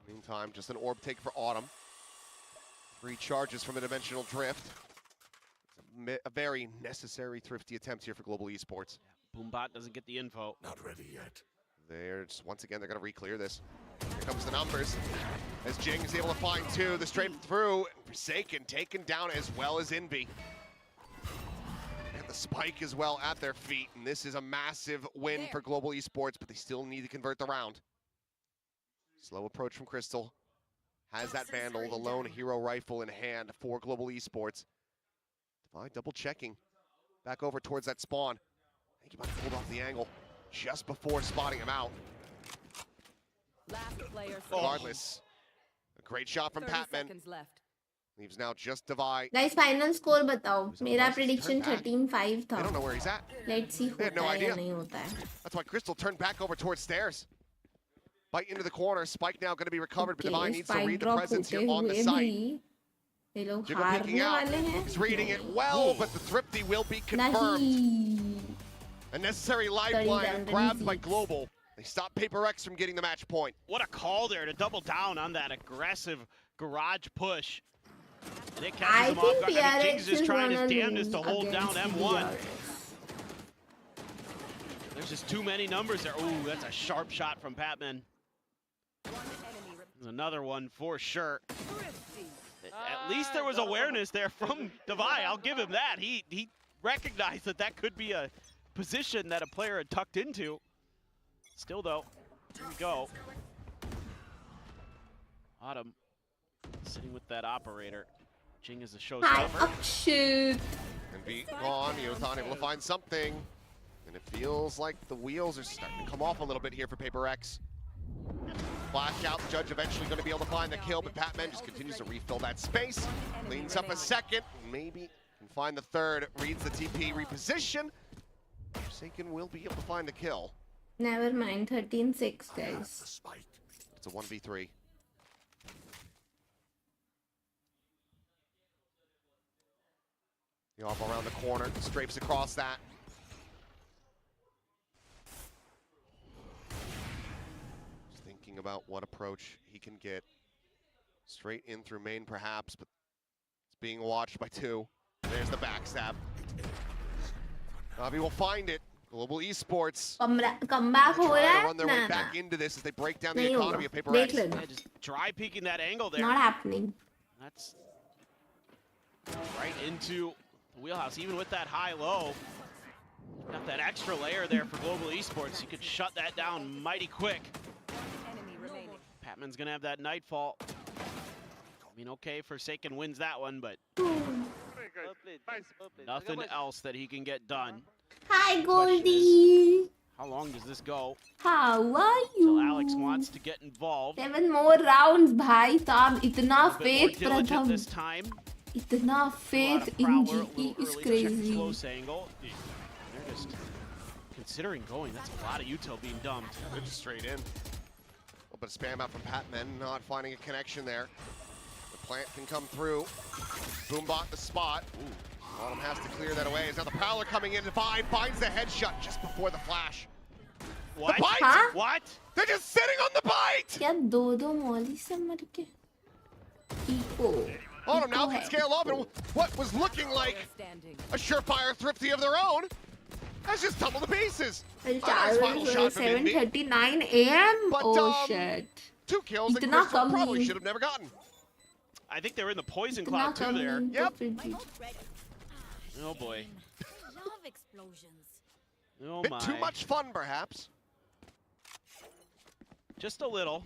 Meantime, just an orb take for Autumn. 3 charges from a dimensional drift. A very necessary, thrifty attempt here for Global Esports. Boombot doesn't get the info. Not ready yet. There's, once again, they're going to re-clear this. Here comes the numbers. As Jing is able to find 2, the straight through. Forsaken taken down as well as Envy. And the spike as well at their feet. And this is a massive win for Global Esports, but they still need to convert the round. Slow approach from Crystal. Has that Vandal, the lone hero rifle in hand for Global Esports. Divide double checking. Back over towards that spawn. I think he might have pulled off the angle just before spotting him out. Last player Regardless, a great shot from 30 Patman. seconds left. Leaves now just Divide. guys final score बताओ मेरा prediction 13-5 I था don't know where he's at. let's see They had होता no है या idea. नहीं होता है That's why Crystal turned back over towards stairs. Bite into the corner. Spike now going to be recovered, but Divine needs to spike read the drop presence होते here on the हुए site. भी ये लोग Jiggle peeking हारने out. वाले हैं He's reading it well, but the thrifty will be confirmed. नहीं A necessary lifeline grabbed by Global. They stop Prx from getting the match point. What a call there to double down on that aggressive garage push. And it catches him off guard. I mean, Jing's just trying his damnedest to hold down M1. There's just too many numbers there. Ooh, that's a sharp shot from Patman. There's another one for sure. At least there was awareness there from Devi. I'll give him that. He recognized that that could be a position that a player had tucked into. Still though, here we go. Autumn sitting with that operator. Jing is a showstopper. Shoot. And be gone. Yothon able to find something. And it feels like the wheels are starting to come off a little bit here for Prx. Flash out, the judge eventually going to be able to find the kill, but Patman just continues to refill that space. Cleans up a second, maybe can find the third, reads the TP reposition. Forsaken will be able to find the kill. Never mind, 13-6 guys. It's a 1v3. The off around the corner, strafes across that. Just thinking about what approach he can get. Straight in through main perhaps, but it's being watched by 2. There's the backstab. Navi will find it. Global Esports comeback हो रहा trying to है run their way back into this as they break down the नहीं economy होगा of Paper देख X. लेना Just try peeking that angle there. not happening That's right into the wheelhouse, even with that high-low. Got that extra layer there for Global Esports. You could shut that down mighty quick. Patman's gonna have that Nightfall. I mean, okay, Forsaken wins that one, but nothing else that he can get done. Hi Question Goldie how long does this go? how are Till you Alex wants to get involved. 7 more rounds भाई साहब इतना A bit more faith diligent प्रथम this time. इतना faith in Prowler, a GE little is early to check the crazy close angle. They're just considering going. That's a lot of util being dumped. They're just straight in. A little bit of spam out from Patman, not finding a connection there. The plant can come through. Boombot the spot. Autumn has to clear that away. As now the Prowler coming in. Divine finds the headshot just before the flash. What? The bite! Huh? What? They're just sitting on the bite! क्या दो मौली से मर के eco Autumn now eco can है, scale up, and what was looking like a surefire thrifty of their own has just tumbled to pieces. Well, Nice final shot from Indy. 7:39 a.m. But, oh shit 2 kills that इतना Crystal come probably he should have never gotten. I think they were in the poison इतना cloud too come there. He Yep. तो फिर जीत Oh boy. Love explosions. Oh Bit my. too much fun, perhaps. Just a little.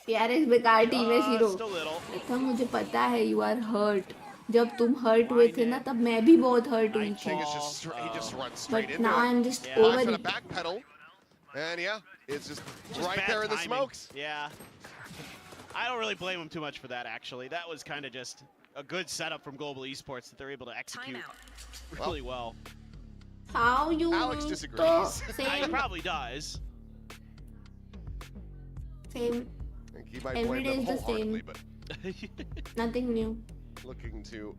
PRX बेकार team है zero Just a little. देखा मुझे पता है you are hurt जब तुम hurt हुए थे ना तब मैं भी बहुत hurt हुई थी King is just he just runs straight but into now it. I'm just Yeah. over Flies for the it back pedal. And yeah, it's just right bad there in the timing. smokes. Yeah. I don't really blame him too much for that, actually. That was kind of just a good setup from Global Esports that they're able to execute really well. how you Alex तो disagrees. He same probably does. same I think he might Every blame day them is the wholeheartedly, same. but nothing new looking to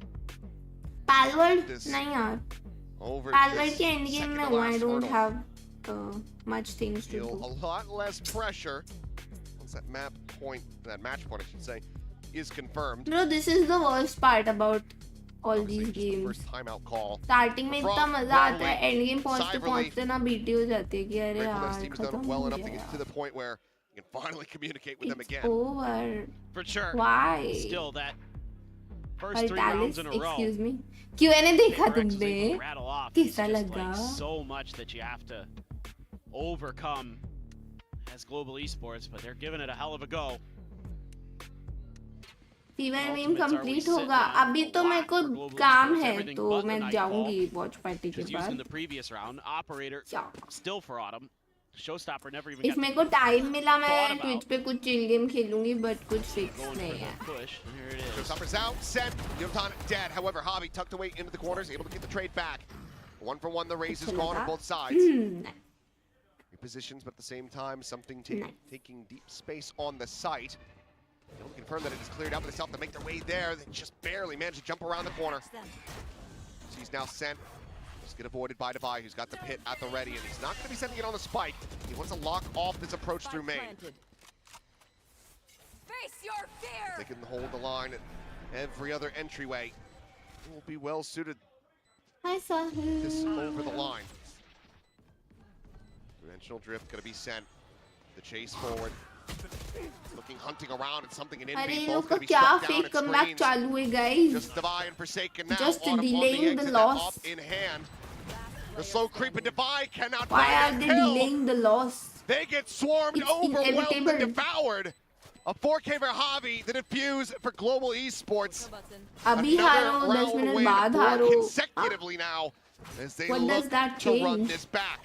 Palworld This- नहीं यार over Palworld this के end game second में to हूँ I last don't hurdle. have much things to Feel do a lot less pressure once that map point, that match point, I should say, is confirmed. bro this is the worst part about all these Just the games first timeout call. Starting में इतना मजा आता है end game पहुंचते Sigh of पहुंचते ना BT हो जाती है कि अरे Grateful that his यार team has done खत्म well हो enough to गया get to the point where you can finally communicate with them it's again. over For sure. why Still, that first 3 rounds in a row. excuse me Q&A देखा Prx was able तुमने to rattle off. It's कैसा just लगा like so much that you have to overcome as Global Esports, but they're giving it a hell of a go. Fever meme Ultimates are we complete sitting होगा on अभी a तो मेरे lot को for Global काम Esports, है everything तो but the मैं Nightfall, जाऊंगी वॉच पार्टी which के was used in बाद the previous round. Operator Yeah. still for Autumn. Showstopper never even if got मेरे को टाइम मिला मैं thought about ट्विच पे कुछ चिल गेम खेलूंगी बट कुछ फिक्स going नहीं for है the push. And here it is. Showstopper's out, set. Yotan dead. However, Hobby tucked away into the corners, able to get the trade back. 1 for 1, the race is gone on both sides. Repositions, but at the same time, something taking deep space on the site. Able to confirm that it is cleared out, but they still have to make their way there. They just barely managed to jump around the corner. She's now sent. Just get avoided by Devi, who's got the pit at the ready, and he's not going to be sending it on the spike. He wants to lock off this approach through main. Face your fear! They can hold the line at every other entryway. It will be well suited Hi this Sahil over the line. Dimensional drift going to be sent. The chase forward. Looking, hunting around, and something in अरे envy. इन लोग Both का going to be क्या struck down fake at comeback screens. चालू है guys Just Devi and Forsaken now. Just Autumn on delaying the exit, that loss. up in hand. The slow creep of Devi cannot why are find they a kill. delaying the loss They get swarmed, It's overwhelmed, and inevitable. devoured. A 4K for Hobby, the defuse for Global Esports. अभी हारो 10 minute बाद हारो consecutively now as they What does look that to run change? this back.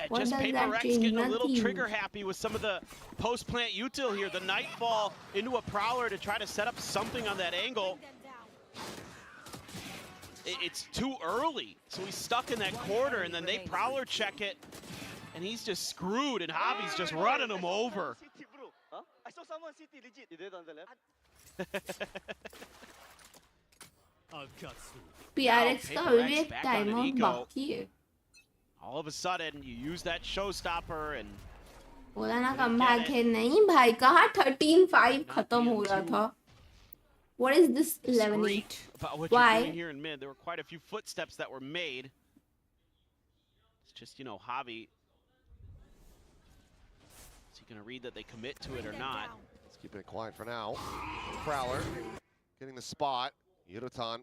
What Just does Paper that Rex change? getting a little Nothing. trigger happy with some of the post-plant util here. The Nightfall into a Prowler to try to set up something on that angle. It's too early, so he's stuck in that corner, and then they Prowler check it, and he's just screwed, and Hobby's just running him over. I saw someone city legit. You did on the left? PRX का Paper अभी Rex भी एक back time on an out eco. बाकी है All of a sudden, you use that showstopper, and बोला ना comeback है नहीं भाई कहाँ 13-5 खत्म हो रहा था What is this 11-8 about what Why? you're doing here in mid. There were quite a few footsteps that were made. It's just, you know, Javi. Is he going to read that they commit to it or not? Let's keep it quiet for now. Prowler getting the spot. Yudotan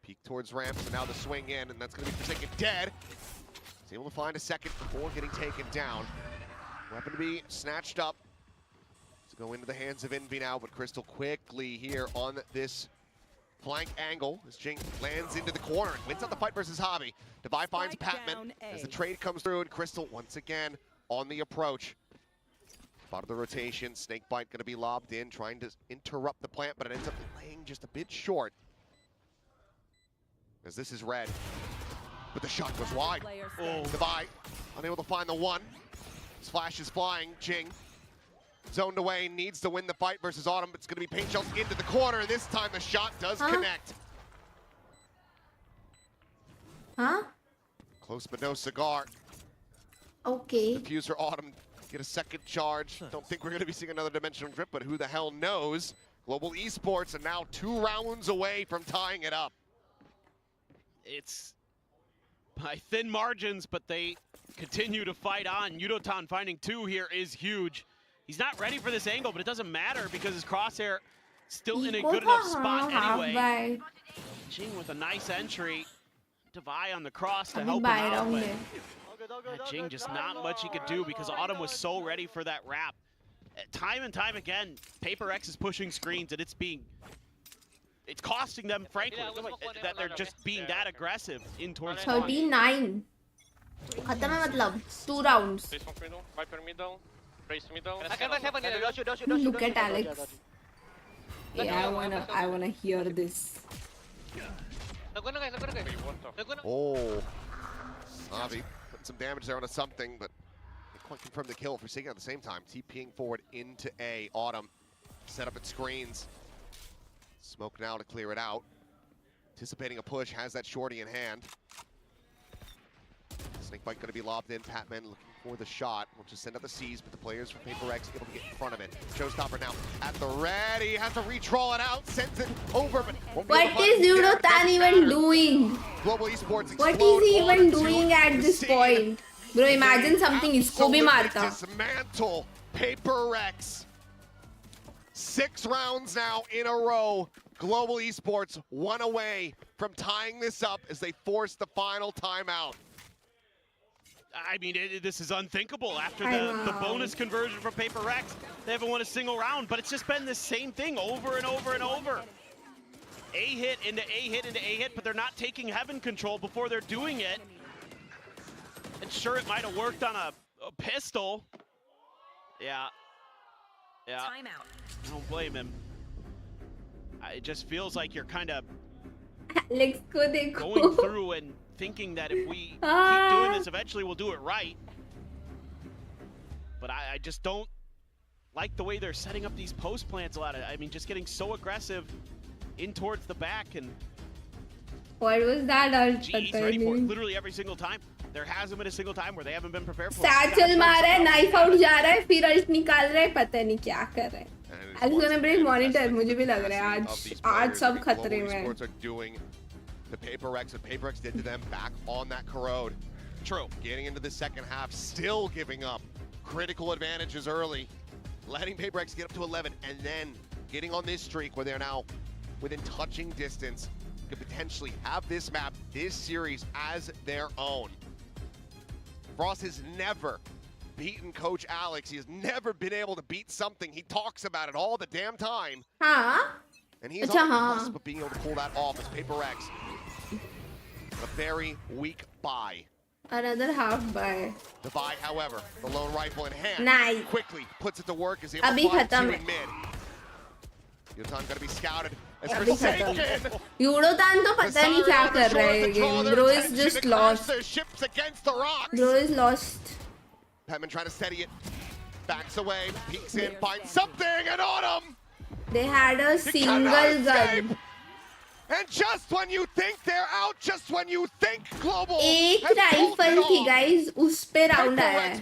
peek towards ramps, and now the swing in, and that's going to be Forsaken dead. He's able to find a second before getting taken down. Weapon to be snatched up. To go into the hands of Envy now, but Crystal quickly here on this flank angle as Jing lands into the corner and wins out the fight versus Javi. Devi finds Patman as the trade comes through, and Crystal once again on the approach. Part of the rotation, Snakebite going to be lobbed in, trying to interrupt the plant, but it ends up laying just a bit short. As this is red, but the shot goes wide. Oh, Devi unable to find the one. His flash is flying, Jing zoned away, needs to win the fight versus Autumn. It's going to be paint shells into the corner, and this time the shot does connect. Huh? Close but no cigar. Okay. Diffuser Autumn get a second charge. Don't think we're going to be seeing another dimensional drip, but who the hell knows? Global Esports are now 2 rounds away from tying it up. It's by thin margins, but they continue to fight on. Yudotan finding 2 here is huge. He's not ready for this angle, but it doesn't matter because his crosshair still in a good enough spot anyway. Jing with a nice entry. Devi on the cross to help him out. But Jing just not much he could do because Autumn was so ready for that wrap. Time and time again, Prx is pushing screens, and it's costing them, frankly, that they're just being that aggressive in towards 39. खत्म है मतलब 2 rounds. Look at Alex. Yeah, I wanna hear this. Oh, Avi putting some damage there onto something, but they quite confirmed the kill for Forsaken at the same time. TPing forward into A. Autumn set up its screens. Smoke now to clear it out. Anticipating a push, has that shorty in hand. Snakebite going to be lobbed in. Patman looking for the shot. We'll just send out the C's, but the players from Prx able to get in front of it. Showstopper now at the ready. Has to re-troll it out. Sends it over, but what is Yudotan even doing? Global Esports. What is he even doing at this point? Bro, imagine something isko bhi marta. Dismantle Prx. 6 rounds now in a row. Global Esports 1 away from tying this up as they force the final timeout. I mean, this is unthinkable after the bonus conversion from Prx. They haven't won a single round, but it's just been the same thing over and over and over. A hit into A hit into A hit, but they're not taking heaven control before they're doing it. And sure, it might have worked on a pistol. Yeah. Yeah. I don't blame him. It just feels like you're kind of going through and thinking that if we keep doing this, eventually we'll do it right. But I just don't like the way they're setting up these post plants a lot. I mean, just getting so aggressive in towards the back, and what was that? GE's ready for it literally every single time. There hasn't been a single time where they haven't been prepared for it. Satchel मार रहा है, knife out जा रहा है, फिर ult निकाल रहा है, पता नहीं क्या कर रहा है. Alex gonna break monitor, मुझे भी लग रहा है आज सब खतरे में हैं. The Prx did to them back on that corrode. True. Getting into the second half, still giving up critical advantages early, letting Prx get up to 11, and then getting on this streak where they're now within touching distance, could potentially have this map, this series as their own. Frost has never beaten Coach Alex. He has never been able to beat something. He talks about it all the damn time. And he's on the cusp of being able to pull that off as Prx. A very weak buy. Another half buy. Devi, however, the lone rifle in hand, nice. Quickly puts it to work as he able to fly 2 in mid. Yudotan gonna be scouted as Forsaken. Yudotan तो पता नहीं क्या कर रहा है game. Bro is just lost. Their ships against the rocks. Bro is lost. Patman trying to steady it. Backs away, peeks in, finds something, and Autumn! They had a single gun. And just when you think they're out, just when you think Global एक rifle थी guys, उस पे round आया है.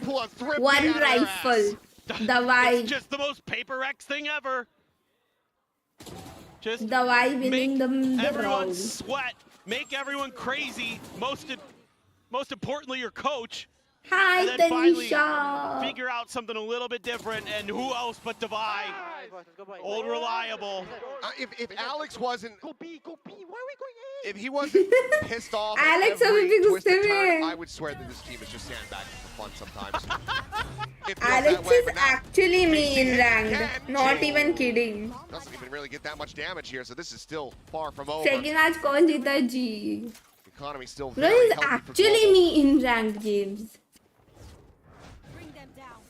1 rifle. Devi. It's just the most Prx thing ever. Just Devi winning the everyone round. sweat, make everyone crazy. Most importantly, your coach. Hi, and then finally Tanisha. figure out something a little bit different. And who else but Divide? Old reliable. If Alex wasn't... Go B, why are we going A? If he wasn't pissed off at Alex every अभी भी twisted गुस्से में turn, है. I would swear that this team is just sandbagging for fun sometimes. Alex is actually me in ranked. Not even kidding. Doesn't even really get that much damage here, so this is still far from over. Second match कौन जीता जी? Economy still Bro, very he's healthy for actually Global. me in ranked games. Bring them down.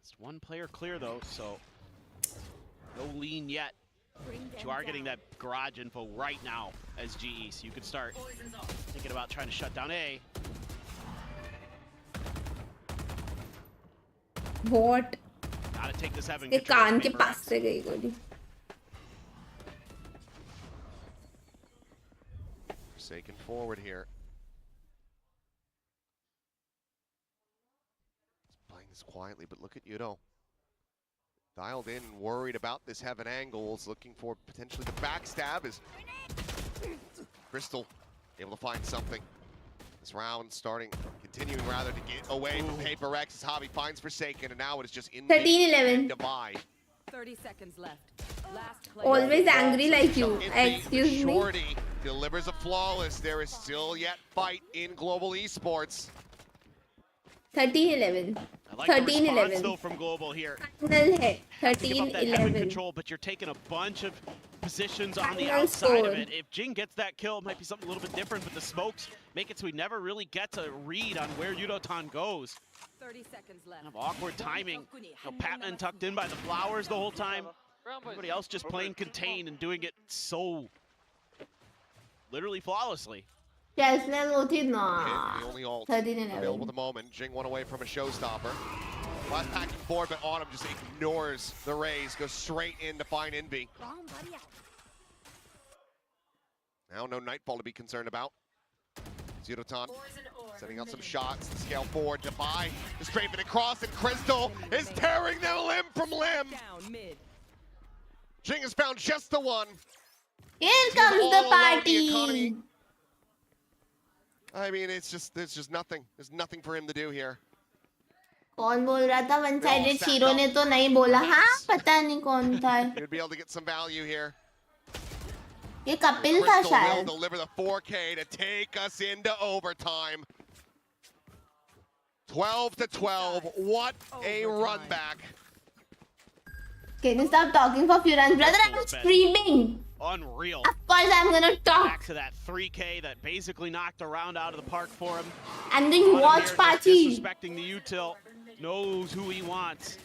It's one player clear though, so no lean yet. But you are getting that garage info right now as GE, so you could start thinking about trying to shut down A. What? Gotta take this heaven ये control. कान के पास से गई गोली. Forsaken forward here. He's playing this quietly, but look at Yudo. Dialed in, worried about this heaven angles, looking for potentially the backstab is Crystal able to find something. This round continuing rather to get away from Paper X as Hobby finds Forsaken, and now it is just in 13-11. Divide. 30 seconds left. Last player. Always angry like you. Excuse me. Shorty delivers a flawless. There is still yet fight in Global Esports. 13-11. I like the response 13-11. though from Global here. Final है. Give up that heaven 13-11. control, but you're taking a bunch of positions on the Final outside of score. it. If Jing gets that kill, it might be something a little bit different, but the smokes make it so we never really get to read on where Yudotan goes. 30 seconds left. Kind of awkward timing. Patman tucked in by the flowers the whole time. Everybody else just playing contain and doing it so literally flawlessly. क्या इसने वो थी ना? The only ult 13-11. available at the moment. Jing one away from a showstopper. Last packing forward, but Autumn just ignores the raise, goes straight in to find Envy. Now no Nightfall to be concerned about. Zeroton setting out some shots to scale forward. Defy just strafing across, and Crystal is tearing them limb from limb. Down mid. Jing has found just the one. Here comes all the alone, party. economy. I mean, there's just nothing. There's nothing for him to do here. कौन बोल रहा था one sided shero ने तो नहीं बोला. हाँ पता नहीं कौन था. He would be able to get some value here. ये कपिल था Crystal will शायद. deliver the 4K to take us into overtime. 12-12. What a run back. Can you stop talking for few runs, brother? I'm streaming. Unreal. Of course I'm gonna talk. Back to that 3K that basically knocked a round out of the park for him. And then watch party. Disrespecting the util, knows who he wants.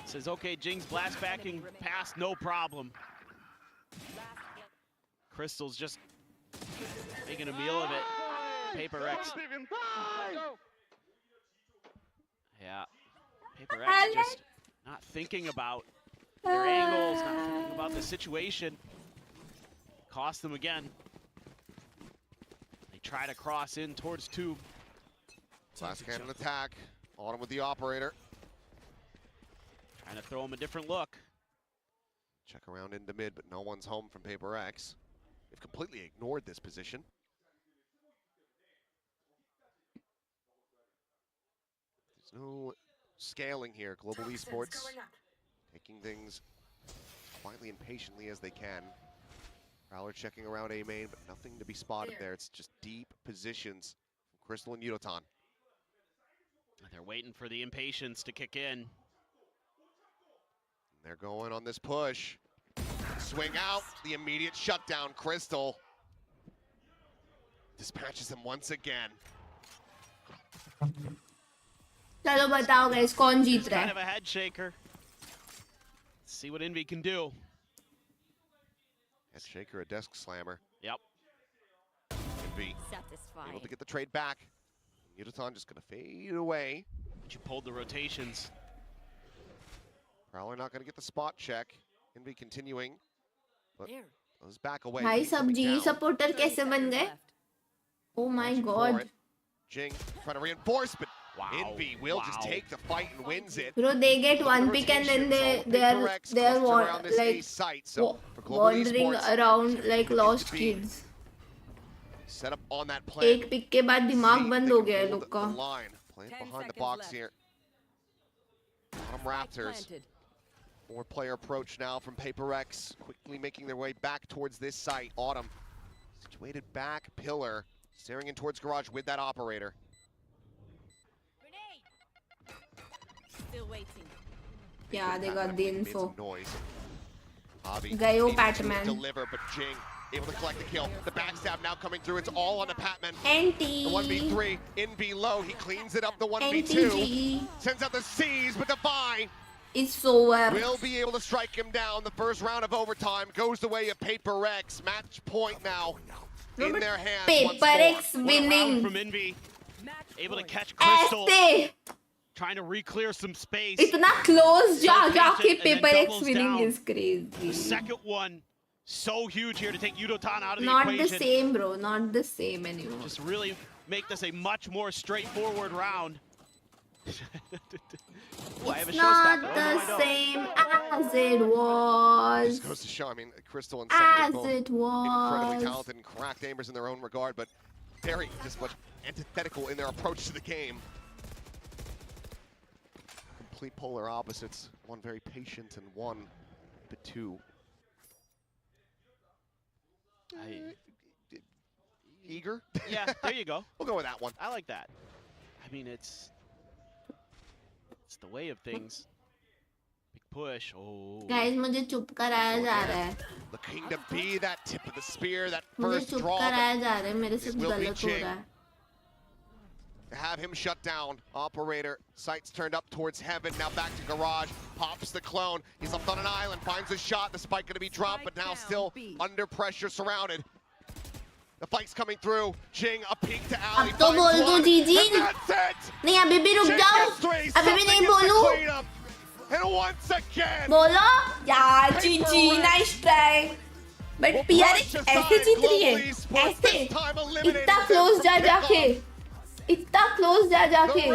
Says, okay, Jing's blast backing past, no problem. Crystal's just making a meal of it. Paper X. Yeah. Paper X just not thinking about their angles, not thinking about the situation. Cost them again. They try to cross in towards tube. Last cannon attack. Autumn with the operator. Trying to throw him a different look. Check around into mid, but no one's home from Paper X. They've completely ignored this position. There's no scaling here. Global Esports taking things quietly and patiently as they can. Prowler checking around A main, but nothing to be spotted there. It's just deep positions from Crystal and Yudotan. They're waiting for the impatience to kick in. And they're going on this push. Swing out, the immediate shutdown. Crystal dispatches him once again. चलो बताओ guys कौन जीत रहा Kind है? of a head shaker. See what Envy can do. Head shaker, a desk slammer. Yep. Envy Satisfying. able to get the trade back. Yudotan just gonna fade away. But you pulled the rotations. Prowler not gonna get the spot check. Envy continuing, but goes back away. भाई He's सब coming जी down. Supporter कैसे बन गए? Oh my Watching for god. it. Jing trying to reinforce, but Envy will just take the fight and wins it. Bro, they get one pick and then they're around this like A site, so for Global wandering Esports, around like looking lost to be kids. set up on that plan. एक pick के बाद दिमाग बंद हो गया है लोग का. Playing behind the box here. Bottom Raptors. 4-player approach now from Prx, quickly making their way back towards this site. Autumn, situated back, pillar, staring in towards garage with that operator. Still waiting. Yeah, they got the info. Hobby Gayo needs to Patman. deliver, but Jing able to collect the kill. The backstab now coming through. It's all on the Patman. NT. The 1v3 in below. He cleans it up. The 1v2 NTG. sends out the C's, but Divine It's over. will be able to strike him down. The first round of overtime goes the way of Prx. Match point now in their hands. Prx What a round winning. from Envy. Able to catch Crystal. ऐसे Trying to re-clear some space. इतना close जाके And then Prx doubles winning down. is crazy. The second one, so huge here to take Yudotan out of the Not equation. the same, bro. Not the same anymore. Just really make this a much more straightforward round. Ooh, I have a It's not showstopper. the Oh, no, I don't. same as it was. Just goes to show, I mean, Crystal and Summer As both it was. incredibly talented and cracked aimers in their own regard, but very just much antithetical in their approach to the game. Complete polar opposites. One very patient and one a bit too eager. Yeah, there you go. We'll go with that one. I like that. I mean, it's the way of things. Big push. Oh. Guys, मुझे चुप कराया जा रहा है. Looking to be that tip of the spear, that मुझे first चुप draw. कराया जा रहा है. मेरे से it will be गलत हो Jing. रहा है. Have him shut down. Operator, sights turned up towards heaven. Now back to garage. Pops the clone. He's left on an island. Finds a shot. The spike going to be dropped, but now still under pressure, surrounded. The fight's coming through. Jing, a peek to alley. अब तो बोल दो जीजी. नहीं अभी भी रुक जाओ. अभी भी नहीं बोलूं. And once again. बोलो. यार जीजी, nice try. But PRX ऐसे जीत रही है. ऐसे. इतना close जा जाके. इतना close जा जाके.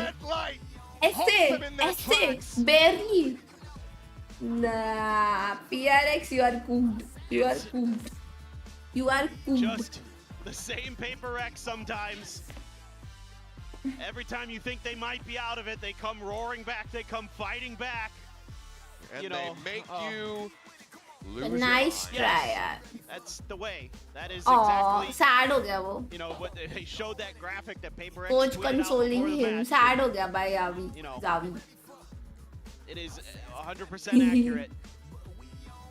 ऐसे. Barely. Nah, PRX, you are cooked. You are cooked. You are cooked. Just the same Prx sometimes. Every time you think they might be out of it, they come roaring back, they come fighting back. And you know, they make you lose Nice your try, mind. यार. That's the way. That is Oh, exactly. sad हो गया वो. You know what they showed that graphic that Prx Coach tweeted out consoling before the him. match. Sad हो गया भाई अभी. You know, Zavi. it is 100% accurate.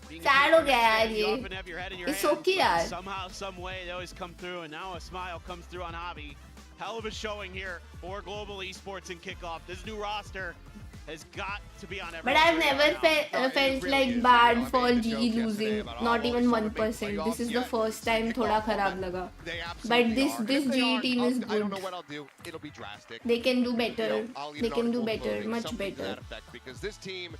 Being a Sad हो Prx गया fan, यार you ये. often have your head in your It's hands, okay but यार. somehow, some way, they always come through, and now a smile comes through on Javi. Hell of a showing here for Global Esports and kickoff. This new roster has got to be on But everyone's I've radar never now. felt like bad for GE losing. Not even 1%. This is the first time थोड़ा खराब लगा. But this GE team is I don't know good. what I'll do. It'll be drastic. They can do better. I'll They even can do article better. clothing, Much something to better. that effect, because this team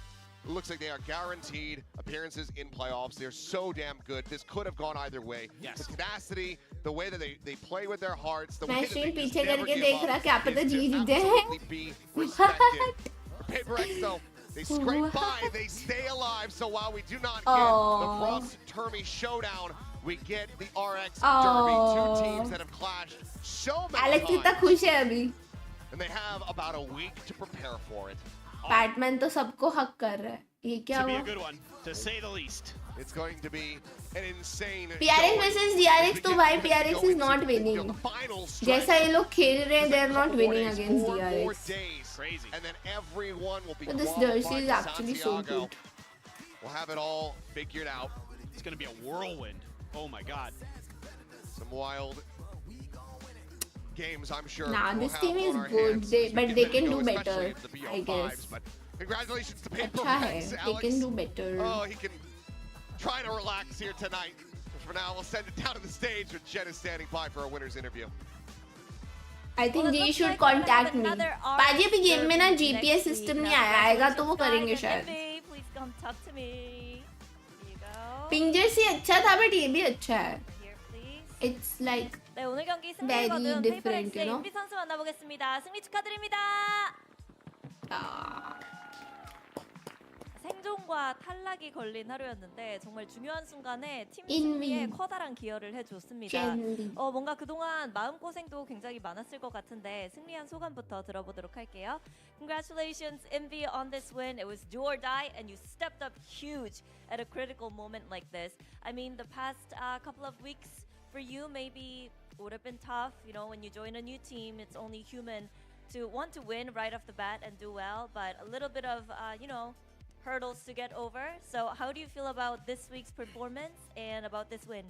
looks like they are guaranteed appearances in playoffs. They're so damn good. This could have gone either way. Yes. The tenacity, the way that they play with their hearts, the मैं way that stream they just पीछे never करके give देख up रहा क्या पता is to GE जीते हैं. absolutely be respected. For Prx though, they scrape by, they stay alive. So while we do not get the Frost Termy showdown, we get the RX Derby. Two teams that have clashed so many Alex इतना times. खुश है अभी. And they have about a week to prepare for it. Batman तो सबको हक कर रहा है. ये क्या To be हुआ? a good one, to say the least. It's going to be an insane PRX versus DRX तो भाई PRX is not winning. जैसा ये लोग खेल रहे हैं, they are not winning against DRX. Crazy. And then everyone will be But this qualified jersey is to actually so Santiago. good. We'll have it all figured out. It's going to be a whirlwind. Oh my God. Some wild games, I'm sure. Nah, we'll this have team on is our good, hands they, as we but get they ready to can go, do especially better, the I BO5s, guess. But congratulations to अच्छा Prx, है, they Alex. can do better. Oh, he can try to relax here tonight. For now, we'll send it down to the stage with Jen is standing by for our winner's interview. I think G should contact me. पाजी अभी game में ना GPS system नहीं आया, आएगा तो वो करेंगे शायद. Please come talk to me. Here you go. Pink Jersey अच्छा था, but ये भी अच्छा है. Here, please. It's like 네, 오늘 경기 very 승리거든 different, you 페이퍼렉스의 know. 인비 선수 만나보겠습니다. 승리 축하드립니다. 생존과 탈락이 걸린 하루였는데 정말 중요한 순간에 팀 Envy. 승리에 커다란 기여를 해줬습니다. Genuinely. 뭔가 그동안 마음고생도 굉장히 많았을 것 같은데 승리한 소감부터 들어보도록 할게요. Congratulations, Envy, on this win. It was do or die, and you stepped up huge at a critical moment like this. I mean, the past couple of weeks for you maybe would have been tough. You know, when you join a new team, it's only human to want to win right off the bat and do well, but a little bit of, hurdles to get over. So how do you feel about this week's performance and about this win?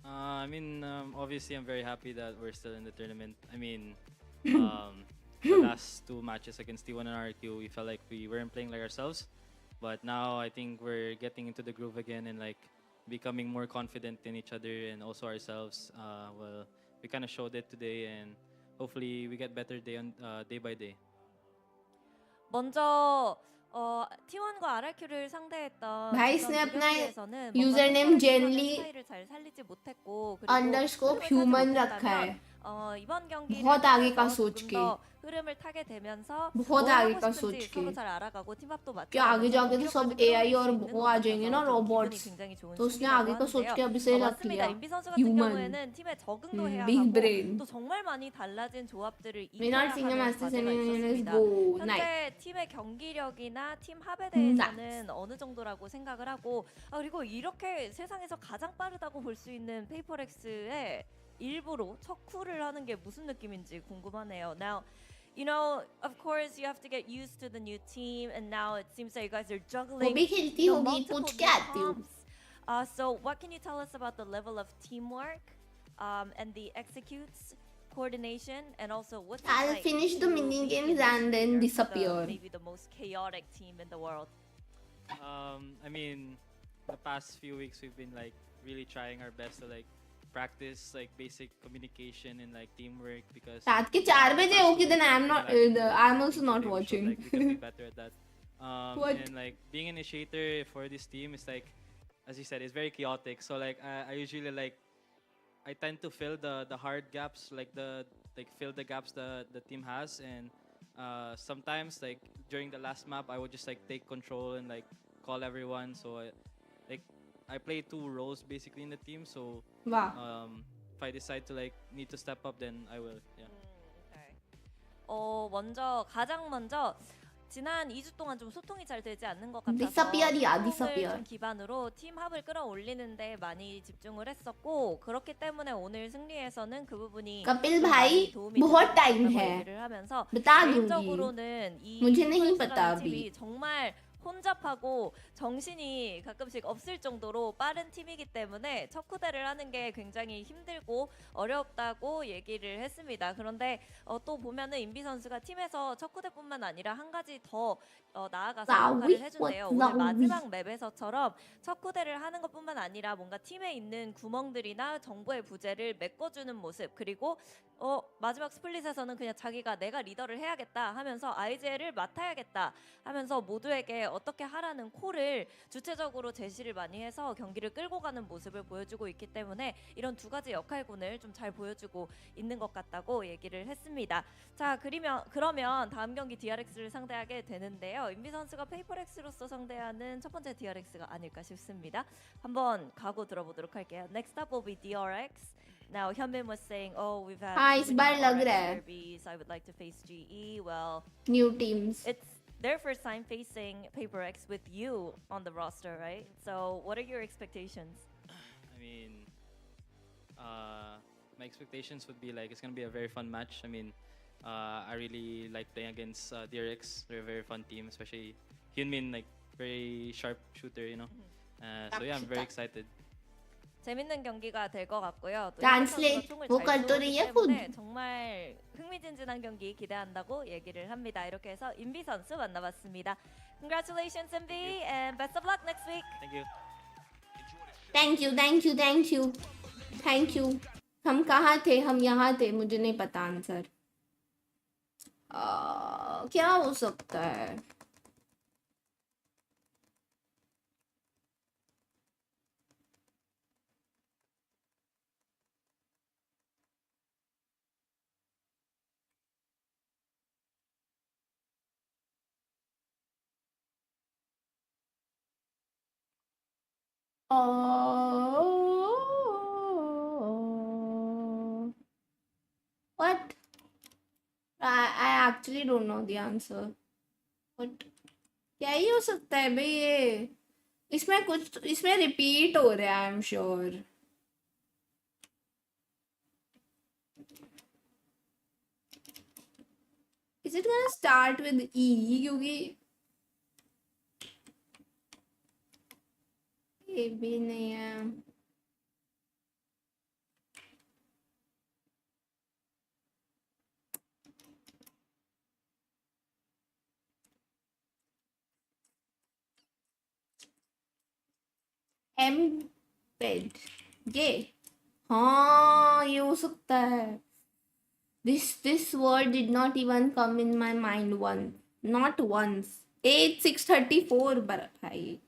Obviously, I'm very happy that we're still in the tournament. The last two matches against T1 and RQ, we felt like we weren't playing like ourselves. But now I think we're getting into the groove again and becoming more confident in each other and also ourselves. We kind of showed it today, and hopefully we get better day by day. 먼저 T1과 RRQ를 상대했던 भाई 그전 इसने 두 अपना 경기에서는 username 뭔가 generally 스타일을 잘 살리지 못했고 그리고 underscore 흐름을 타지 human रखा 못했다면, है 이번 경기를 बहुत आगे का 통해서 सोच 조금 के 더 흐름을 타게 되면서 बहुत 뭘 आगे 하고 का 싶은지 सोच 서로 के 잘 알아가고 팀합도 क्या आगे 맞춰가면서 जाके तो सब 공격까지 AI 끌어올릴 और 수 있는 वो 것 आ जाएंगे ना 같아서 좀 기분이 robots 굉장히 좋은 तो उसने 승리라고 आगे का सोच 하는데요. के अभी से रख 맞습니다. लिया 인비 선수 같은 human 경우에는 팀에 적응도 해야 big 하고 brain 또 정말 많이 달라진 조합들을 we're 익혀야 not seeing a 하는 master 과제가 let's 있었습니다. go night 현재 팀의 경기력이나 팀 합에 대해서는 어느 정도라고 생각을 하고 그리고 이렇게 세상에서 가장 빠르다고 볼 수 있는 페이퍼렉스의 일부로 척후를 하는 게 무슨 느낌인지 궁금하네요. Now, of course, you have to get used to the new team, and now it seems like you guys are juggling वो भी खेलती होगी multiple पूछ new के आती हूँ comps. So, what can you tell us about the level of teamwork and the executes, coordination, and also what's it I'll like finish the to mini be in games this and then year, disappear. maybe the most chaotic team in the world? The past few weeks we've been really trying our best to practice basic communication and teamwork because रात के 4 बजे okay then I'm also not watching we can be better at that. What? And being initiator for this team is as you said, it's very chaotic. So I usually I tend to fill the hard gaps, fill the gaps the team has, and sometimes during the last map I would just take control and call everyone. So I play two roles basically in the team. So wow. If I decide to need to step up, then I will. Yeah. 가장 먼저 지난 2주 동안 좀 소통이 잘 되지 않는 것 같아서 disappear이야, 소통을 disappear. 좀 기반으로 팀 합을 끌어올리는데 많이 집중을 했었고 그렇기 때문에 오늘 승리에서는 그 부분이 Kapil 좀 भाई 많이 도움이 बहुत time 됐다고 है 얘기를 하면서 बता दूंगी 개인적으로는 이 मुझे नहीं 프로젝트라는 पता अभी 팀이 정말 혼잡하고 정신이 가끔씩 없을 정도로 빠른 팀이기 때문에 척후대를 하는 게 굉장히 힘들고 어렵다고 얘기를 했습니다. 그런데 또 보면은 인비 선수가 팀에서 척후대뿐만 아니라 한 가지 더 나아가서 역할을 해준대요. 오늘 마지막 맵에서처럼 척후대를 하는 것뿐만 아니라 뭔가 팀에 있는 구멍들이나 정보의 부재를 메꿔주는 모습 그리고 마지막 스플릿에서는 그냥 자기가 내가 리더를 해야겠다 하면서 IGL을 맡아야겠다 하면서 모두에게 어떻게 하라는 콜을 주체적으로 제시를 많이 해서 경기를 끌고 가는 모습을 보여주고 있기 때문에 이런 두 가지 역할군을 좀 잘 보여주고 있는 것 같다고 얘기를 했습니다. 자, 그러면 다음 경기 DRX를 상대하게 되는데요. 인비 선수가 페이퍼렉스로서 상대하는 첫 번째 DRX가 아닐까 싶습니다. 한번 각오 들어보도록 할게요. Next up will be DRX. Now, Hyunbin was saying, we've had इस बार लग रहा है derbies. I would like to face GE. Well, new teams it's their first time facing PaperX with you on the roster, right? So, what are your expectations? My expectations would be it's gonna be a very fun match. I really like playing against DRX. They're a very fun team, especially Hyunmin, very sharp shooter, So yeah, I'm very excited. 재밌는 경기가 될 것 같고요. 또 Translate. 총을 वो 잘 कर तो 쏘기 रही है 때문에 정말 흥미진진한 경기 기대한다고 얘기를 합니다. 이렇게 해서 인비 선수 만나봤습니다. Congratulations, Invi, and best of luck next week. Thank you. thank you हम कहाँ थे हम यहाँ थे मुझे नहीं पता आंसर क्या हो सकता है Oh, what? I actually don't know the answer. What? क्या ही हो सकता है भाई ये? इसमें कुछ इसमें रिपीट हो रहा है, I am sure. Is it gonna start with E? क्योंकि ये भी नहीं है. M bed. ये हाँ ये हो सकता है. This word did not even come in my mind not once. 8 6:34 भाई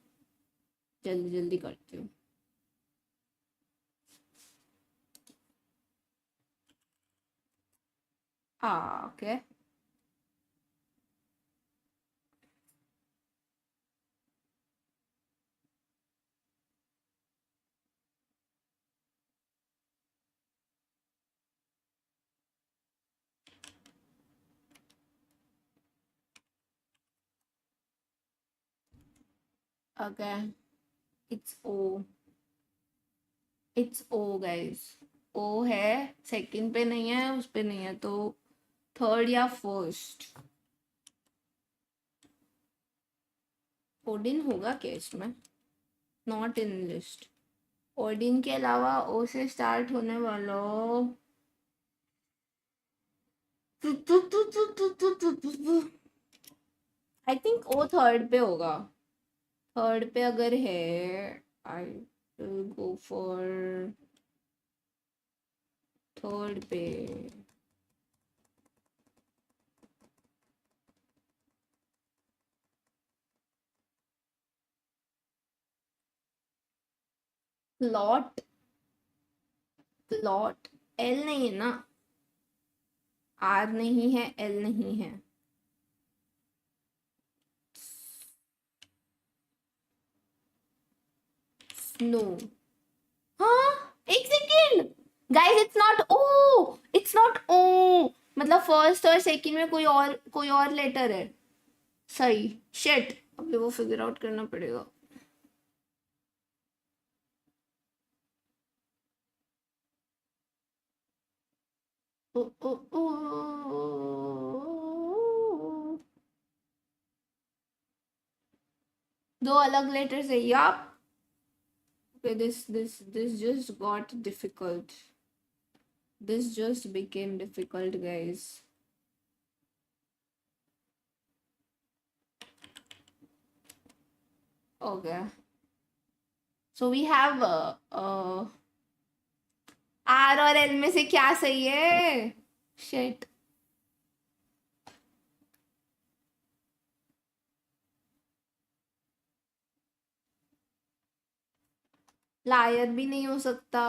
जल्दी जल्दी करती हूँ. Okay. Okay. It's O. It's O guys. O है, सेकंड पे नहीं है, उस पे नहीं है, तो थर्ड या फर्स्ट. ओडिन होगा क्या इसमें? Not in list. ओडिन के अलावा ओ से स्टार्ट होने वाला आई थिंक ओ थर्ड पे होगा. थर्ड पे अगर है I will go for third पे. प्लॉट. प्लॉट एल नहीं है ना? आर नहीं है, एल नहीं है. स्नो. हाँ एक सेकेंड गाइस, इट्स नॉट ओ. मतलब फर्स्ट और सेकंड में कोई और लेटर है. सही. शिट, अभी वो फिगर आउट करना पड़ेगा. ओ ओ ओ दो अलग लेटर्स है यार. Okay, this just got difficult. This just became difficult, guys. Okay. So we have R और L में से क्या सही है? Shit. लायर भी नहीं हो सकता.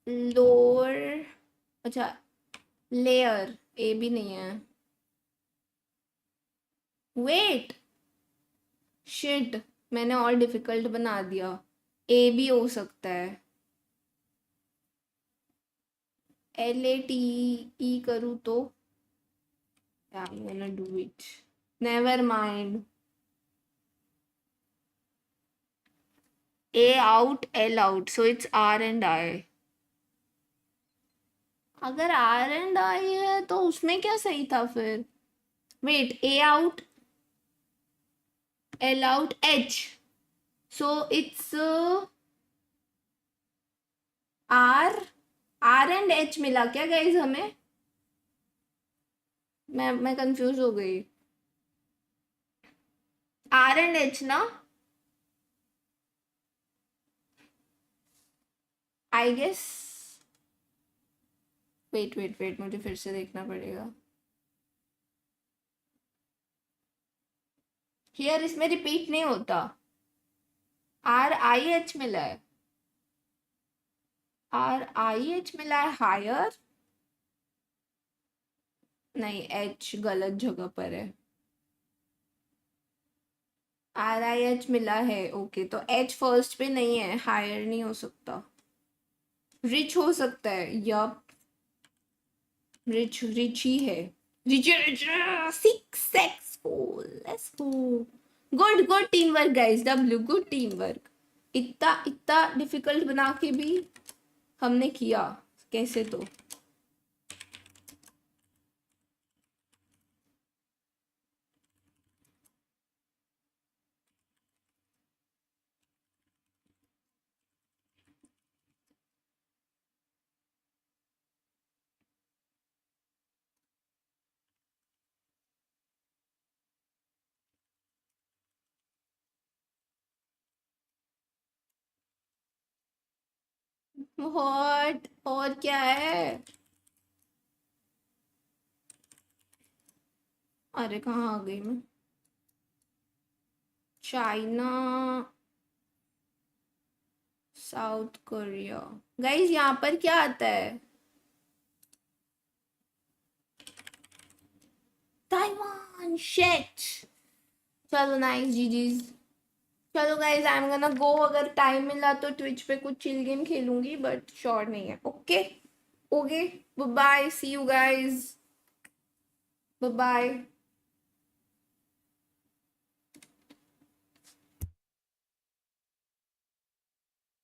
लोअर, अच्छा लेयर ए भी नहीं है. वेट, शिट, मैंने और डिफिकल्ट बना दिया. ए भी हो सकता है. LATE करूँ तो I'm gonna do it. Never mind. A out, L out. So it's R and I. अगर R and I है तो उसमें क्या सही था फिर? Wait, A out, L out, H. So it's R and H मिला क्या गाइज हमें? मैं कंफ्यूज हो गई. R and H ना? I guess. वेट मुझे फिर से देखना पड़ेगा. हियर इसमें रिपीट नहीं होता. RIH मिला है. RIH मिला है हायर. नहीं, H गलत जगह पर है. RIH मिला है, ओके तो H फर्स्ट पे नहीं है, हायर नहीं हो सकता, रिच हो सकता है, यप रिच रिच ही है, rich rich successful, let's go, good good team work guys, W good team work, इतना इतना डिफिकल्ट बना के भी हमने किया कैसे तो। व्हाट और क्या है? अरे कहाँ आ गई मैं? चाइना, साउथ कोरिया, गाइस यहाँ पर क्या आता है? Taiwan, shit. चलो नाइस, जीजीज। चलो guys I am gonna go, अगर टाइम मिला तो ट्विच पे कुछ चिल गेम खेलूंगी, बट श्योर नहीं है। Okay okay, bye bye, see you guys, bye bye.